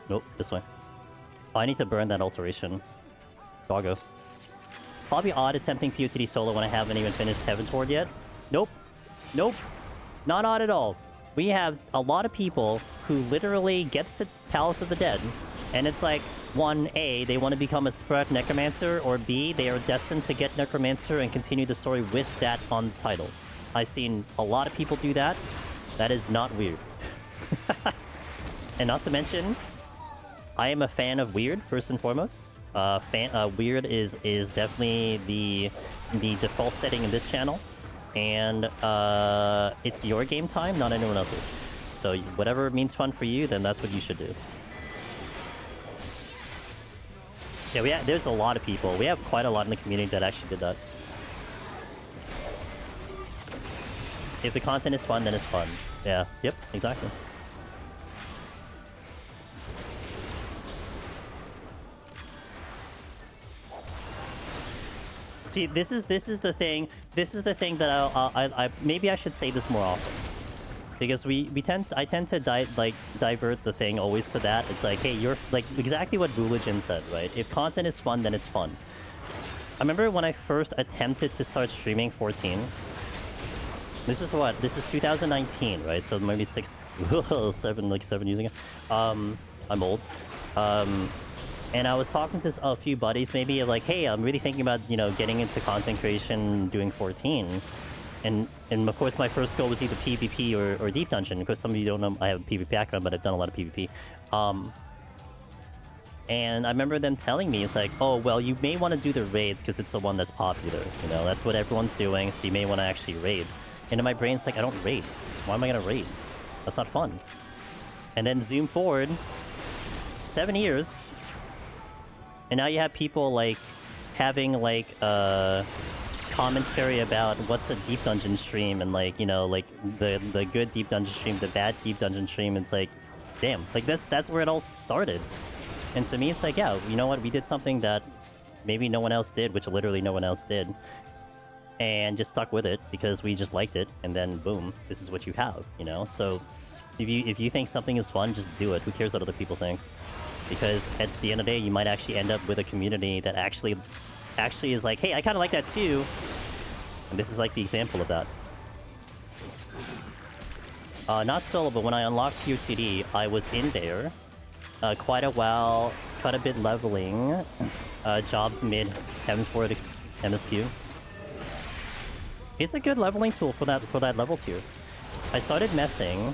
Nope, this way. Oh, I need to burn that alteration. Doggo. Probably odd attempting POTD solo when I haven't even finished Heaven's Horde yet. Nope. Nope. Not odd at all. We have a lot of people who literally gets to Palace of the Dead, and it's like, one, A, they want to become a Spread Necromancer, or B, they are destined to get Necromancer and continue the story with that on the title. I've seen a lot of people do that. That is not weird. And not to mention, I am a fan of Weird, first and foremost. Weird is definitely the default setting in this channel. And it's your game time, not anyone else's. So whatever means fun for you, then that's what you should do. Yeah, there's a lot of people. We have quite a lot in the community that actually did that. If the content is fun, then it's fun. Yeah, yep, exactly. See, this is the thing. This is the thing that I maybe I should say this more often, because I tend to divert the thing always to that. It's like, hey, you're like exactly what Boolajin said, right? If content is fun, then it's fun. I remember when I first attempted to start streaming 14. This is 2019, right? So maybe 7 years ago. I'm old. And I was talking to a few buddies, maybe like, hey, I'm really thinking about, you know, getting into content creation, doing 14. And of course, my first goal was either PvP or Deep Dungeon. Because some of you don't know, I have a PvP background, but I've done a lot of PvP. And I remember them telling me, it's like, oh, well, you may want to do the raids because it's the one that's popular. You know, that's what everyone's doing, so you may want to actually raid. And in my brain, it's like, I don't raid. Why am I going to raid? That's not fun. And then zoom forward 7 years, and now you have people like having like commentary about what's a Deep Dungeon stream, and like, you know, like the good Deep Dungeon stream, the bad Deep Dungeon stream. It's like, damn, like that's where it all started. And to me, it's like, yeah, you know what? We did something that maybe no one else did, which literally no one else did. And just stuck with it because we just liked it, and then boom, this is what you have, you know? So if you think something is fun, just do it. Who cares what other people think? Because at the end of the day, you might actually end up with a community that actually is like, hey, I kind of like that too. And this is like the example of that. Not solo, but when I unlocked QTD, I was in there quite a while, quite a bit leveling. Jobs mid Hemsworth MSQ. It's a good leveling tool for that level tier. I started messing.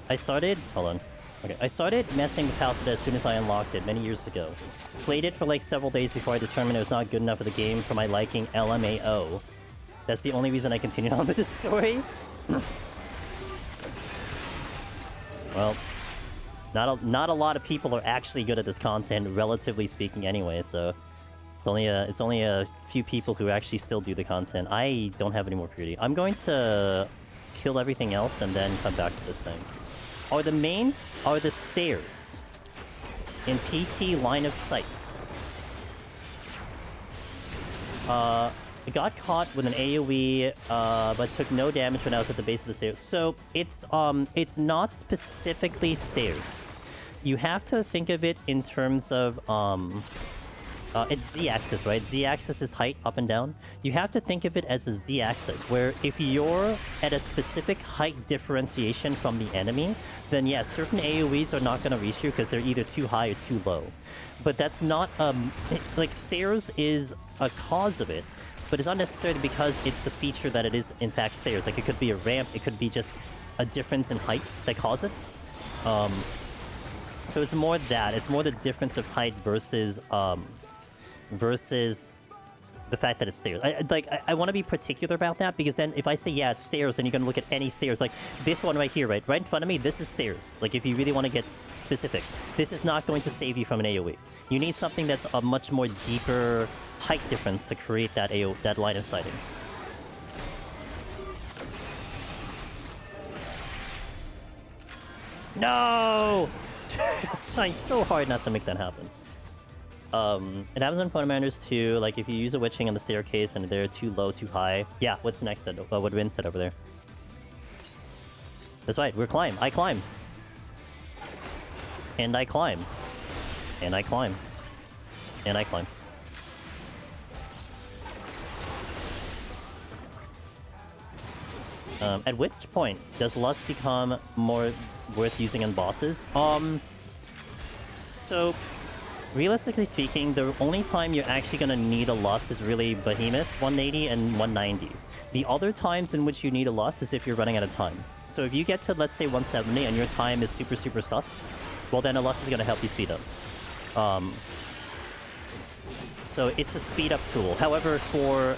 Hold on. Okay, I started messing with House of Dead as soon as I unlocked it many years ago. Played it for like several days before I determined it was not good enough for the game for my liking. LMAO. That's the only reason I continued on with this story. Well, not a lot of people are actually good at this content, relatively speaking, anyway. So it's only a few people who actually still do the content. I don't have any more purity. I'm going to kill everything else and then come back to this thing. Are the stairs in PT line of sight? I got caught with an AoE, but took no damage when I was at the base of the stairs. So it's not specifically stairs. You have to think of it in terms of it's z-axis, right? Z-axis is height up and down. You have to think of it as a z-axis, where if you're at a specific height differentiation from the enemy, then yeah, certain AoEs are not going to reach you because they're either too high or too low. But that's not like stairs is a cause of it. But it's not necessarily because it's the feature that it is, in fact, stairs. Like, it could be a ramp, it could be just a difference in height that cause it. So it's more that. It's more the difference of height versus the fact that it's stairs. I want to be particular about that, because then if I say, yeah, it's stairs, then you're going to look at any stairs. Like, this one right here, right in front of me, this is stairs. Like, if you really want to get specific. This is not going to save you from an AoE. You need something that's a much more deeper height difference to create that that line of sighting. No! I'm trying so hard not to make that happen. It happens on Fundamentals too, like if you use a witching on the staircase and they're too low, too high. Yeah, what's next? What Rin said over there. That's right, we're climb. I climb. And I climb. And I climb. And I climb. At which point does Lust become more worth using on bosses? So, realistically speaking, the only time you're actually going to need a Lust is really Behemoth 180 and 190. The other times in which you need a Lust is if you're running out of time. So if you get to, let's say, 170 and your time is super, super sus, well then a Lust is going to help you speed up. So it's a speed up tool. However, for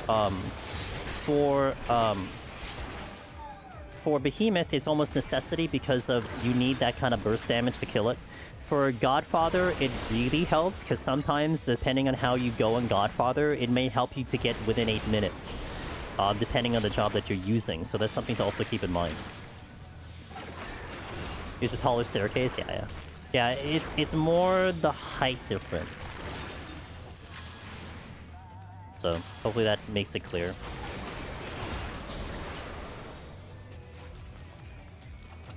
Behemoth, it's almost necessity because of you need that kind of burst damage to kill it. For Godfather, it really helps because sometimes, depending on how you go in Godfather, it may help you to get within 8 minutes, depending on the job that you're using. So that's something to also keep in mind. Use a taller staircase? Yeah. Yeah, it's more the height difference. So hopefully that makes it clear.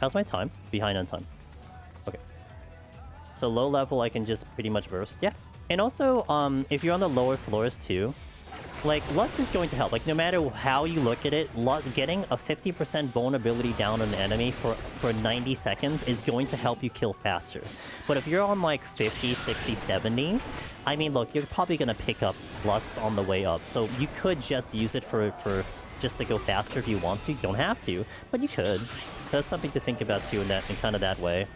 How's my time? Behind on time. Okay. So low level, I can just pretty much burst. Yeah. And also, if you're on the lower floors too, like, Lust is going to help. Like, no matter how you look at it, getting a 50% vulnerability down on an enemy for 90 seconds is going to help you kill faster. But if you're on, like, 50, 60, 70, I mean, look, you're probably going to pick up Lusts on the way up. So you could just use it for just to go faster if you want to. You don't have to, but you could. That's something to think about too in kind of that way.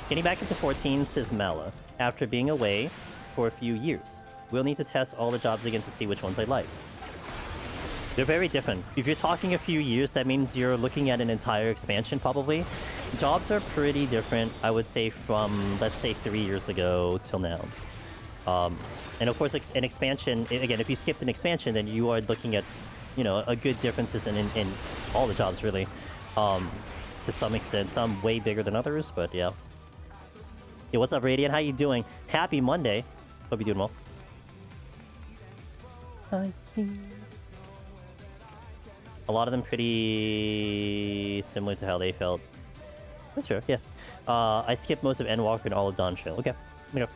Getting back into 14, says Mala, after being away for a few years. We'll need to test all the jobs again to see which ones I like. They're very different. If you're talking a few years, that means you're looking at an entire expansion, probably. Jobs are pretty different, I would say, from, let's say, 3 years ago till now. And of course, an expansion, again, if you skip an expansion, then you are looking at, you know, a good differences in all the jobs, really. To some extent. Some way bigger than others, but yeah. Yo, what's up, Radiant? How you doing? Happy Monday. Hope you're doing well. I see. A lot of them pretty similar to how they felt. That's true, yeah. I skipped most of Endwalker and all of Dawntrail. Okay, let me go.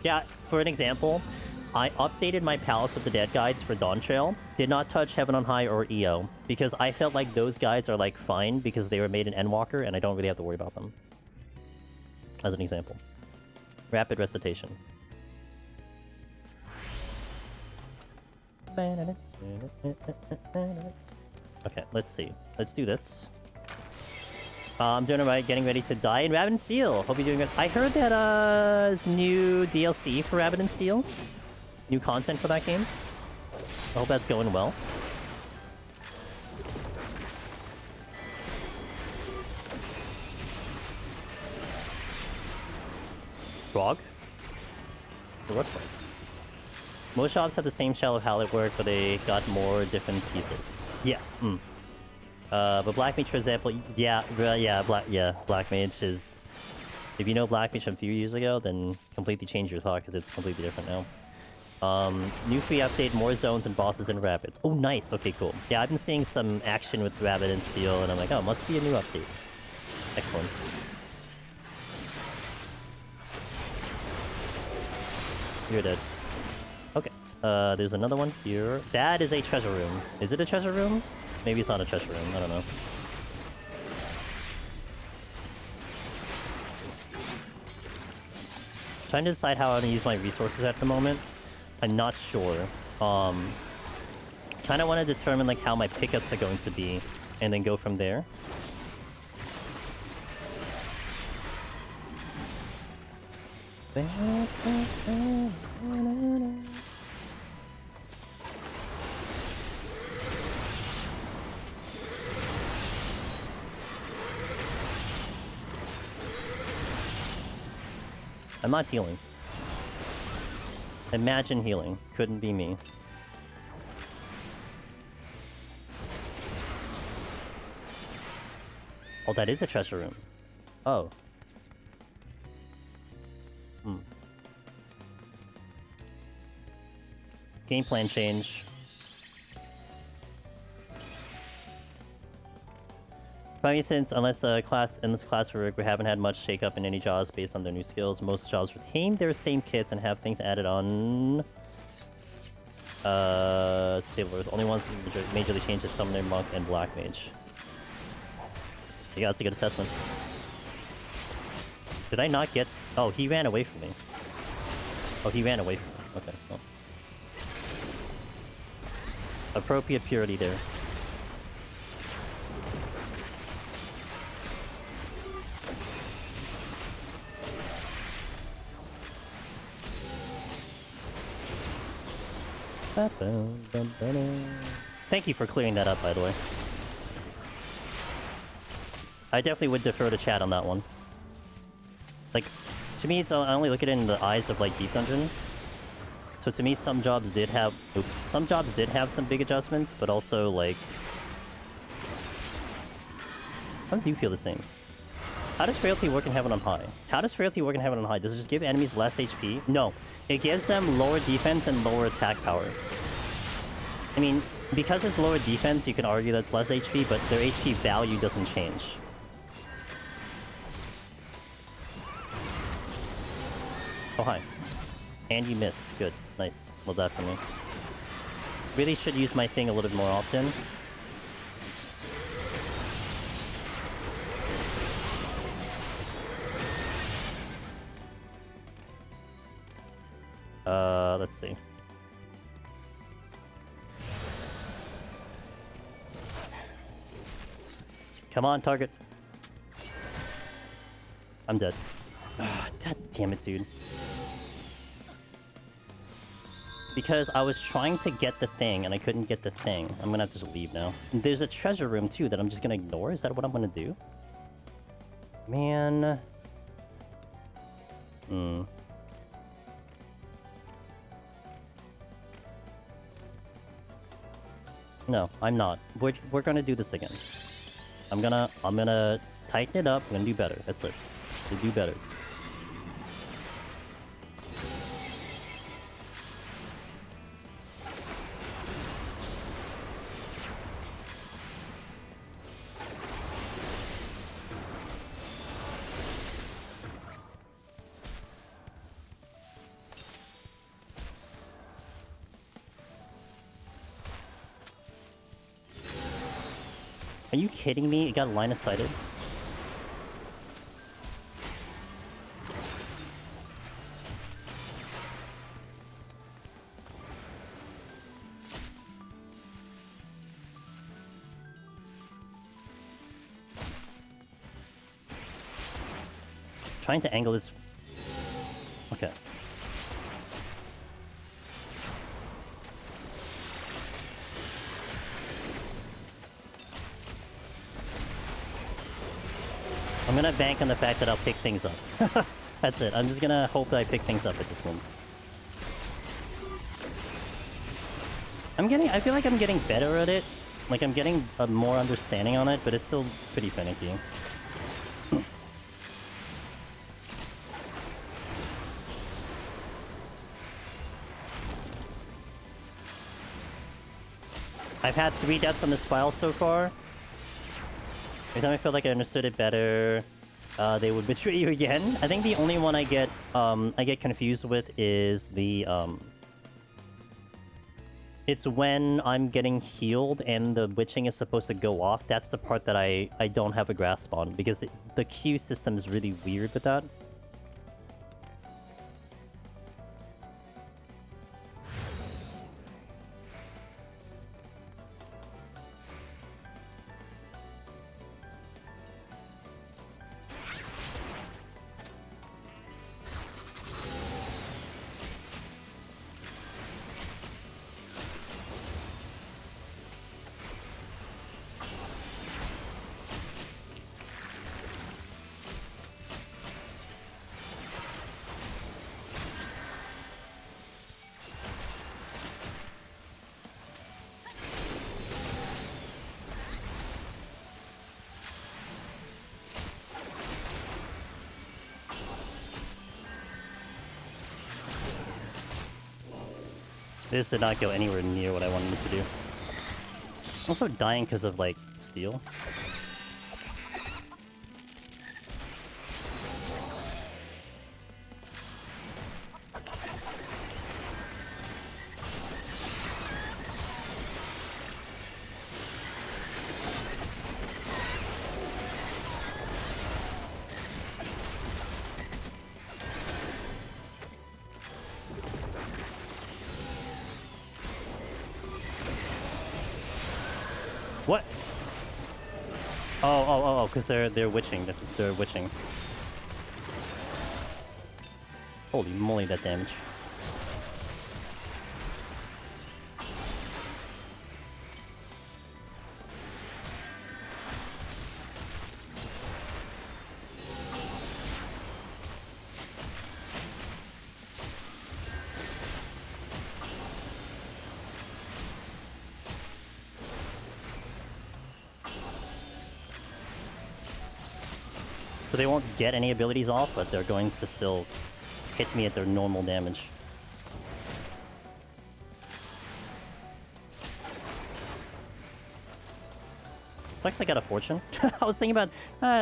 Yeah, for an example, I updated my Palace of the Dead guides for Dawntrail. Did not touch Heaven on High or EO, because I felt like those guides are, like, fine because they were made in Endwalker, and I don't really have to worry about them. As an example. Rapid recitation. Okay, let's see. Let's do this. I'm doing alright, getting ready to die in Rabbit and Steel. Hope you're doing good. I heard that there's new DLC for Rabbit and Steel. New content for that game. I hope that's going well. Frog? For what frog? Most shops have the same shell of how it works, but they got more different pieces. Yeah. But Black Mage, for example, Black Mage is... If you know Black Mage from a few years ago, then completely change your thought, because it's completely different now. New free update, more zones and bosses in Rapids. Oh, nice. Okay, cool. Yeah, I've been seeing some action with Rabbit and Steel, and I'm like, oh, must be a new update. Excellent. You're dead. Okay. There's another one here. That is a treasure room. Is it a treasure room? Maybe it's not a treasure room. I don't know. Trying to decide how I'm gonna use my resources at the moment. I'm not sure. Kind of want to determine like how my pickups are going to be, and then go from there. I'm not healing. Imagine healing. Couldn't be me. Oh, that is a treasure room. Oh. Game plan change. Probably since, unless the class in this class work, we haven't had much shake-up in any jobs based on their new skills. Most jobs retain their same kits and have things added on. Tablers. Only ones majorly changed is Summoner, Monk, and Black Mage. Yeah, that's a good assessment. Did I not get... Oh, he ran away from me. Oh, he ran away from me. Okay, well. Appropriate purity there. Thank you for clearing that up, by the way. I definitely would defer to chat on that one. Like, to me, it's I only look at it in the eyes of like Deep Dungeon. So to me, some jobs did have some big adjustments, but also like some do feel the same. How does Frailty work in Heaven on High? How does Frailty work in Heaven on High? Does it just give enemies less HP? No. It gives them lower defense and lower attack power. I mean, because it's lower defense, you can argue that's less HP, but their HP value doesn't change. Oh, hi. And you missed. Good. Nice. Love that for me. Really should use my thing a little bit more often. Let's see. Come on, target. I'm dead. God damn it, dude. Because I was trying to get the thing, and I couldn't get the thing. I'm gonna have to just leave now. There's a treasure room, too, that I'm just gonna ignore? Is that what I'm gonna do? Man... No, I'm not. We're gonna do this again. I'm gonna tighten it up. I'm gonna do better. That's it. To do better. Are you kidding me? It got line of sighted. Trying to angle this. Okay. I'm gonna bank on the fact that I'll pick things up. That's it. I'm just gonna hope that I pick things up at this moment. I feel like I'm getting better at it. Like I'm getting a more understanding on it, but it's still pretty finicky. I've had 3 deaths on this file so far. Every time I feel like I understood it better, they would betray you again. I think the only one I get confused with is the it's when I'm getting healed and the witching is supposed to go off. That's the part that I don't have a grasp on because the Q system is really weird with that. This did not go anywhere near what I wanted it to do. Also dying because of, like, steel. What? Oh, because they're witching. They're witching. Holy moly, that damage. So they won't get any abilities off, but they're going to still hit me at their normal damage. Sucks I got a fortune. I was thinking about,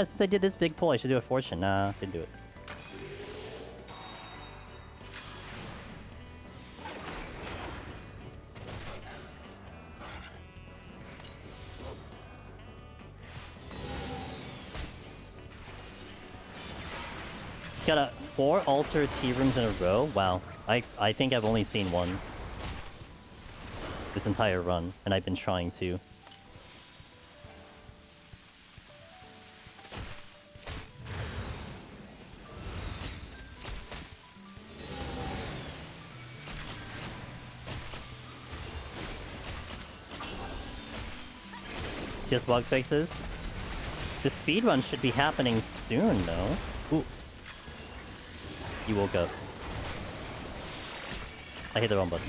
since I did this big pull, I should do a fortune. Nah, didn't do it. Got a 4 altar T rooms in a row. Wow, I think I've only seen one this entire run, and I've been trying to. Just bug fixes. The speedrun should be happening soon, though. Ooh. You woke up. I hit the wrong button.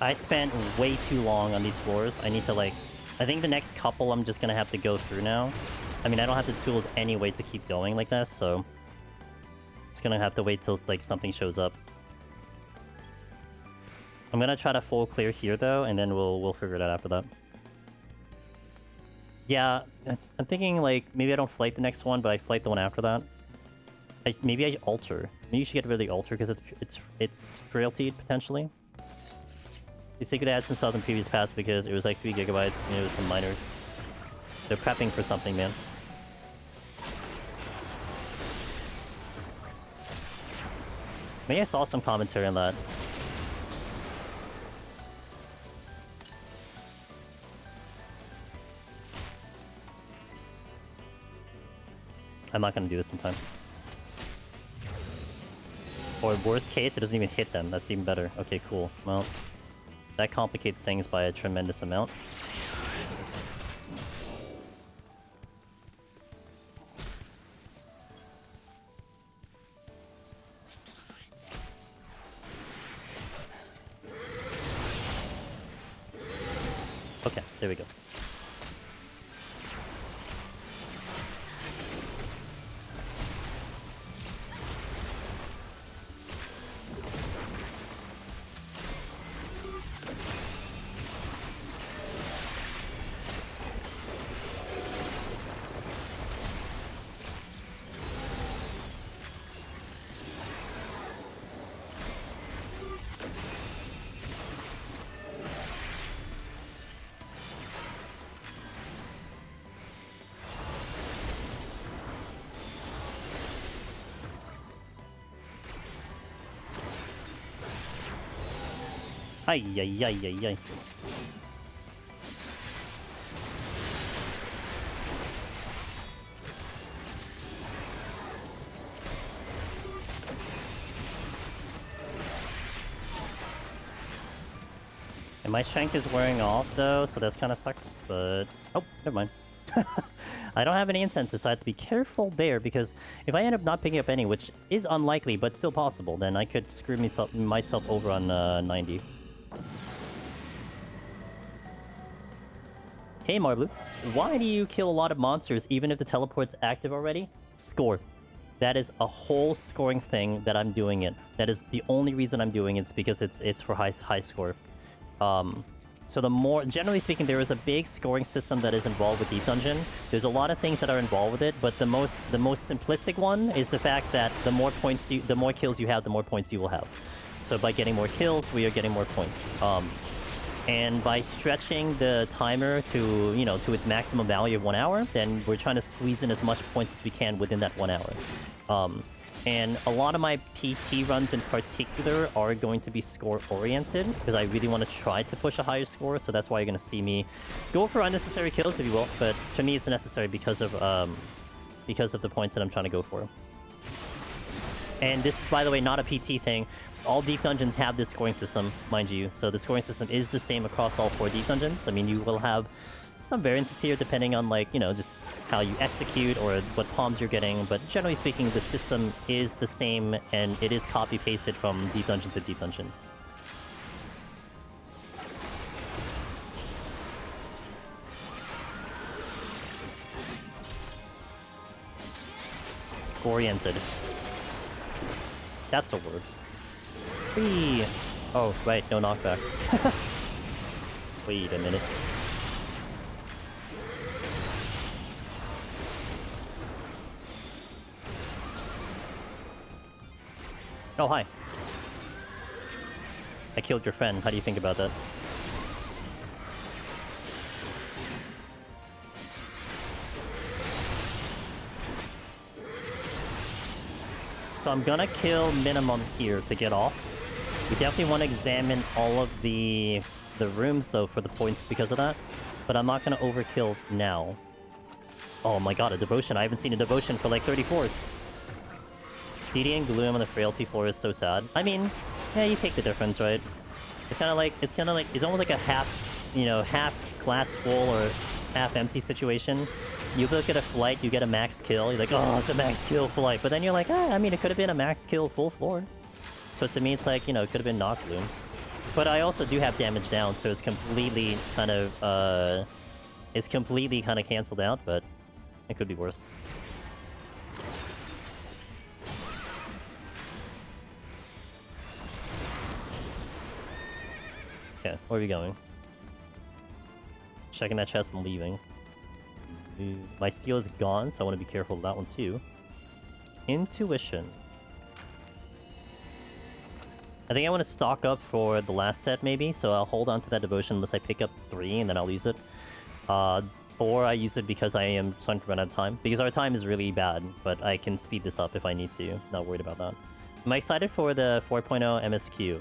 I spent way too long on these floors. I need to, like... I think the next couple I'm just gonna have to go through now. I mean, I don't have the tools anyway to keep going like this, so... Just gonna have to wait till, like, something shows up. I'm gonna try to full clear here though, and then we'll figure it out after that. Yeah, I'm thinking like maybe I don't flight the next one, but I flight the one after that. Maybe I alter. Maybe you should get rid of the alter because it's frailty potentially. It's could add some stuff in previous paths because it was like 3 gigabytes and it was some miners. They're prepping for something, man. Maybe I saw some commentary on that. I'm not gonna do this in time. Or worst case, it doesn't even hit them. That's even better. Okay, cool. Well, that complicates things by a tremendous amount. Okay, there we go. Ay, ay, ay, ay, ay. And my shank is wearing off though, so that kind of sucks, but... Oh, never mind. I don't have any incenses, so I have to be careful there, because if I end up not picking up any, which is unlikely, but still possible, then I could screw myself over on 90. Hey Marblu, why do you kill a lot of monsters even if the teleport's active already? Score. That is a whole scoring thing that I'm doing it. That is the only reason I'm doing it, is because it's for high score. So the more, generally speaking, there is a big scoring system that is involved with Deep Dungeon. There's a lot of things that are involved with it, but the most simplistic one is the fact that the more kills you have, the more points you will have. So by getting more kills, we are getting more points. And by stretching the timer to, you know, to its maximum value of 1 hour, then we're trying to squeeze in as much points as we can within that 1 hour. And a lot of my PT runs in particular are going to be score-oriented, because I really want to try to push a higher score, so that's why you're going to see me go for unnecessary kills, if you will, but to me it's necessary because of the points that I'm trying to go for. And this is, by the way, not a PT thing. All Deep Dungeons have this scoring system, mind you, so the scoring system is the same across all 4 Deep Dungeons. I mean, you will have some variances here depending on, like, you know, just how you execute or what palms you're getting, but generally speaking, the system is the same and it is copy-pasted from Deep Dungeon to Deep Dungeon. Oriented. That's a word. Whee! Oh, right, no knockback. Wait a minute. Oh, hi. I killed your friend. How do you think about that? So I'm gonna kill minimum here to get off. We definitely want to examine all of the rooms though for the points because of that. But I'm not gonna overkill now. Oh my god, a devotion. I haven't seen a devotion for like 34s. DD and Gloom on the Frailty floor is so sad. I mean, yeah, you take the difference, right? It's kind of like, it's almost like a half, you know, half glass full or half empty situation. You look at a flight, you get a max kill, you're like, oh, it's a max kill flight. But then you're like, I mean, it could have been a max kill full floor. So to me, it's like, you know, it could have been knock Gloom. But I also do have damage down, so it's completely kind of, canceled out, but it could be worse. Okay, where are we going? Checking that chest and leaving. My steel is gone, so I want to be careful of that one too. Intuition. I think I want to stock up for the last set maybe, so I'll hold on to that devotion unless I pick up 3 and then I'll use it. Or I use it because I am starting to run out of time. Because our time is really bad, but I can speed this up if I need to. Not worried about that. Am I excited for the 4.0 MSQ?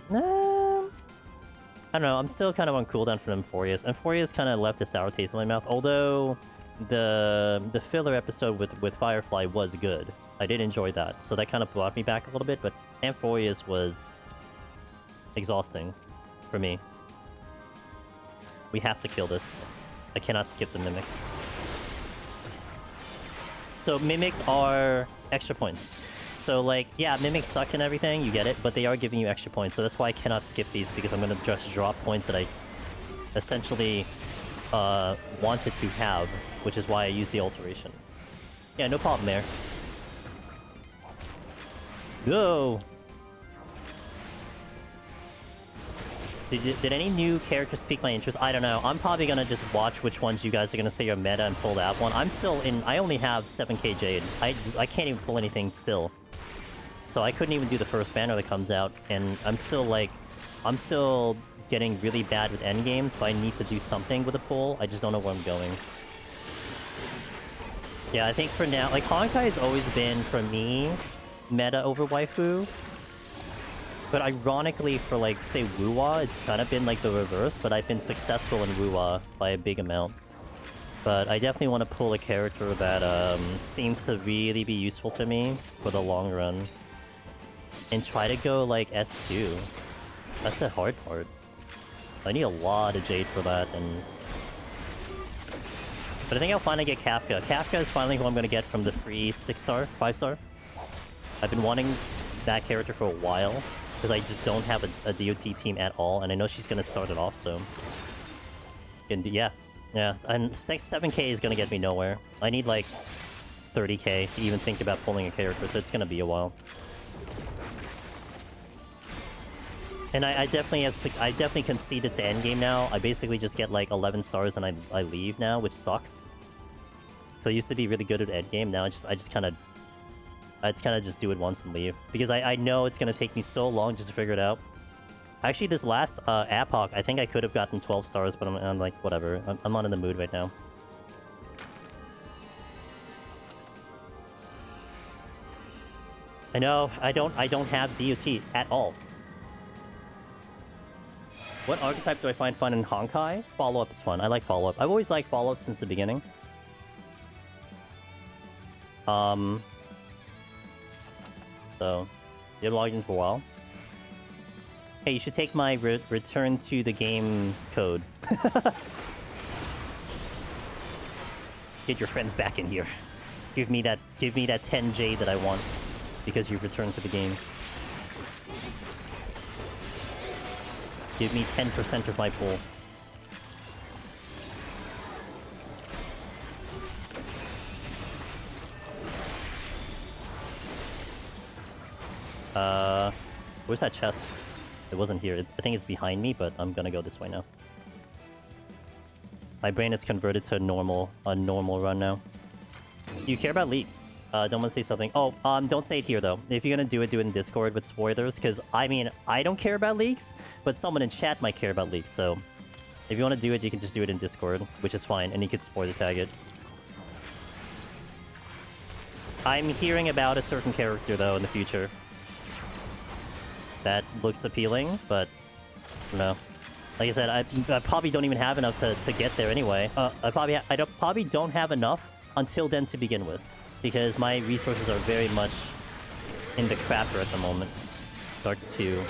I don't know, I'm still kind of on cooldown for Amphorius. Amphorius kind of left a sour taste in my mouth, although the filler episode with Firefly was good. I did enjoy that, so that kind of brought me back a little bit, but Amphorius was exhausting for me. We have to kill this. I cannot skip the Mimics. So Mimics are extra points. So like, yeah, Mimics suck and everything, you get it, but they are giving you extra points, so that's why I cannot skip these, because I'm gonna just drop points that I essentially wanted to have, which is why I use the alteration. Yeah, no problem there. Go! Did any new characters pique my interest? I don't know. I'm probably gonna just watch which ones you guys are gonna say are meta and pull that one. I'm still in... I only have 7k Jade. I can't even pull anything still. So I couldn't even do the first banner that comes out, and I'm still like... I'm still getting really bad with endgame, so I need to do something with a pull. I just don't know where I'm going. Yeah, I think for now... Like, Honkai has always been, for me, meta over waifu. But ironically, for like, say, Wuwa, it's kind of been like the reverse, but I've been successful in Wuwa by a big amount. But I definitely want to pull a character that seems to really be useful to me for the long run. And try to go like S2. That's the hard part. I need a lot of Jade for that, and... But I think I'll finally get Kafka. Kafka is finally who I'm going to get from the free 6-star, 5-star. I've been wanting that character for a while. Because I just don't have a DOT team at all, and I know she's gonna start it off, so... And yeah. And 7k is gonna get me nowhere. I need like 30k to even think about pulling a character, so it's gonna be a while. And I definitely conceded to endgame now. I basically just get like 11 stars and I leave now, which sucks. So I used to be really good at endgame, now I just kind of just do it once and leave. Because I know it's going to take me so long just to figure it out. Actually, this last APOC, I think I could have gotten 12 stars, but I'm like, whatever. I'm not in the mood right now. I know, I don't have DOT at all. What archetype do I find fun in Honkai? Follow-up is fun. I like follow-up. I've always liked follow-up since the beginning. So, you've logged in for a while. Hey, you should take my return to the game code. Get your friends back in here. Give me that 10J that I want, because you've returned to the game. Give me 10% of my pool. Where's that chest? It wasn't here. I think it's behind me, but I'm gonna go this way now. My brain is converted to a normal run now. Do you care about leaks? Don't want to say something. Oh, don't say it here though. If you're gonna do it in Discord with spoilers, because I mean, I don't care about leaks, but someone in chat might care about leaks. So, if you want to do it, you can just do it in Discord, which is fine, and you can spoiler tag it. I'm hearing about a certain character though in the future. That looks appealing, but no. Like I said, I probably don't even have enough to get there anyway. I probably don't have enough until then to begin with, because my resources are very much in the crapper at the moment. Dark 2.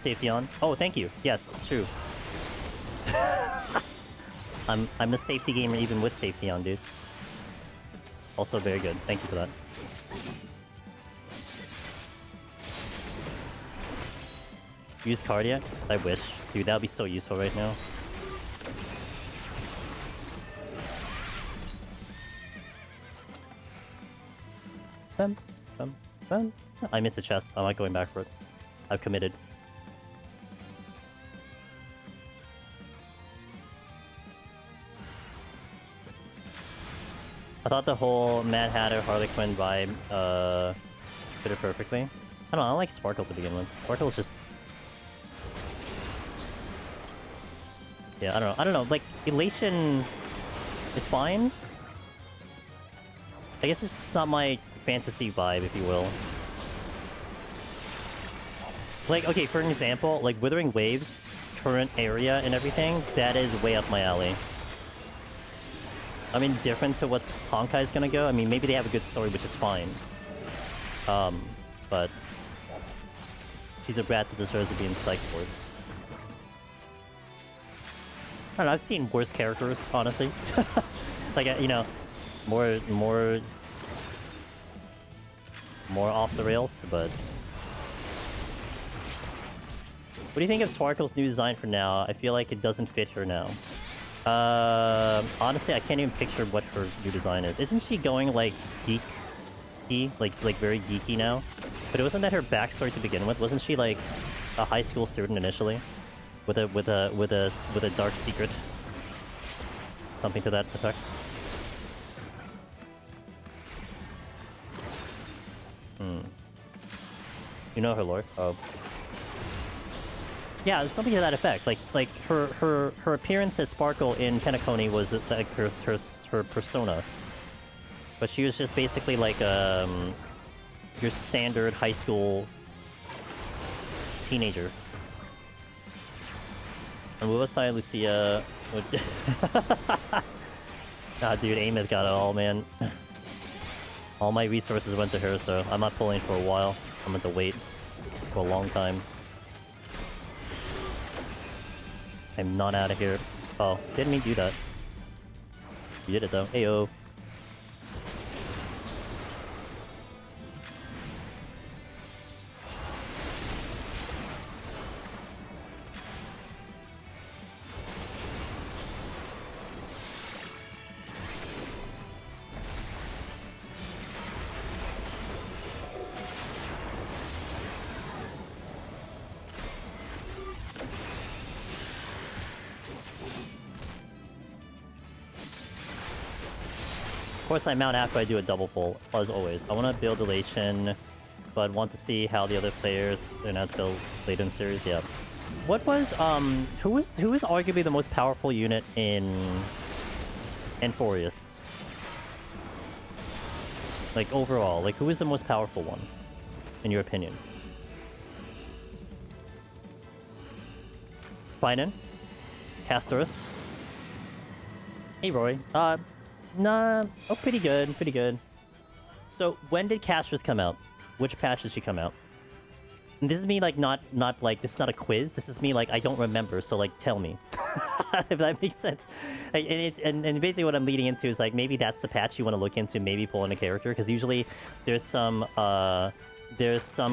safety on. Oh, thank you. Yes, true. I'm a safety gamer even with safety on, dude. Also very good. Thank you for that. Use cardiac? I wish. Dude, that would be so useful right now. Bum, bum, bum. I missed a chest. I'm not going back for it. I've committed. I thought the whole Mad Hatter Harley Quinn vibe fit it perfectly. I don't know, I don't like Sparkle to begin with. Sparkle is just... Yeah, I don't know, like, Elation is fine. I guess it's just not my fantasy vibe, if you will. Like, okay, for an example, like, Withering Waves, current area and everything, that is way up my alley. I mean, different to what Honkai's gonna go. I mean, maybe they have a good story, which is fine. But... she's a brat that deserves to be in Spike Board. I don't know, I've seen worse characters, honestly. Like, you know, more off the rails, but... What do you think of Sparkle's new design for now? I feel like it doesn't fit her now. Honestly, I can't even picture what her new design is. Isn't she going, like, geeky? Like very geeky now? But it wasn't that her backstory to begin with? Wasn't she, like, a high school student initially? With a dark secret? Something to that effect? You know her lore? Oh. Yeah, something to that effect. Like her appearance as Sparkle in Penacony was like her persona, but she was just basically like your standard high school teenager. And what was I, Lucia? Ah, dude, Amy's got it all, man. All my resources went to her, so I'm not pulling for a while. I'm going to wait for a long time. I'm not out of here. Oh, didn't mean to do that. You did it though. Heyo. Of course, I mount after I do a double pull, as always. I want to build Elation, but want to see how the other players turn out to build later in the series. Yeah. What was who was arguably the most powerful unit in Enforius? Like overall, like who is the most powerful one, in your opinion? Biden, Castorus. Hey Roy. Nah. Oh, pretty good. Pretty good. So, when did Castorus come out? Which patch did she come out? And this is me, like, not like, this is not a quiz. This is me, like, I don't remember, so, like, tell me. If that makes sense. Like, and basically what I'm leading into is, like, maybe that's the patch you want to look into, maybe pull in a character, because usually there's some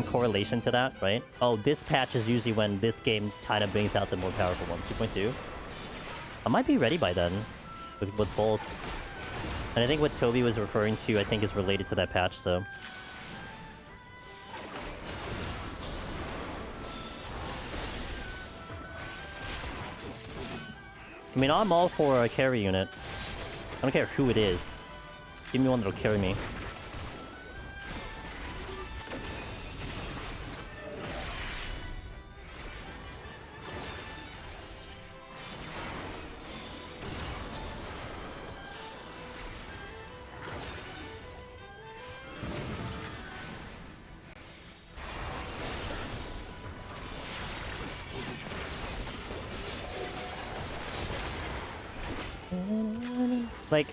correlation to that, right? Oh, this patch is usually when this game kind of brings out the more powerful one. 2.2. I might be ready by then with pulls. And I think what Toby was referring to, I think, is related to that patch, so... I mean, I'm all for a carry unit. I don't care who it is. Just give me one that'll carry me.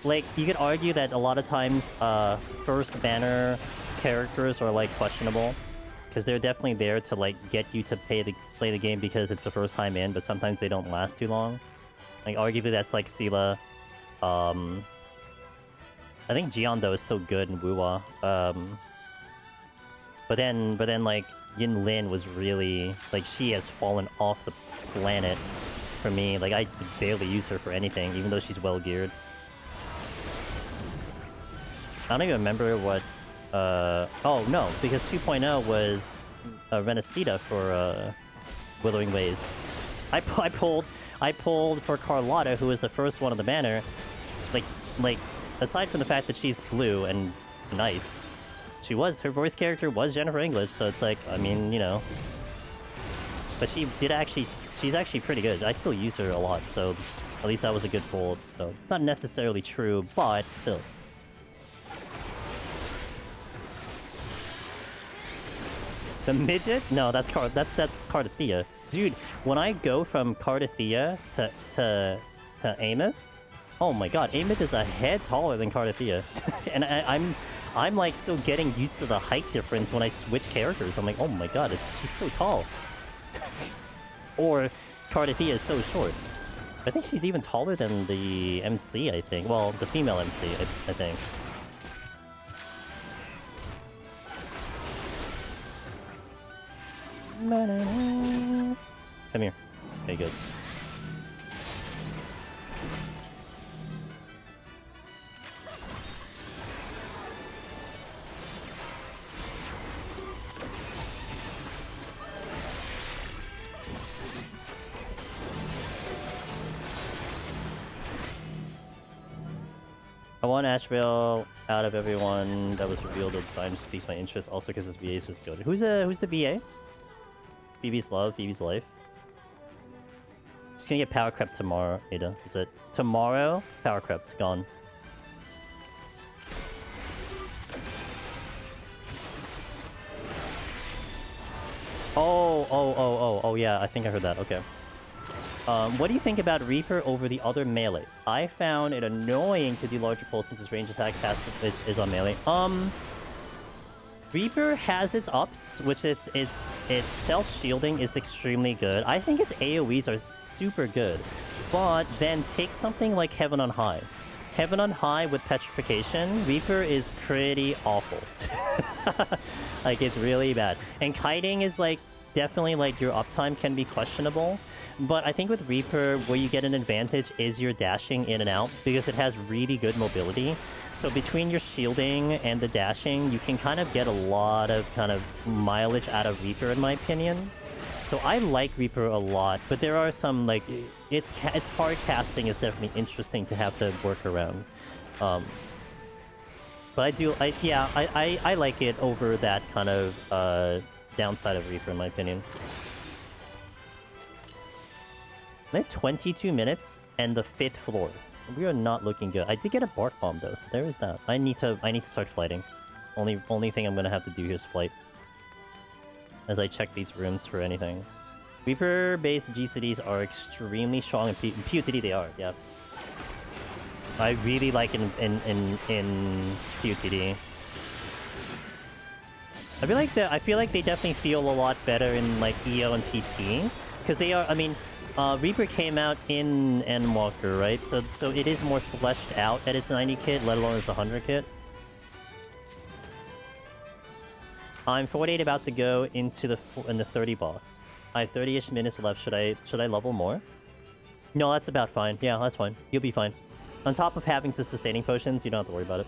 Like, you could argue that a lot of times, first banner characters are, like, questionable. because they're definitely there to like get you to play the game because it's the first time in, but sometimes they don't last too long. Like arguably that's like Sela. I think Jian though is still good in Wuwa. But then like Yin Lin was really like she has fallen off the planet for me. Like I barely use her for anything, even though she's well geared. I don't even remember what. Oh no, because 2.0 was Renacida for Withering Ways. I pulled for Carlotta, who was the first one on the banner. Like aside from the fact that she's blue and nice, her voice character was Jennifer English, so it's like, I mean, you know. But she's actually pretty good. I still use her a lot, so at least that was a good pull. So not necessarily true, but still. The midget? No, that's Cardathea. Dude, when I go from Cardathea to Ameth, oh my god, Ameth is a head taller than Cardathea. And I'm like still getting used to the height difference when I switch characters. I'm like, oh my god, she's so tall. Or Cardathea is so short. I think she's even taller than the MC, I think. Well, the female MC, I think. Come here. Okay, good. I want Asheville out of everyone that was revealed at the time. Speaks my interest also because this VA is just good. Who's the VA? Phoebe's love, Phoebe's life. Just gonna get power crept tomorrow, Ada. That's it. Tomorrow, power crept, gone. Oh, yeah, I think I heard that, okay. What do you think about Reaper over the other melees? I found it annoying to do larger pulls since his range attack cast is on melee. Reaper has its ups, which its self-shielding is extremely good. I think its AoEs are super good. But then take something like Heaven on High. Heaven on High with Petrification, Reaper is pretty awful. Like, it's really bad. And kiting is like, definitely like your uptime can be questionable. But I think with Reaper, where you get an advantage is your dashing in and out, because it has really good mobility. So between your shielding and the dashing, you can kind of get a lot of kind of mileage out of Reaper, in my opinion. So I like Reaper a lot, but there are some, like, its hard casting is definitely interesting to have to work around. But I like it over that kind of downside of Reaper, in my opinion. I'm at 22 minutes and the 5th floor. We are not looking good. I did get a Bark Bomb though, so there is that. I need to start flighting. Only thing I'm gonna have to do here is flight. As I check these rooms for anything. Reaper-based GCDs are extremely strong in PUTD. They are, yeah. I really like in PUTD. I feel like they definitely feel a lot better in like EO and PT, because they are. I mean. Reaper came out in Endwalker, right? So it is more fleshed out at its 90 kit, let alone its 100 kit. I'm 48 about to go into the 30 boss. I have 30-ish minutes left. Should I level more? No, that's about fine. Yeah, that's fine. You'll be fine. On top of having the sustaining potions, you don't have to worry about it.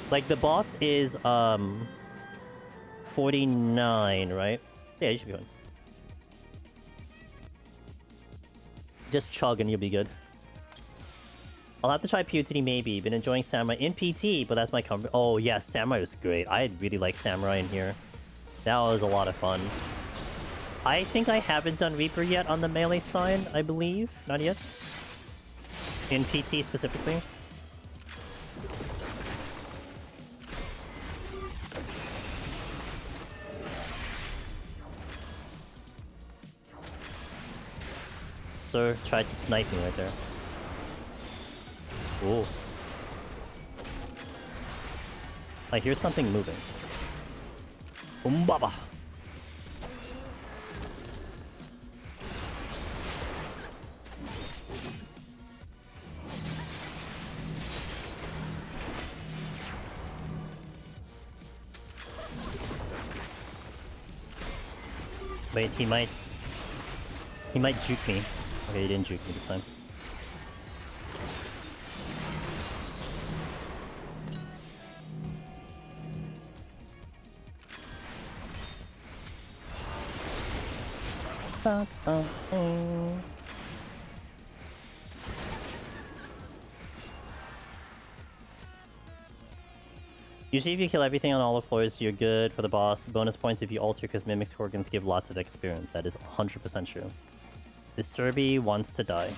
Like the boss is 49, right? Yeah, you should be fine. Just chug and you'll be good. I'll have to try PUTD maybe. Been enjoying Samurai in PT, but that's my comfort. Oh yeah, Samurai was great. I really like Samurai in here. That was a lot of fun. I think I haven't done Reaper yet on the melee side, I believe. Not yet. In PT specifically. Sir tried to snipe me right there. Ooh. I hear something moving. Baba. Wait, he might juke me. Okay, he didn't juke me this time. Usually if you kill everything on all the floors, you're good for the boss. Bonus points if you alter because Mimic organs give lots of experience. That is 100% true. This Serby wants to die.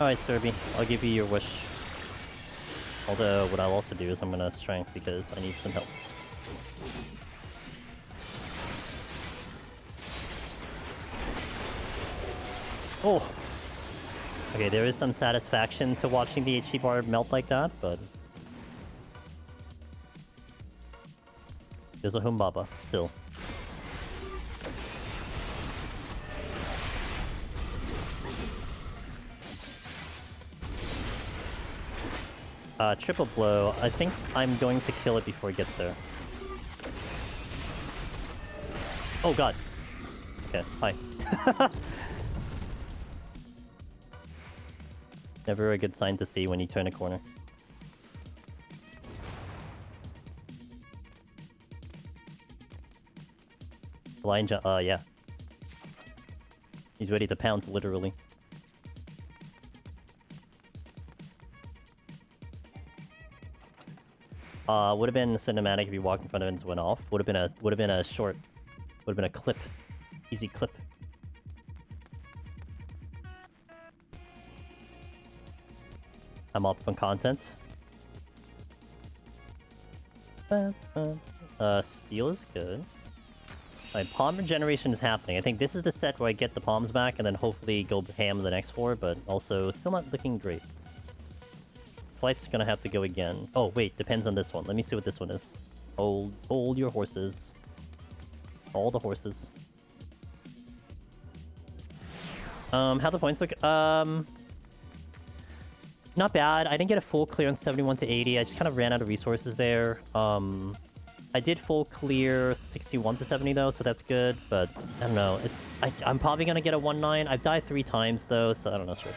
Alright, Serby, I'll give you your wish. Although, what I'll also do is I'm gonna strength because I need some help. Oh! Okay, there is some satisfaction to watching the HP bar melt like that, but... There's a Humbaba, still. Triple blow. I think I'm going to kill it before it gets there. Oh god. Okay, hi. Never a good sign to see when you turn a corner. Blind jump, yeah. He's ready to pounce, literally. Would have been cinematic if you walked in front of it and went off. Would have been a short. Would have been a clip. Easy clip. I'm up on content. Steel is good. Alright, palm regeneration is happening. I think this is the set where I get the palms back and then hopefully go ham the next four, but also still not looking great. Flight's gonna have to go again. Oh, wait, depends on this one. Let me see what this one is. Hold your horses. All the horses. How the points look? Not bad. I didn't get a full clear on 71 to 80. I just kind of ran out of resources there. I did full clear 61 to 70 though, so that's good. But I don't know. I'm probably gonna get a 1-9. I've died 3 times though, so I don't know. Sure.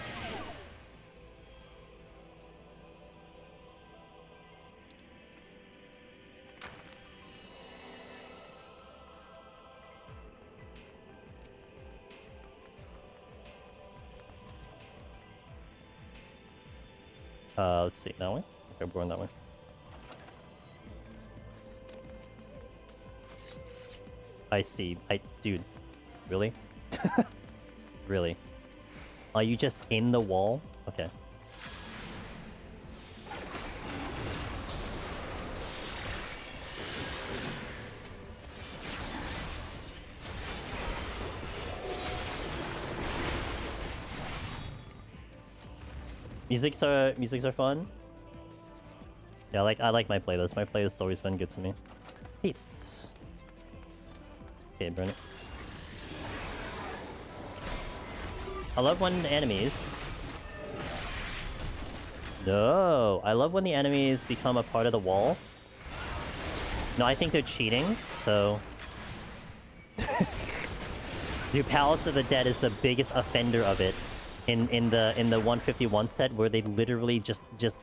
Let's see, that way? Okay, we're going that way. I see. Dude. Really? Really? Are you just in the wall? Okay. Musics are fun. Yeah, I like my playlist. My playlist has always been good to me. Peace. Okay, burn it. I love when the enemies... No! I love when the enemies become a part of the wall. No, I think they're cheating, so... Dude, Palace of the Dead is the biggest offender of it. In the 151 set, where they literally just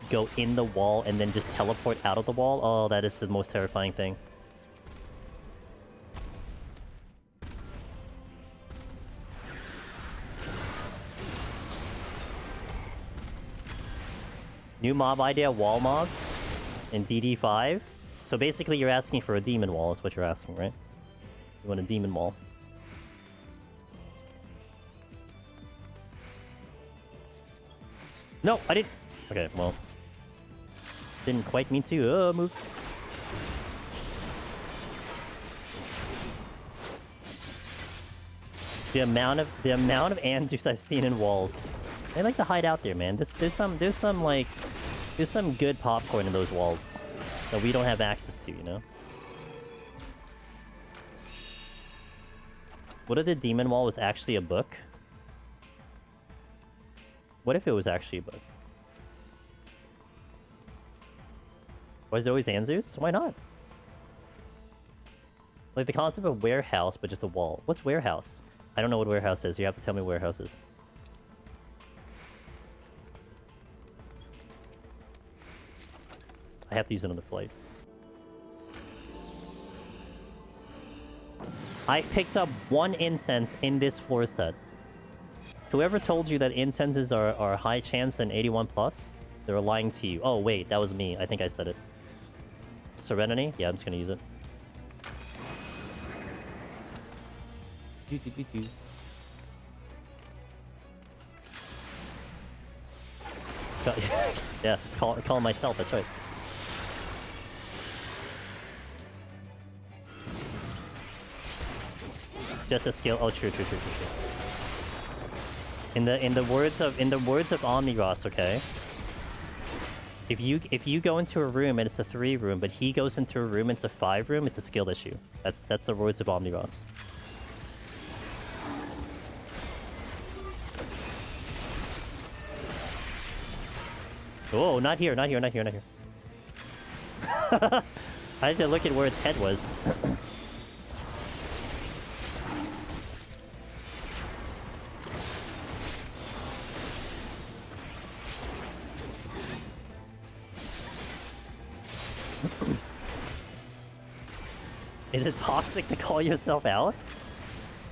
go in the wall and then just teleport out of the wall. Oh, that is the most terrifying thing. New mob idea, wall mobs in DD5. So basically you're asking for a demon wall is what you're asking, right? You want a demon wall. No, I didn't. Okay, well. Didn't quite mean to. Move. The amount of Andrews I've seen in walls. They like to hide out there, man. There's some good popcorn in those walls that we don't have access to, you know? What if the demon wall was actually a book? What if it was actually a book? Why is there always Anzus? Why not? Like the concept of warehouse, but just a wall. What's warehouse? I don't know what warehouse is. You have to tell me what warehouse is. I have to use it on the flight. I picked up 1 incense in this floor set. Whoever told you that incenses are high chance and 81 plus, they're lying to you. Oh wait, that was me. I think I said it. Serenity? Yeah, I'm just gonna use it. Yeah, call myself, that's right. Just a skill. Oh, true. In the words of Omniros, okay. If you go into a room and it's a 3 room, but he goes into a room and it's a 5 room, it's a skill issue. That's the words of Omniros. Oh, not here. I had to look at where its head was. Is it toxic to call yourself out?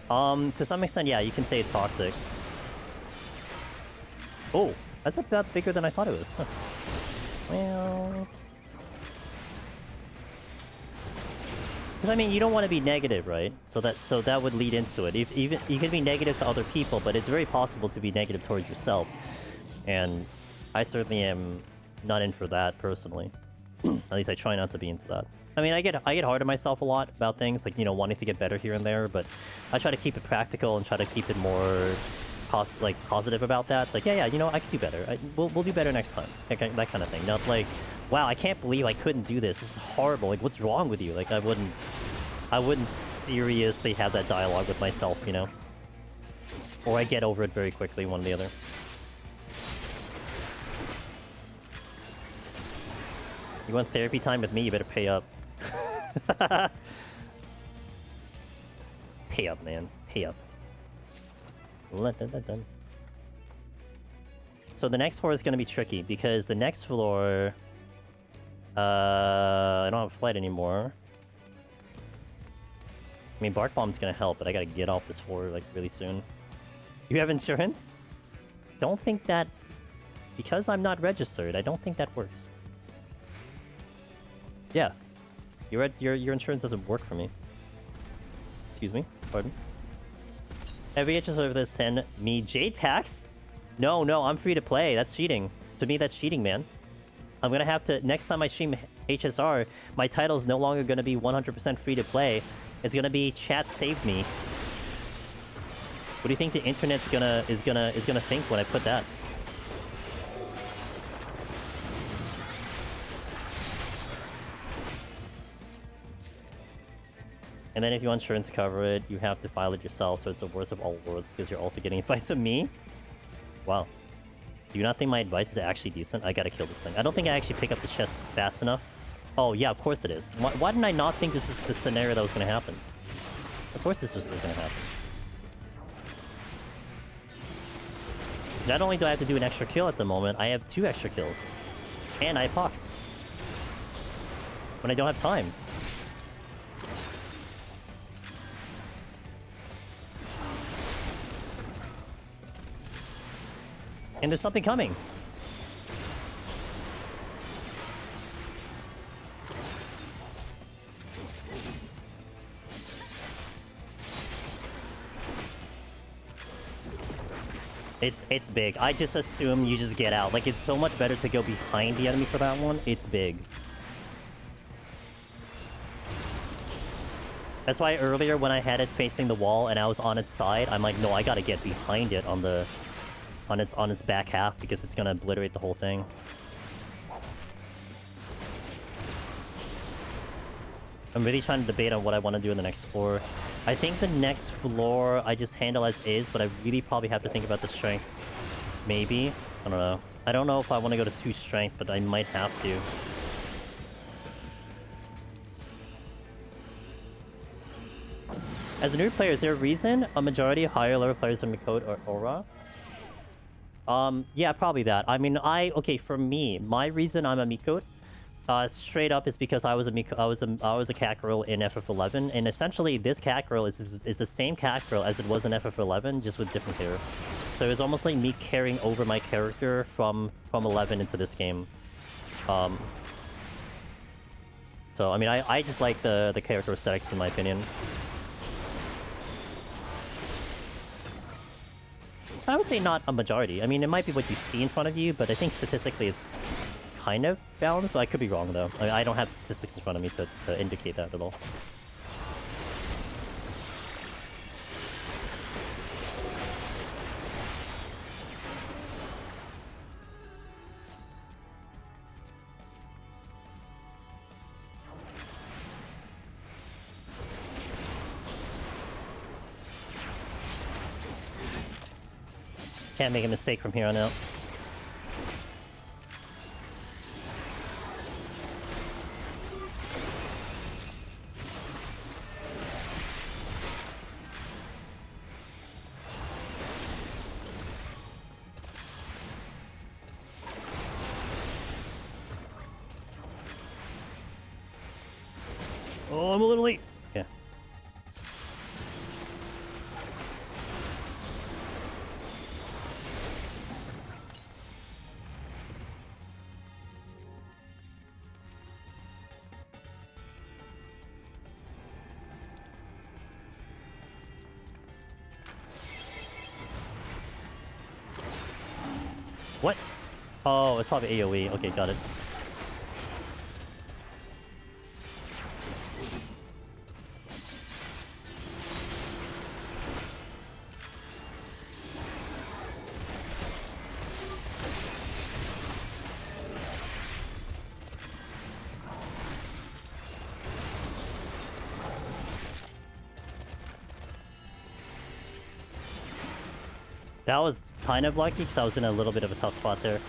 To some extent, yeah, you can say it's toxic. Oh, that's a bit bigger than I thought it was. Huh. Well... Because, I mean, you don't want to be negative, right? So that would lead into it. Even you can be negative to other people, but it's very possible to be negative towards yourself. And I certainly am not in for that, personally. At least I try not to be into that. I mean, I get hard on myself a lot about things, like, you know, wanting to get better here and there, but I try to keep it practical and try to keep it more positive about that. Like, yeah, you know, I could do better. We'll do better next time. That kind of thing. Not like, wow, I can't believe I couldn't do this. This is horrible. Like, what's wrong with you? Like, I wouldn't seriously have that dialogue with myself, you know? Or I get over it very quickly, one or the other. You want therapy time with me, you better pay up. Pay up, man. Pay up. So the next floor is going to be tricky, because the next floor... I don't have a flight anymore. I mean, Bark Bomb's going to help, but I got to get off this floor, like, really soon. You have insurance? Don't think that... Because I'm not registered, I don't think that works. Yeah. Your insurance doesn't work for me. Excuse me? Pardon? Every HSR over there send me Jade Packs? No, I'm free to play. That's cheating. To me, that's cheating, man. I'm gonna have to... Next time I stream HSR, my title's no longer gonna be 100% free to play. It's gonna be chat saved me. What do you think the internet's gonna think when I put that? And then if you want insurance to cover it, you have to file it yourself, so it's the worst of all worlds because you're also getting advice from me? Wow. Do you not think my advice is actually decent? I gotta kill this thing. I don't think I actually pick up the chest fast enough. Oh, yeah, of course it is. Why didn't I not think this is the scenario that was gonna happen? Of course this was gonna happen. Not only do I have to do an extra kill at the moment, I have 2 extra kills. And I have Pox. When I don't have time. And there's something coming. It's big. I just assume you just get out. Like, it's so much better to go behind the enemy for that one. It's big. That's why earlier when I had it facing the wall and I was on its side, I'm like, no, I gotta get behind it on the... on its back half, because it's gonna obliterate the whole thing. I'm really trying to debate on what I want to do in the next floor. I think the next floor I just handle as is, but I really probably have to think about the strength. Maybe? I don't know. I don't know if I want to go to 2 strength, but I might have to. As a new player, is there a reason a majority of higher level players are Mikote or Aura? Yeah, probably that. I mean, okay, for me, my reason I'm a Mikote, straight up is because I was a cat girl in FF11, and essentially this cat girl is the same cat girl as it was in FF11, just with different hair. So it's almost like me carrying over my character from 11 into this game. So I mean, I just like the character aesthetics in my opinion. I would say not a majority. I mean, it might be what you see in front of you, but I think statistically it's kind of balanced. I could be wrong though. I don't have statistics in front of me to indicate that at all. Can't make a mistake from here on out. Oh, I'm a little late. Yeah. What? Oh, it's probably AoE. Okay, got it. That was kind of lucky because I was in a little bit of a tough spot there.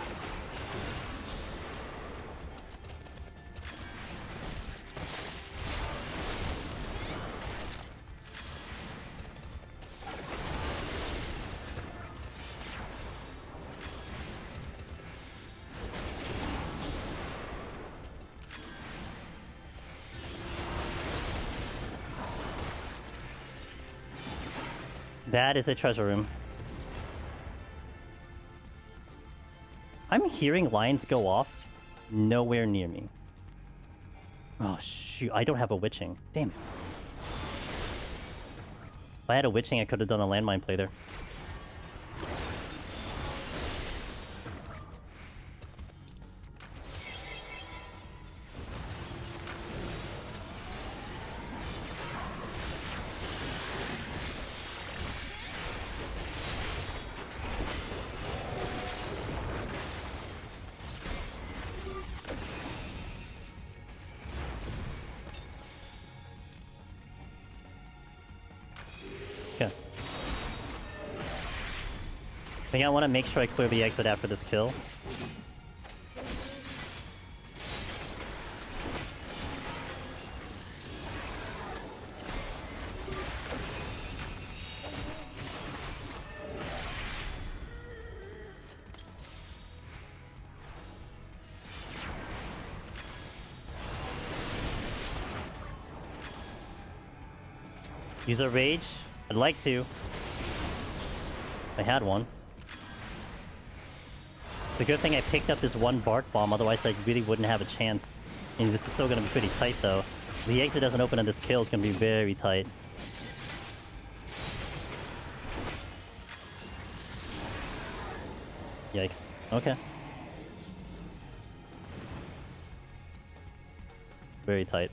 That is a treasure room. I'm hearing lines go off nowhere near me. Oh, shoot. I don't have a witching. Damn it. If I had a witching, I could have done a landmine play there. I think I want to make sure I clear the exit after this kill. Use a rage? I'd like to. I had one. It's a good thing I picked up this one Bark Bomb, otherwise I really wouldn't have a chance. And this is still going to be pretty tight though. If the exit doesn't open on this kill, it's going to be very tight. Yikes. Okay. Very tight.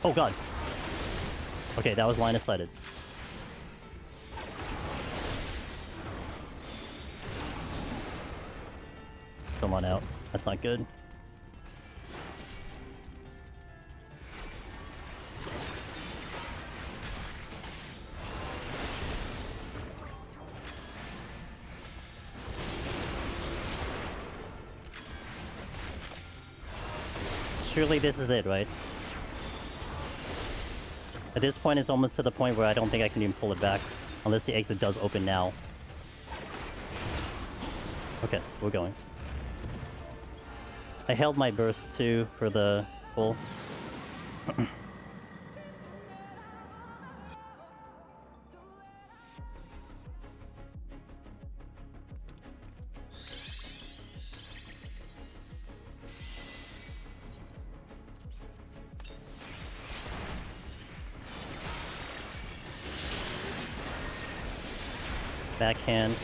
Oh god. Okay, that was line of sighted. Still not out. That's not good. surely this is it, right? At this point, it's almost to the point where I don't think I can even pull it back. Unless the exit does open now. Okay, we're going. I held my burst too for the pull. Backhand.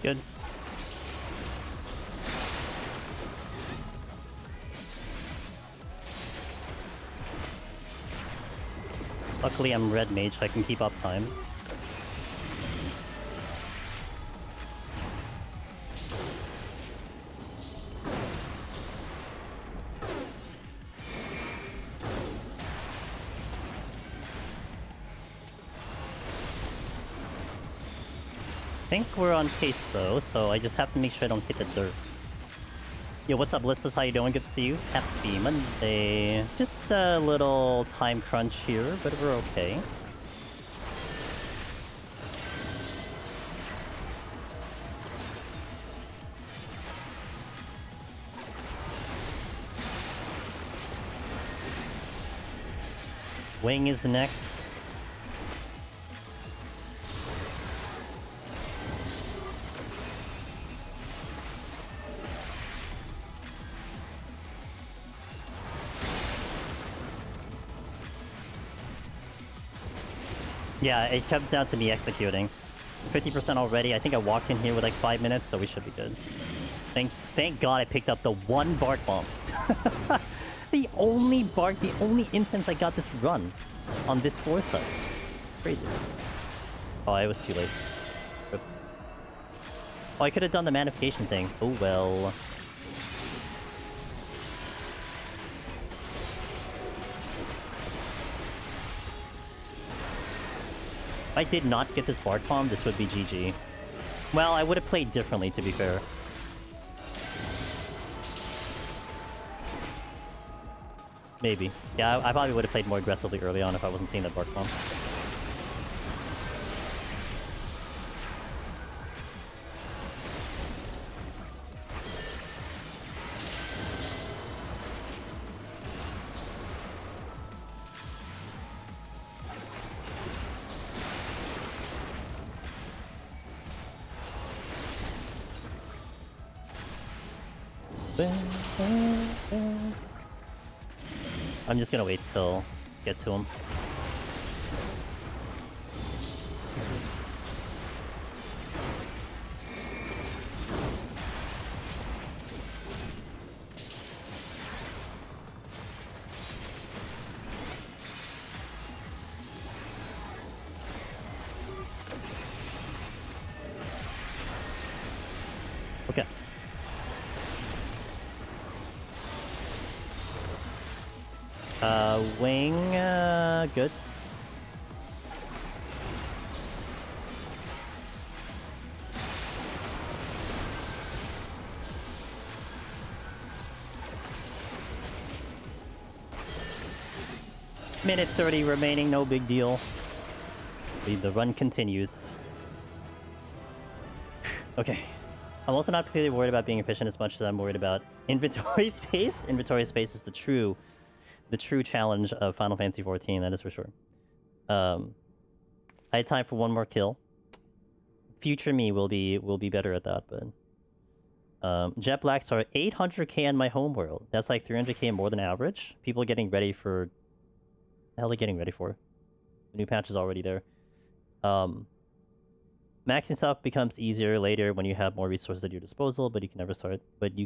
Good. Luckily I'm red mage, so I can keep up time. I think we're on pace though, so I just have to make sure I don't hit the dirt. Yo, what's up, Listas? How you doing? Good to see you. Happy Monday. Just a little time crunch here, but we're okay. Wing is next. Yeah, it comes down to me executing. 50% already. I think I walked in here with like 5 minutes, so we should be good. Thank God I picked up the one Bark Bomb. The only instance I got this run on this foresight. Crazy. Oh, I was too late. Rip. Oh, I could have done the manification thing. Oh well. If I did not get this Bark Bomb, this would be GG. Well, I would have played differently, to be fair. Maybe. Yeah, I probably would have played more aggressively early on if I wasn't seeing that Bark Bomb. I'm just gonna wait till get to him. Okay. Wing, good. Minute 30 remaining, no big deal. The run continues. Okay. I'm also not particularly worried about being efficient as much as I'm worried about inventory space. Inventory space is the true challenge of Final Fantasy XIV, that is for sure. I had time for one more kill. Future me will be better at that, but Jet Blacks are 800k in my homeworld. That's like 300k more than average. People are getting ready for... The hell are they getting ready for? The new patch is already there. Maxing stuff becomes easier later when you have more resources at your disposal, but you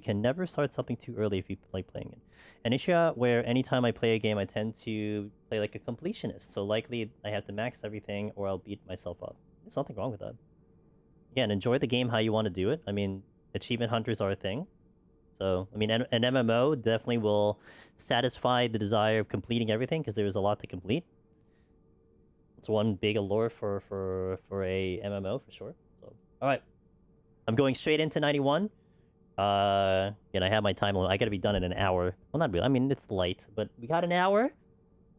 can never start something too early if you like playing it. An issue where anytime I play a game, I tend to play like a completionist, so likely I have to max everything or I'll beat myself up. There's nothing wrong with that. Again, enjoy the game how you want to do it. I mean, achievement hunters are a thing. So, I mean, an MMO definitely will satisfy the desire of completing everything because there is a lot to complete. It's one big allure for a MMO for sure. So, all right, I'm going straight into 91. And I have my time limit. I gotta be done in an hour. Well, not really. I mean, it's light, but we got an hour.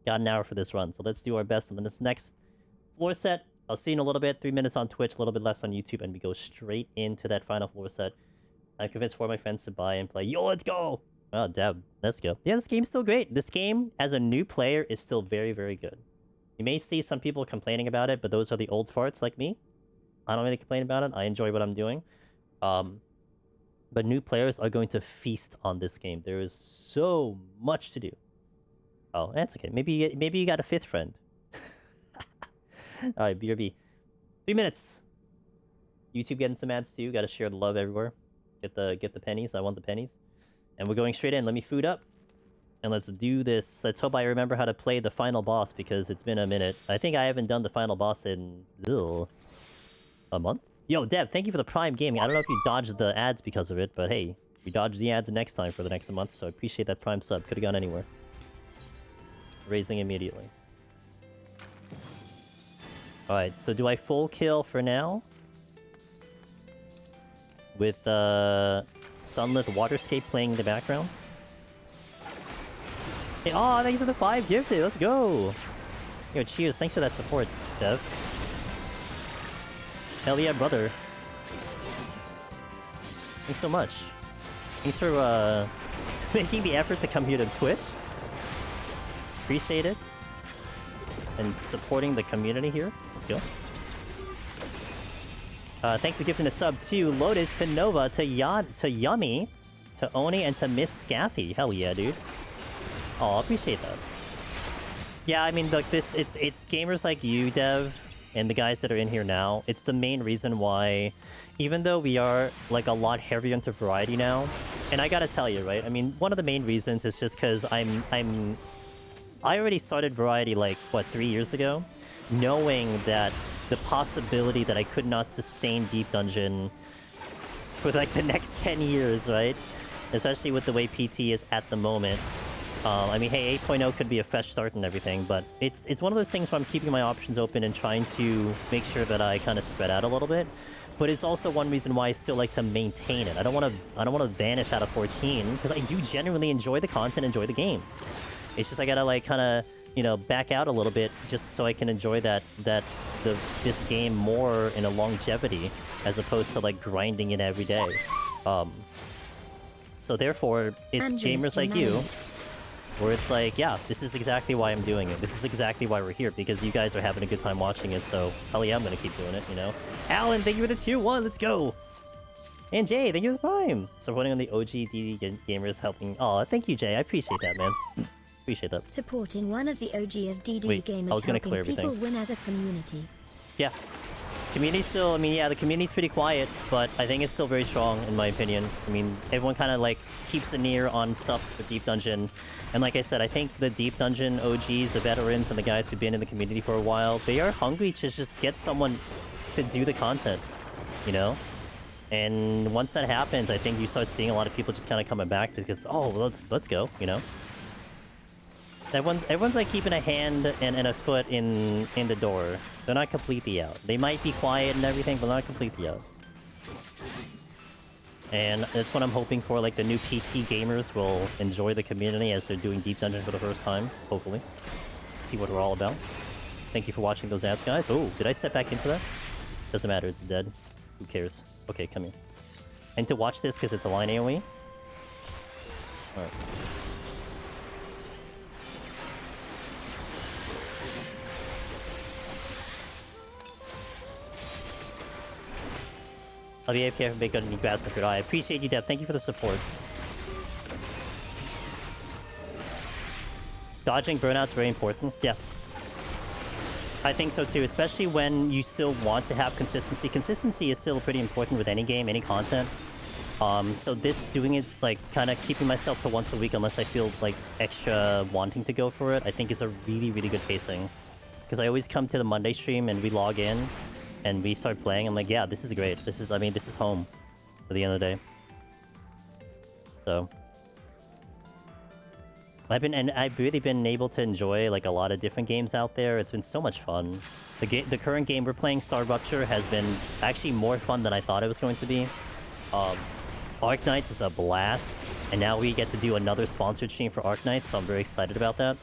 Got an hour for this run, so let's do our best. And then this next floor set, I'll see you in a little bit. 3 minutes on Twitch, a little bit less on YouTube, and we go straight into that final floor set. I convinced 4 of my friends to buy and play. Yo, let's go! Oh, damn. Let's go. Yeah, this game's still great. This game, as a new player, is still very, very good. You may see some people complaining about it, but those are the old farts like me. I don't really complain about it. I enjoy what I'm doing. But new players are going to feast on this game. There is so much to do. Oh, that's okay. Maybe you got a fifth friend. All right, BRB. 3 minutes. YouTube getting some ads too. Got to share the love everywhere. Get the pennies. I want the pennies. And we're going straight in. Let me food up. And let's do this. Let's hope I remember how to play the final boss because it's been a minute. I think I haven't done the final boss in a month. Yo, Dev, thank you for the Prime Gaming. I don't know if you dodged the ads because of it, but hey, you dodged the ads next time for the next month, so I appreciate that Prime sub. Could have gone anywhere. Raising immediately. Alright, so do I full kill for now? With Sunlit Waterscape playing in the background? Hey, oh, thanks for the 5 gifted. Let's go. Yo, cheers. Thanks for that support, Dev. Hell yeah, brother. Thanks so much. Thanks for making the effort to come here to Twitch. Appreciate it. And supporting the community here. Let's go. Thanks for gifting a sub to Lotus, to Nova, to Yummy, to Oni, and to Miss Scathy. Hell yeah, dude. Oh, I appreciate that. Yeah, I mean, look, it's gamers like you, Dev, and the guys that are in here now. It's the main reason why, even though we are like a lot heavier into variety now, and I gotta tell you, right? I mean, one of the main reasons is just because I already started variety like what 3 years ago, knowing that the possibility that I could not sustain Deep Dungeon for like the next 10 years, right? Especially with the way PT is at the moment. I mean, hey, 8.0 could be a fresh start and everything, but it's one of those things where I'm keeping my options open and trying to make sure that I kind of spread out a little bit. But it's also one reason why I still like to maintain it. I don't want to vanish out of 14 because I do genuinely enjoy the content, enjoy the game. It's just I gotta like kind of, you know, back out a little bit just so I can enjoy this game more in a longevity as opposed to like grinding it every day. So therefore, it's gamers like you where it's like, yeah, this is exactly why I'm doing it. This is exactly why we're here, because you guys are having a good time watching it, so hell yeah, I'm gonna keep doing it, you know? Alan, thank you for the tier 1, let's go! And Jay, thank you for the Prime! Supporting on the OG DD gamers helping... Aw, thank you, Jay, I appreciate that, man. Appreciate that. Supporting one of the OG of DD Wait, gamers I was gonna helping clear everything. people win as a community. Yeah. Community still, I mean, yeah, the community's pretty quiet, but I think it's still very strong, in my opinion. I mean, everyone kind of, like, keeps an ear on stuff with Deep Dungeon. And like I said, I think the Deep Dungeon OGs, the veterans, and the guys who've been in the community for a while, they are hungry to just get someone to do the content, you know? And once that happens, I think you start seeing a lot of people just kind of coming back because, oh, let's go, you know? Everyone's like keeping a hand and a foot in the door. They're not completely out. They might be quiet and everything, but not completely out. And that's what I'm hoping for. Like the new PT gamers will enjoy the community as they're doing Deep Dungeon for the first time. Hopefully, see what we're all about. Thank you for watching those ads, guys. Oh, did I step back into that? Doesn't matter. It's dead. Who cares? Okay, come here. I need to watch this because it's a line AoE. All right. I'll be AFK for big good and bad stuff. I appreciate you, Deb. Thank you for the support. Dodging burnout's very important. Yeah. I think so too, especially when you still want to have consistency. Consistency is still pretty important with any game, any content. So this doing it's like kind of keeping myself to once a week unless I feel like extra wanting to go for it, I think is a really, really good pacing. Because I always come to the Monday stream and we log in and we start playing. I'm like, yeah, this is great. This is, I mean, this is home at the end of the day. So I've really been able to enjoy like a lot of different games out there. It's been so much fun. The current game we're playing, Star Rupture, has been actually more fun than I thought it was going to be. Arc Knights is a blast, and now we get to do another sponsored stream for Arc Knights, so I'm very excited about that.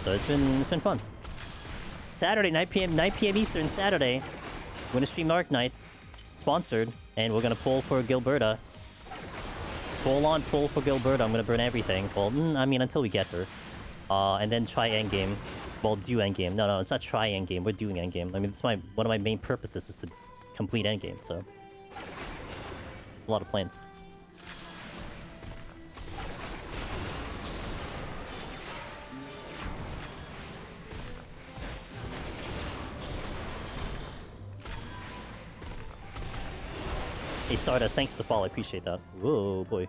So it's been fun. Saturday, 9 p.m. Eastern, Saturday. We're gonna stream Arc Knights, sponsored, and we're gonna pull for Gilberta. Full on pull for Gilberta. I'm gonna burn everything. Well, I mean, until we get her. And then try endgame. Well, do endgame. No, it's not try endgame. We're doing endgame. I mean, it's one of my main purposes is to complete endgame, so. A lot of plans. Hey Stardust, thanks for the follow, I appreciate that. Whoa, boy.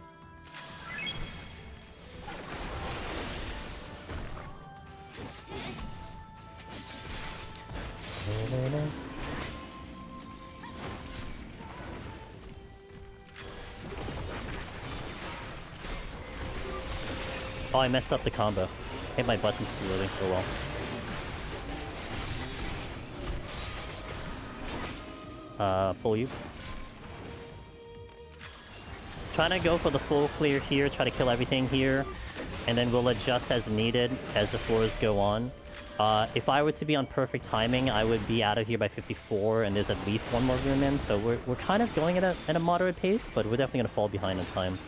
Oh, I messed up the combo. Hit my buttons too early. Oh well. Pull you. Trying to go for the full clear here, try to kill everything here, and then we'll adjust as needed as the floors go on. If I were to be on perfect timing, I would be out of here by 54, and there's at least one more room in, so we're kind of going at a moderate pace, but we're definitely going to fall behind in time.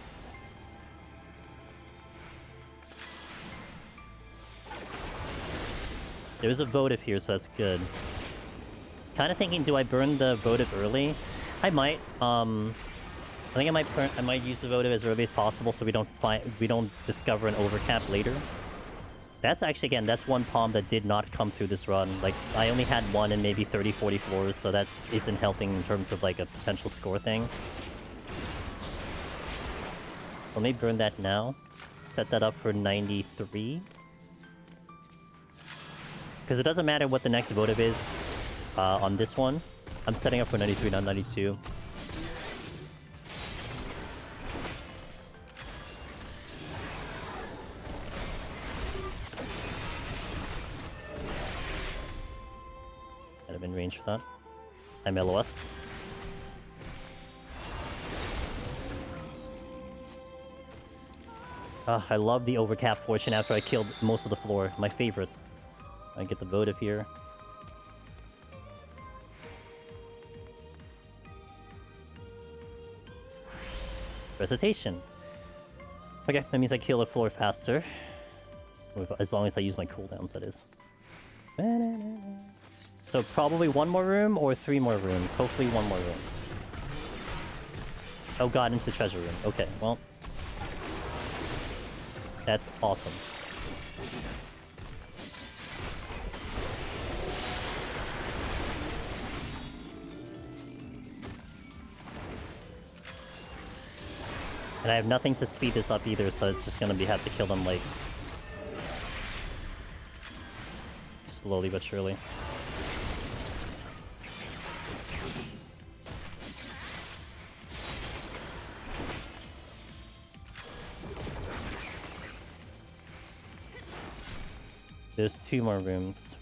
There's a votive here, so that's good. Kind of thinking, do I burn the votive early? I might. I think I might use the votive as early as possible, so we don't discover an overcap later. That's actually, again, that's one palm that did not come through this run. Like, I only had one in maybe 30, 40 floors, so that isn't helping in terms of like a potential score thing. Let me burn that now. Set that up for 93. Because it doesn't matter what the next votive is on this one. I'm setting up for 93, not 92. I'd have been range for that. I'm LOS. I love the overcap fortune after I killed most of the floor. My favorite. I get the votive here. Recitation. Okay, that means I kill a floor faster. As long as I use my cooldowns, that is. So probably one more room or 3 more rooms. Hopefully one more room. Oh god, into treasure room. Okay, well. That's awesome. And I have nothing to speed this up either, so it's just gonna have to kill them like slowly but surely. There's 2 more rooms.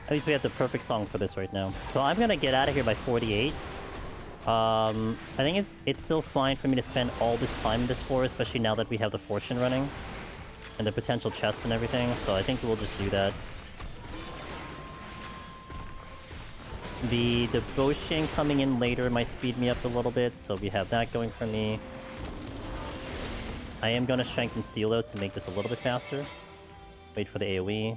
At least we have the perfect song for this right now. So I'm gonna get out of here by 48. I think it's still fine for me to spend all this time in this floor, especially now that we have the fortune running. And the potential chests and everything, so I think we'll just do that. The devotion coming in later might speed me up a little bit, so we have that going for me. I am gonna strengthen Steel though to make this a little bit faster. Wait for the AoE.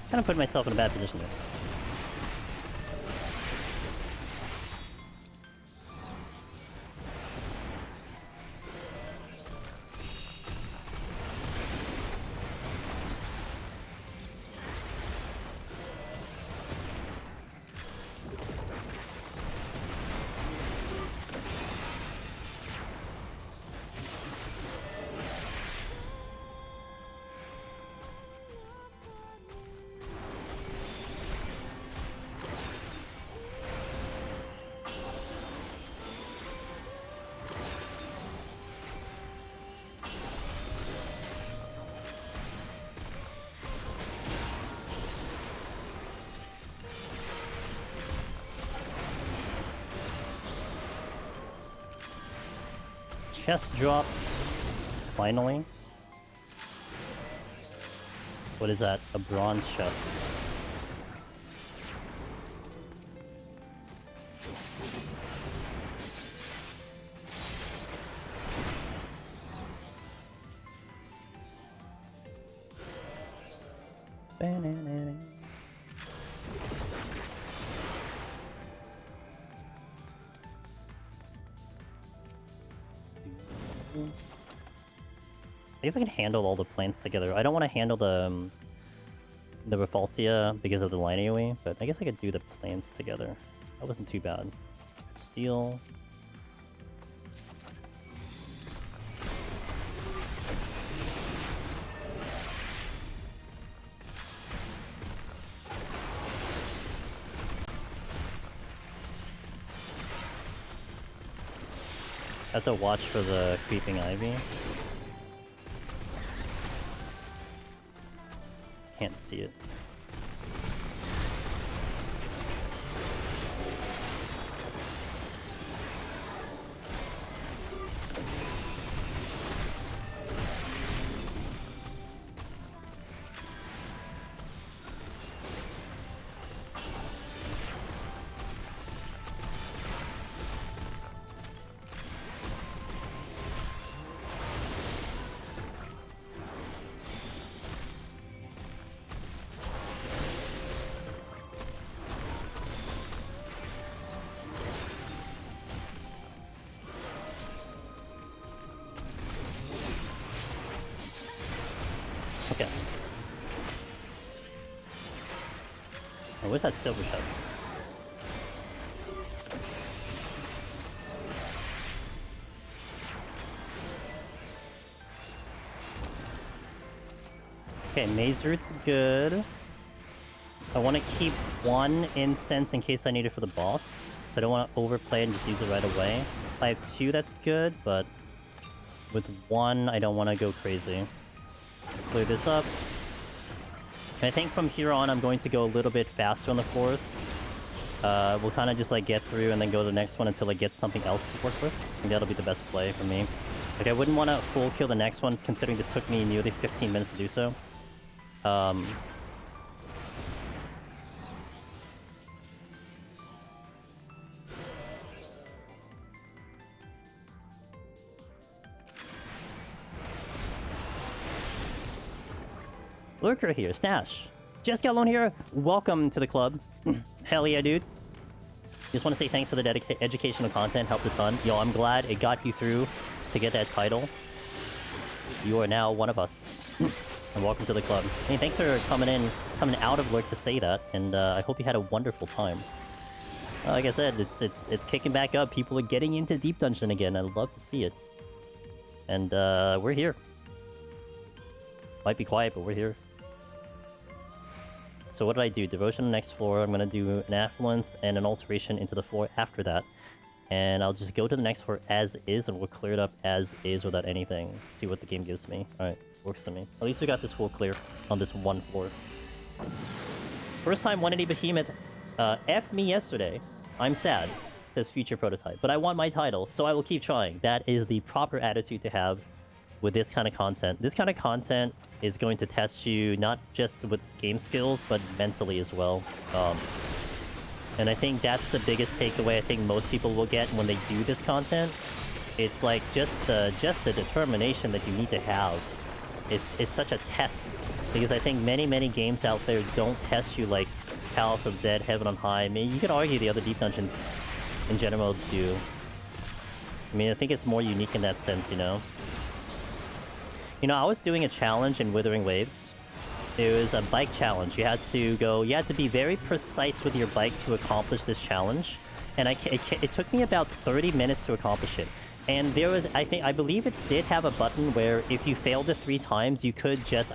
Kind of put myself in a bad position there. Chest dropped. Finally. What is that? A bronze chest. I guess I can handle all the plants together. I don't want to handle the Repulsia because of the line AoE, but I guess I could do the plants together. That wasn't too bad. Steel. I have to watch for the creeping ivy. Can't see it. Okay. Oh, where's that silver chest? Okay, Maze Root's good. I want to keep one incense in case I need it for the boss. So I don't want to overplay it and just use it right away. If I have two, that's good, but with one, I don't want to go crazy. Clear this up. And I think from here on, I'm going to go a little bit faster on the forest. We'll kind of just like get through and then go to the next one until I get something else to work with. I think that'll be the best play for me. Like, I wouldn't want to full kill the next one, considering this took me nearly 15 minutes to do so. Lurker here, Stash. Just got alone here. Welcome to the club. Hell yeah, dude. Just want to say thanks for the educational content. Helped a ton. Yo, I'm glad it got you through to get that title. You are now one of us. And welcome to the club. Hey, thanks for coming out of work to say that, and I hope you had a wonderful time. Like I said, it's kicking back up. People are getting into Deep Dungeon again. I love to see it. And we're here. Might be quiet, but we're here. So what did I do? Devotion on the next floor. I'm gonna do an affluence and an alteration into the floor after that. And I'll just go to the next floor as is, and we'll clear it up as is without anything. See what the game gives me. Alright, works for me. At least we got this full clear on this one floor. First time 180 Behemoth F'd me yesterday. I'm sad, says Future Prototype. But I want my title, so I will keep trying. That is the proper attitude to have with this kind of content. This kind of content is going to test you not just with game skills, but mentally as well. And I think that's the biggest takeaway I think most people will get when they do this content. It's like just the determination that you need to have. It's such a test. Because I think many games out there don't test you like Palace of Dead, Heaven on High. I mean, you could argue the other Deep Dungeons in general do. I mean, I think it's more unique in that sense, you know? You know, I was doing a challenge in Withering Waves. It was a bike challenge. You had to be very precise with your bike to accomplish this challenge. And it took me about 30 minutes to accomplish it. And there was, I believe it did have a button where if you failed it 3 times, you could just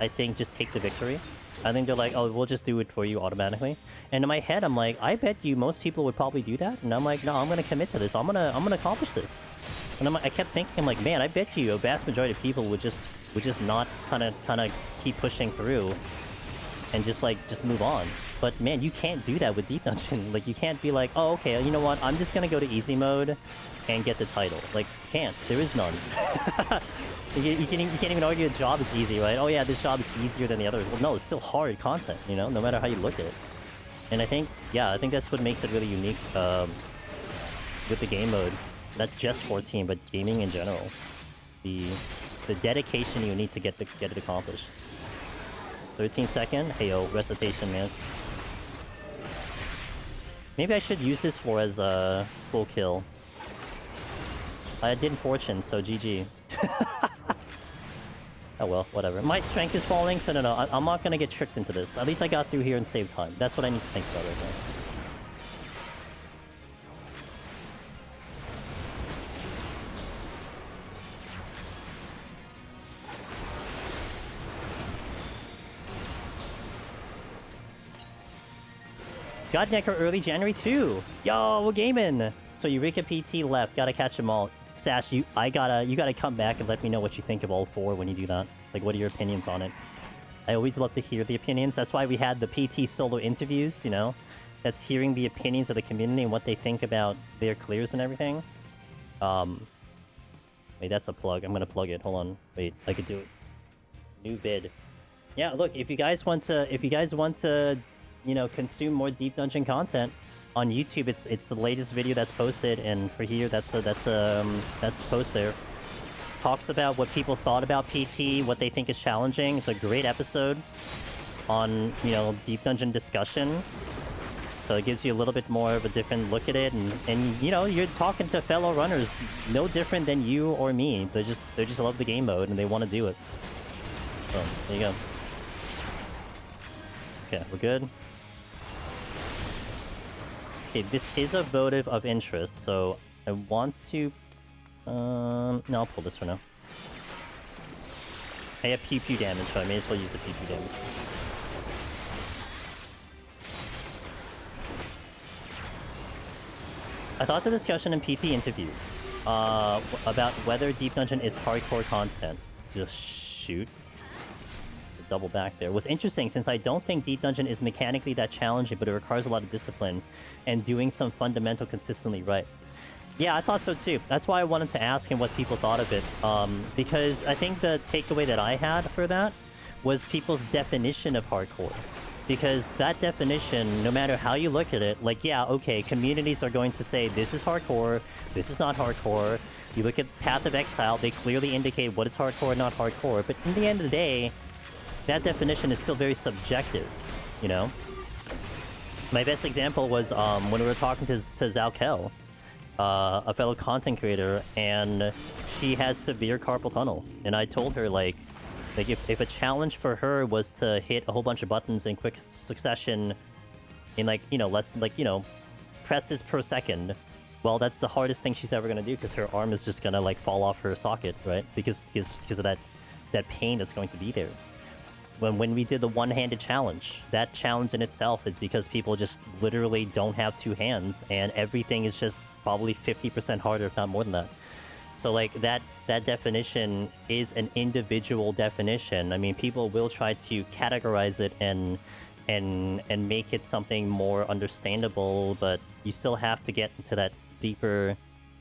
take the victory. I think they're like, oh, we'll just do it for you automatically. And in my head, I'm like, I bet you most people would probably do that. And I'm like, no, I'm gonna commit to this. I'm gonna accomplish this. And I kept thinking, I'm like, man, I bet you a vast majority of people would just not kind of keep pushing through and just move on. But man, you can't do that with Deep Dungeon. Like, you can't be like, oh, okay, you know what? I'm just gonna go to easy mode and get the title. Like, you can't. There is none. You can't even argue a job is easy, right? Oh yeah, this job is easier than the others. Well, no, it's still hard content, you know, no matter how you look at it. And I think that's what makes it really unique with the game mode. Not just 14, but gaming in general. The dedication you need to get it accomplished. 13 second. Heyo, recitation, man. Maybe I should use this for as a full kill. I didn't fortune, so GG. Oh well, whatever. My strength is falling, so no, I'm not gonna get tricked into this. At least I got through here and saved time. That's what I need to think about right now. Godnecker early January 2. Yo, we're gaming. So Eureka PT left. Gotta catch them all. Stash, you gotta come back and let me know what you think of all 4 when you do that. Like, what are your opinions on it? I always love to hear the opinions. That's why we had the PT solo interviews, you know? That's hearing the opinions of the community and what they think about their clears and everything. Wait, that's a plug. I'm gonna plug it. Hold on. Wait, I could do it. New vid. Yeah, look, if you guys want to, you know, consume more Deep Dungeon content on YouTube, it's the latest video that's posted, and for here, that's post there. Talks about what people thought about PT, what they think is challenging. It's a great episode on, you know, Deep Dungeon discussion. So it gives you a little bit more of a different look at it, and you know, you're talking to fellow runners, no different than you or me. They just love the game mode and they want to do it. So there you go. Okay, we're good. Okay, this is a votive of interest, so I want to... no, I'll pull this for now. I have pew-pew damage, so I may as well use the pew-pew damage. I thought the discussion in PT interviews about whether Deep Dungeon is hardcore content. Just shoot. Double back there was interesting, since I don't think Deep Dungeon is mechanically that challenging, but it requires a lot of discipline and doing some fundamental consistently right. Yeah, I thought so too. That's why I wanted to ask him what people thought of it, because I think the takeaway that I had for that was people's definition of hardcore. Because that definition, no matter how you look at it, like, yeah, okay, communities are going to say this is hardcore, this is not hardcore. You look at Path of Exile, they clearly indicate what is hardcore and not hardcore, but in the end of the day, that definition is still very subjective, you know? My best example was when we were talking to Zalkel, a fellow content creator, and she has severe carpal tunnel. And I told her, like, Like, if a challenge for her was to hit a whole bunch of buttons in quick succession in, like, you know, presses per second, well, that's the hardest thing she's ever gonna do, because her arm is just gonna, like, fall off her socket, right? Because of that pain that's going to be there. When we did the one-handed challenge, that challenge in itself is because people just literally don't have two hands, and everything is just probably 50% harder, if not more than that. So, like, that definition is an individual definition. I mean, people will try to categorize it and make it something more understandable, but you still have to get into that deeper,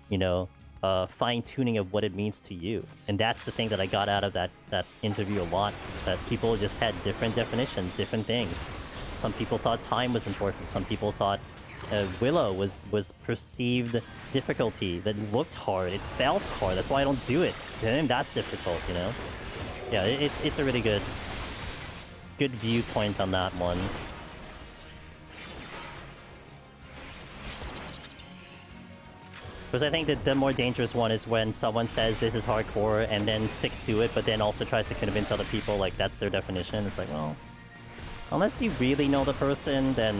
you know, fine-tuning of what it means to you. And that's the thing that I got out of that interview a lot, that people just had different definitions, different things. Some people thought time was important. Some people thought Willow was perceived difficulty, that looked hard, it felt hard, that's why I don't do it. And that's difficult, you know? Yeah, it's a really good viewpoint on that one. Because I think that the more dangerous one is when someone says this is hardcore and then sticks to it, but then also tries to convince other people like that's their definition. It's like, well, unless you really know the person, then,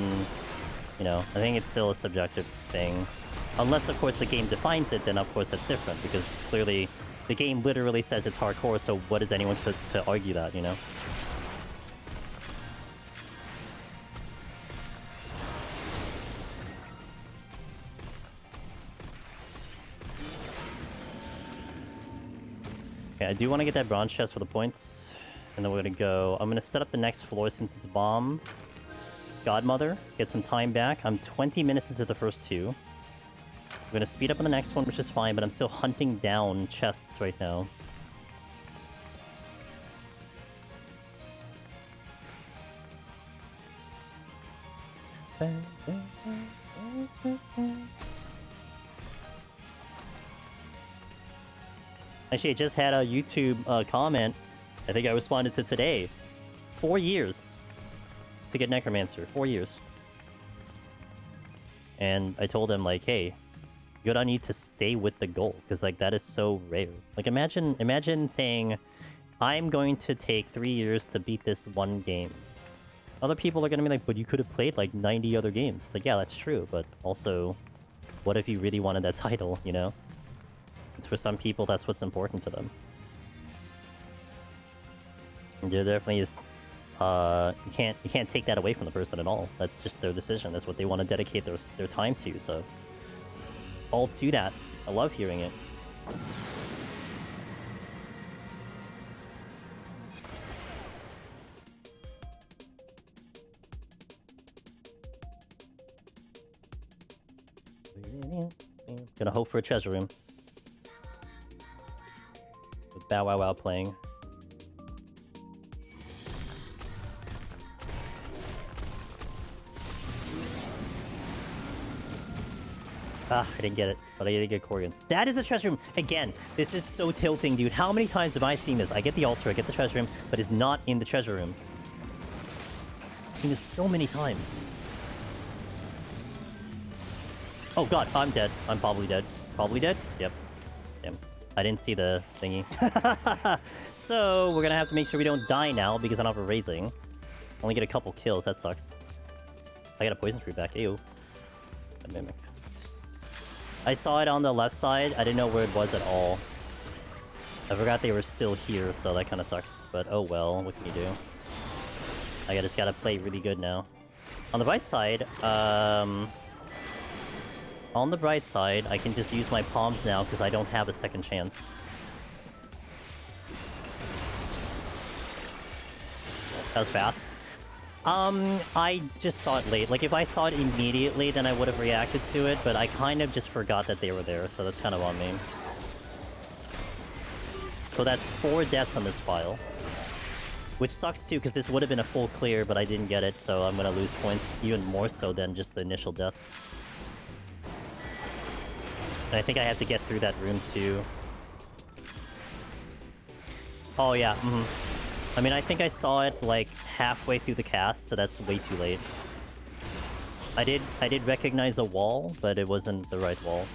you know, I think it's still a subjective thing. Unless, of course, the game defines it, then of course that's different, because clearly the game literally says it's hardcore, so what is anyone to argue that, you know? Okay, I do want to get that bronze chest for the points, and then we're gonna go. I'm gonna set up the next floor since it's bomb. Godmother, get some time back. I'm 20 minutes into the first two. I'm gonna speed up on the next one, which is fine, but I'm still hunting down chests right now. Actually, I just had a YouTube comment. I think I responded to today. 4 years to get Necromancer. 4 years. And I told him, like, hey, good on you to stay with the goal, because, like, that is so rare. Like, imagine saying, I'm going to take 3 years to beat this one game. Other people are going to be like, but you could have played, like, 90 other games. It's like, yeah, that's true, but also, what if you really wanted that title, you know? It's for some people, that's what's important to them. And there definitely is... you can't take that away from the person at all. That's just their decision. That's what they want to dedicate their time to, so... all to that. I love hearing it. Gonna hope for a treasure room. With Bow Wow Wow playing. Ah, I didn't get it, but I did get Corgans. That is a treasure room! Again, this is so tilting, dude. How many times have I seen this? I get the altar, I get the treasure room, but it's not in the treasure room. I've seen this so many times. Oh god, I'm dead. I'm probably dead. Probably dead? Yep. Damn. I didn't see the thingy. So, we're gonna have to make sure we don't die now, because I'm not raising. Only get a couple kills, that sucks. I got a poison tree back, ew. A mimic. I saw it on the left side, I didn't know where it was at all. I forgot they were still here, so that kinda sucks. But oh well, what can you do? I just gotta play really good now. On the right side, on the bright side, I can just use my palms now because I don't have a second chance. That was fast. I just saw it late. Like, if I saw it immediately, then I would have reacted to it, but I kind of just forgot that they were there, so that's kind of on me. So that's 4 deaths on this file. Which sucks too, because this would have been a full clear, but I didn't get it, so I'm gonna lose points even more so than just the initial death. And I think I have to get through that room too. Oh yeah, I mean, I think I saw it like halfway through the cast, so that's way too late. I did recognize a wall, but it wasn't the right wall.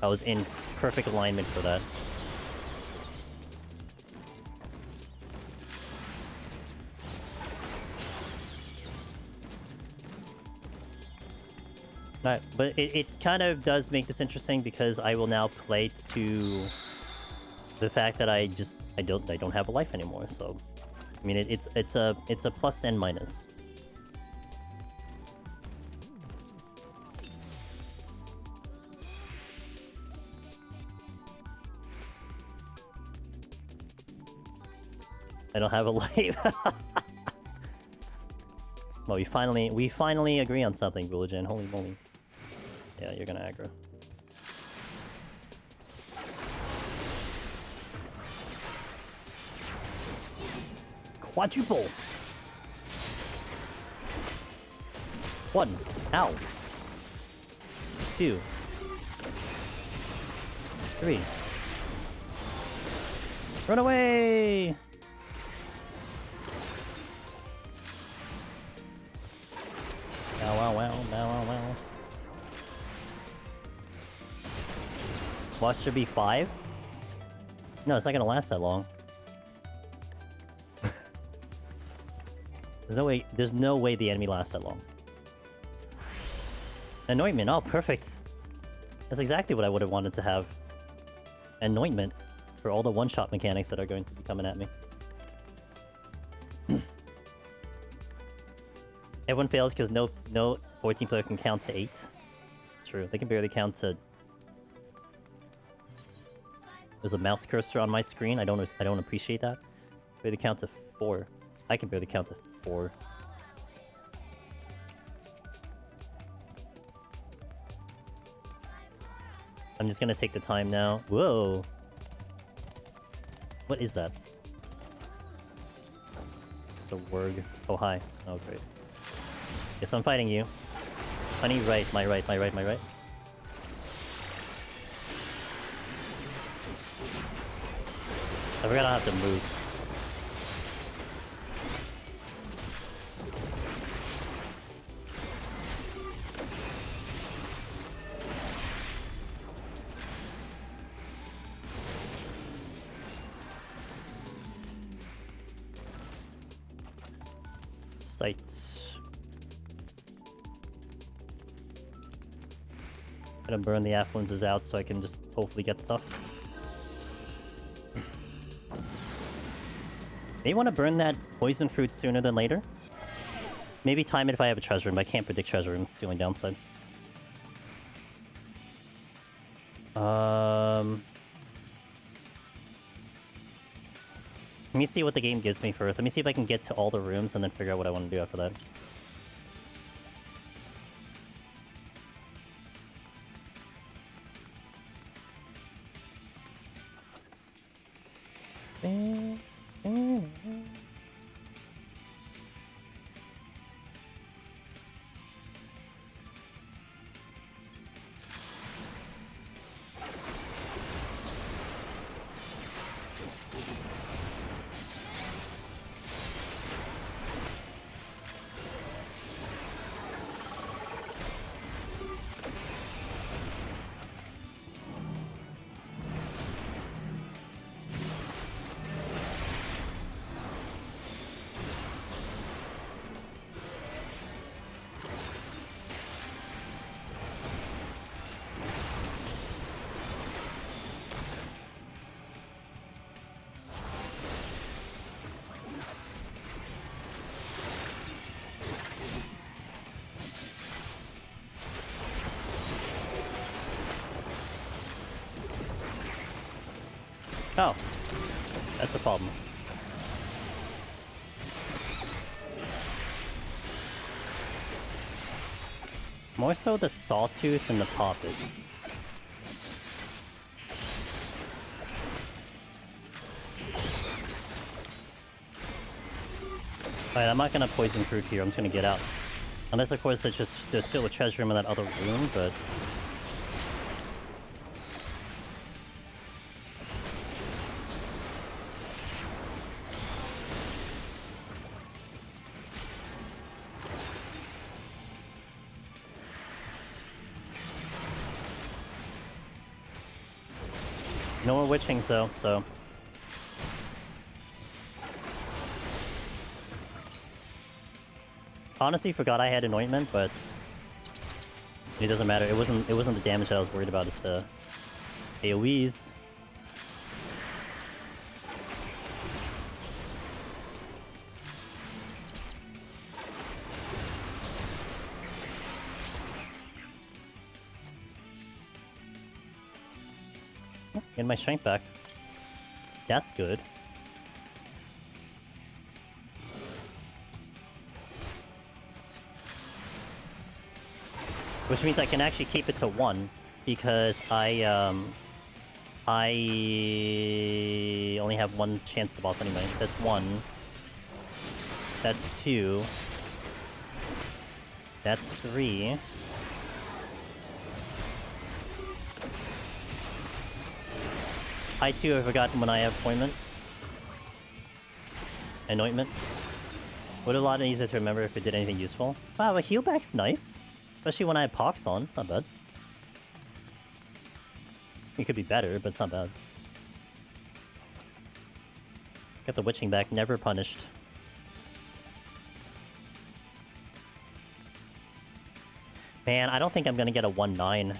I was in perfect alignment for that. Alright, but it kind of does make this interesting because I will now play to the fact that I don't have a life anymore. So, I mean, it's a plus and minus. I don't have a life. Well, we finally agree on something, Religion. Holy moly. Yeah, you're gonna aggro. Quadruple! 1. Ow. 2. 3. Run away! Wow. Watch there be 5? No, it's not gonna last that long. There's no way the enemy lasts that long. Anointment, oh perfect. That's exactly what I would have wanted to have. Anointment for all the one-shot mechanics that are going to be coming at me. Everyone fails because no 14 player can count to 8. True, they can barely count to... There's a mouse cursor on my screen. I don't appreciate that. Barely count to 4. I can barely count to 4. I'm just gonna take the time now. Whoa! What is that? The Wurg. Oh, hi. Oh, great. Yes, I'm fighting you. Honey, right, my right. I forgot I have to move. Sights. Gonna burn the affluences out so I can just hopefully get stuff. May want to burn that poison fruit sooner than later. Maybe time it if I have a treasure room. I can't predict treasure rooms, it's the only downside. Let me see what the game gives me first. Let me see if I can get to all the rooms and then figure out what I want to do after that. Oh, that's a problem. More so the sawtooth than the poppet. Alright, I'm not gonna poison fruit here, I'm just gonna get out. Unless of course there's still a treasure room in that other room, but... No more witchings though, so... Honestly, forgot I had anointment, but... It doesn't matter. It wasn't the damage that I was worried about. It's the AoEs. Getting my strength back. That's good. Which means I can actually keep it to 1 because I only have 1 chance to boss anyway. That's 1. That's 2. That's 3. I too have forgotten when I have appointment. Anointment. Would a lot easier to remember if it did anything useful. Wow, a heal back's nice. Especially when I have Pox on. It's not bad. It could be better, but it's not bad. Got the witching back, never punished. Man, I don't think I'm gonna get a 1-9.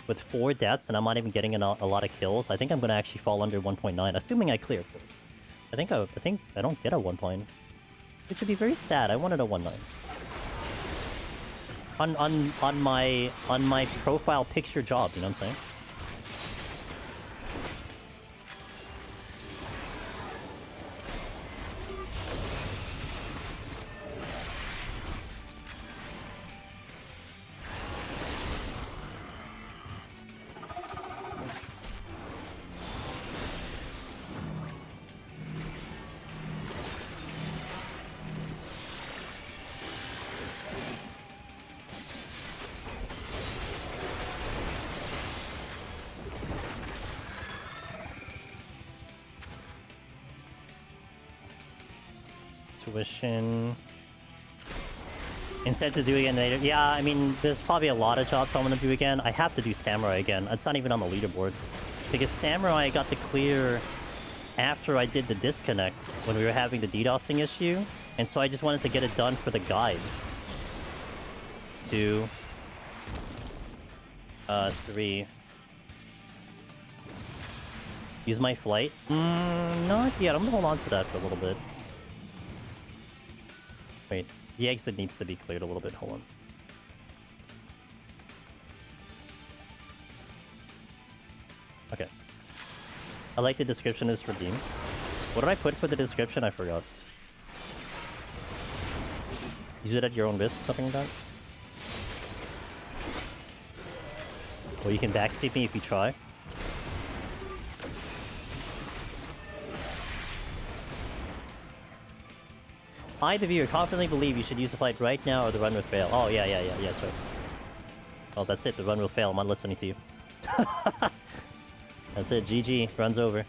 With 4 deaths, and I'm not even getting a lot of kills. I think I'm gonna actually fall under 1.9, assuming I clear, of course. I think I don't get a 1 point, which would be very sad. I wanted a 1-9. On my profile picture job, you know what I'm saying? Tuition. Instead to do again later. Yeah, I mean, there's probably a lot of jobs I'm gonna do again. I have to do Samurai again. It's not even on the leaderboard. Because Samurai got the clear after I did the disconnect when we were having the DDoSing issue. And so I just wanted to get it done for the guide. 2. 3. Use my flight? Not yet. I'm gonna hold on to that for a little bit. Wait, the exit needs to be cleared a little bit. Hold on. Okay. I like the description is redeemed. What did I put for the description? I forgot. Use it at your own risk, something like that? Well, you can backseat me if you try. I, the viewer, confidently believe you should use the flight right now or the run will fail. Oh, yeah, that's right. Oh, that's it, the run will fail. I'm not listening to you. That's it, GG. Run's over.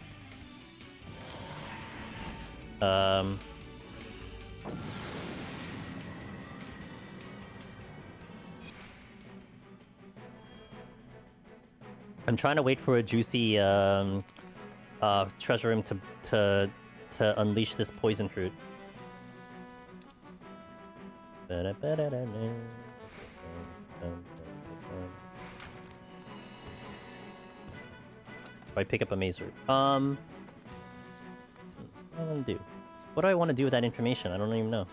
I'm trying to wait for a juicy treasure room to unleash this poison fruit. I pick up a maze route. What do I want to do? What do I want to do with that information? I don't even know.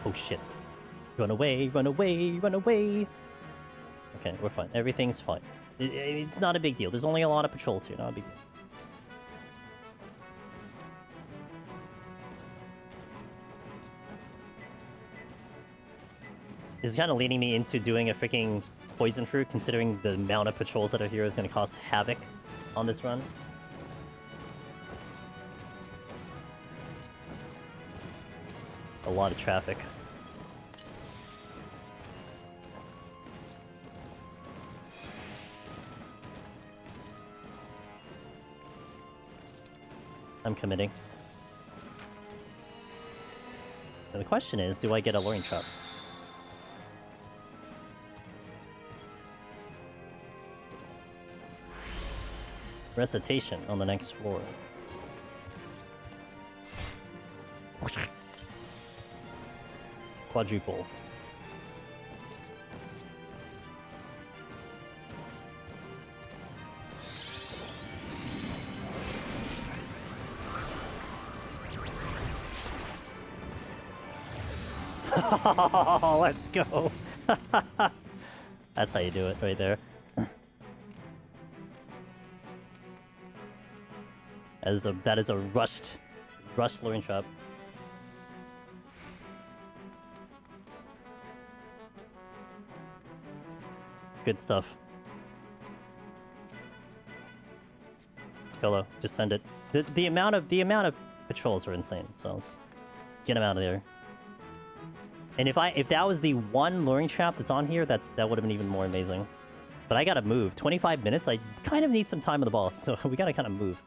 Oh shit. Run away, run away, run away! Okay, we're fine. Everything's fine. It's not a big deal. There's only a lot of patrols here, not a big deal. This is kind of leading me into doing a freaking poison fruit, considering the amount of patrols that are here is going to cause havoc on this run. A lot of traffic. I'm committing. And the question is, do I get a luring trap? Recitation on the next floor. Quadruple. Let's go. That's how you do it right there. That is a rushed luring trap. Good stuff. YOLO, just send it. The amount of patrols are insane, so let's get them out of there. And if that was the one luring trap that's on here, that would have been even more amazing. But I gotta move. 25 minutes, I kind of need some time on the ball, so we gotta kind of move.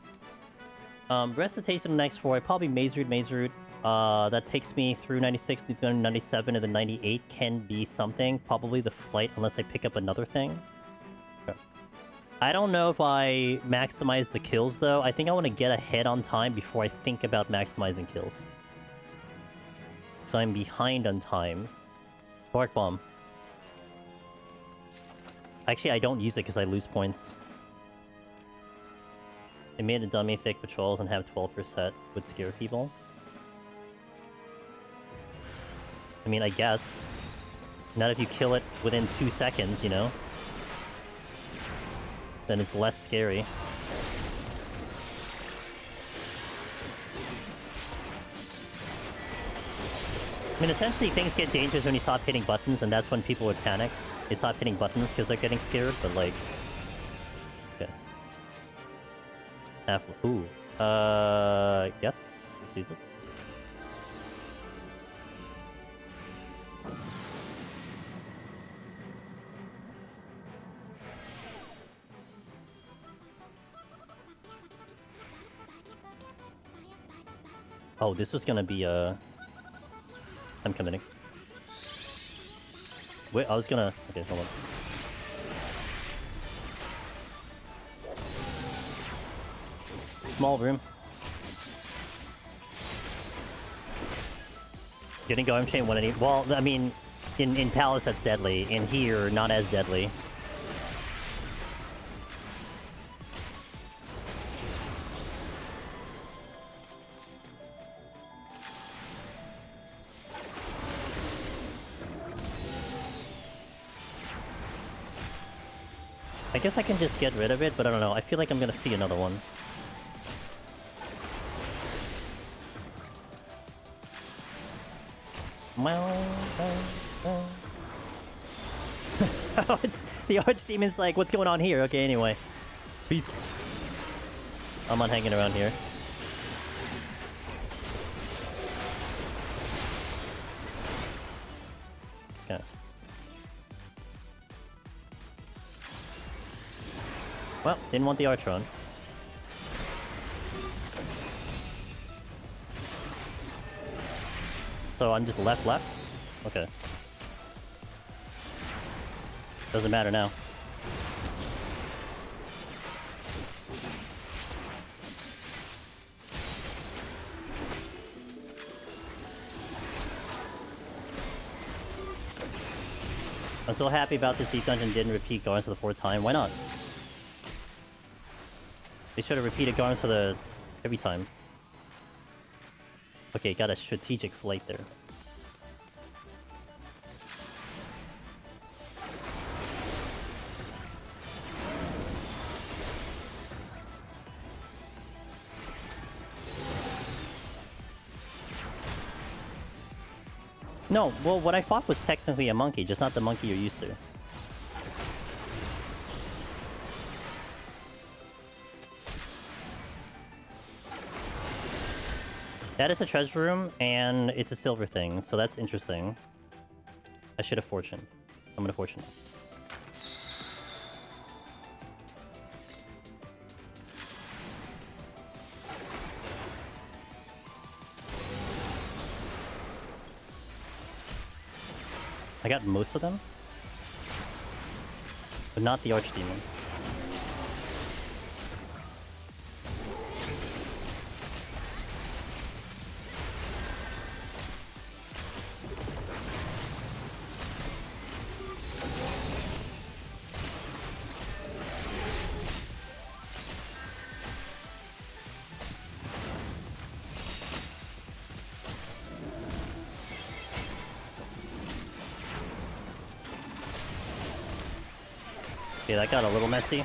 Recitation next 4, I probably Maze Route. That takes me through 96, through 97, and then 98 can be something. Probably the flight, unless I pick up another thing. Okay. I don't know if I maximize the kills, though. I think I want to get ahead on time before I think about maximizing kills. So I'm behind on time. Bark Bomb. Actually, I don't use it because I lose points. It made a dummy fake patrols and have 12% would scare people. I mean, I guess. Not if you kill it within 2 seconds, you know? Then it's less scary. I mean, essentially things get dangerous when you stop hitting buttons, and that's when people would panic. They stop hitting buttons because they're getting scared, but like... Okay. Ooh. Yes. Let's use it. Oh, this was gonna be I'm committing. Wait, I was gonna... Okay, hold on. Small room. Getting Garm Chain 180. Well, I mean, in Palace that's deadly. In here, not as deadly. I guess I can just get rid of it, but I don't know. I feel like I'm gonna see another one. It's, the Archdemon's like, what's going on here? Okay, anyway. Peace. I'm not hanging around here. Okay. Well, didn't want the Archron. So I'm just left? Okay. Doesn't matter now. I'm so happy about this deep dungeon didn't repeat Garms for the 4th time. Why not? They should have repeated Garms for the... every time. Okay, got a strategic flight there. No, well, what I fought was technically a monkey, just not the monkey you're used to. That is a treasure room, and it's a silver thing, so that's interesting. I should have fortune. I'm gonna fortune. I got most of them, but not the Archdemon. Okay, that got a little messy.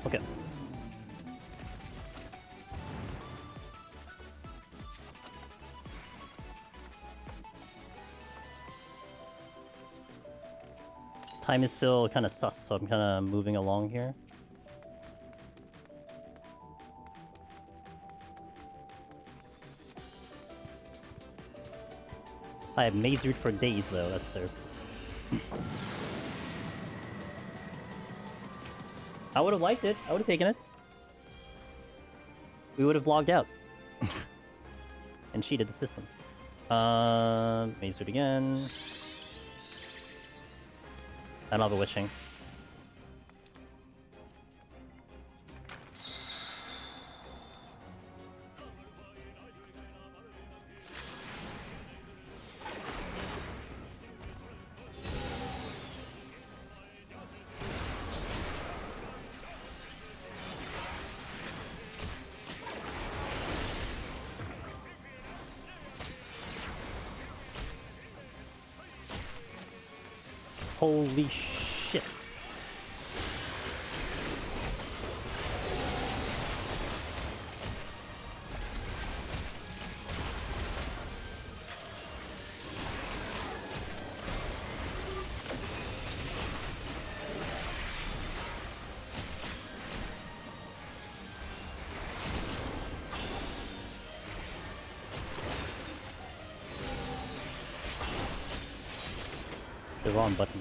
Okay. Time is still kind of sus, so I'm kind of moving along here. I have Maze Route for days, though. That's there. I would have liked it. I would have taken it. We would have logged out. And cheated the system. Maze Route again. I don't have a witching. Holy shit. The wrong button.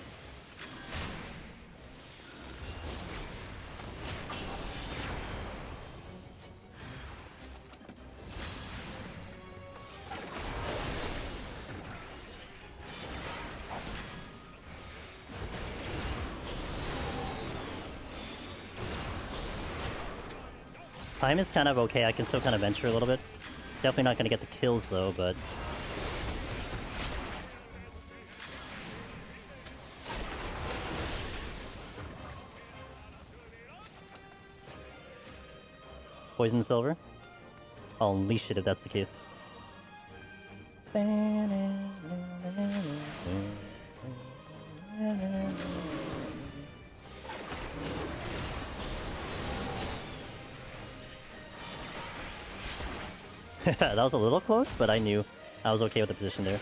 Time is kind of okay, I can still kind of venture a little bit. Definitely not going to get the kills though, but... Poison silver? I'll unleash it if that's the case. That was a little close, but I knew I was okay with the position there.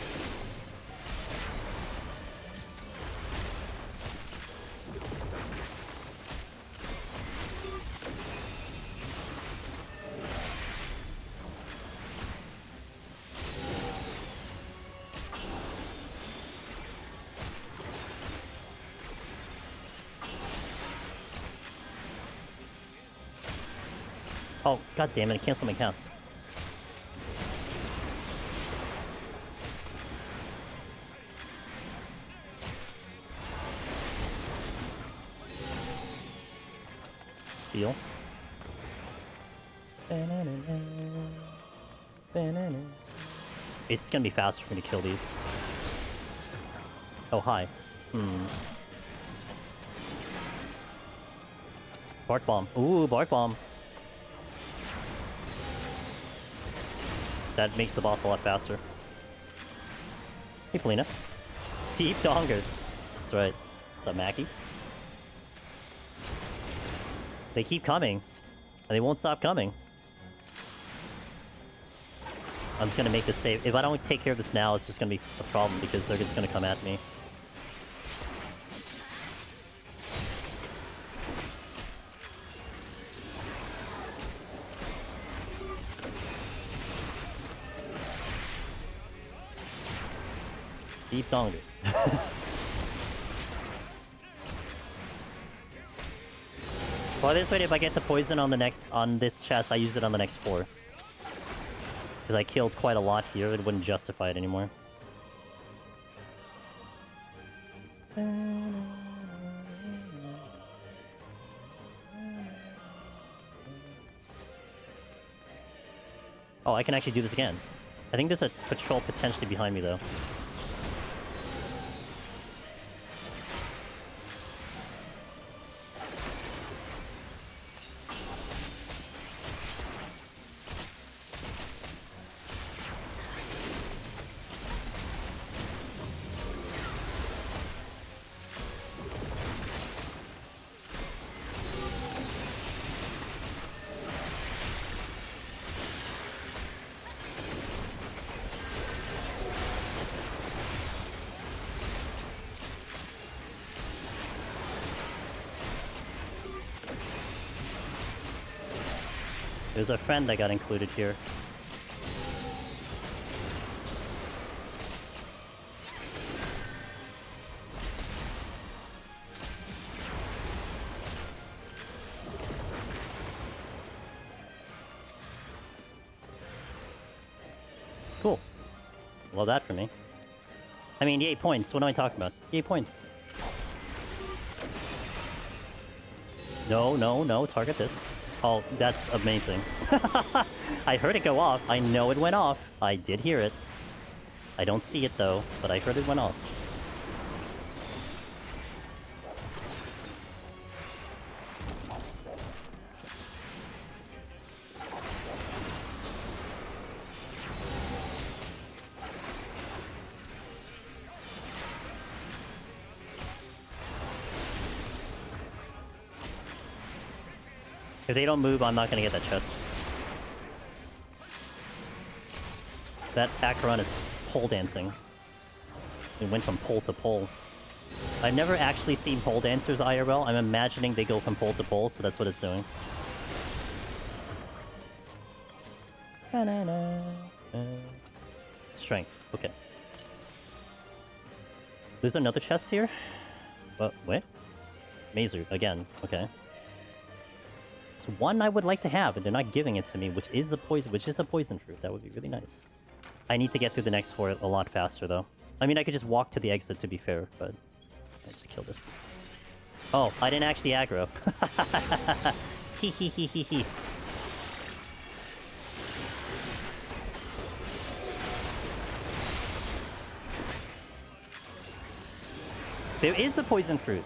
Oh, god damn it, I canceled my cast. Steal. It's gonna be faster for me to kill these. Oh, hi. Bark Bomb. Ooh, Bark Bomb. That makes the boss a lot faster. Hey, Polina. Deep Donger. That's right. What's up, Mackie? They keep coming. And they won't stop coming. I'm just gonna make this save. If I don't take care of this now, it's just gonna be a problem because they're just gonna come at me. Deep Donger. Well, this way, if I get the poison on this chest, I use it on the next 4. Because I killed quite a lot here, it wouldn't justify it anymore. Oh, I can actually do this again. I think there's a patrol potentially behind me, though. There's a friend that got included here. Cool. Well, that for me. I mean, yay points. What am I talking about? Yay points. No, no, no. Target this. Oh, that's amazing. I heard it go off. I know it went off. I did hear it. I don't see it though, but I heard it went off. If they don't move, I'm not gonna get that chest. That Acheron is pole dancing. It went from pole to pole. I've never actually seen pole dancers IRL. I'm imagining they go from pole to pole, so that's what it's doing. Strength. Okay. There's another chest here? Wait. Mazer, again. Okay. It's one I would like to have, and they're not giving it to me, which is the poison fruit. That would be really nice. I need to get through the next floor a lot faster, though. I mean, I could just walk to the exit, to be fair, but... I'll just kill this. Oh, I didn't actually aggro. Hee hee hee hee hee. There is the poison fruit.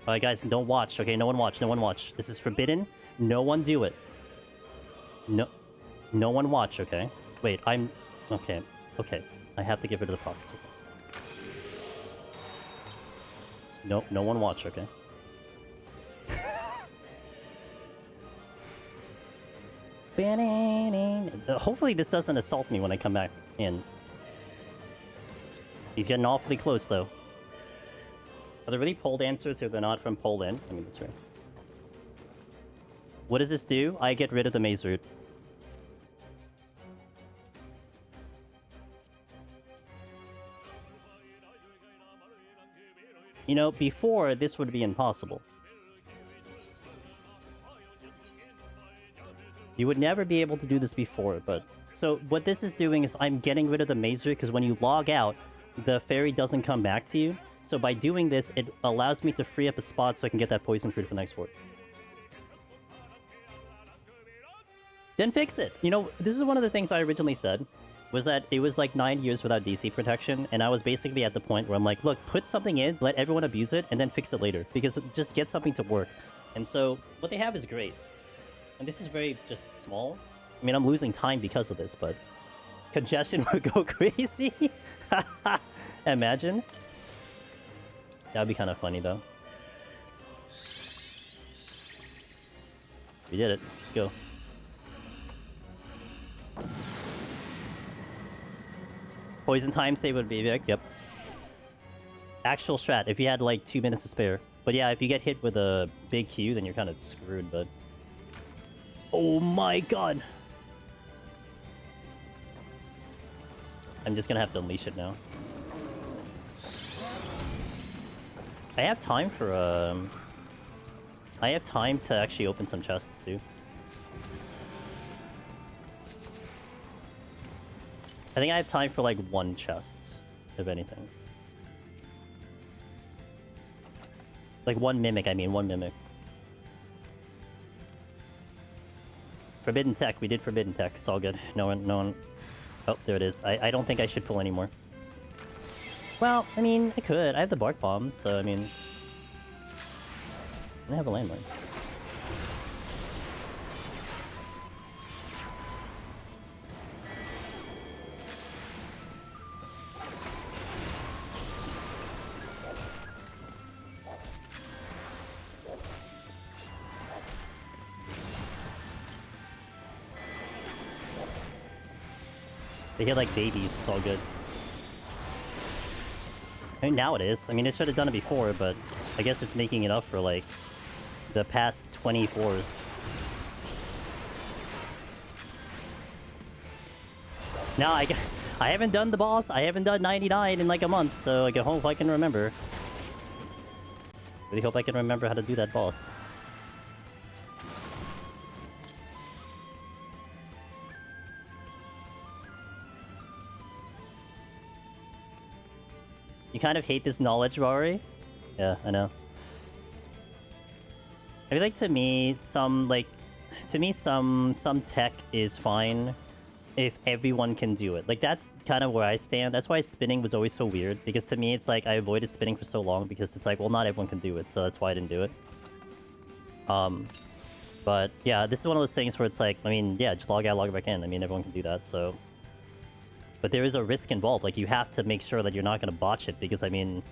Alright guys, don't watch, okay? No one watch, no one watch. This is forbidden. No one do it. No one watch, okay? Wait, okay. Okay. I have to get rid of the props. No one watch, okay? Hopefully this doesn't assault me when I come back in. He's getting awfully close, though. Are there really pole dancers if they're not from Poland? I mean, that's right. What does this do? I get rid of the maze route. You know, before, this would be impossible. You would never be able to do this before, but... So, what this is doing is I'm getting rid of the maze route, because when you log out, the fairy doesn't come back to you. So by doing this, it allows me to free up a spot so I can get that poison fruit for the next fort. Then fix it! You know, this is one of the things I originally said, was that it was like 9 years without DC protection, and I was basically at the point where I'm like, look, put something in, let everyone abuse it, and then fix it later, because just get something to work. And so, what they have is great. And this is very just small. I mean, I'm losing time because of this, but... Congestion would go crazy? Imagine. That'd be kind of funny, though. We did it. Let's go. Poison time save would be big. Yep. Actual strat, if you had like 2 minutes to spare. But yeah, if you get hit with a big Q, then you're kind of screwed, but... Oh my god! I'm just gonna have to unleash it now. I have time for, I have time to actually open some chests, too. I think I have time for like one chest, if anything. Like one mimic, I mean, one mimic. Forbidden tech, we did forbidden tech. It's all good. No one... Oh, there it is. I don't think I should pull anymore. Well, I mean, I could. I have the bark bomb, so I mean... I have a landmine. They hit like babies, it's all good. I mean, now it is. I mean, it should have done it before, but I guess it's making it up for like the past 24s. Now I haven't done the boss. I haven't done 99 in like a month, so I hope I can remember. Really hope I can remember how to do that boss. You kind of hate this knowledge, Rory? Yeah, I know. I feel like to me, some tech is fine if everyone can do it. Like, that's kind of where I stand. That's why spinning was always so weird, because to me, it's like, I avoided spinning for so long, because it's like, well, not everyone can do it, so that's why I didn't do it. But, yeah, this is one of those things where it's like, I mean, yeah, just log out, log back in. I mean, everyone can do that, so... But there is a risk involved. Like, you have to make sure that you're not going to botch it, because, I mean,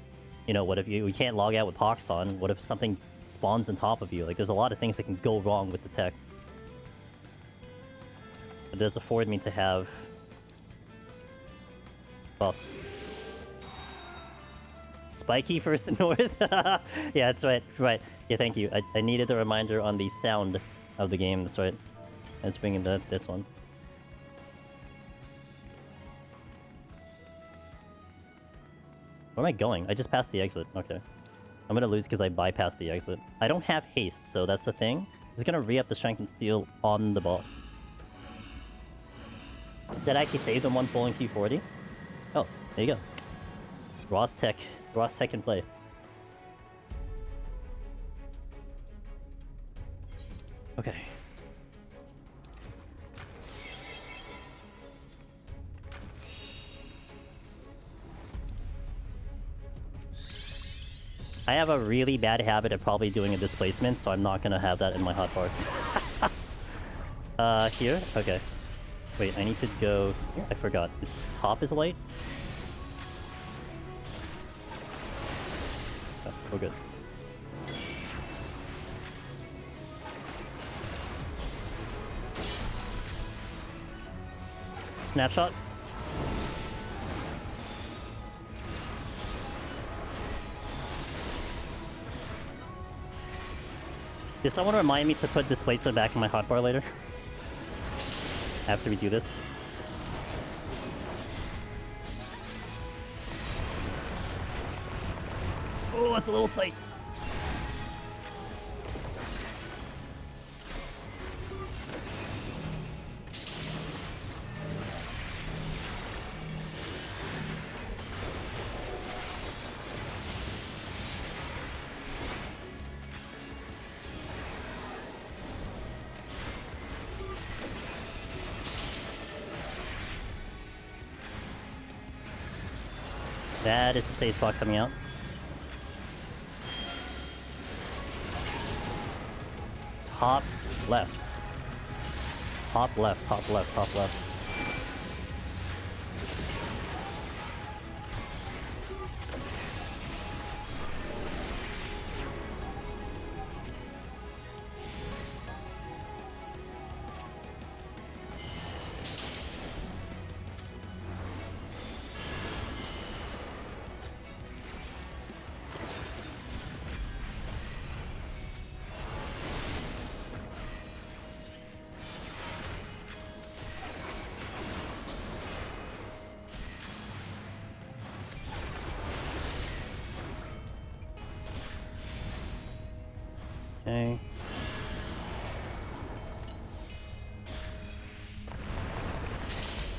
you know, what if you can't log out with Pox on? What if something spawns on top of you? Like, there's a lot of things that can go wrong with the tech. It does afford me to have buffs. Spiky first and north? Yeah, that's right. Right. Yeah, thank you. I needed the reminder on the sound of the game. That's right. Let's bring in this one. Where am I going? I just passed the exit. Okay. I'm gonna lose because I bypassed the exit. I don't have haste, so that's the thing. It's gonna re-up the strength and steel on the boss. That actually saved him one pull in Q40. Oh, there you go. Ross Tech in play. Okay. I have a really bad habit of probably doing a displacement, so I'm not gonna have that in my hotbar. Here? Okay. Wait, I need to go... I forgot. Its top is light? Oh, we're good. Snapshot? Did someone remind me to put displacement back in my hotbar later? After we do this. Oh, that's a little tight. That is the safe spot coming out. Top left. Top left, top left, top left. Okay.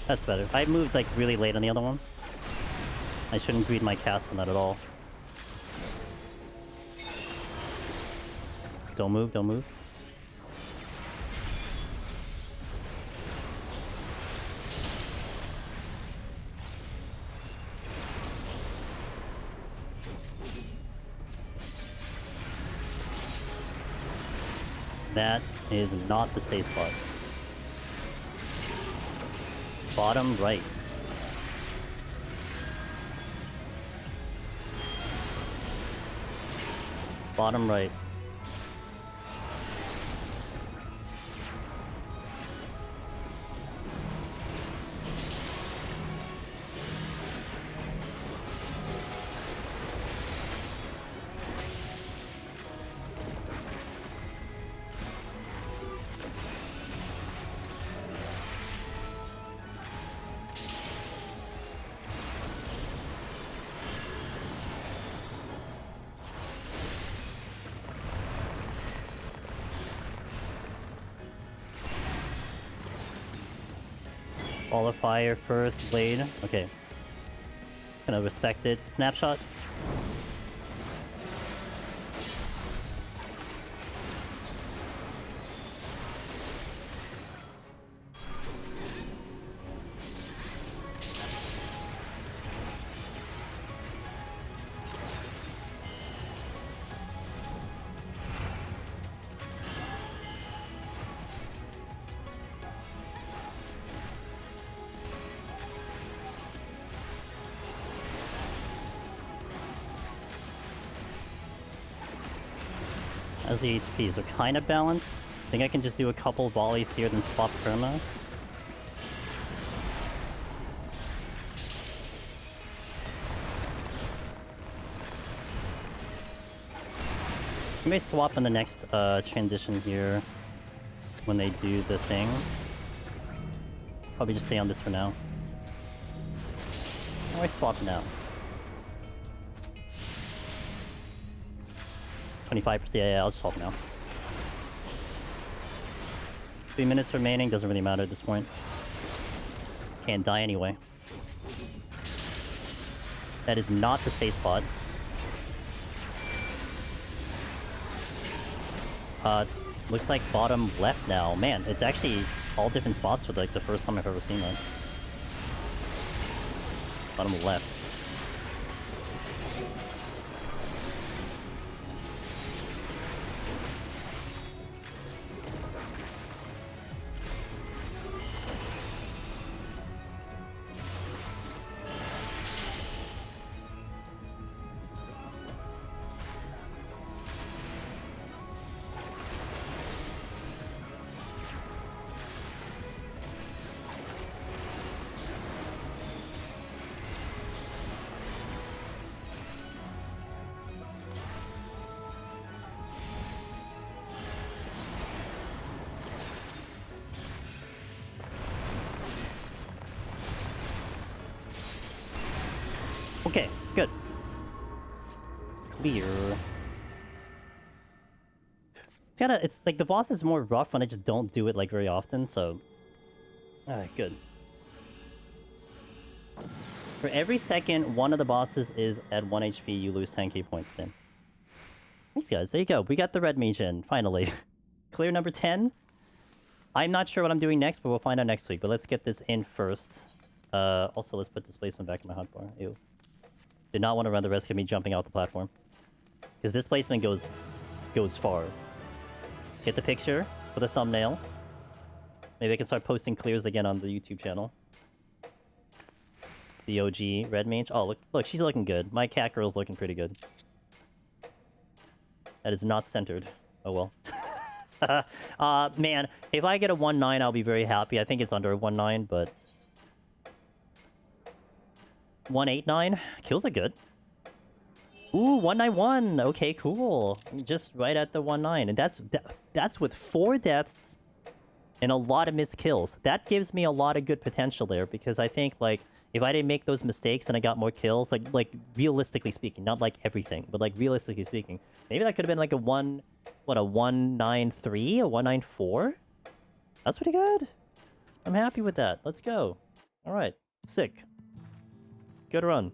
That's better. I moved like really late on the other one. I shouldn't greed my cast on that at all. Don't move, don't move. That is not the safe spot. Bottom right. Bottom right. Ball of fire first, blade. Okay. Gonna respect it. Snapshot. As the HPs are kind of balanced. I think I can just do a couple volleys here, then swap Perma. I may swap on the next transition here when they do the thing. Probably just stay on this for now. Why swap now? 25%, yeah, I'll just swap now. 3 minutes remaining, doesn't really matter at this point. Can't die anyway. That is not the safe spot. Looks like bottom left now. Man, it's actually all different spots for like the first time I've ever seen that. Bottom left. Okay, good. Clear. It's like the boss is more rough when I just don't do it like very often, so... Alright, good. For every second one of the bosses is at 1 HP, you lose 10k points then. Thanks guys, there you go. We got the red mage in, finally. Clear number 10. I'm not sure what I'm doing next, but we'll find out next week. But let's get this in first. Also, let's put displacement back in my hotbar. Ew. Did not want to run the risk of me jumping out the platform. Because this placement goes far. Get the picture for the thumbnail. Maybe I can start posting clears again on the YouTube channel. The OG red mage. Oh, look, she's looking good. My cat girl's looking pretty good. That is not centered. Oh well. Man, if I get a 1-9, I'll be very happy. I think it's under a 1-9, but... 1-8-9? Kills are good. Ooh, 191. Okay, cool. Just right at the 1-9. And that's with 4 deaths and a lot of missed kills. That gives me a lot of good potential there, because I think, like, if I didn't make those mistakes and I got more kills, like realistically speaking, not like everything, but like realistically speaking, maybe that could have been like a 193, a 194? That's pretty good. I'm happy with that. Let's go. Alright. Sick. Good run.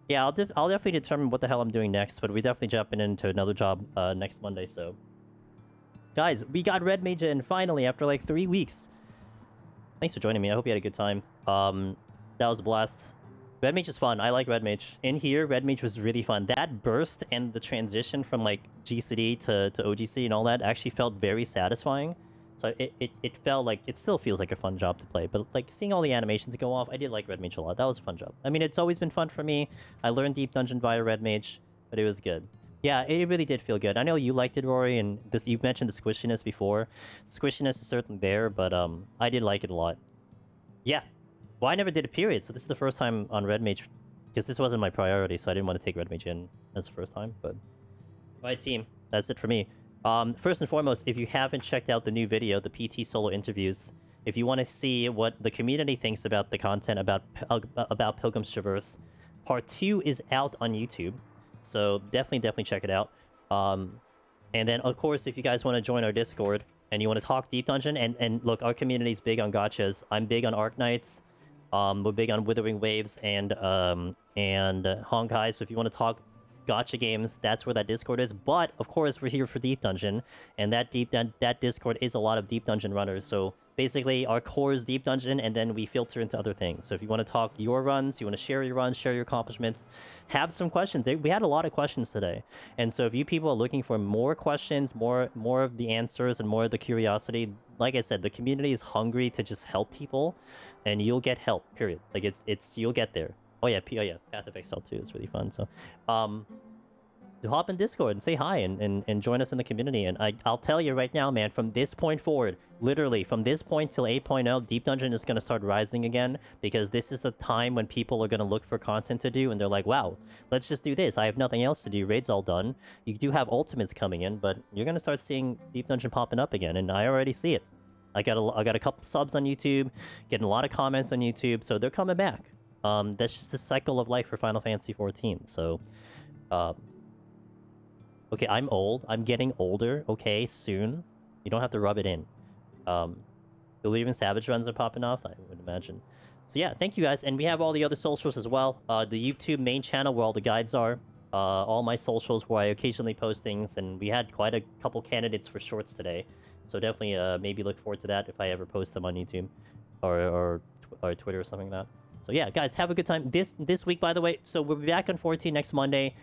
Yeah, I'll definitely determine what the hell I'm doing next, but we're definitely jumping into another job next Monday, so... Guys, we got Red Mage in, finally, after like 3 weeks. Thanks for joining me, I hope you had a good time. That was a blast. Red Mage is fun, I like Red Mage. In here, Red Mage was really fun. That burst and the transition from like GCD to OGC and all that actually felt very satisfying. So it felt like, it still feels like a fun job to play, but like seeing all the animations go off, I did like Red Mage a lot. That was a fun job. I mean, it's always been fun for me. I learned Deep Dungeon via Red Mage, but it was good. Yeah, it really did feel good. I know you liked it, Rory, and this, you mentioned the squishiness before. Squishiness is certainly there, but I did like it a lot. Yeah. Well, I never did a period, so this is the first time on Red Mage, because this wasn't my priority, so I didn't want to take Red Mage in as the first time, but... Alright, team. That's it for me. First and foremost, if you haven't checked out the new video, the PT solo interviews, if you want to see what the community thinks about the content about Pilgrim's Traverse, part 2 is out on YouTube, so definitely check it out. And then, of course, if you guys want to join our Discord, and you want to talk Deep Dungeon, and look, our community's big on gachas. I'm big on Arknights. We're big on Withering Waves and Honkai, so if you want to talk gacha games, that's where that Discord is. But of course, we're here for Deep Dungeon, and that Discord is a lot of Deep Dungeon runners. So basically, our core is Deep Dungeon, and then we filter into other things. So if you want to talk your runs, you want to share your runs, share your accomplishments, have some questions. We had a lot of questions today, and so if you people are looking for more questions, more of the answers, and more of the curiosity, like I said, the community is hungry to just help people, and you'll get help. Period. Like it's you'll get there. Oh yeah, FFXIV too is really fun. So, to hop in Discord and say hi and join us in the community. And I'll tell you right now, man, from this point forward, literally from this point till 8.0, Deep Dungeon is going to start rising again, because this is the time when people are going to look for content to do, and they're like, wow, let's just do this. I have nothing else to do. Raid's all done. You do have ultimates coming in, but you're going to start seeing Deep Dungeon popping up again, and I already see it. I got a couple subs on YouTube, getting a lot of comments on YouTube, so they're coming back. That's just the cycle of life for Final Fantasy XIV. So, okay, I'm old. I'm getting older. Okay, soon. You don't have to rub it in. You'll even Savage runs are popping off, I would imagine. So yeah, thank you guys. And we have all the other socials as well. The YouTube main channel where all the guides are. All my socials where I occasionally post things. And we had quite a couple candidates for shorts today. So definitely maybe look forward to that if I ever post them on YouTube. Or Twitter or something like that. So yeah, guys, have a good time. This week, by the way, so we'll be back on 14 next Monday,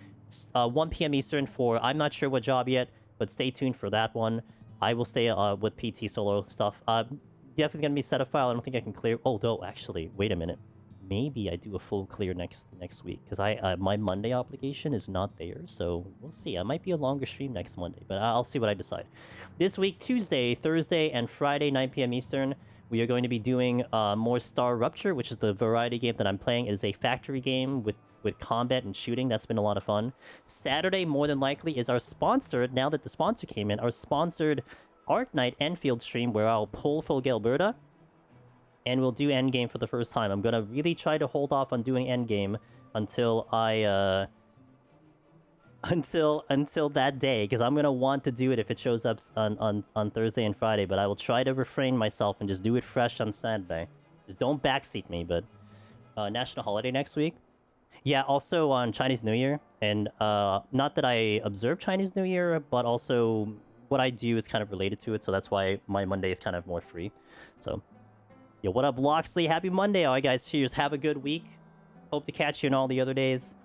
1 p.m. Eastern for, I'm not sure what job yet, but stay tuned for that one. I will stay with PT solo stuff. Definitely gonna be set up file. I don't think I can clear. Oh, though, actually, wait a minute. Maybe I do a full clear next week, because my Monday obligation is not there. So we'll see. I might be a longer stream next Monday, but I'll see what I decide. This week, Tuesday, Thursday, and Friday, 9 p.m. Eastern. We are going to be doing more Star Rupture, which is the variety game that I'm playing. It is a factory game with combat and shooting. That's been a lot of fun. Saturday, more than likely, is our sponsored, now that the sponsor came in, our sponsored Arknight Enfield stream, where I'll pull full Gilberta, and we'll do endgame for the first time. I'm going to really try to hold off on doing endgame until I... until that day, because I'm gonna want to do it if it shows up on Thursday and Friday, but I will try to refrain myself and just do it fresh on Saturday. Just don't backseat me. But national holiday next week. Yeah, also on Chinese New Year, and not that I observe Chinese New Year, but also what I do is kind of related to it, so that's why my Monday is kind of more free. So yeah, what up, Loxley? Happy Monday. All right, guys, cheers. Have a good week. Hope to catch you in all the other days.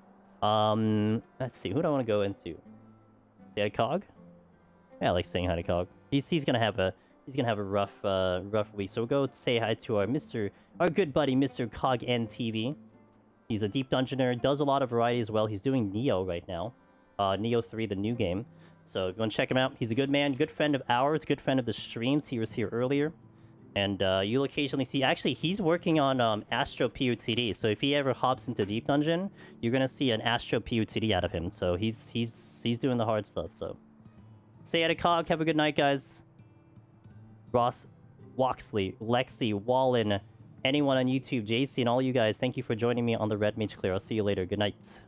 Let's see, who do I want to go into? Yeah, Cog? Yeah, I like saying hi to Cog. He's gonna have a rough week. So we'll go say hi to our good buddy, Mr. Cog NTV. He's a Deep Dungeoner, does a lot of variety as well. He's doing Neo right now. Neo 3, the new game. So if you want to check him out, he's a good man, good friend of ours, good friend of the streams. He was here earlier. And you'll occasionally see... Actually, he's working on Astro PUTD. So if he ever hops into Deep Dungeon, you're going to see an Astro PUTD out of him. So he's doing the hard stuff. So stay at a cog. Have a good night, guys. Ross, Woxley, Lexi, Wallen, anyone on YouTube, JC, and all you guys, thank you for joining me on the Red Mage Clear. I'll see you later. Good night.